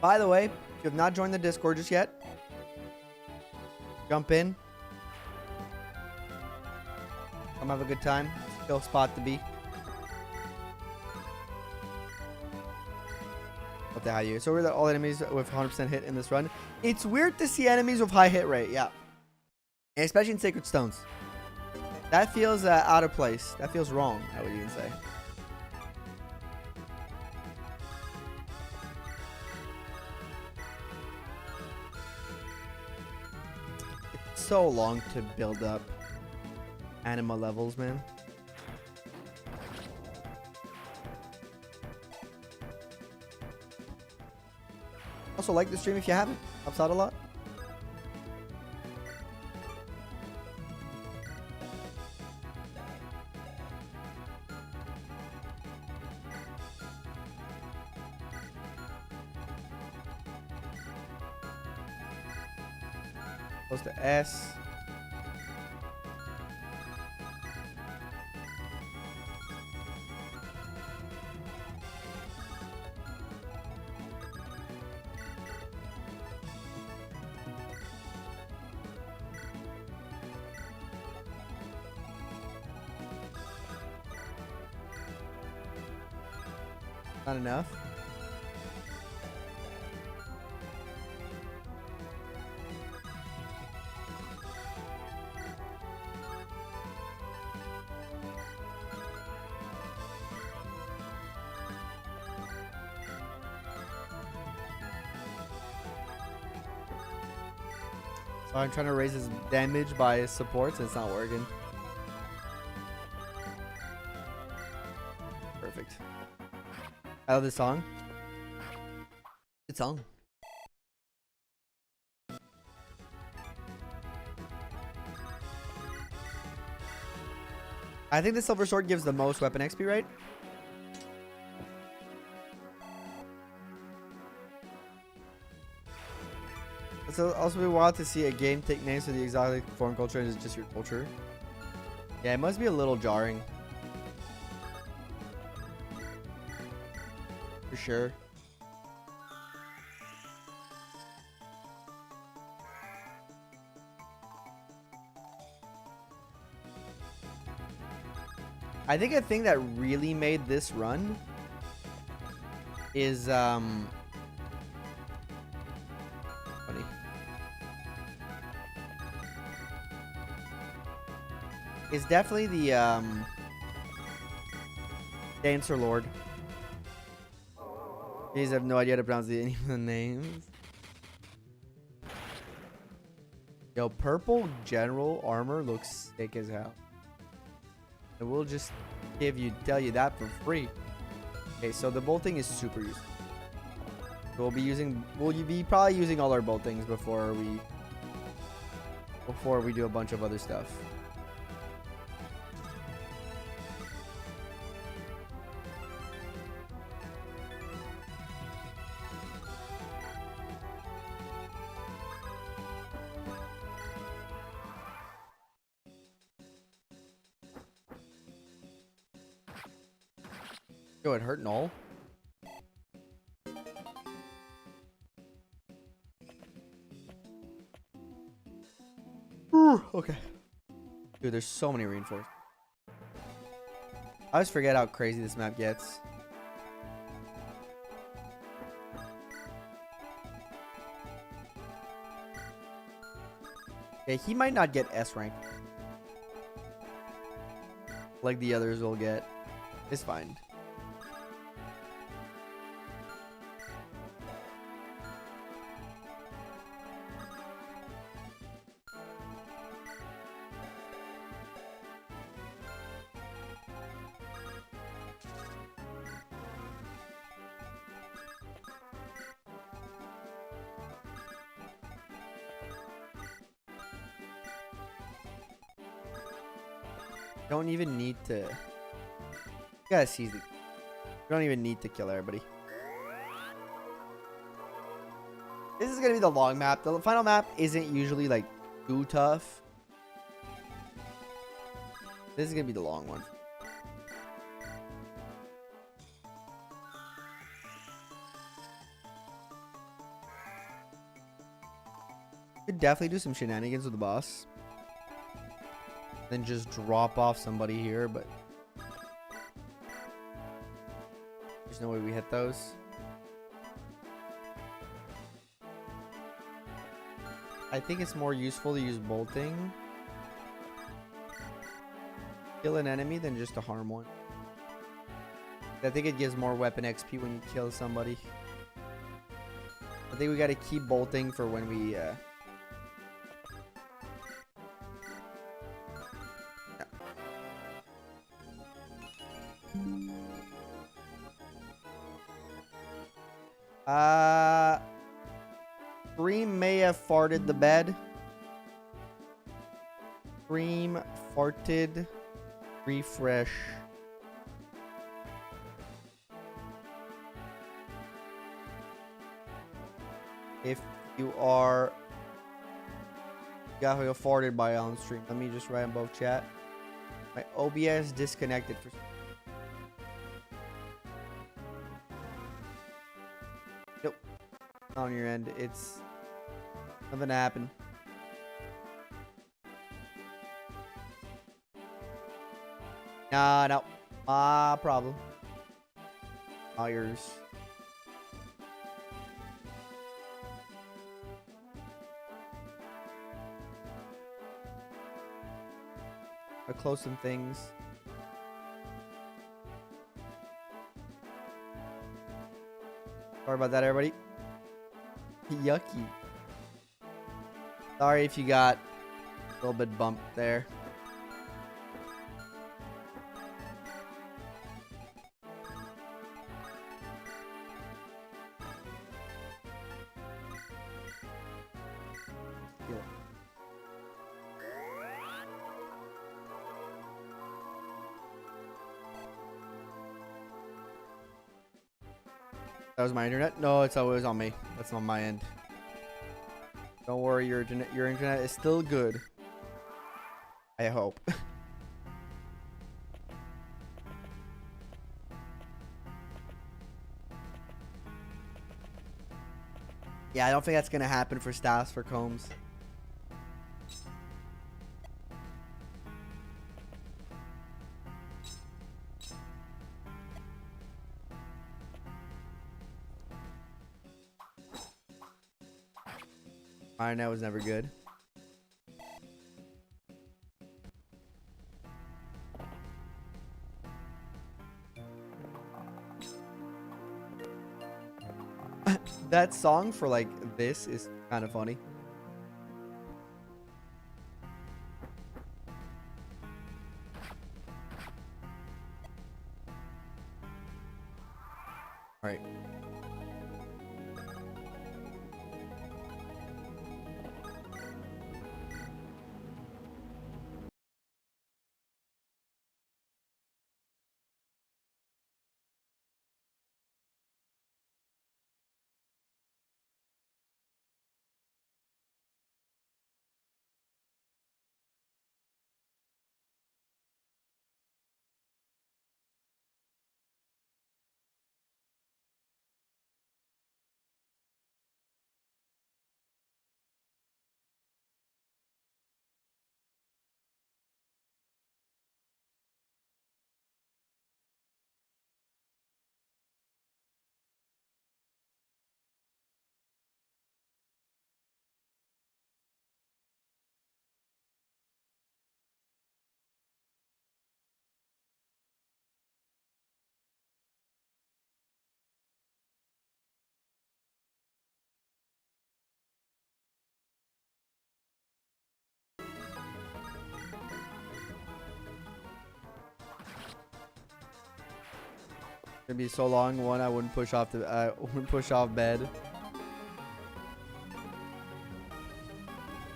By the way, if you have not joined the Discord just yet, jump in. Come have a good time. Still spot to be. What the hell you? So we're all enemies with 100% hit in this run. It's weird to see enemies with high hit rate, yeah. And especially in Sacred Stones. That feels out of place. That feels wrong, I would even say. So long to build up anima levels, man. Also, like the stream if you haven't. Helps out a lot. Close to S. Not enough. So I'm trying to raise his damage by his supports and it's not working. Perfect. I love this song. Good song. I think the silver sword gives the most weapon XP, right? It's also be wild to see a game take names for the exotic foreign culture and it's just your culture. Yeah, it must be a little jarring. For sure. I think a thing that really made this run is funny. It's definitely the Dancer Lord. These have no idea how to pronounce any of the names. Yo, purple general armor looks sick as hell. And we'll just tell you that for free. Okay, so the bolting is super useful. So we'll be probably using all our boltings before we do a bunch of other stuff. Yo, it hurt null. Okay. Dude, there's so many reinforcements. I always forget how crazy this map gets. Okay, he might not get S rank like the others will get. It's fine. Don't even need to. You gotta seize the. You don't even need to kill everybody. This is gonna be the long map. The final map isn't usually like too tough. This is gonna be the long one. Could definitely do some shenanigans with the boss. Then just drop off somebody here, but there's no way we hit those. I think it's more useful to use bolting. Kill an enemy than just to harm one. I think it gives more weapon XP when you kill somebody. I think we gotta keep bolting for when we Dream may have farted the bed. Dream farted. Refresh. If you are got farted by on stream, let me just write in both chat. My OBS disconnected for. Nope. Not on your end. It's nothing to happen. Nah, no. My problem. Tires. Close some things. Sorry about that, everybody. Yucky. Sorry if you got a little bit bumped there. That was my internet? No, it's always on me. That's on my end. Don't worry, your internet is still good. I hope. Yeah, I don't think that's gonna happen for staffs for Combs. My internet was never good. That song for like this is kind of funny. All right. It'd be so long. One, I wouldn't push off the. I wouldn't push off bed.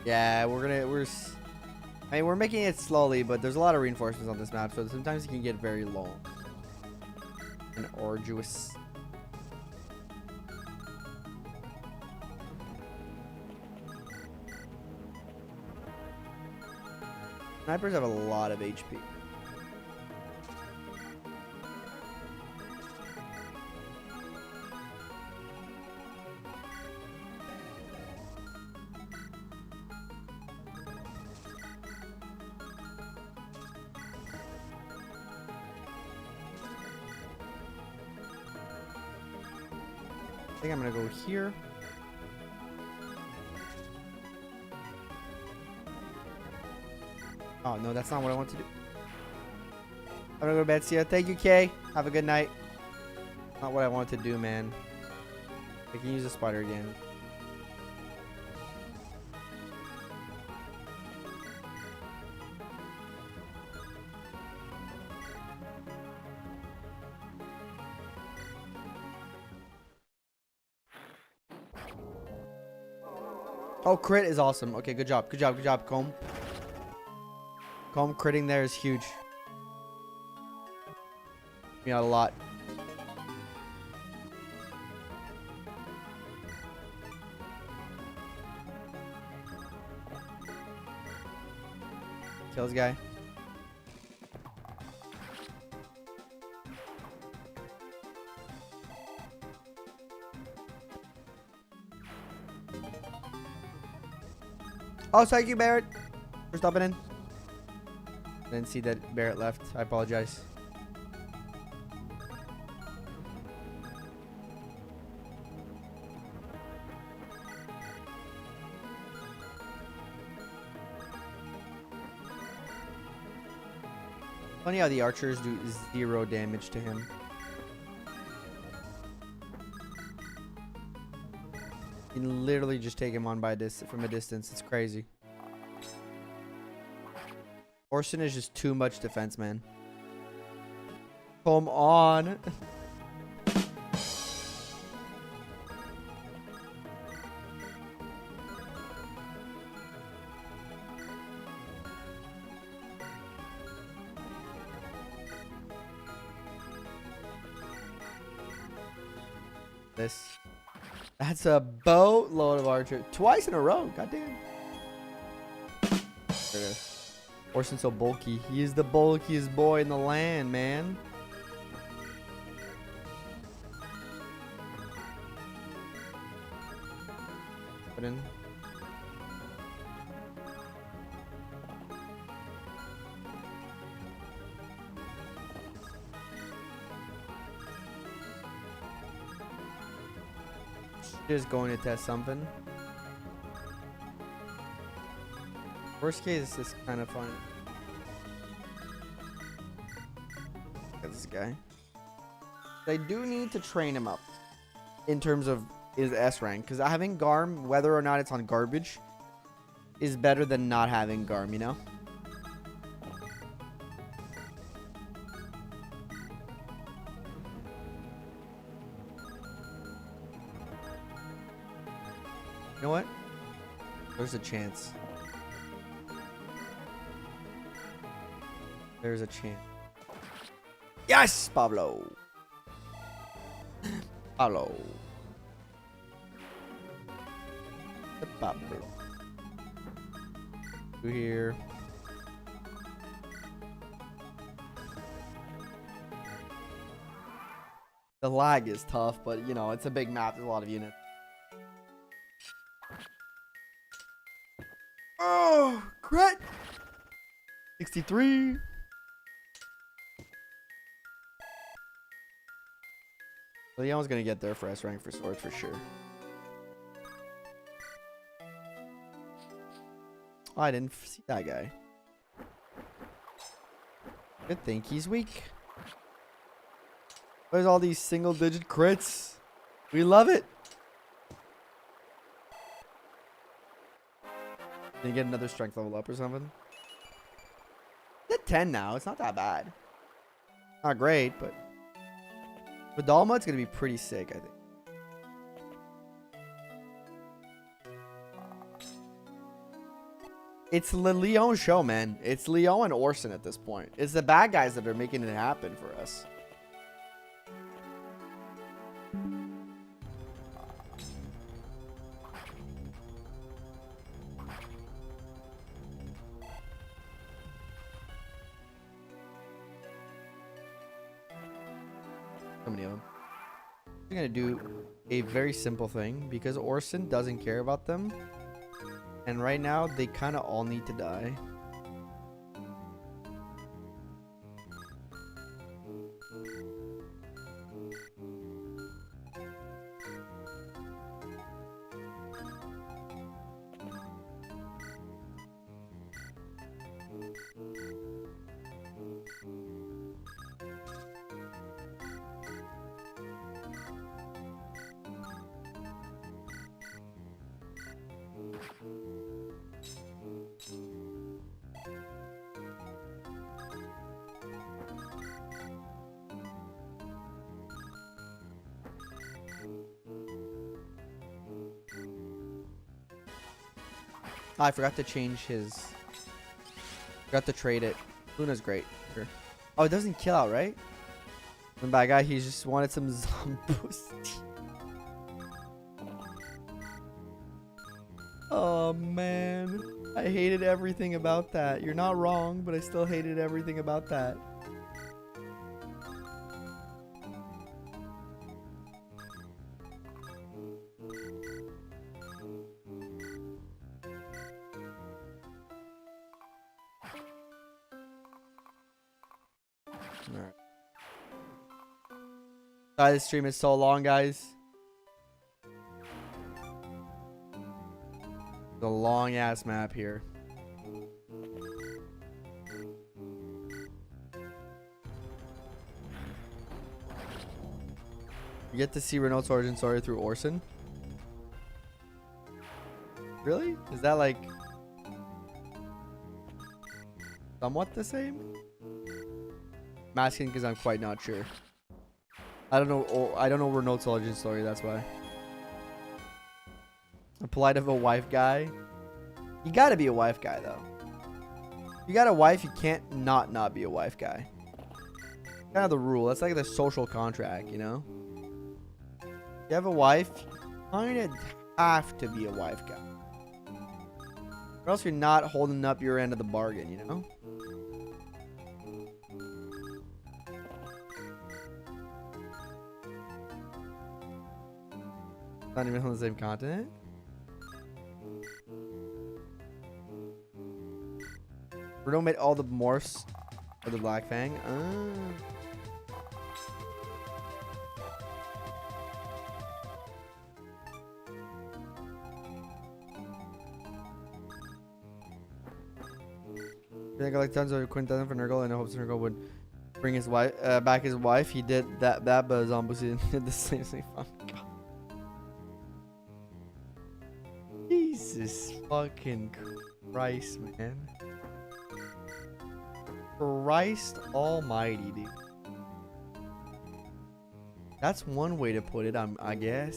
Yeah, I mean, we're making it slowly, but there's a lot of reinforcements on this map, so sometimes it can get very long and arduous. Snipers have a lot of HP. I think I'm gonna go here. Oh no, that's not what I want to do. I'm gonna go to bed. See ya. Thank you, Kay. Have a good night. Not what I want to do, man. I can use a spider again. Oh, crit is awesome. Okay, good job. Good job. Good job, Comb. Comb critting there is huge. Me out a lot. Kills guy. Oh, thank you, Barrett, for stopping in. Didn't see that Barrett left. I apologize. Funny how the archers do 0 damage to him. You can literally just take him on by from a distance. It's crazy. Orson is just too much defense, man. Come on. That's a boatload of archer. Twice in a row. Goddamn. There it is. Orson's so bulky. He is the bulkiest boy in the land, man. Put in. Just going to test something. Worst case, this is kind of fun. Look at this guy. They do need to train him up in terms of his S rank, because having Garm, whether or not it's on garbage, is better than not having Garm, you know? You know what? There's a chance. There's a chance. Yes, Pablo. Pablo. The Pablo. Through here. The lag is tough, but you know, it's a big map. There's a lot of units. Oh, crit! 63. Leon's gonna get there for S rank for swords for sure. Oh, I didn't see that guy. Good think he's weak. There's all these single digit crits. We love it. Can you get another strength level up or something? It's at 10 now. It's not that bad. Not great, but Vidalma, it's going to be pretty sick, I think. It's the Leon show, man. It's Leon and Orson at this point. It's the bad guys that are making it happen for us. So many of them. I'm gonna do a very simple thing because Orson doesn't care about them, and right now they kind of all need to die. I forgot to change his. Forgot to trade it. Luna's great. Sure. Oh, it doesn't kill out, right? The bad guy, he just wanted some zombie boost. Oh man, I hated everything about that. You're not wrong, but I still hated everything about that. Alright. Sorry, this stream is so long, guys. The long ass map here. You get to see Renault's origin story through Orson. Really? Is that like somewhat the same? I'm asking because I'm quite not sure. I don't know. I don't know Renault's origin story. That's why. A polite of a wife guy. You gotta be a wife guy though. You got a wife, you can't not be a wife guy. Kind of the rule. That's like the social contract, you know. You have a wife, you kind of have to be a wife guy. Or else you're not holding up your end of the bargain, you know? Not even on the same continent? Bruno made all the morphs for the Black Fang. I think I like tons of Quinton for Nurgle, and I hope Nurgle would bring his wife back. His wife, he did that, but Zombusi did the same thing. Oh God. Jesus fucking Christ, man. Christ almighty, dude. That's one way to put it, I guess.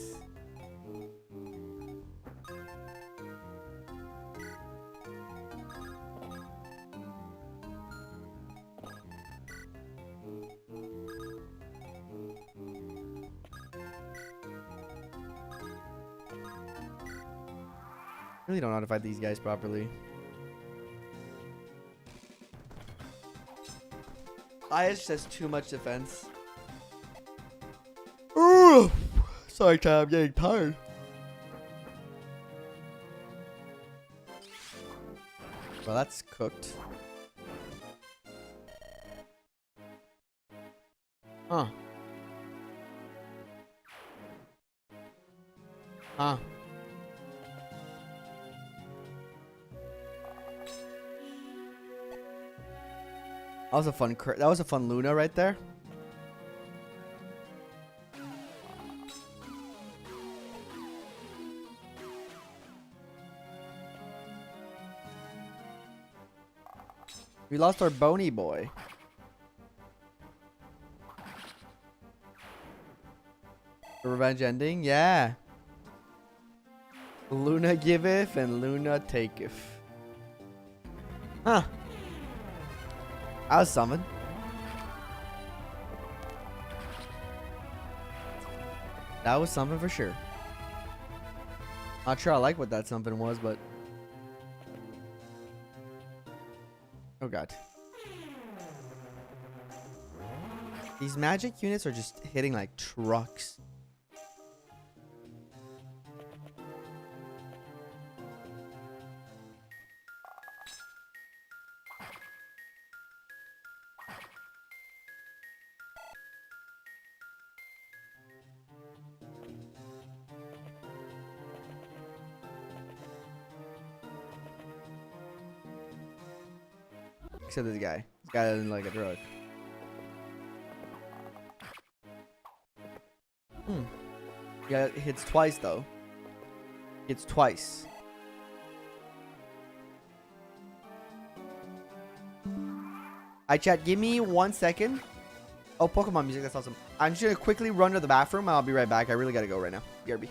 Really don't know how to fight these guys properly. Ayaz just has too much defense. Ooh, sorry, Ty, I'm getting tired. Well, that's cooked. Huh. Huh. That was a fun Luna right there. We lost our bony boy. The revenge ending, yeah. Luna giveth and Luna taketh. Huh. I was summoned. That was something for sure. Not sure I like what that something was, but... Oh God. These magic units are just hitting like trucks. Except this guy. This guy doesn't like a drug. Yeah, it hits twice though. Hits twice. Hi chat, give me 1 second. Oh, Pokemon music, that's awesome. I'm just gonna quickly run to the bathroom. I'll be right back. I really gotta go right now. BRB.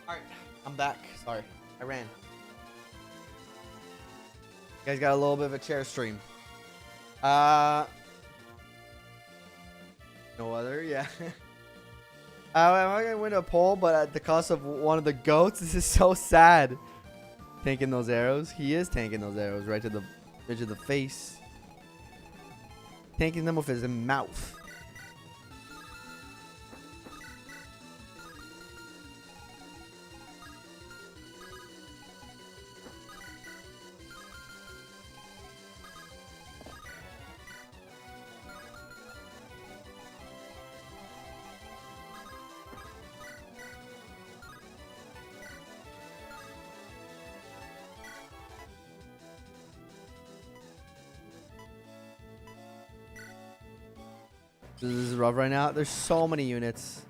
Alright, I'm back. Sorry, I ran. You guys got a little bit of a chair stream. No other, yeah. Am I gonna win a poll, but at the cost of one of the goats? This is so sad. Tanking those arrows. He is tanking those arrows right to the edge of the face. Tanking them with his mouth. This is rough right now. There's so many units.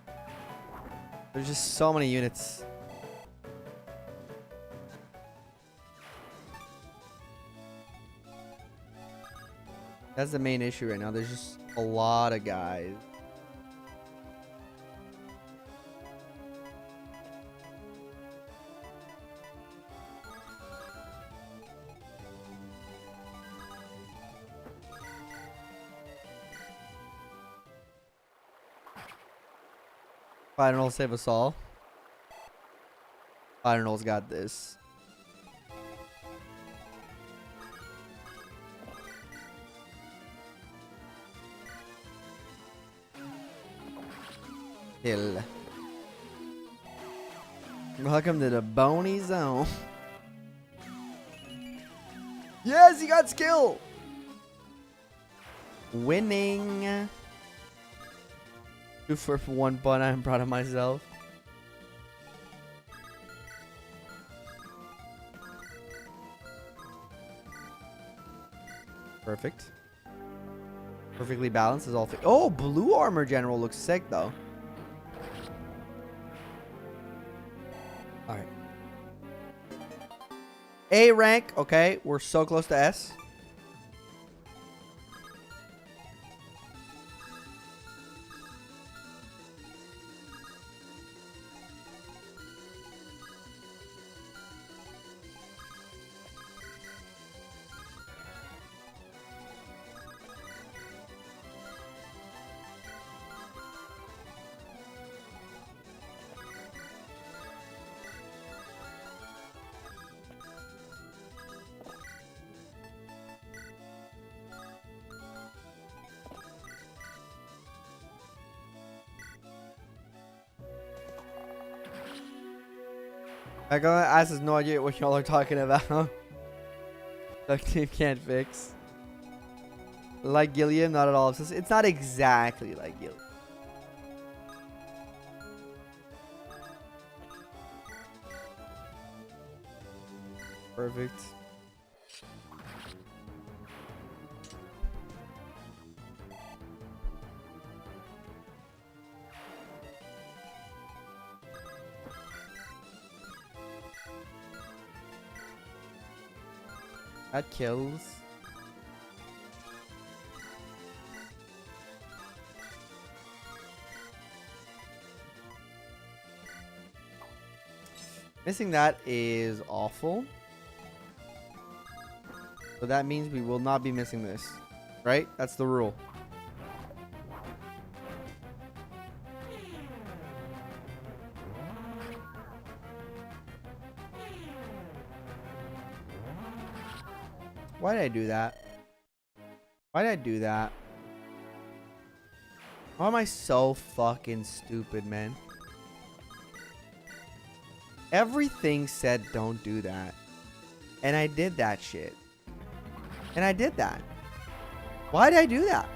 There's just so many units. That's the main issue right now. There's just a lot of guys. Final save us all. Final's got this. Hill. Welcome to the bony zone. Yes, he got skill. Winning. 2 for 1 bun. I'm proud of myself. Perfect. Perfectly balanced is all. Oh, blue armor general looks sick though. All right. A rank. Okay, we're so close to S. I got ass has no idea what y'all are talking about. Like team can't fix. Like Gilliam, not at all. It's not exactly like Gilliam. Perfect. That kills. Missing that is awful. So that means we will not be missing this. Right? That's the rule. Why did I do that? Why did I do that? Why am I so fucking stupid, man? Everything said don't do that. And I did that shit. And I did that. Why did I do that?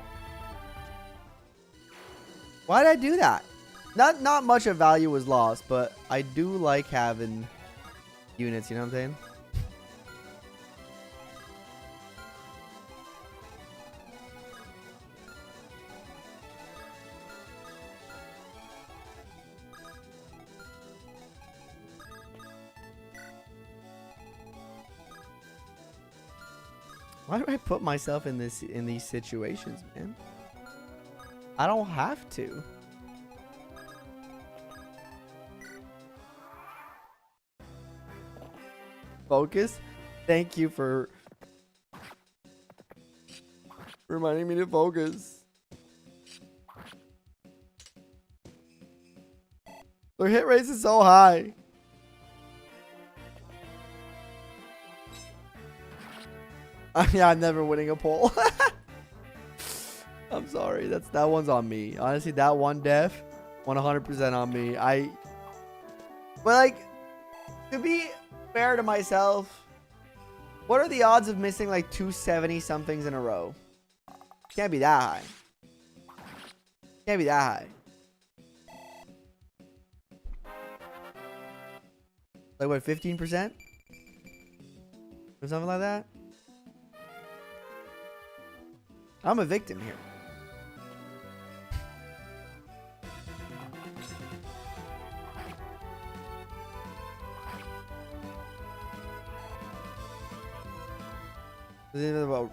Why did I do that? Not much of value was lost, but I do like having units, you know what I'm saying? Why do I put myself in these situations, man? I don't have to. focus. Thank you for reminding me to focus. Their hit rate is so high. Yeah, I'm never winning a poll. I'm sorry. That one's on me. Honestly, that one death, 100% on me. But like, to be fair to myself, what are the odds of missing like 270 somethings in a row? Can't be that high. Can't be that high. Like what, 15%? Or something like that? I'm a victim here.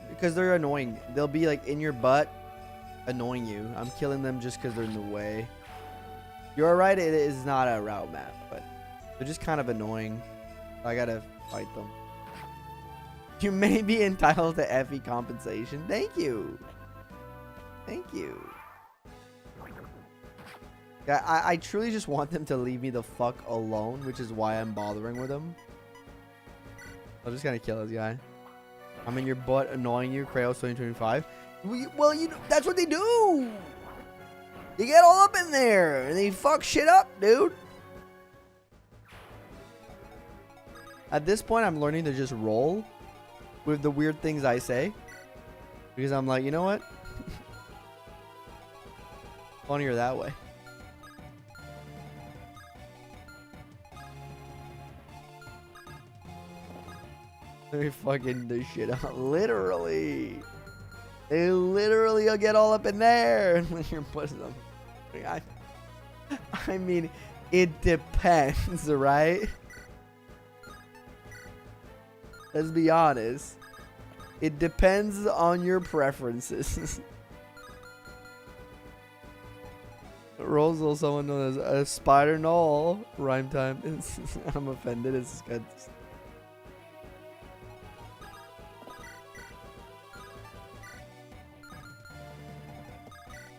Because they're annoying. They'll be like in your butt, annoying you. I'm killing them just because they're in the way. You're right, it is not a route map, but they're just kind of annoying. I gotta fight them. You may be entitled to FE compensation. Thank you. Thank you. Yeah, I truly just want them to leave me the fuck alone, which is why I'm bothering with them. I'm just gonna kill this guy. I'm in your butt, annoying you, Kratos 2025. Well, you know, that's what they do. They get all up in there and they fuck shit up, dude. At this point, I'm learning to just roll with the weird things I say, because I'm like, you know what? Funnier that way. They fucking do shit up. Literally. They literally will get all up in there when you're pushing them. I mean, it depends, right? Let's be honest. It depends on your preferences. Rosal, someone known as a spider null. Rhyme time. I'm offended. It's good.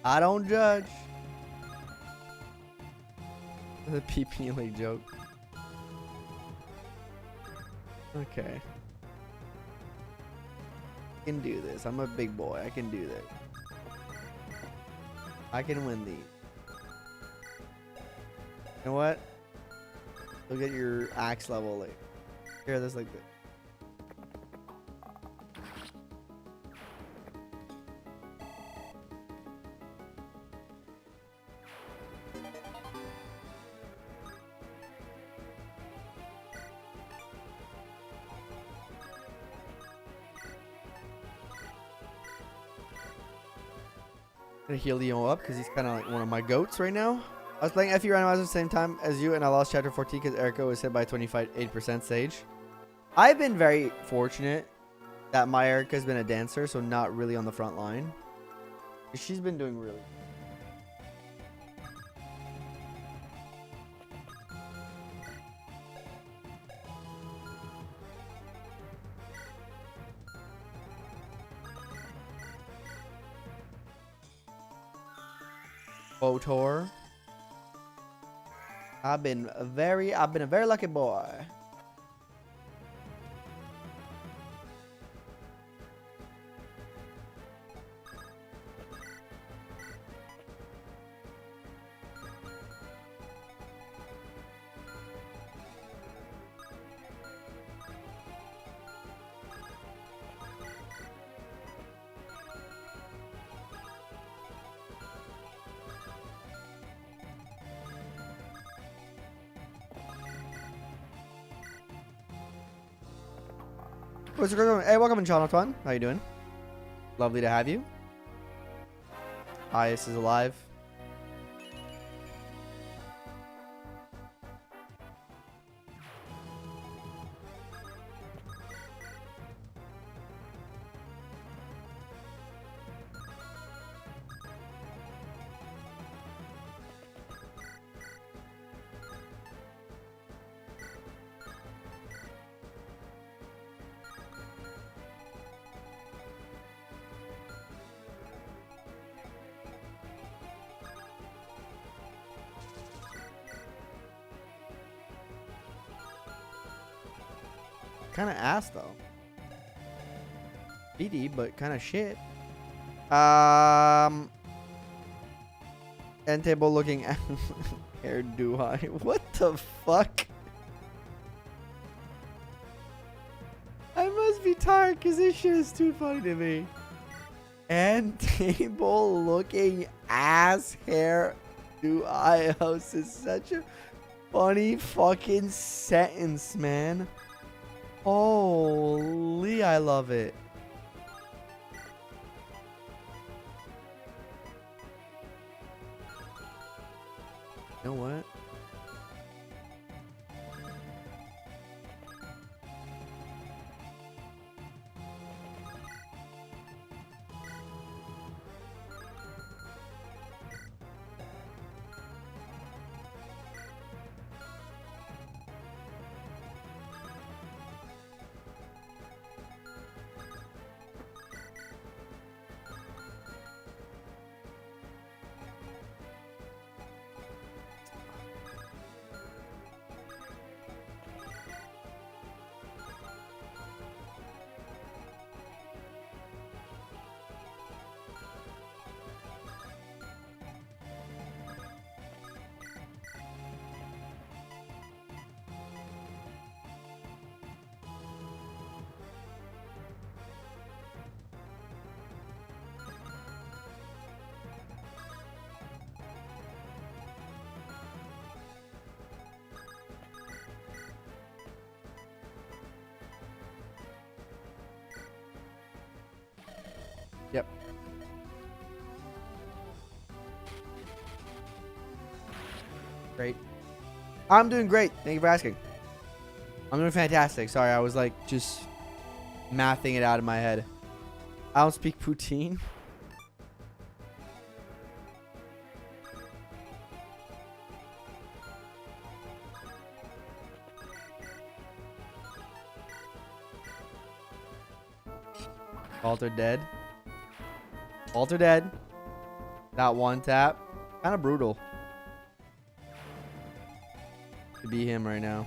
I don't judge. The PP League joke. Okay. I can do this. I'm a big boy. I can do this. I can win these. You know what? Look at your axe level. Like, here, this like this. Gonna heal Leo up because he's kind of like one of my goats right now. I was playing FE Randomizer at the same time as you, and I lost chapter 14 because Eirika was hit by 25% sage. I've been very fortunate that my Eirika's been a dancer, so not really on the front line. She's been doing really Kotor. I've been a very lucky boy. What's going on? Hey, welcome in, Jonathan. How you doing? Lovely to have you. Ice is alive. kind of ass though. BD, but kind of shit. End table looking at hair do I? What the fuck? I must be tired because this shit is too funny to me. End table looking ass hair do I house is such a funny fucking sentence, man. Holy, I love it. You know what? Yep. Great. I'm doing great. Thank you for asking. I'm doing fantastic. Sorry, I was like just mathing it out in my head. I don't speak poutine. Alter dead. Alter dead. That one tap. Kind of brutal. To be him right now.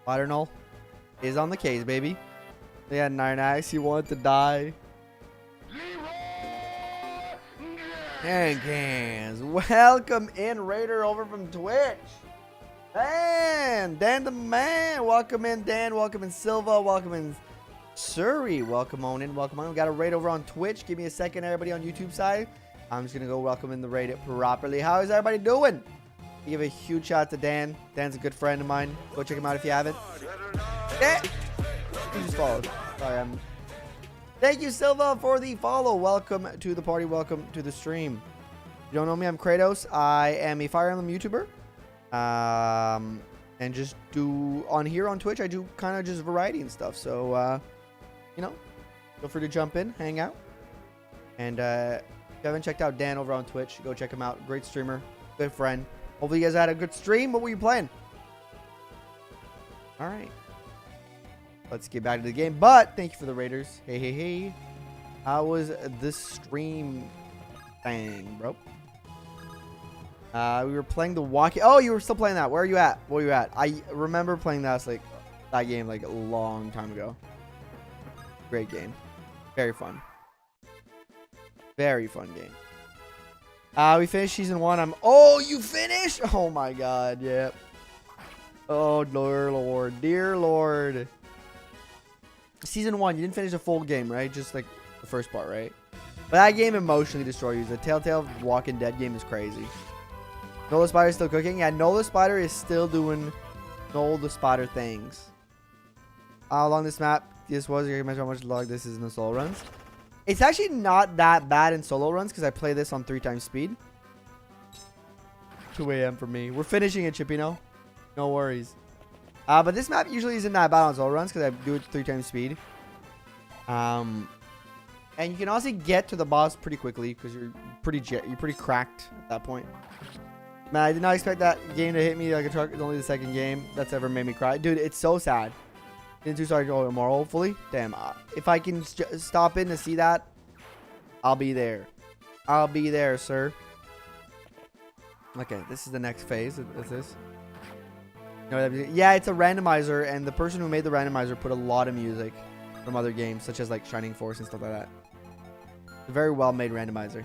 Waternull is on the case, baby. They had 9 acts. He wanted to die. And cans. Welcome in, Raider, over from Twitch. Dan the man. Welcome in, Dan. Welcome in, Silva. Welcome in, Surrey. Welcome on in. Welcome on. We got a raid over on Twitch. Give me a second, everybody on YouTube side. I'm just going to go welcome in the raid properly. How is everybody doing? Give a huge shout out to Dan. Dan's a good friend of mine. Go check him out if you haven't. Yeah. You just followed. Sorry, Thank you, Silva, for the follow. Welcome to the party. Welcome to the stream. If you don't know me, I'm Kratos. I am a Fire Emblem YouTuber. And just do on here on Twitch, I do kind of just variety and stuff. So, you know, feel free to jump in, hang out. And if you haven't checked out Dan over on Twitch, go check him out. Great streamer, good friend. Hopefully you guys had a good stream. What were you playing? All right. Let's get back to the game. But thank you for the Raiders. Hey, hey, hey. How was this stream thing, bro? We were playing the walkie. Oh, you were still playing that. Where are you at? Where are you at? I remember playing that game like a long time ago. Great game. Very fun. Very fun game. We finished season 1. Oh, you finished? Oh my god, yep. Oh, dear lord. Dear lord. Season 1, you didn't finish the full game, right? Just like the first part, right? But that game emotionally destroyed you. The Telltale Walking Dead game is crazy. Nola Spider is still cooking. Yeah, Nola Spider is still doing Nola Spider things. How long this map this was? You can imagine how much log this is in the solo runs. It's actually not that bad in solo runs because I play this on 3 times speed. 2 a.m. for me. We're finishing it, Chippino. No worries. But this map usually isn't that bad on solo runs because I do it 3 times speed. And you can also get to the boss pretty quickly because you're pretty cracked at that point. Man, I did not expect that game to hit me like a truck. It's only the second game that's ever made me cry. Dude, it's so sad. Into Sergeant tomorrow, hopefully. Damn, if I can stop in to see that, I'll be there. I'll be there, sir. Okay, this is the next phase of this. Yeah, it's a randomizer, and the person who made the randomizer put a lot of music from other games, such as like Shining Force and stuff like that. It's a very well-made randomizer.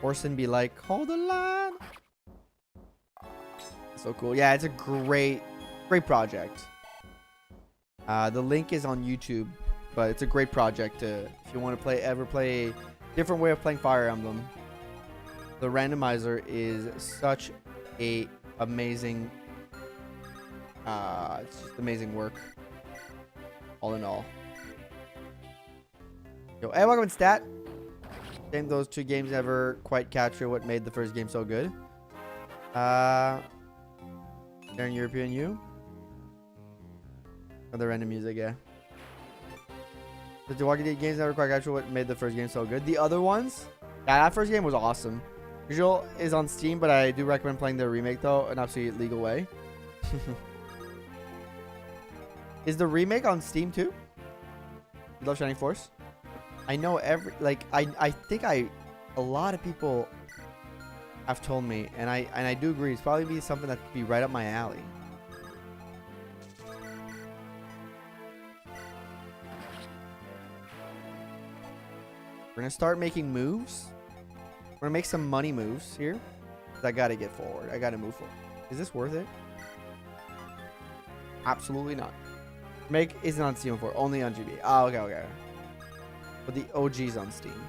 Orson be like, hold the line. So cool. Yeah, it's a great project. The link is on YouTube, but it's a great project if you want to ever play a different way of playing Fire Emblem. The randomizer is such a amazing, it's just amazing work. All in all. Yo, hey, welcome to Stat. Think those two games never quite capture what made the first game so good. They're in European U. Other random music, yeah. The Walking Dead games never quite capture what made the first game so good. The other ones, yeah, that first game was awesome. Visual is on Steam, but I do recommend playing the remake though, an absolutely legal way. Is the remake on Steam too? You love Shining Force? I know I think a lot of people have told me, and I do agree. It's probably be something that could be right up my alley. We're gonna start making moves. We're gonna make some money moves here. I gotta get forward. I gotta move forward. Is this worth it? Absolutely not. Make isn't on Steam for only on GB. Oh, okay. But the OG's on Steam.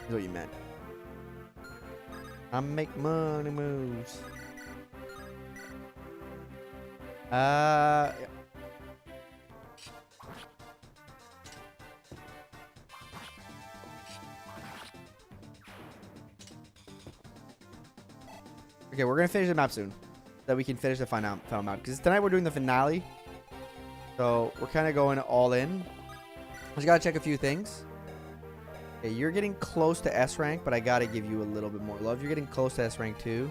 Is what you meant. I make money moves. Yeah. Okay, we're gonna finish the map soon, so that we can finish the final map. Because tonight we're doing the finale, so we're kind of going all in. Just gotta check a few things. Okay, you're getting close to S rank, but I gotta give you a little bit more love. You're getting close to S rank too.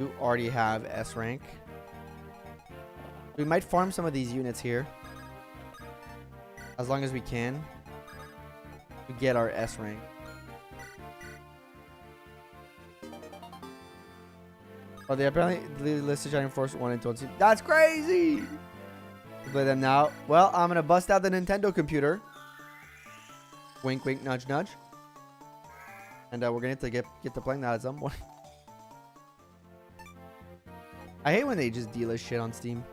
You already have S rank. We might farm some of these units here, as long as we can, to get our S rank. Oh, they apparently listed Shining Force 1 and 2. That's crazy! To play them now. Well, I'm gonna bust out the Nintendo computer. Wink, wink, nudge, nudge. And we're gonna have to get to playing that at some point. I hate when they just delist shit on Steam.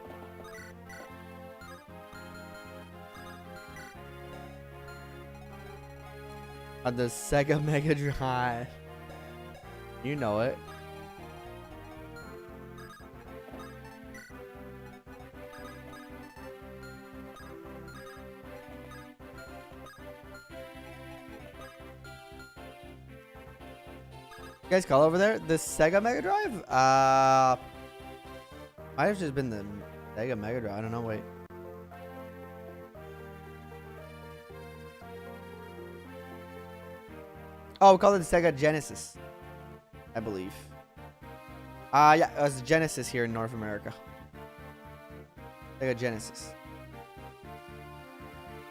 On the Sega Mega Drive. You know it. You guys call over there? The Sega Mega Drive? Might have just been the Sega Mega Drive. I don't know. Wait. Oh, we call it the Sega Genesis, I believe. Yeah, it was Genesis here in North America. Sega Genesis.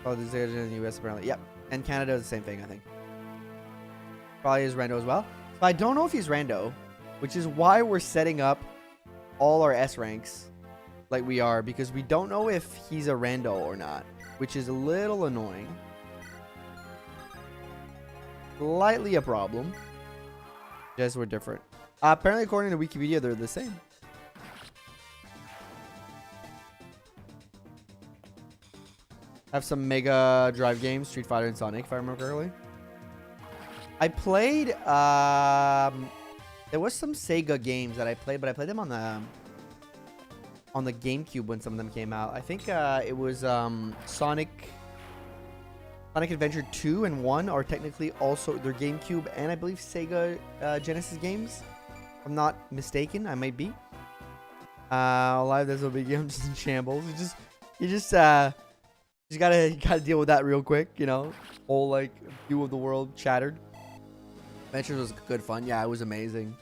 Oh, the Sega Genesis in the US apparently. Yep. And Canada is the same thing, I think. Probably is Rando as well. So I don't know if he's Rando, which is why we're setting up all our S ranks like we are, because we don't know if he's a Rando or not, which is a little annoying. Slightly a problem. Just we're different. Apparently, according to Wikipedia, they're the same. Have some Mega Drive games, Street Fighter and Sonic, if I remember correctly. I played, there was some Sega games that I played, but I played them on the GameCube when some of them came out. I think it was Sonic Adventure 2 and 1 are technically also their GameCube and I believe Sega Genesis games. If I'm not mistaken, I might be. Live, there's a big game just in shambles. He just Just gotta deal with that real quick, you know. Whole like view of the world shattered. Adventures was good fun. Yeah, it was amazing.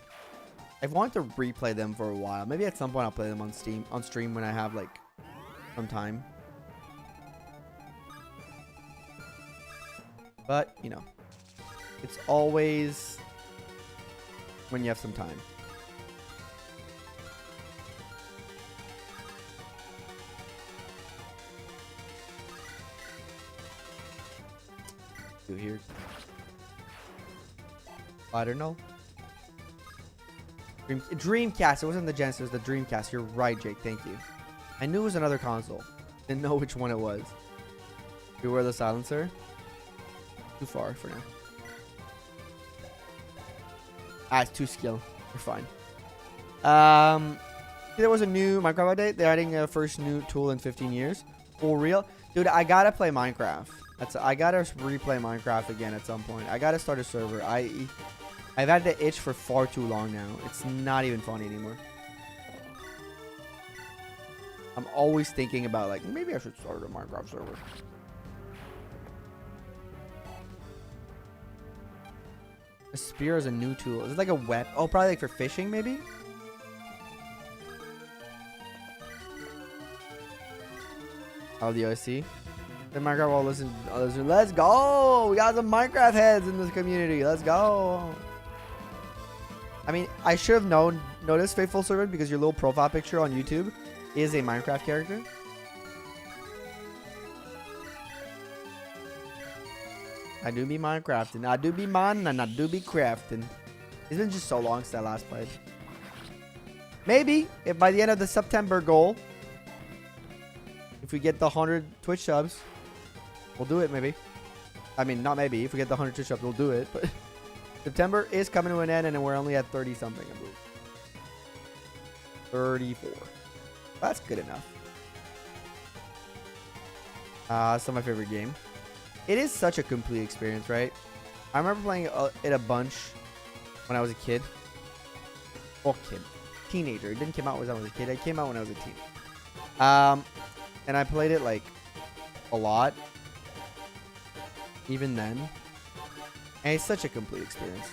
I've wanted to replay them for a while. Maybe at some point I'll play them on stream when I have like some time. But, you know, it's always when you have some time. Do here. I don't know. Dreamcast. It wasn't the Genesis, it was the Dreamcast. You're right, Jake. Thank you. I knew it was another console. Didn't know which one it was. Beware the silencer. Too far for now. It's too skill. We're fine. There was a new Minecraft update. They're adding a first new tool in 15 years. For real? Dude, I gotta play Minecraft. I gotta replay Minecraft again at some point. I gotta start a server. I've had the itch for far too long now. It's not even funny anymore. I'm always thinking about like, maybe I should start a Minecraft server. A spear is a new tool. Is it like a web? Oh, probably like for fishing, maybe? Oh, the OSC. The Minecraft will listen. Let's go! We got some Minecraft heads in this community. Let's go! I mean, I should have noticed, Faithful Servant, because your little profile picture on YouTube is a Minecraft character. I do be Minecrafting. I do be mining and I do be crafting. It's been just so long since I last played. Maybe, if by the end of the September goal, if we get the 100 Twitch subs, we'll do it maybe. I mean, not maybe. If we get the 100 Twitch subs, we'll do it. But September is coming to an end, and we're only at 30 something, I believe. 34. That's good enough. It's not my favorite game. It is such a complete experience, right? I remember playing it a bunch when I was a kid. Well, teenager. It didn't come out when I was a kid. It came out when I was a teen. And I played it like a lot, even then. And it's such a complete experience.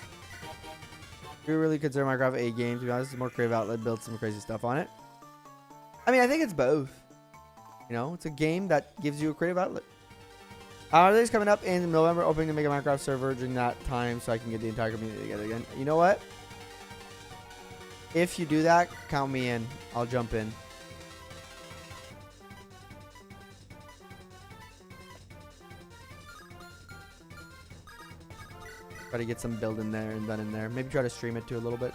We really consider Minecraft a game. To be honest, it's a more creative outlet. Build some crazy stuff on it. I mean, I think it's both. You know, it's a game that gives you a creative outlet. This coming up in November, opening to make a Minecraft server during that time so I can get the entire community together again. You know what? If you do that, count me in. I'll jump in. Try to get some build in there and done in there. Maybe try to stream it too a little bit.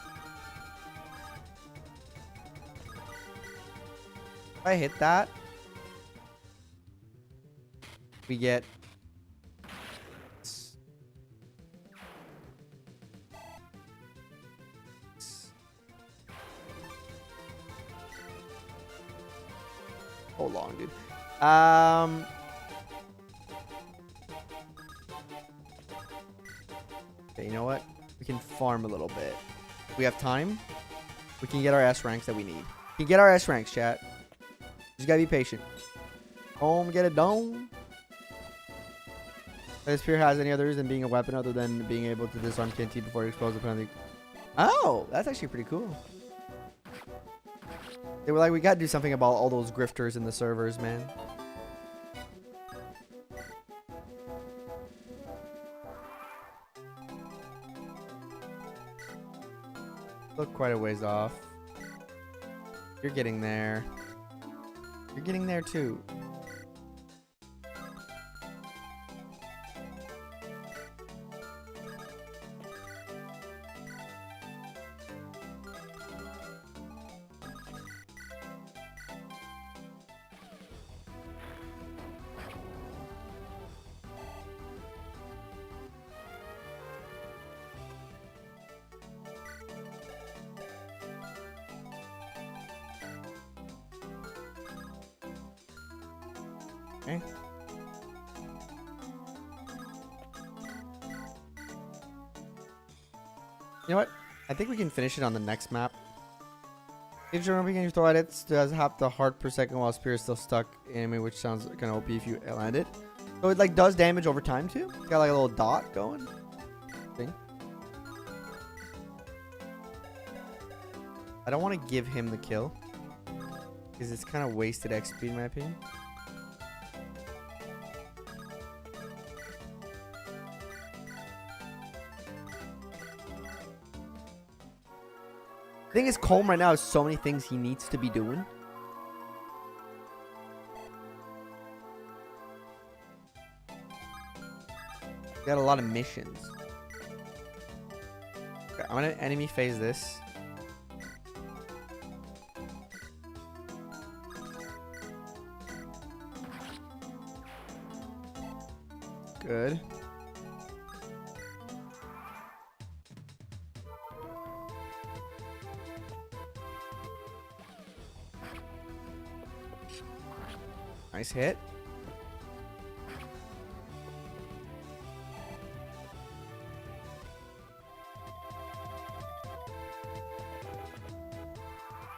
If I hit that, we get hold on, dude. Okay, you know what? We can farm a little bit. We have time. We can get our S ranks that we need. We can get our S ranks, chat. Just gotta be patient. Home, get it done. This spear has any other reason being a weapon other than being able to disarm TNT before it explodes the penalty. Oh, that's actually pretty cool. They were like, we gotta do something about all those grifters in the servers, man. Look quite a ways off. You're getting there. You're getting there too. Okay. You know what? I think we can finish it on the next map. Each jumping you throw at it does half the heart per second while spear is still stuck in me, which sounds kind of OP if you land it. So it like does damage over time too. It's got like a little dot going. Thing. I don't want to give him the kill because it's kind of wasted XP in my opinion. The thing is, Colm right now has so many things he needs to be doing. Got a lot of missions. Okay, I'm gonna enemy phase this. Good. Nice hit.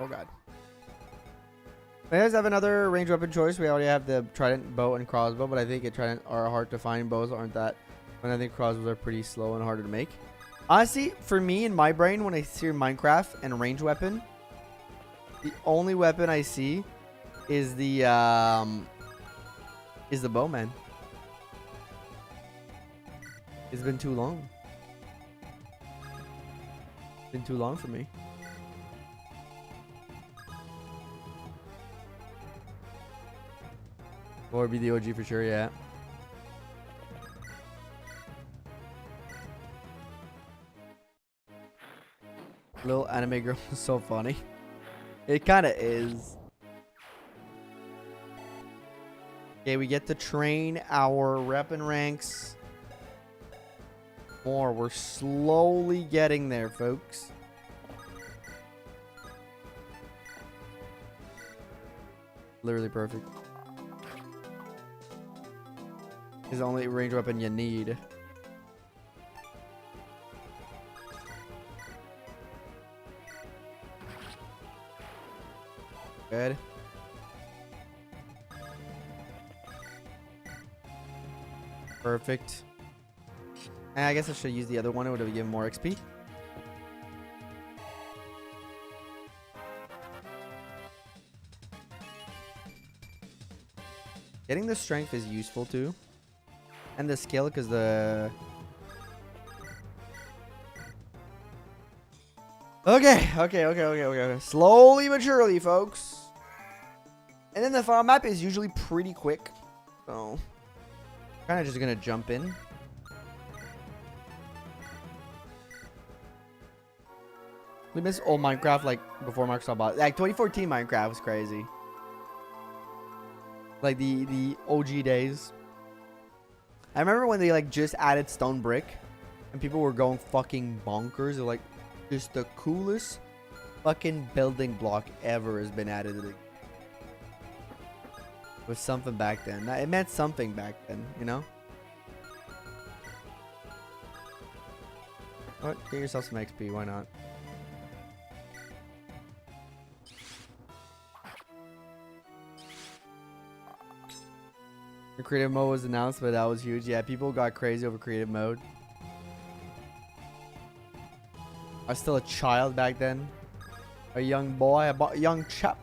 Oh god. We guys have another range weapon choice. We already have the trident bow and crossbow, but I think trident are hard to find. Bows aren't that. And I think crossbows are pretty slow and harder to make. Honestly, for me in my brain, when I see Minecraft and range weapon, the only weapon I see is the bowman. It's been too long. It's been too long for me. Or be the OG for sure, yeah. Little anime girl is so funny. It kind of is. Okay, we get to train our weapon ranks more. We're slowly getting there, folks. Literally perfect. Is the only range weapon you need. Good. Perfect. And I guess I should use the other one. It would have given more XP. Getting the strength is useful too. And the skill, because the... Okay. Slowly but surely, folks. And then the final map is usually pretty quick. So, kind of just going to jump in. We miss old Minecraft, like, before Microsoft bought it. Like, 2014 Minecraft was crazy. Like, the OG days. I remember when they like just added stone brick and people were going fucking bonkers. They're like, just the coolest fucking building block ever has been added to the... It was something back then. It meant something back then, you know? What? Get yourself some XP, why not? The creative mode was announced, but that was huge. Yeah, people got crazy over creative mode. I was still a child back then. A young boy, a young chap.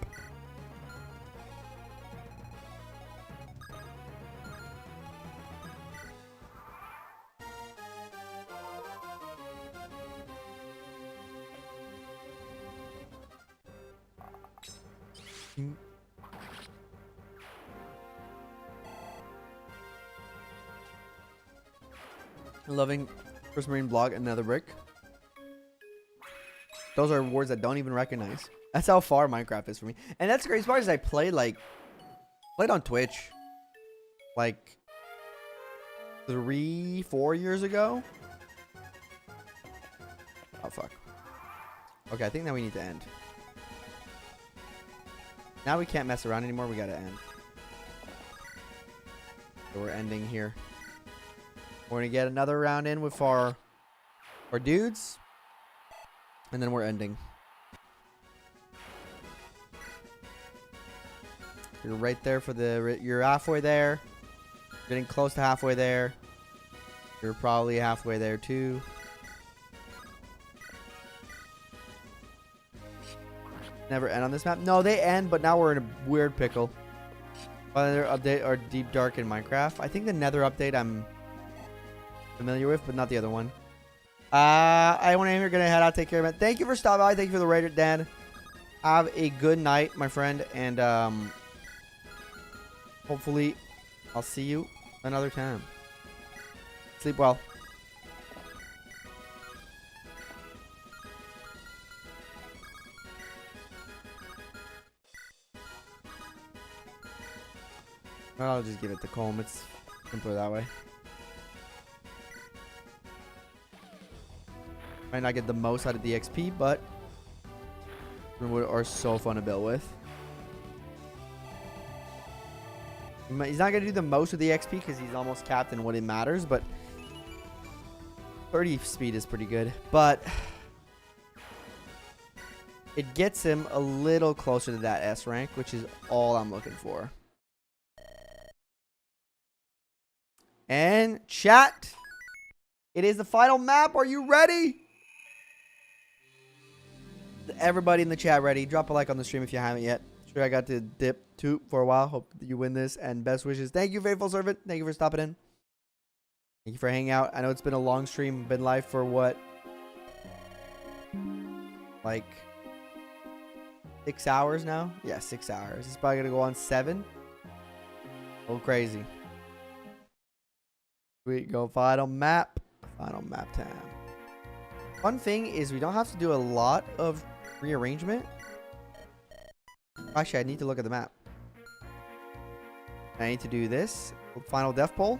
Loving First Marine blog, another brick. Those are words that don't even recognize. That's how far Minecraft is for me. And that's great. As far as I played on Twitch like 3-4 years ago. Oh fuck. Okay, I think now we need to end. Now we can't mess around anymore. We gotta end. So we're ending here. We're gonna get another round in with our dudes, and then we're ending. You're right there for the... You're halfway there. Getting close to halfway there. You're probably halfway there too. Never end on this map. No, they end, but now we're in a weird pickle. Other update or Deep Dark in Minecraft. I think the Nether update I'm familiar with, but not the other one. I want to we're gonna head out. Take care, man. Thank you for stopping by. Thank you for the raid, Dan. Have a good night, my friend, and hopefully I'll see you another time. Sleep well. I'll just give it to Colm. It's simpler that way. Might not get the most out of the XP, but are so fun to build with. He's not going to do the most of the XP because he's almost capped in what it matters, but 30 speed is pretty good. But it gets him a little closer to that S rank, which is all I'm looking for. And chat, it is the final map. Are you ready? Everybody in the chat ready? Drop a like on the stream if you haven't yet. Sure, I got to dip too for a while. Hope that you win this and best wishes. Thank you, faithful servant. Thank you for stopping in. Thank you for hanging out. I know it's been a long stream. Been live for what? Like 6 hours now? Yeah, 6 hours. It's probably gonna go on 7. Oh, crazy. We go final map. Final map time. Fun thing is we don't have to do a lot of rearrangement. Actually, I need to look at the map. I need to do this. Final death poll.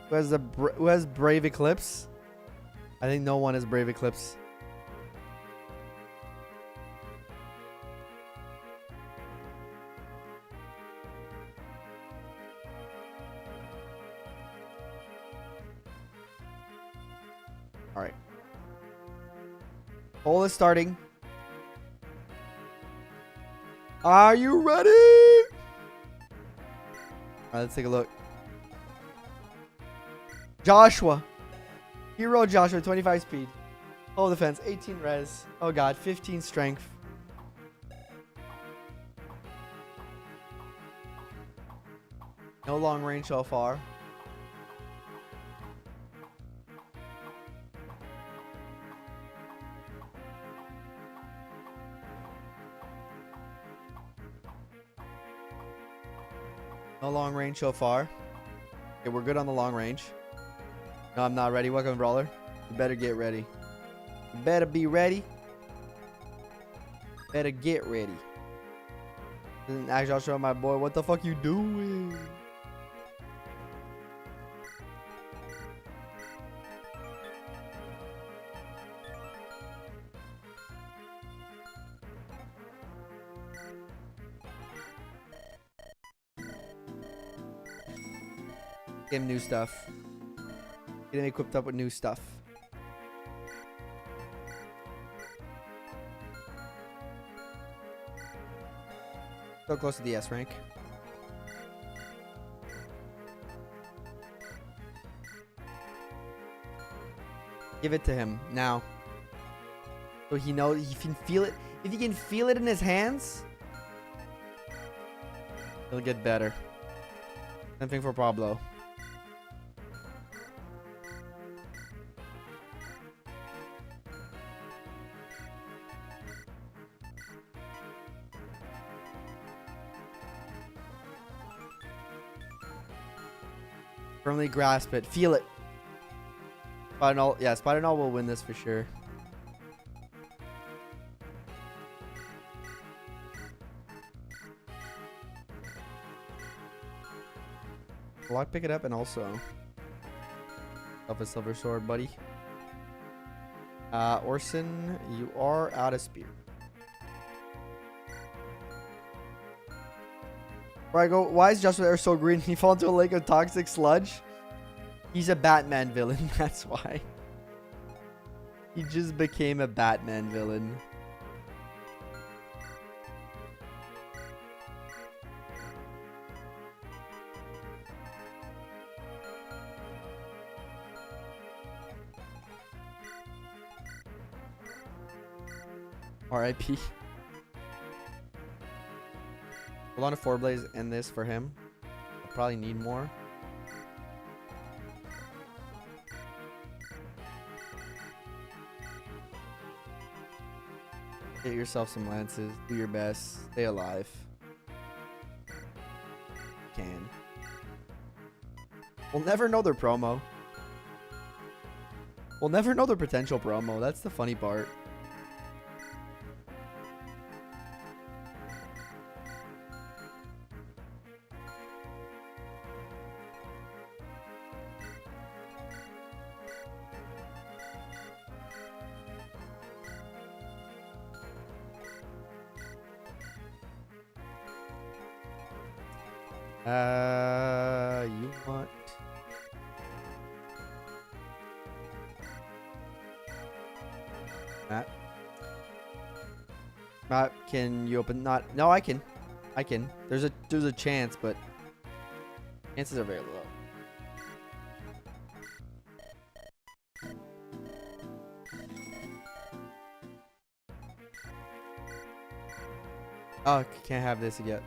Who has Brave Eclipse? I think no one has Brave Eclipse. All right. Poll is starting. Are you ready? All right, let's take a look. Joshua. Hero Joshua, 25 speed. Oh, defense, 18 res. Oh, God, 15 strength. No long range so far. No long range so far. Okay, we're good on the long range. No, I'm not ready. Welcome, brawler. You better get ready. You better be ready. Better get ready. Actually, I'll show my boy. What the fuck you doing? Get him new stuff. Get him equipped up with new stuff. So close to the S rank. Give it to him now. So he knows he can feel it. If he can feel it in his hands, he'll get better. Same thing for Pablo. Firmly grasp it. Feel it. Spider-Null. Yeah, Spider-Null will win this for sure. Lock, pick it up, and also off a silver sword, buddy. Orson, you are out of spear. Where I go, why is Joshua there so green? He fell into a lake of toxic sludge. He's a Batman villain, that's why. He just became a Batman villain. R.I.P. A lot of 4 blaze in this for him. I'll probably need more. Get yourself some lances. Do your best. Stay alive. Can. We'll never know their promo. We'll never know their potential promo. That's the funny part. You want Matt? Matt, can you open? Not. No, I can. I can. There's a chance, but chances are very low. Oh, can't have this yet.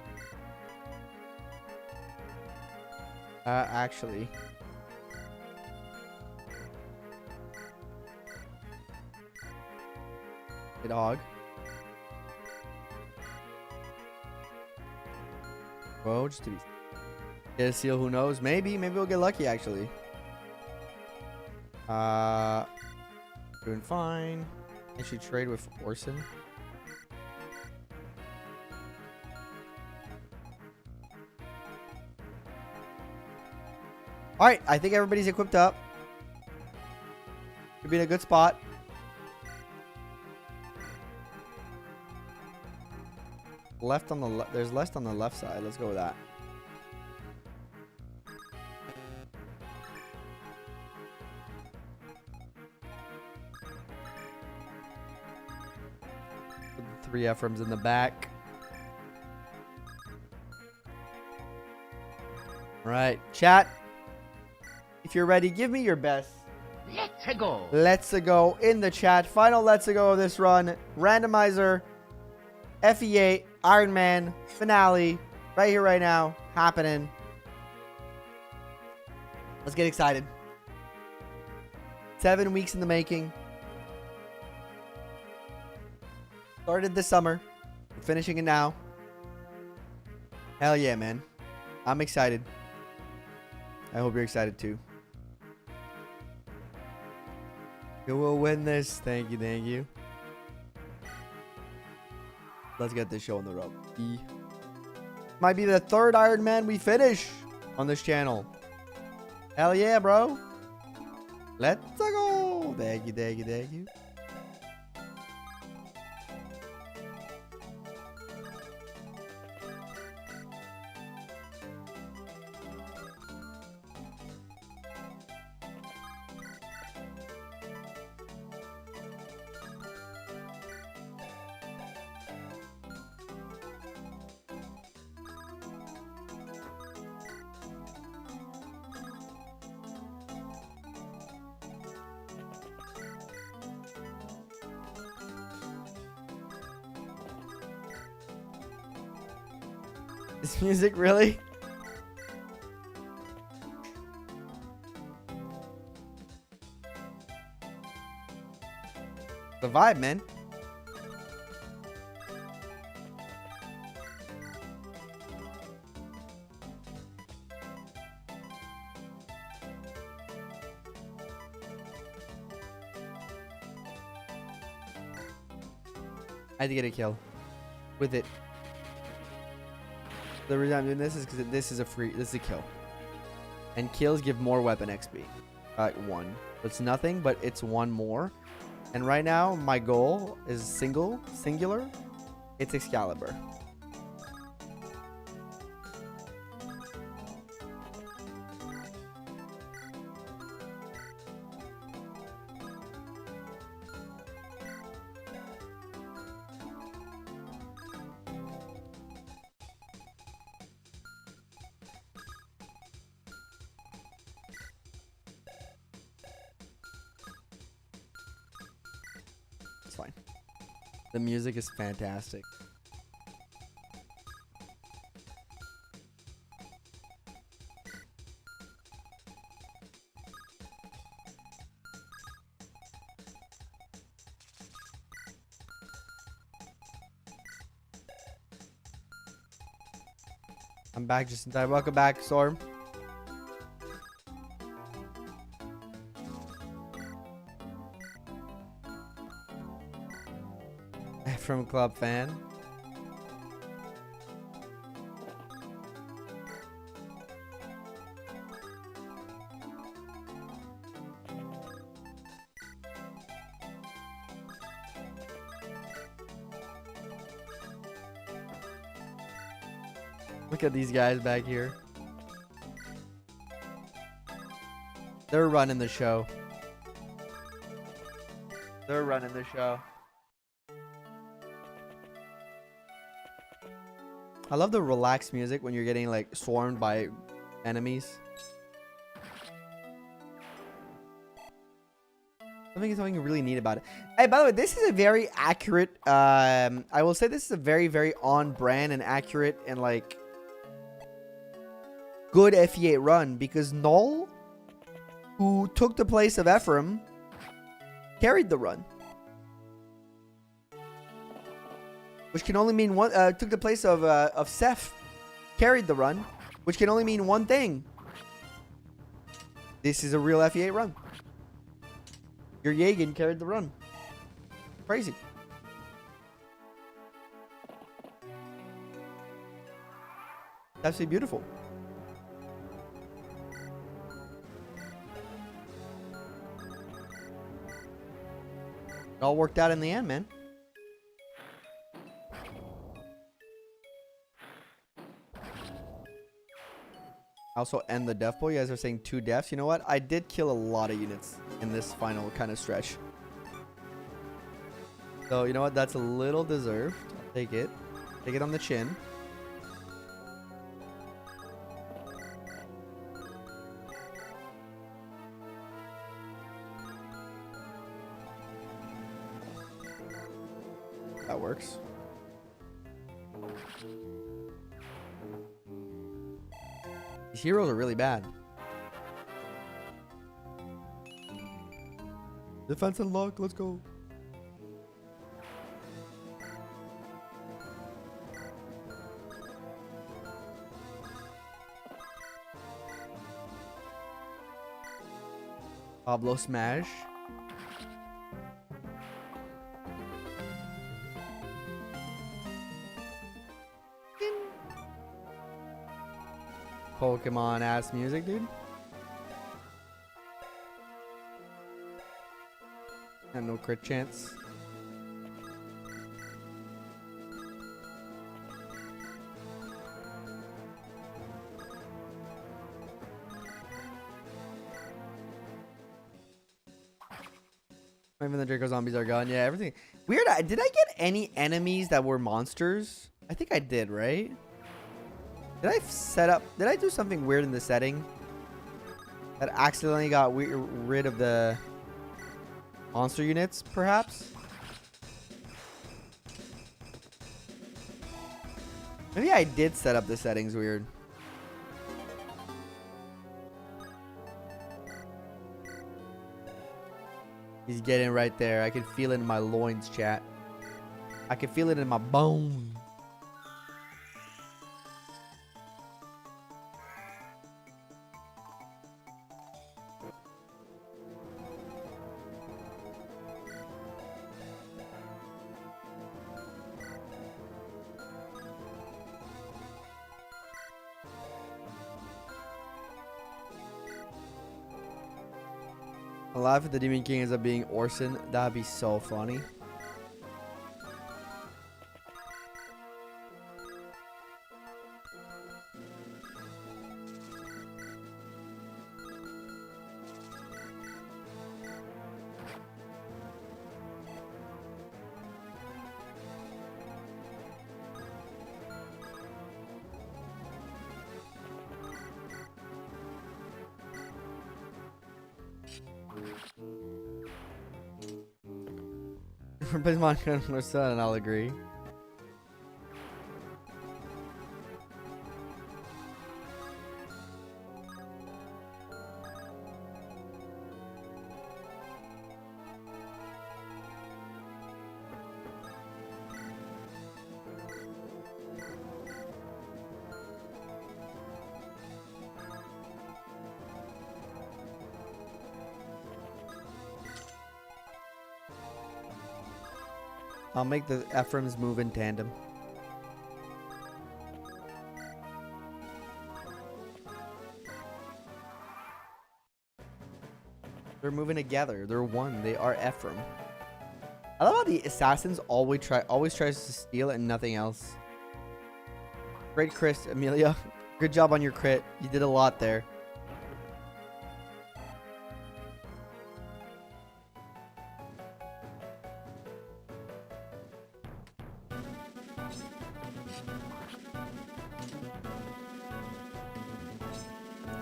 Actually. A dog. Whoa, just to be. Get a seal, who knows? Maybe we'll get lucky actually. Doing fine. I should trade with Orson. Alright, I think everybody's equipped up. Could be in a good spot. Left on the there's left on the left side. Let's go with that. Put the 3 Ephraims in the back. Alright, chat. If you're ready, give me your best. Let's go. Let's go in the chat. Final let's go of this run. Randomizer. FE8 Ironman finale. Right here, right now. Happening. Let's get excited. 7 weeks in the making. Started this summer. We're finishing it now. Hell yeah, man. I'm excited. I hope you're excited too. You will win this. Thank you, thank you. Let's get this show on the road. Might be the 3rd Iron Man we finish on this channel. Hell yeah, bro. Let's go. Thank you, thank you, thank you. This music, really? The vibe, man. I had to get a kill with it. The reason I'm doing this is because this is a kill. And kills give more weapon XP. 1. It's nothing, but it's 1 more. And right now, my goal is singular. It's Excalibur. It's fine. The music is fantastic. I'm back just in time. Welcome back, Storm. From Club fan. Look at these guys back here. They're running the show. They're running the show. I love the relaxed music when you're getting like swarmed by enemies. I think it's something really neat about it. Hey, by the way, this is a very accurate. I will say this is a very, very on brand and accurate and like good FE8 run because Null, who took the place of Ephraim, carried the run. Which can only mean one. Took the place of Seth, carried the run, which can only mean one thing. This is a real FE8 run. Your Jagen carried the run. Crazy. Absolutely beautiful. It all worked out in the end, man. Also end the death pool. You guys are saying 2 deaths. You know what? I did kill a lot of units in this final kind of stretch. So, you know what? That's a little deserved. I'll take it. Take it on the chin. That works. These heroes are really bad. Defense unlocked. Let's go. Pablo smash. Pokemon ass music, dude. And no crit chance. Even the Draco zombies are gone. Yeah, everything. Weird. Did I get any enemies that were monsters? I think I did, right? Did I set up... Did I do something weird in the setting that accidentally got rid of the monster units, perhaps? Maybe I did set up the settings weird. He's getting right there. I can feel it in my loins, chat. I can feel it in my bones. Alive if the Demon King ends up being Orson. That'd be so funny. Replace Monica and Marcel, and I'll agree. I'll make the Ephraims move in tandem. They're moving together. They're one. They are Ephraim. I love how the assassins always tries to steal and nothing else. Great Chris, Amelia. Good job on your crit. You did a lot there.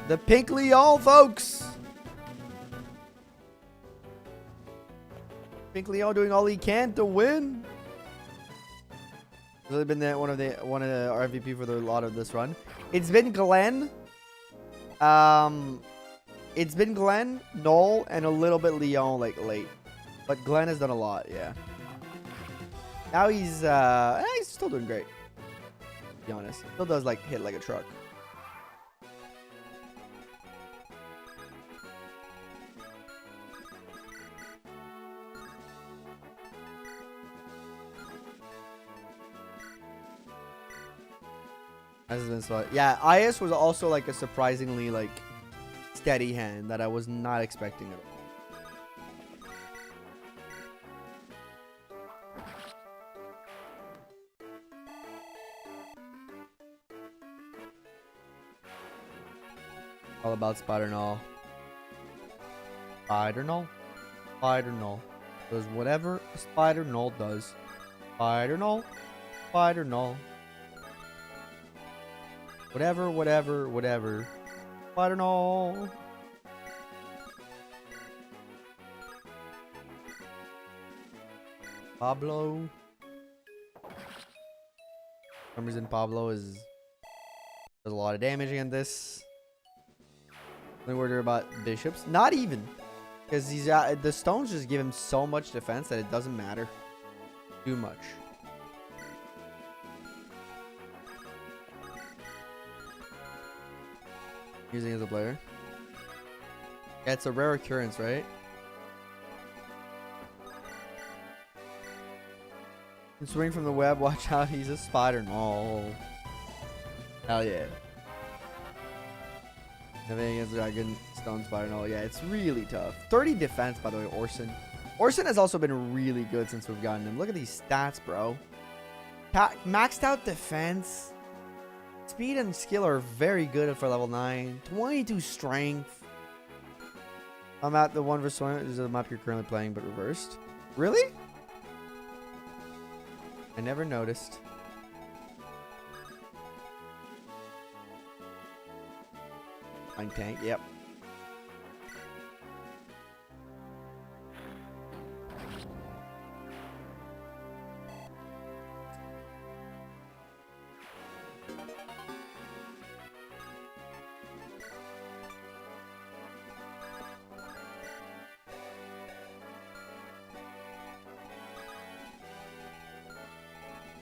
The Pink Leon, folks. Pink Leon doing all he can to win. Really been one of the our MVP for the lot of this run. It's been Glenn. It's been Glenn, Noel, and a little bit Leon like late, but Glenn has done a lot. Yeah. Now he's still doing great. To be honest, still does like hit like a truck. Yeah, IS was also like a surprisingly like steady hand that I was not expecting at all. All about Spider Null. Spider Null? Spider Null. Does whatever a Spider Null does. Spider Null? Spider Null. Whatever, whatever, whatever. I don't know. Pablo. For some reason, Pablo does a lot of damage against this. Only worry about bishops. Not even. Because he's the stones just give him so much defense that it doesn't matter too much. Using as a player. Yeah, it's a rare occurrence, right? And swing from the web, watch out, he's a spider. No. Hell yeah. Nothing against Dragon, Stone Spider. No, yeah, it's really tough. 30 defense, by the way, Orson. Orson has also been really good since we've gotten him. Look at these stats, bro. Maxed out defense. Speed and skill are very good for level 9. 22 strength. I'm at the one versus one. This is the map you're currently playing, but reversed. Really? I never noticed. Mind tank, yep.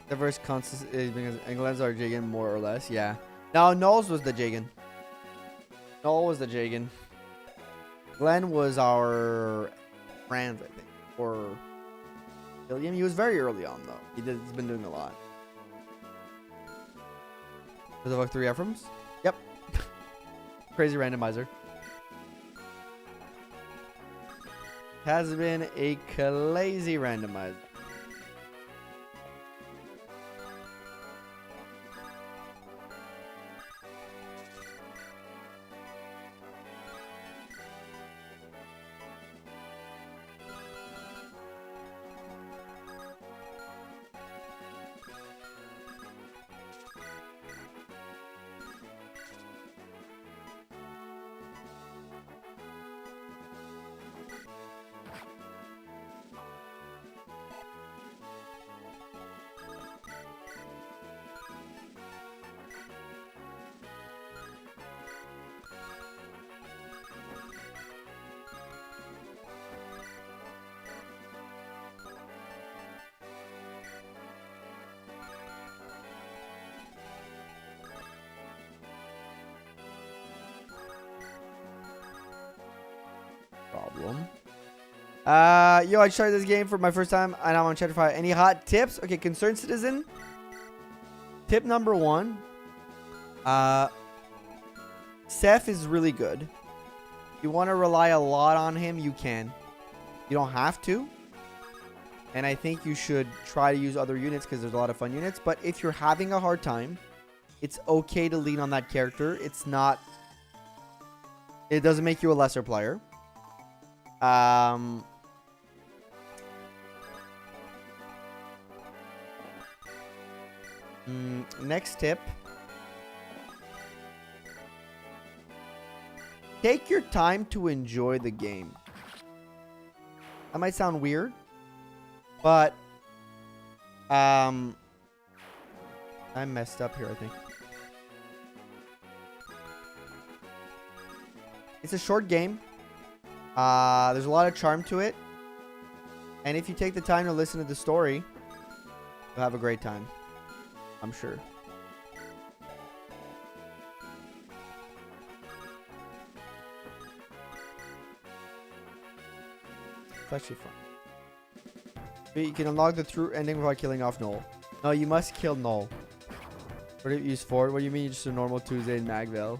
Diverse constant is because England's are Jagan more or less, yeah. No, Knowles was the Jagan. Noel was the Jagan. Glenn was our Franz, I think. Or William. He was very early on though. He's been doing a lot. Does it look 3 Ephraims? Yep. Crazy randomizer. Has been a crazy randomizer. Yo, I started this game for my first time, and I'm on chapter 5. Any hot tips? Okay, concerned citizen. Tip number 1. Seth is really good. If you want to rely a lot on him, you can. You don't have to. And I think you should try to use other units because there's a lot of fun units. But if you're having a hard time, it's okay to lean on that character. It's not... It doesn't make you a lesser player. Next tip. Take your time to enjoy the game. That might sound weird, but I messed up here, I think. It's a short game. There's a lot of charm to it. And if you take the time to listen to the story, you'll have a great time. I'm sure. It's actually fun. But you can unlock the true ending without killing off Noel. No, you must kill Noel. What do you use for it? What do you mean just a normal Tuesday in Magvel?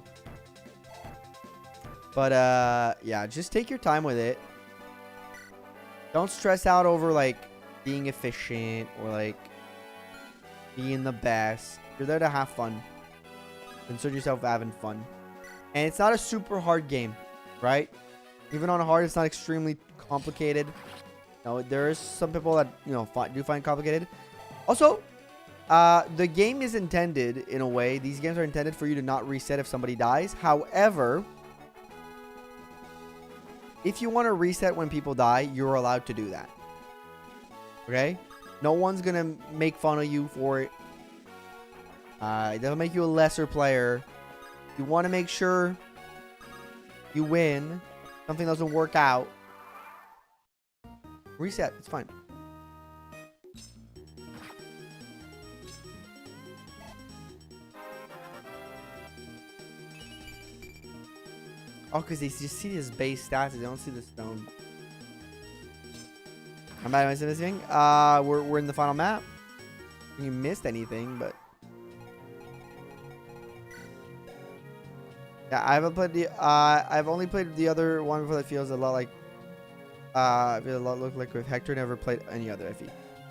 But yeah, just take your time with it. Don't stress out over like being efficient or like being the best. You're there to have fun. Concern yourself with having fun. And it's not a super hard game, right? Even on hard, it's not extremely complicated. No, there's some people that, you know, do find complicated. Also, the game is intended in a way. These games are intended for you to not reset if somebody dies. However, if you want to reset when people die, you're allowed to do that. Okay? No one's going to make fun of you for it. It doesn't make you a lesser player. You want to make sure you win. Something doesn't work out. Reset. It's fine. Oh, because they just see his base stats. They don't see the stone. I'm bad. Am I missing anything? We're in the final map. You missed anything, but yeah, I haven't played the. I've only played the other one before that feels a lot like. Feels a lot look like with Hector. Never played any other FE.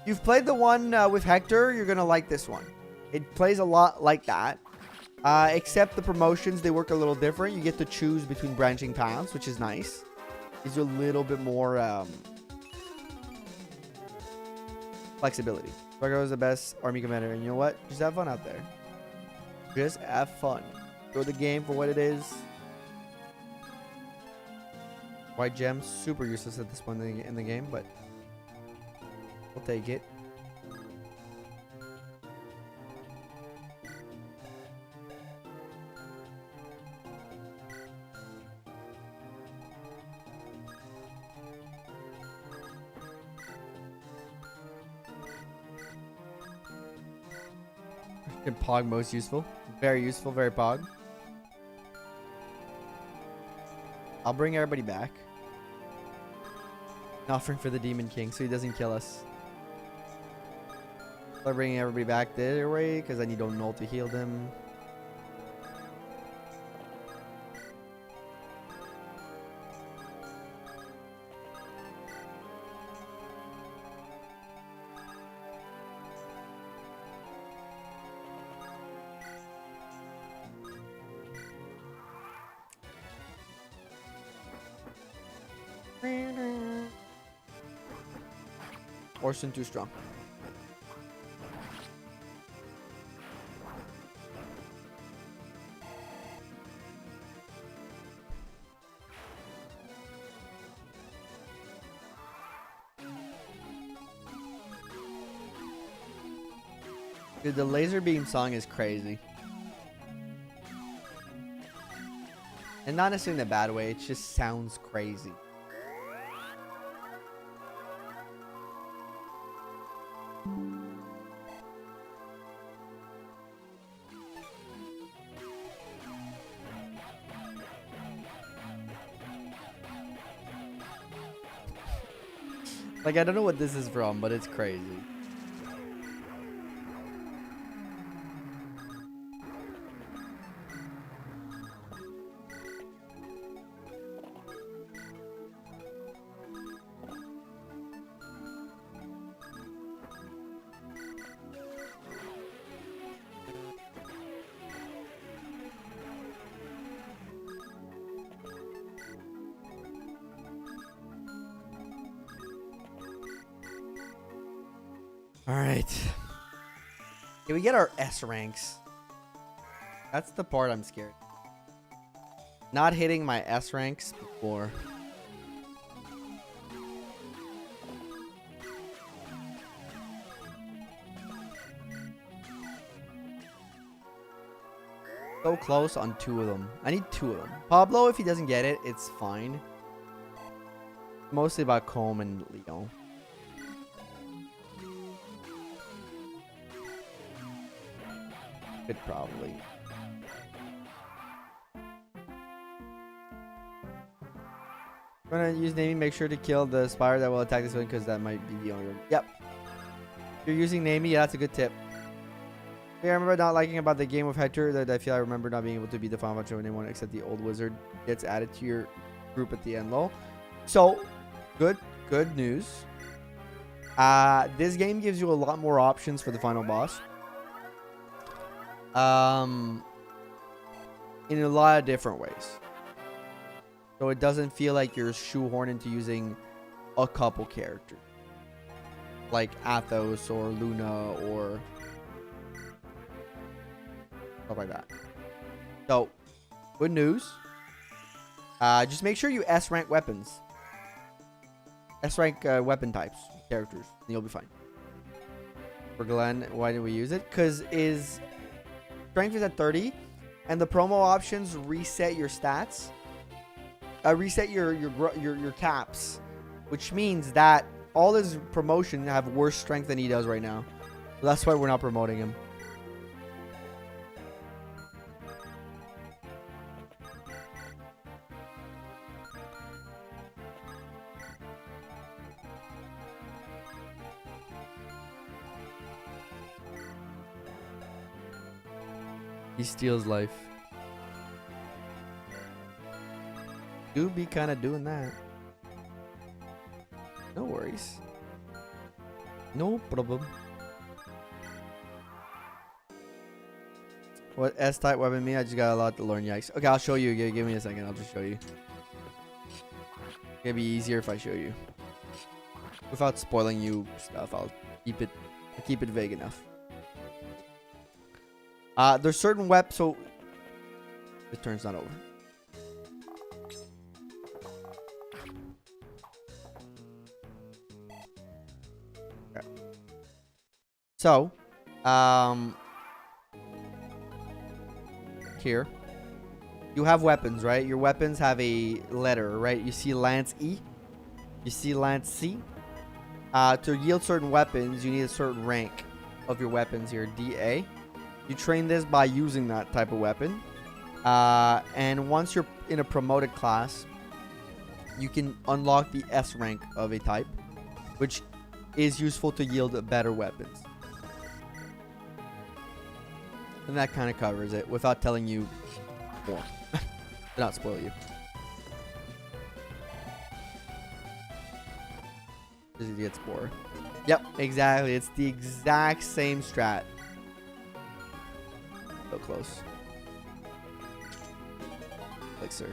You've played the one with Hector. You're gonna like this one. It plays a lot like that. Except the promotions, they work a little different. You get to choose between branching paths, which is nice. Gives you a little bit more flexibility. Grado is the best army commander, and you know what? Just have fun out there. Just have fun. Throw the game for what it is. White gems, super useless at this point in the game, but we'll take it. Pog most useful. Very useful, very pog. I'll bring everybody back. An offering for the Demon King so he doesn't kill us. I'm bringing everybody back their way because I need Null to heal them. Orson too strong. Dude, the laser beam song is crazy. And not necessarily in a bad way, it just sounds crazy. Like, I don't know what this is from, but it's crazy. All right. Can we get our S ranks? That's the part I'm scared. Not hitting my S ranks before. So close on 2 of them. I need 2 of them. Pablo, if he doesn't get it, it's fine. Mostly about Combe and Leo. Could probably. When I use naming, make sure to kill the spire that will attack this one because that might be the only one. Yep. If you're using naming, yeah, that's a good tip. Yeah, I remember not liking about the game of Hector that I feel I remember not being able to be the final match of anyone except the old wizard gets added to your group at the end, lol. So, good news. This game gives you a lot more options for the final boss. In a lot of different ways. So it doesn't feel like you're shoehorned into using a couple characters. Like Athos or Luna or stuff like that. So, good news. Just make sure you S-rank weapons. S-rank weapon types, characters, and you'll be fine. For Glenn, why did we use it? Because strength is at 30, and the promo options reset your stats. Reset your caps, which means that all his promotion have worse strength than he does right now. So that's why we're not promoting him. He steals life. Do be kind of doing that. No worries. No problem. What S-type weapon mean? I just got a lot to learn. Yikes. Okay, I'll show you. Give me a second. I'll just show you. It'll be easier if I show you. Without spoiling you stuff, I'll keep it vague enough. There's certain weapons. So this turn's not over. Okay. So, here you have weapons, right? Your weapons have a letter, right? You see Lance E, you see Lance C. To yield certain weapons, you need a certain rank of your weapons here, DA. You train this by using that type of weapon. And once you're in a promoted class, you can unlock the S rank of a type, which is useful to yield better weapons. And that kind of covers it without telling you more. To not spoil you. Just to get spore. Yep, exactly. It's the exact same strat. So close. Like, sir.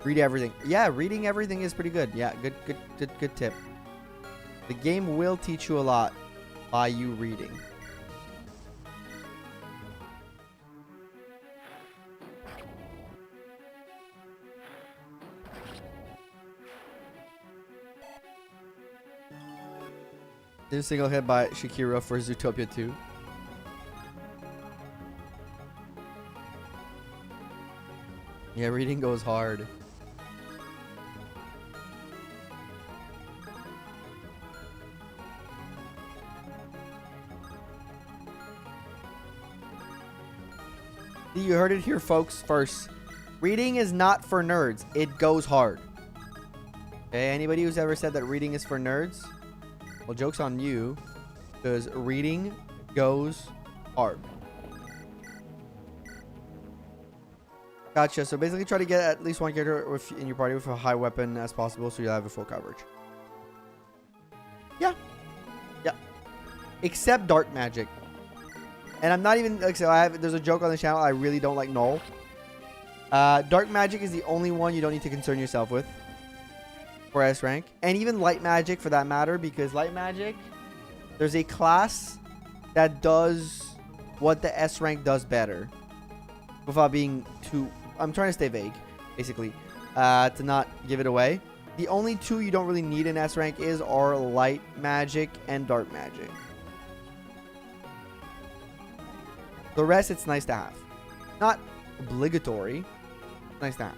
Read everything. Yeah, reading everything is pretty good. Yeah, good tip. The game will teach you a lot by you reading. New single hit by Shakira for Zootopia 2. Yeah, reading goes hard. You heard it here, folks, first. Reading is not for nerds. It goes hard. Okay, anybody who's ever said that reading is for nerds, Well, joke's on you, because reading goes hard. Gotcha. So basically try to get at least one character in your party with a high weapon as possible so you'll have a full coverage. Yeah. Yeah. Except dark magic. And I'm not even, like, so there's a joke on the channel. I really don't like Null. Dark magic is the only one you don't need to concern yourself with for S rank. And even light magic for that matter, because light magic, there's a class that does what the S rank does better. Without being too, I'm trying to stay vague, basically, to not give it away. The only two you don't really need in S rank are light magic and dark magic. The rest, it's nice to have. Not obligatory. Nice to have.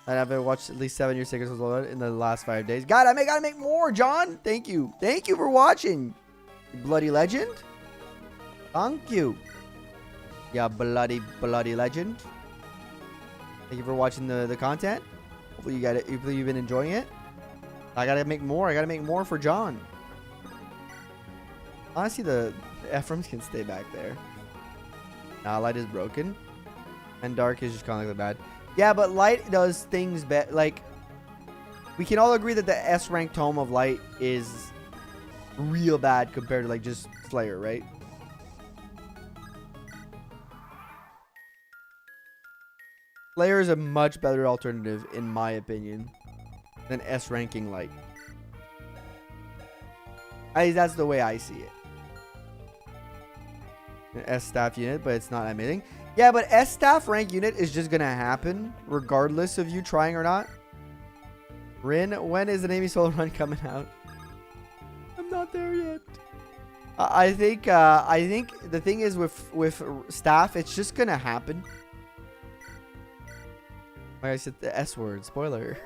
I have watched at least 7 years Seekers in the last 5 days. God, I gotta make more, John. Thank you. Thank you for watching. You bloody legend. Thank you. Yeah, bloody legend. Thank you for watching the content. Hopefully you got it. Hopefully you've been enjoying it. I gotta make more. I gotta make more for John. Honestly, the Ephraims can stay back there. Nah, light is broken. And dark is just kind of like the bad. Yeah, but light does things better. Like, we can all agree that the S rank tome of light is real bad compared to like just Slayer, right? Slayer is a much better alternative, in my opinion, than S ranking light. That's the way I see it. An S staff unit, but it's not amazing. Yeah, but S staff rank unit is just gonna happen regardless of you trying or not. Rin, when is the Navy solo run coming out? I'm not there yet. I think the thing is with staff, it's just gonna happen. Like I said, the S word, spoiler.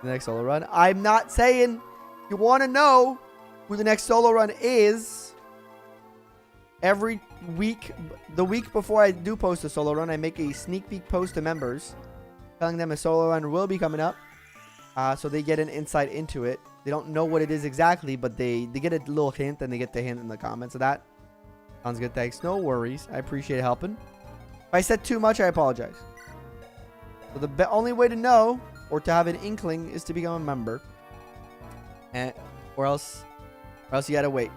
The next solo run. I'm not saying. You want to know who the next solo run is? Every week, the week before I do post a solo run, I make a sneak peek post to members telling them a solo run will be coming up. So they get an insight into it. They don't know what it is exactly, but they get a little hint, and they get the hint in the comments of that. Sounds good, thanks. No worries. I appreciate helping. If I said too much, I apologize. So the only way to know or to have an inkling is to become a member. Or else you gotta wait.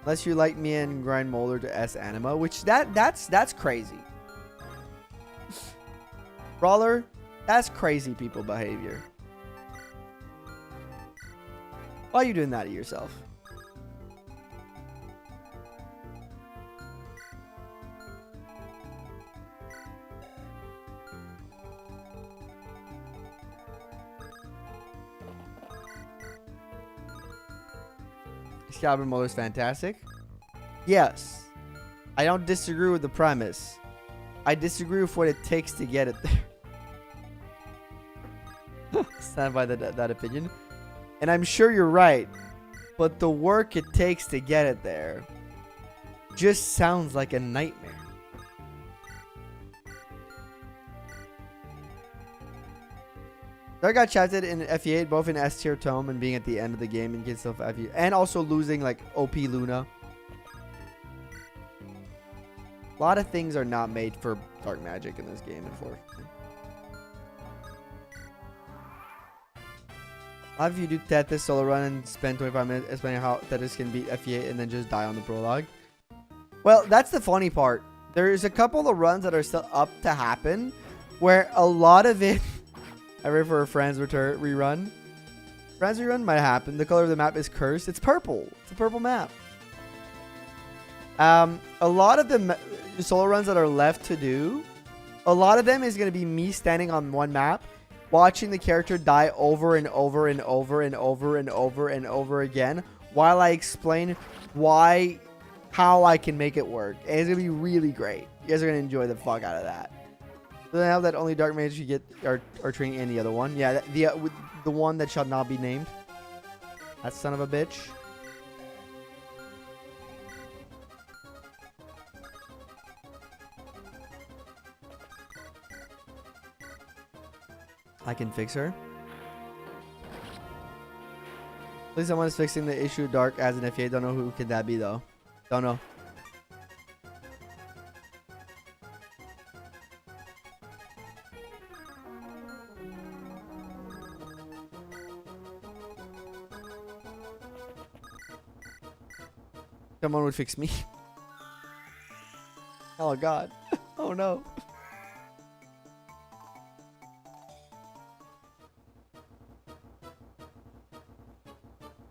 Unless you like me and grind Molder to S Anima, which that's crazy. Brawler, that's crazy people behavior. Why are you doing that to yourself? Scalper Molder is fantastic. Yes. I don't disagree with the premise. I disagree with what it takes to get it there. Stand by that opinion. And I'm sure you're right. But the work it takes to get it there just sounds like a nightmare. I got chatted in FE8, both in S tier tome and being at the end of the game and get stuff FE, and also losing like OP Luna. A lot of things are not made for dark magic in this game, unfortunately. A lot of you do Tethys solo run and spend 25 minutes explaining how Tethys can beat FE8 and then just die on the prologue. Well, that's the funny part. There's a couple of runs that are still up to happen where a lot of it... I read for a Franz rerun. Franz rerun might happen. The color of the map is cursed. It's purple. It's a purple map. A lot of the solo runs that are left to do, a lot of them is going to be me standing on one map, watching the character die over and over and over and over and over and over again, while I explain how I can make it work. And it's going to be really great. You guys are going to enjoy the fuck out of that. So now that only dark mages you get are training in the other one. Yeah, the one that shall not be named. That son of a bitch. I can fix her. Please, someone is fixing the issue dark as an FE8. Don't know who could that be though. Don't know. Someone would fix me. Oh god. Oh no.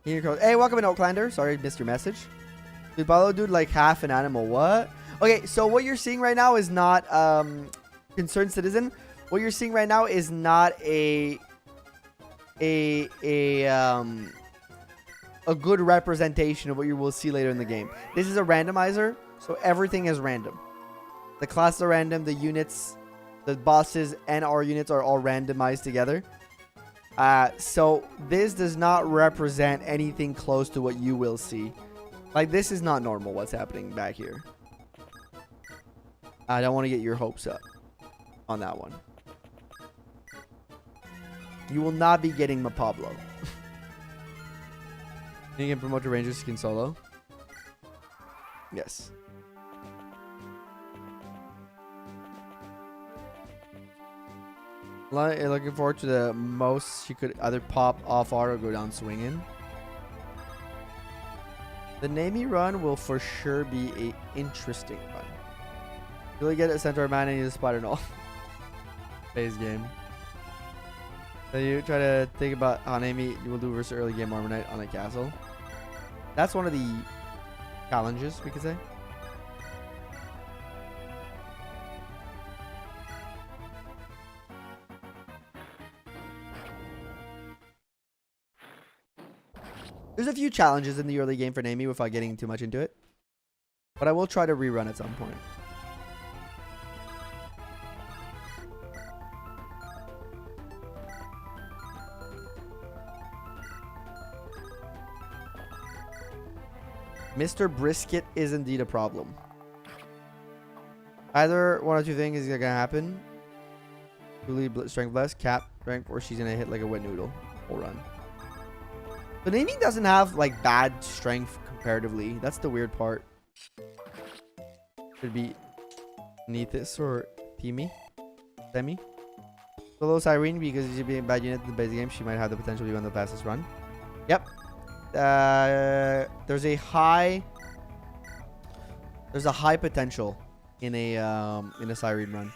Here goes. Hey, welcome in, Oaklander. Sorry, I missed your message. Dude, Barlow dude like half an animal. What? Okay, so what you're seeing right now is not concerned citizen. What you're seeing right now is not a good representation of what you will see later in the game. This is a randomizer, so everything is random. The classes are random, the units, the bosses, and our units are all randomized together. So this does not represent anything close to what you will see. Like, this is not normal what's happening back here. I don't want to get your hopes up on that one. You will not be getting Mapablo. You can promote to Rangers skin solo. Yes. Looking forward to the most she could either pop off art or go down swinging. The Nami run will for sure be a interesting run. Really get a centaur man and use a spider and all. Phase game. So you try to think about how Nami you will do versus early game Armor Knight on a castle. That's one of the challenges, we could say. There's a few challenges in the early game for Nami without getting too much into it. But I will try to rerun at some point. Mr. Brisket is indeed a problem. Either one or two things is gonna happen. Truly strength less, cap strength, or she's gonna hit like a wet noodle. Whole run. But Nami doesn't have like bad strength comparatively. That's the weird part. Should be Nethys or Timi. Semi. Solo Cyrene, because she's being a bad unit in the base game, she might have the potential to be on the fastest run. Yep. There's a high potential in a Cyrene run.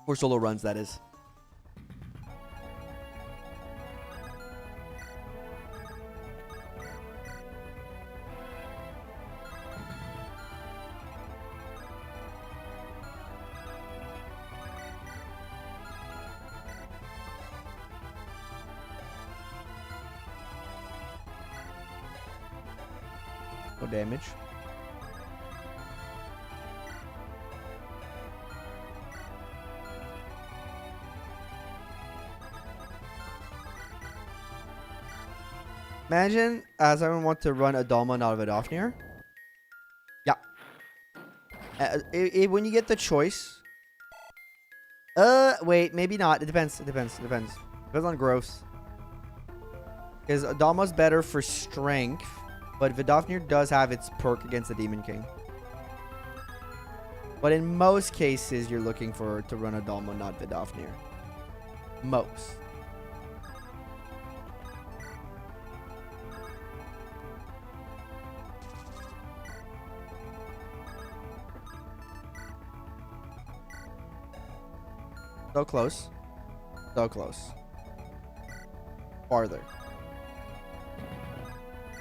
For solo runs, that is. No damage. Imagine as I want to run a Dalma out of a Dofnir. Yeah. When you get the choice. Wait, maybe not. It depends. It depends. It depends. Depends on growth. Because Dalma's better for strength. But Vidofnir does have its perk against the Demon King. But in most cases, you're looking to run a Dalma, not Vidofnir. Most. So close. So close. Farther.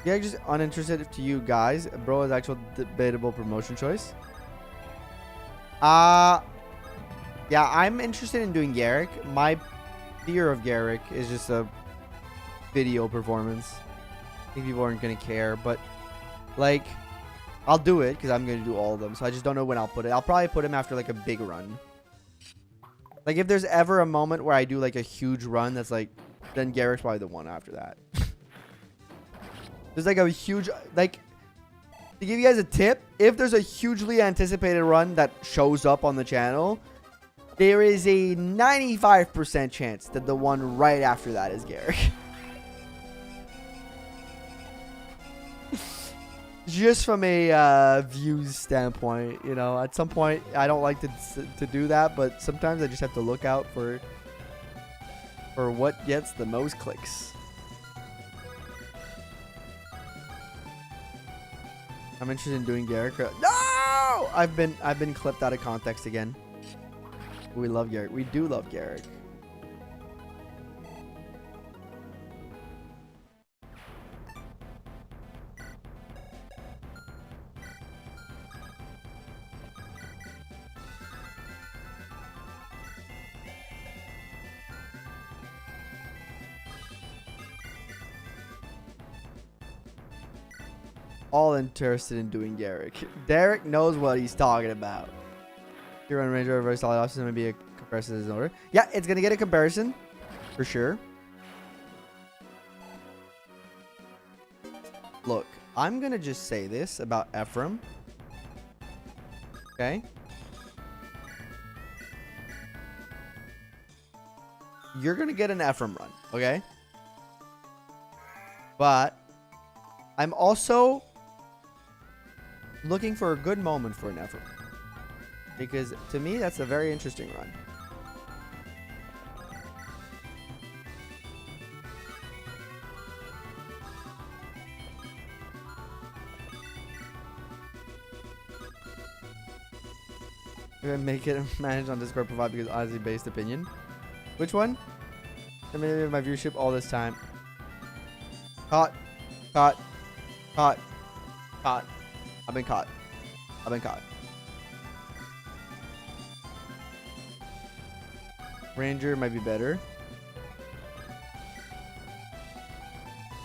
Yeah, just uninterested to you guys. Bro is actual debatable promotion choice. Yeah, I'm interested in doing Garrick. My fear of Garrick is just a video performance. I think people aren't gonna care, but like, I'll do it because I'm gonna do all of them. So I just don't know when I'll put it. I'll probably put him after like a big run. Like if there's ever a moment where I do like a huge run, that's like, then Garrick's probably the one after that. There's like a huge, like, to give you guys a tip, if there's a hugely anticipated run that shows up on the channel, there is a 95% chance that the one right after that is Garrick. Just from a views standpoint, you know, at some point, I don't like to do that, but sometimes I just have to look out for what gets the most clicks. I'm interested in doing Garrick. No! I've been clipped out of context again. We love Garrick. We do love Garrick. All interested in doing Garrick. Derek knows what he's talking about. Your run range are very solid options. Maybe a comparison is in order. Yeah, it's gonna get a comparison for sure. Look, I'm gonna just say this about Ephraim. Okay. You're gonna get an Ephraim run, okay? But I'm also looking for a good moment for an Ephraim, because to me that's a very interesting run. We're gonna make it managed on Discord provide because honestly based opinion. Which one? I mean, my viewership all this time. Caught. I've been caught. Ranger might be better.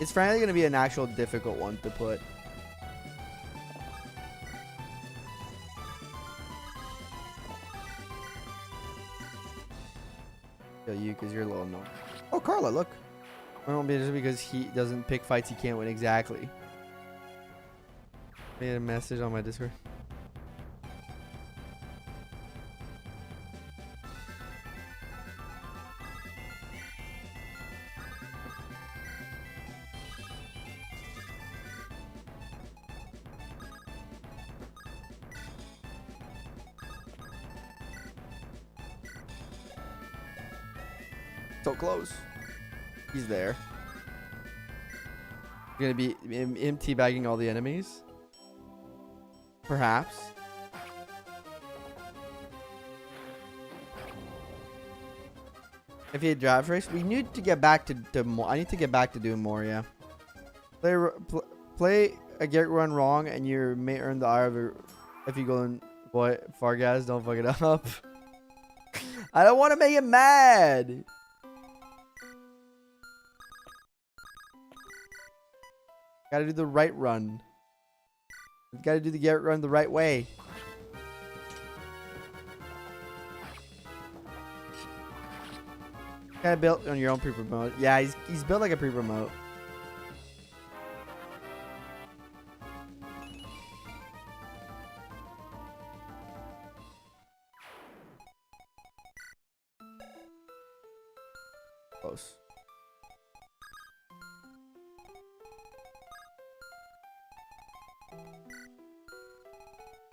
It's finally going to be an actual difficult one to put. Kill you because you're a little known. Oh, Carla, look. It won't be just because he doesn't pick fights he can't win exactly. Made a message on my Discord. So close. He's there. You're gonna be him teabagging all the enemies. Perhaps. If he had draft race, we need to get back to more. I need to get back to doing more. Yeah. Play a get run wrong, and you may earn the ire of your. If you go in, boy, Fargaz, don't fuck it up. I don't want to make him mad. Gotta do the right run. Gotta do the Garrett run the right way. Kinda built on your own pre-promote. Yeah, he's built like a pre-promote. Close.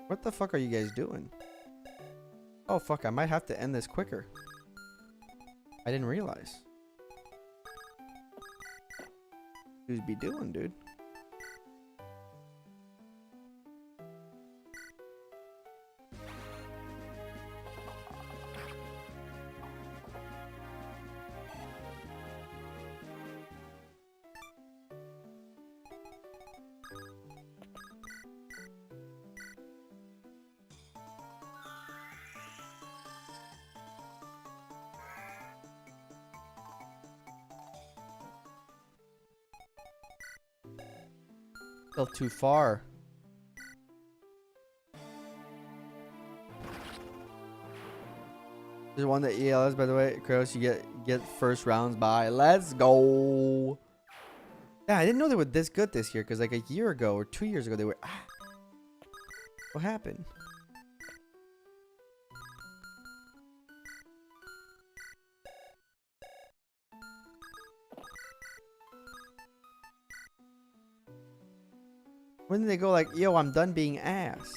What the fuck are you guys doing? Oh fuck, I might have to end this quicker. I didn't realize. Who'd be doing, dude? Still too far. There's one that ELS, by the way. Kratos, you get first rounds by. Let's go. Yeah, I didn't know they were this good this year, because like a year ago or 2 years ago they were What happened? When did they go like, yo, I'm done being ass?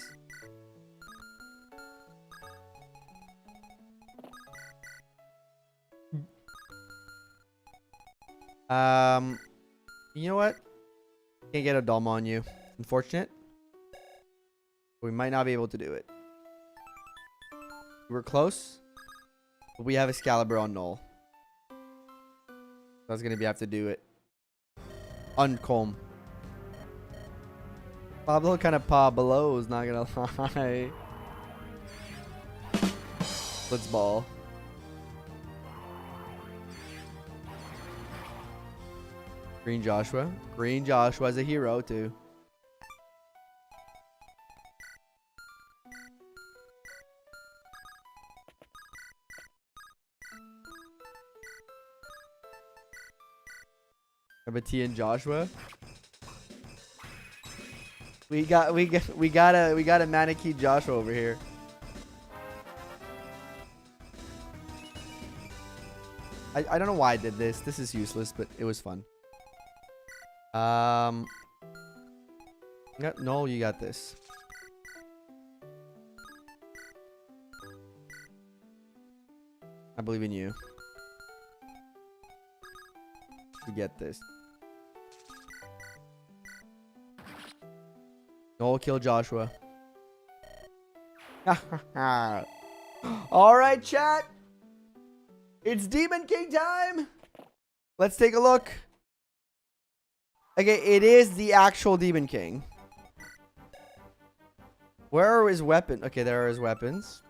You know what? Can't get a Dom on you. Unfortunate. We might not be able to do it. We're close. But we have Excalibur on null. That's gonna be have to do it. Uncomb. Pablo kind of Pablo's, not gonna lie. Let's ball. Green Joshua. Green Joshua's a hero too. T and Joshua. We got a Manakee Joshua over here. I don't know why I did this. This is useless, but it was fun. No, you got this. I believe in you. You get this. No, kill Joshua. All right, chat. It's Demon King time. Let's take a look. Okay, it is the actual Demon King. Where are his weapons? Okay, there are his weapons.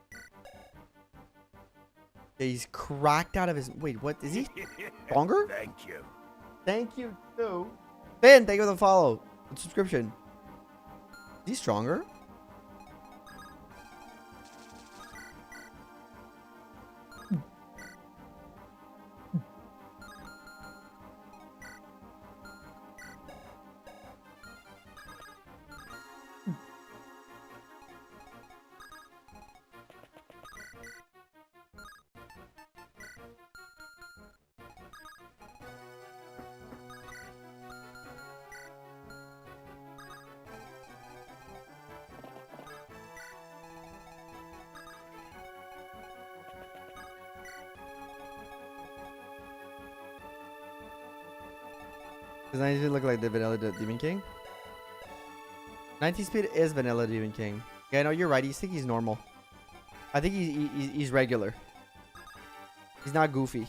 Okay, he's cracked out of his... Wait, what? Is he stronger? Thank you. Thank you, too. Ben, thank you for the follow. And subscription. Is he stronger? Does 90 speed look like the vanilla Demon King? 90 speed is vanilla Demon King. Yeah, no, you're right. You think he's normal. I think he's regular. He's not goofy.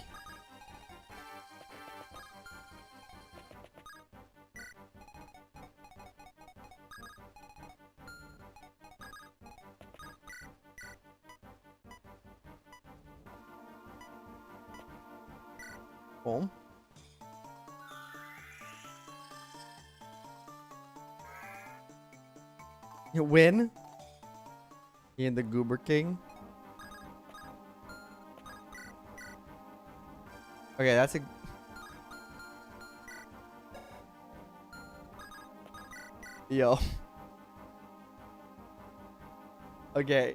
Boom. You win. He and the Goober King. Okay, that's a... Yo. Okay.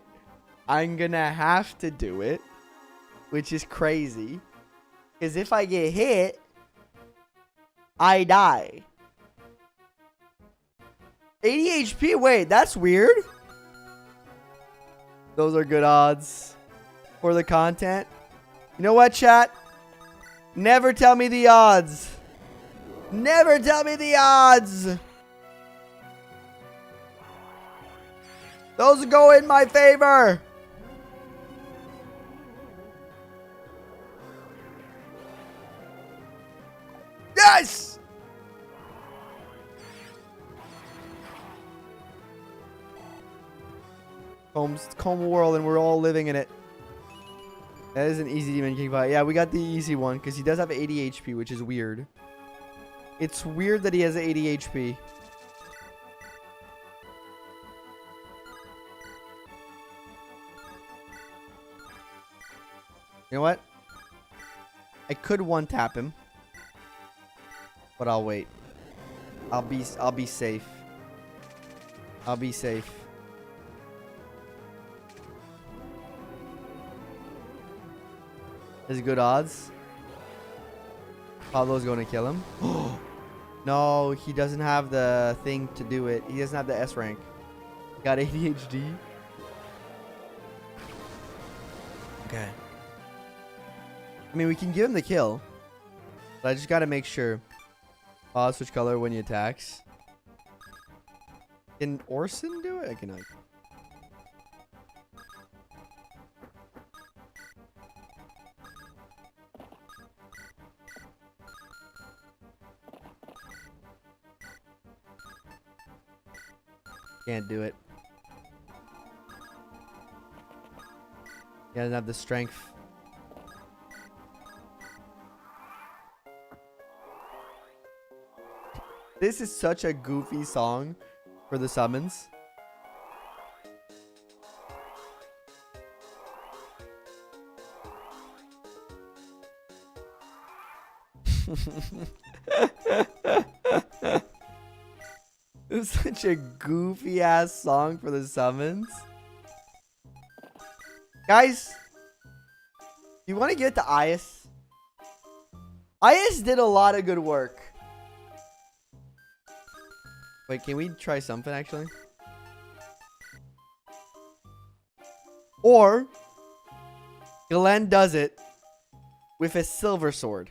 I'm gonna have to do it. Which is crazy. Because if I get hit, I die. 80 HP? Wait, that's weird. Those are good odds for the content. You know what, chat? Never tell me the odds. Never tell me the odds. Those go in my favor. Yes! Comb world, and we're all living in it. That is an easy Demon King fight. Yeah, we got the easy one because he does have 80 HP, which is weird. It's weird that he has 80 HP. You know what? I could one tap him, but I'll wait. I'll be safe. I'll be safe. Is good odds. Pablo's going to kill him. No, he doesn't have the thing to do it. He doesn't have the S rank. Got ADHD. Okay. I mean, we can give him the kill. But I just got to make sure. Switch color when he attacks. Can Orson do it? I cannot. Can't do it. He doesn't have the strength. This is such a goofy song for the summons. It's such a goofy ass song for the summons. Guys, you want to get to Ias? Ias did a lot of good work. Wait, can we try something actually? Or Glenn does it with a silver sword.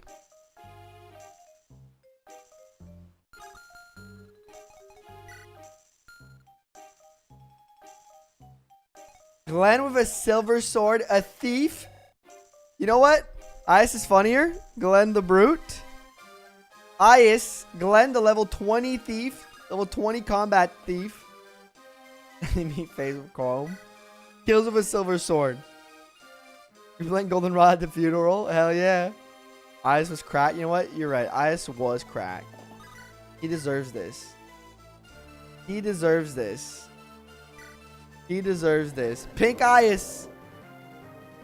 Glenn with a silver sword, a thief. You know what? Ias is funnier. Glenn the brute. Ias, Glenn the level 20 thief. Level 20 combat thief. Enemy phase with Chrome. Kills with a silver sword. You playing Goldenrod at the funeral? Hell yeah. Ias was cracked. You know what? You're right. Ias was cracked. He deserves this. He deserves this. He deserves this. Pink Ias.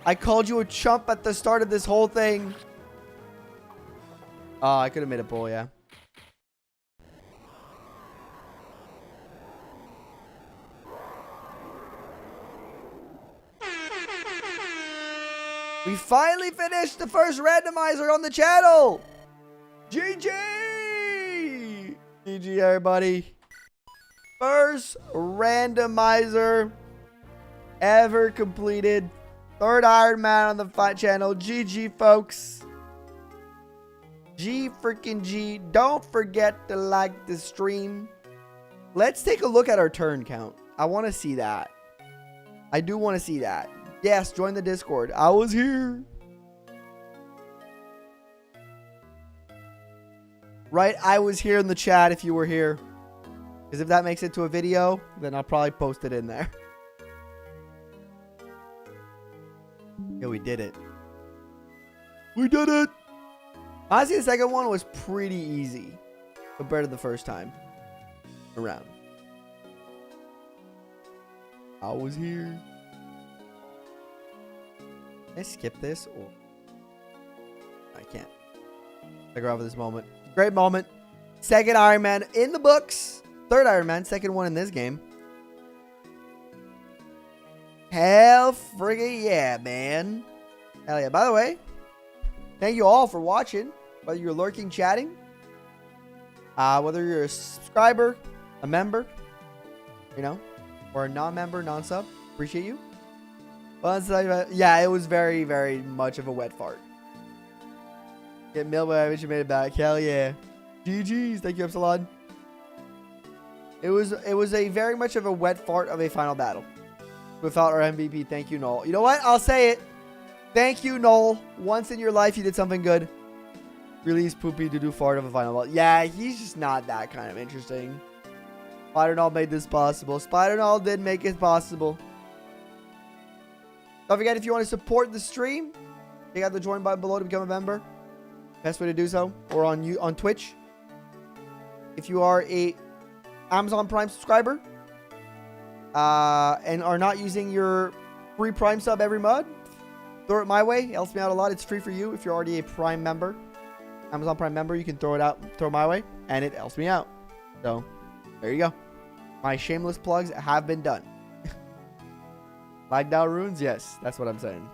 I called you a chump at the start of this whole thing. Oh, I could have made a bull, yeah. We finally finished the first randomizer on the channel. GG! GG, everybody. First randomizer ever completed. Third Iron Man on the channel. GG, folks. G freaking G. Don't forget to like the stream. Let's take a look at our turn count. I want to see that. I do want to see that. Yes, join the Discord. I was here. Right, I was here in the chat if you were here. Because if that makes it to a video, then I'll probably post it in there. Yeah, we did it. We did it! Honestly, the second one was pretty easy compared to the first time around. I was here. Can I skip this? Or I can't. Figure out this moment. Great moment. Second Iron Man in the books. Third Iron Man. Second one in this game. Hell friggin' yeah, man. Hell yeah. By the way, thank you all for watching. Whether you're lurking, chatting. Whether you're a subscriber, a member, you know, or a non-member, non-sub. Appreciate you. Well, yeah, it was very, very much of a wet fart. Get mailed by I wish you made it back. Hell yeah. GG's. Thank you, Epsilon. It was a very much of a wet fart of a final battle. Without our MVP. Thank you, Noel. You know what? I'll say it. Thank you, Noel. Once in your life, you did something good. Release poopy to do fart of a final battle. Yeah, he's just not that kind of interesting. Spider Noel made this possible. Spider Noel did make it possible. Don't forget, if you want to support the stream, check out the join button below to become a member. Best way to do so. Or on Twitch. If you are a Amazon Prime subscriber and are not using your free Prime sub every month, throw it my way. It helps me out a lot. It's free for you if you're already a Prime member. Amazon Prime member, you can throw it my way, and it helps me out. So, there you go. My shameless plugs have been done. Lagged out runes? Yes, that's what I'm saying.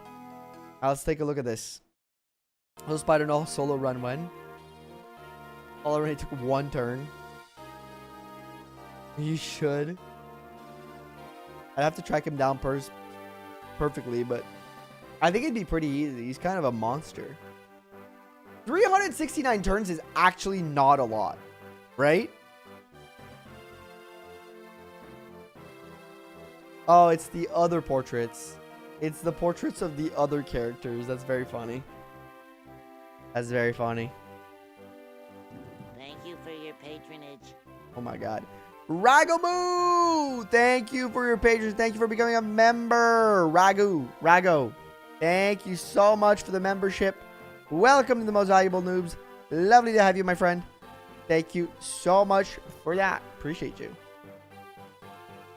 Now let's take a look at this. Little Spider no solo run when? All already took 1 turn. You should. I'd have to track him down perfectly, but I think it'd be pretty easy. He's kind of a monster. 369 turns is actually not a lot, right? Oh, it's the other portraits. It's the portraits of the other characters. That's very funny. That's very funny. Thank you for your patronage. Oh my god. Ragomoo! Thank you for your patronage. Thank you for becoming a member. Rago. Thank you so much for the membership. Welcome to the Most Valuable Noobs. Lovely to have you, my friend. Thank you so much for that. Appreciate you.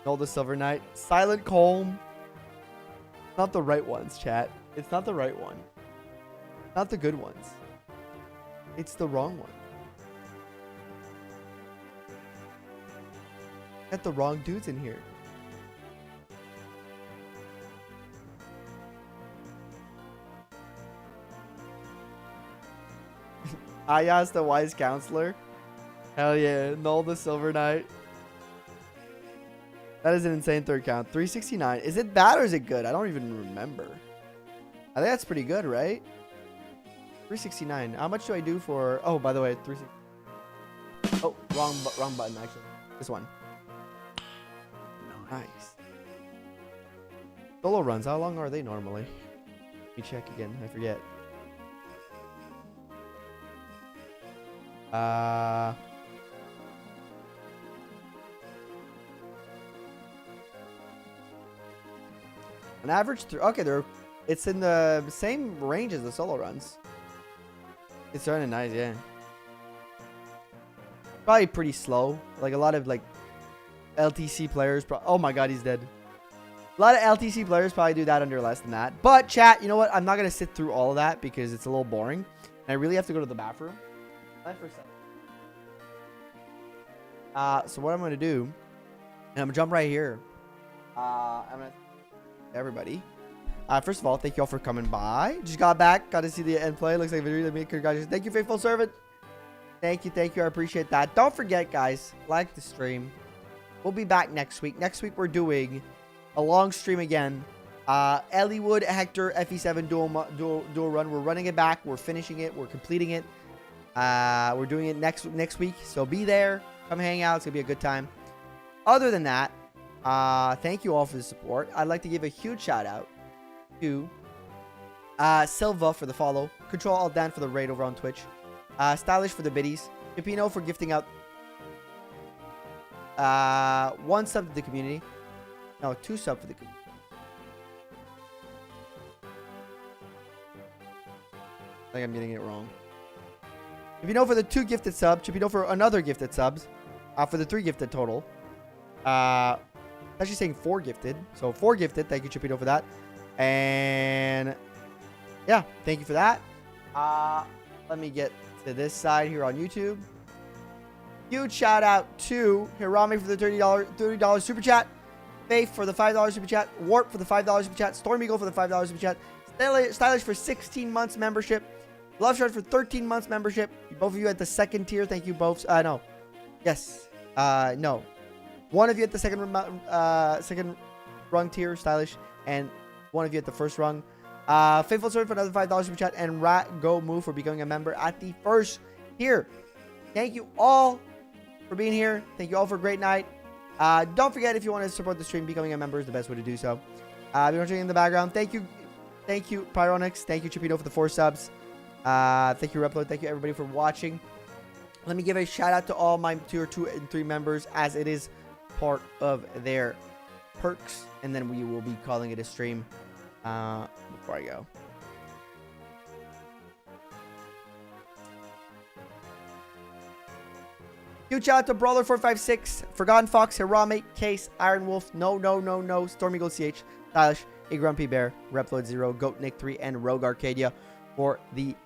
Noel the Silver Knight. Silent Calm. Not the right ones, chat. It's not the right one. Not the good ones. It's the wrong one. Got the wrong dudes in here. Ayas the Wise Counselor. Hell yeah. Noel the Silver Knight. That is an insane third count. 369. Is it bad or is it good? I don't even remember. I think that's pretty good, right? 369. How much do I do for... Oh, by the way, 360. Oh, wrong button, actually. This one. Nice. Solo runs. How long are they normally? Let me check again. I forget. An average okay, it's in the same range as the solo runs. It's running nice, yeah. Probably pretty slow. Like a lot of like LTC players. Oh my god, he's dead. A lot of LTC players probably do that under less than that. But chat, you know what? I'm not gonna sit through all of that because it's a little boring. And I really have to go to the bathroom. So what I'm gonna do, and I'm gonna jump right here. I'm gonna everybody. First of all, thank you all for coming by. Just got back, got to see the end play. Looks like video to me. Congratulations. Thank you, faithful servant. Thank you. I appreciate that. Don't forget, guys, like the stream. We'll be back next week. Next week we're doing a long stream again. Elliewood Hector FE7 dual run. We're running it back. We're finishing it. We're completing it. We're doing it next week. So be there. Come hang out. It's gonna be a good time. Other than that, thank you all for the support. I'd like to give a huge shout out to Silva for the follow, Control Alt Dan for the raid over on Twitch, Stylish for the biddies, Pipino for gifting out 1 sub to the community. No, 2 sub for the community. I think I'm getting it wrong. Chipino for the 2 gifted subs, Chipino for another gifted subs, for the 3 gifted total. Actually saying 4 gifted. So 4 gifted. Thank you, Chipino, for that. And yeah, thank you for that. Let me get to this side here on YouTube. Huge shout out to Hirami for the $30 super chat. Faith for the $5 super chat. Warp for the $5 super chat. Storm Eagle for the $5 super chat. Stylish for 16 months membership. Love Shard for 13 months membership. Both of you at the 2nd tier. Thank you both. No. Yes. No. One of you at the second rung tier, Stylish, and one of you at the 1st rung. Faithful Servant for another $5 super chat, and Rat Go Move for becoming a member at the 1st tier. Thank you all for being here. Thank you all for a great night. Don't forget, if you want to support the stream, becoming a member is the best way to do so. Be watching in the background. Thank you, Pyronix. Thank you, Chipino, for the 4 subs. Thank you, Repload. Thank you, everybody, for watching. Let me give a shout out to all my tier 2 and 3 members, as it is part of their perks, and then we will be calling it a stream before I go. Huge shout out to Brawler456, Forgotten Fox, Hirame, Case, Iron Wolf, No, Stormy Gold CH, Stylish, A Grumpy Bear, Repload 0, Goat Nick 3, and Rogue Arcadia for the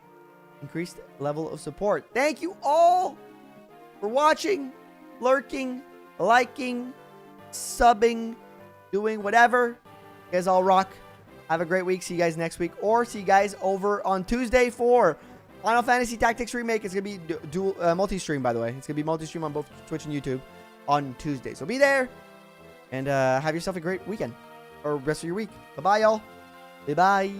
increased level of support. Thank you all for watching, lurking, liking, subbing, doing whatever. You guys all rock. Have a great week. See you guys next week. Or see you guys over on Tuesday for Final Fantasy Tactics Remake. It's going to be dual multi-stream, by the way. It's going to be multi-stream on both Twitch and YouTube on Tuesday. So be there. And have yourself a great weekend. Or rest of your week. Bye-bye, y'all. Bye-bye.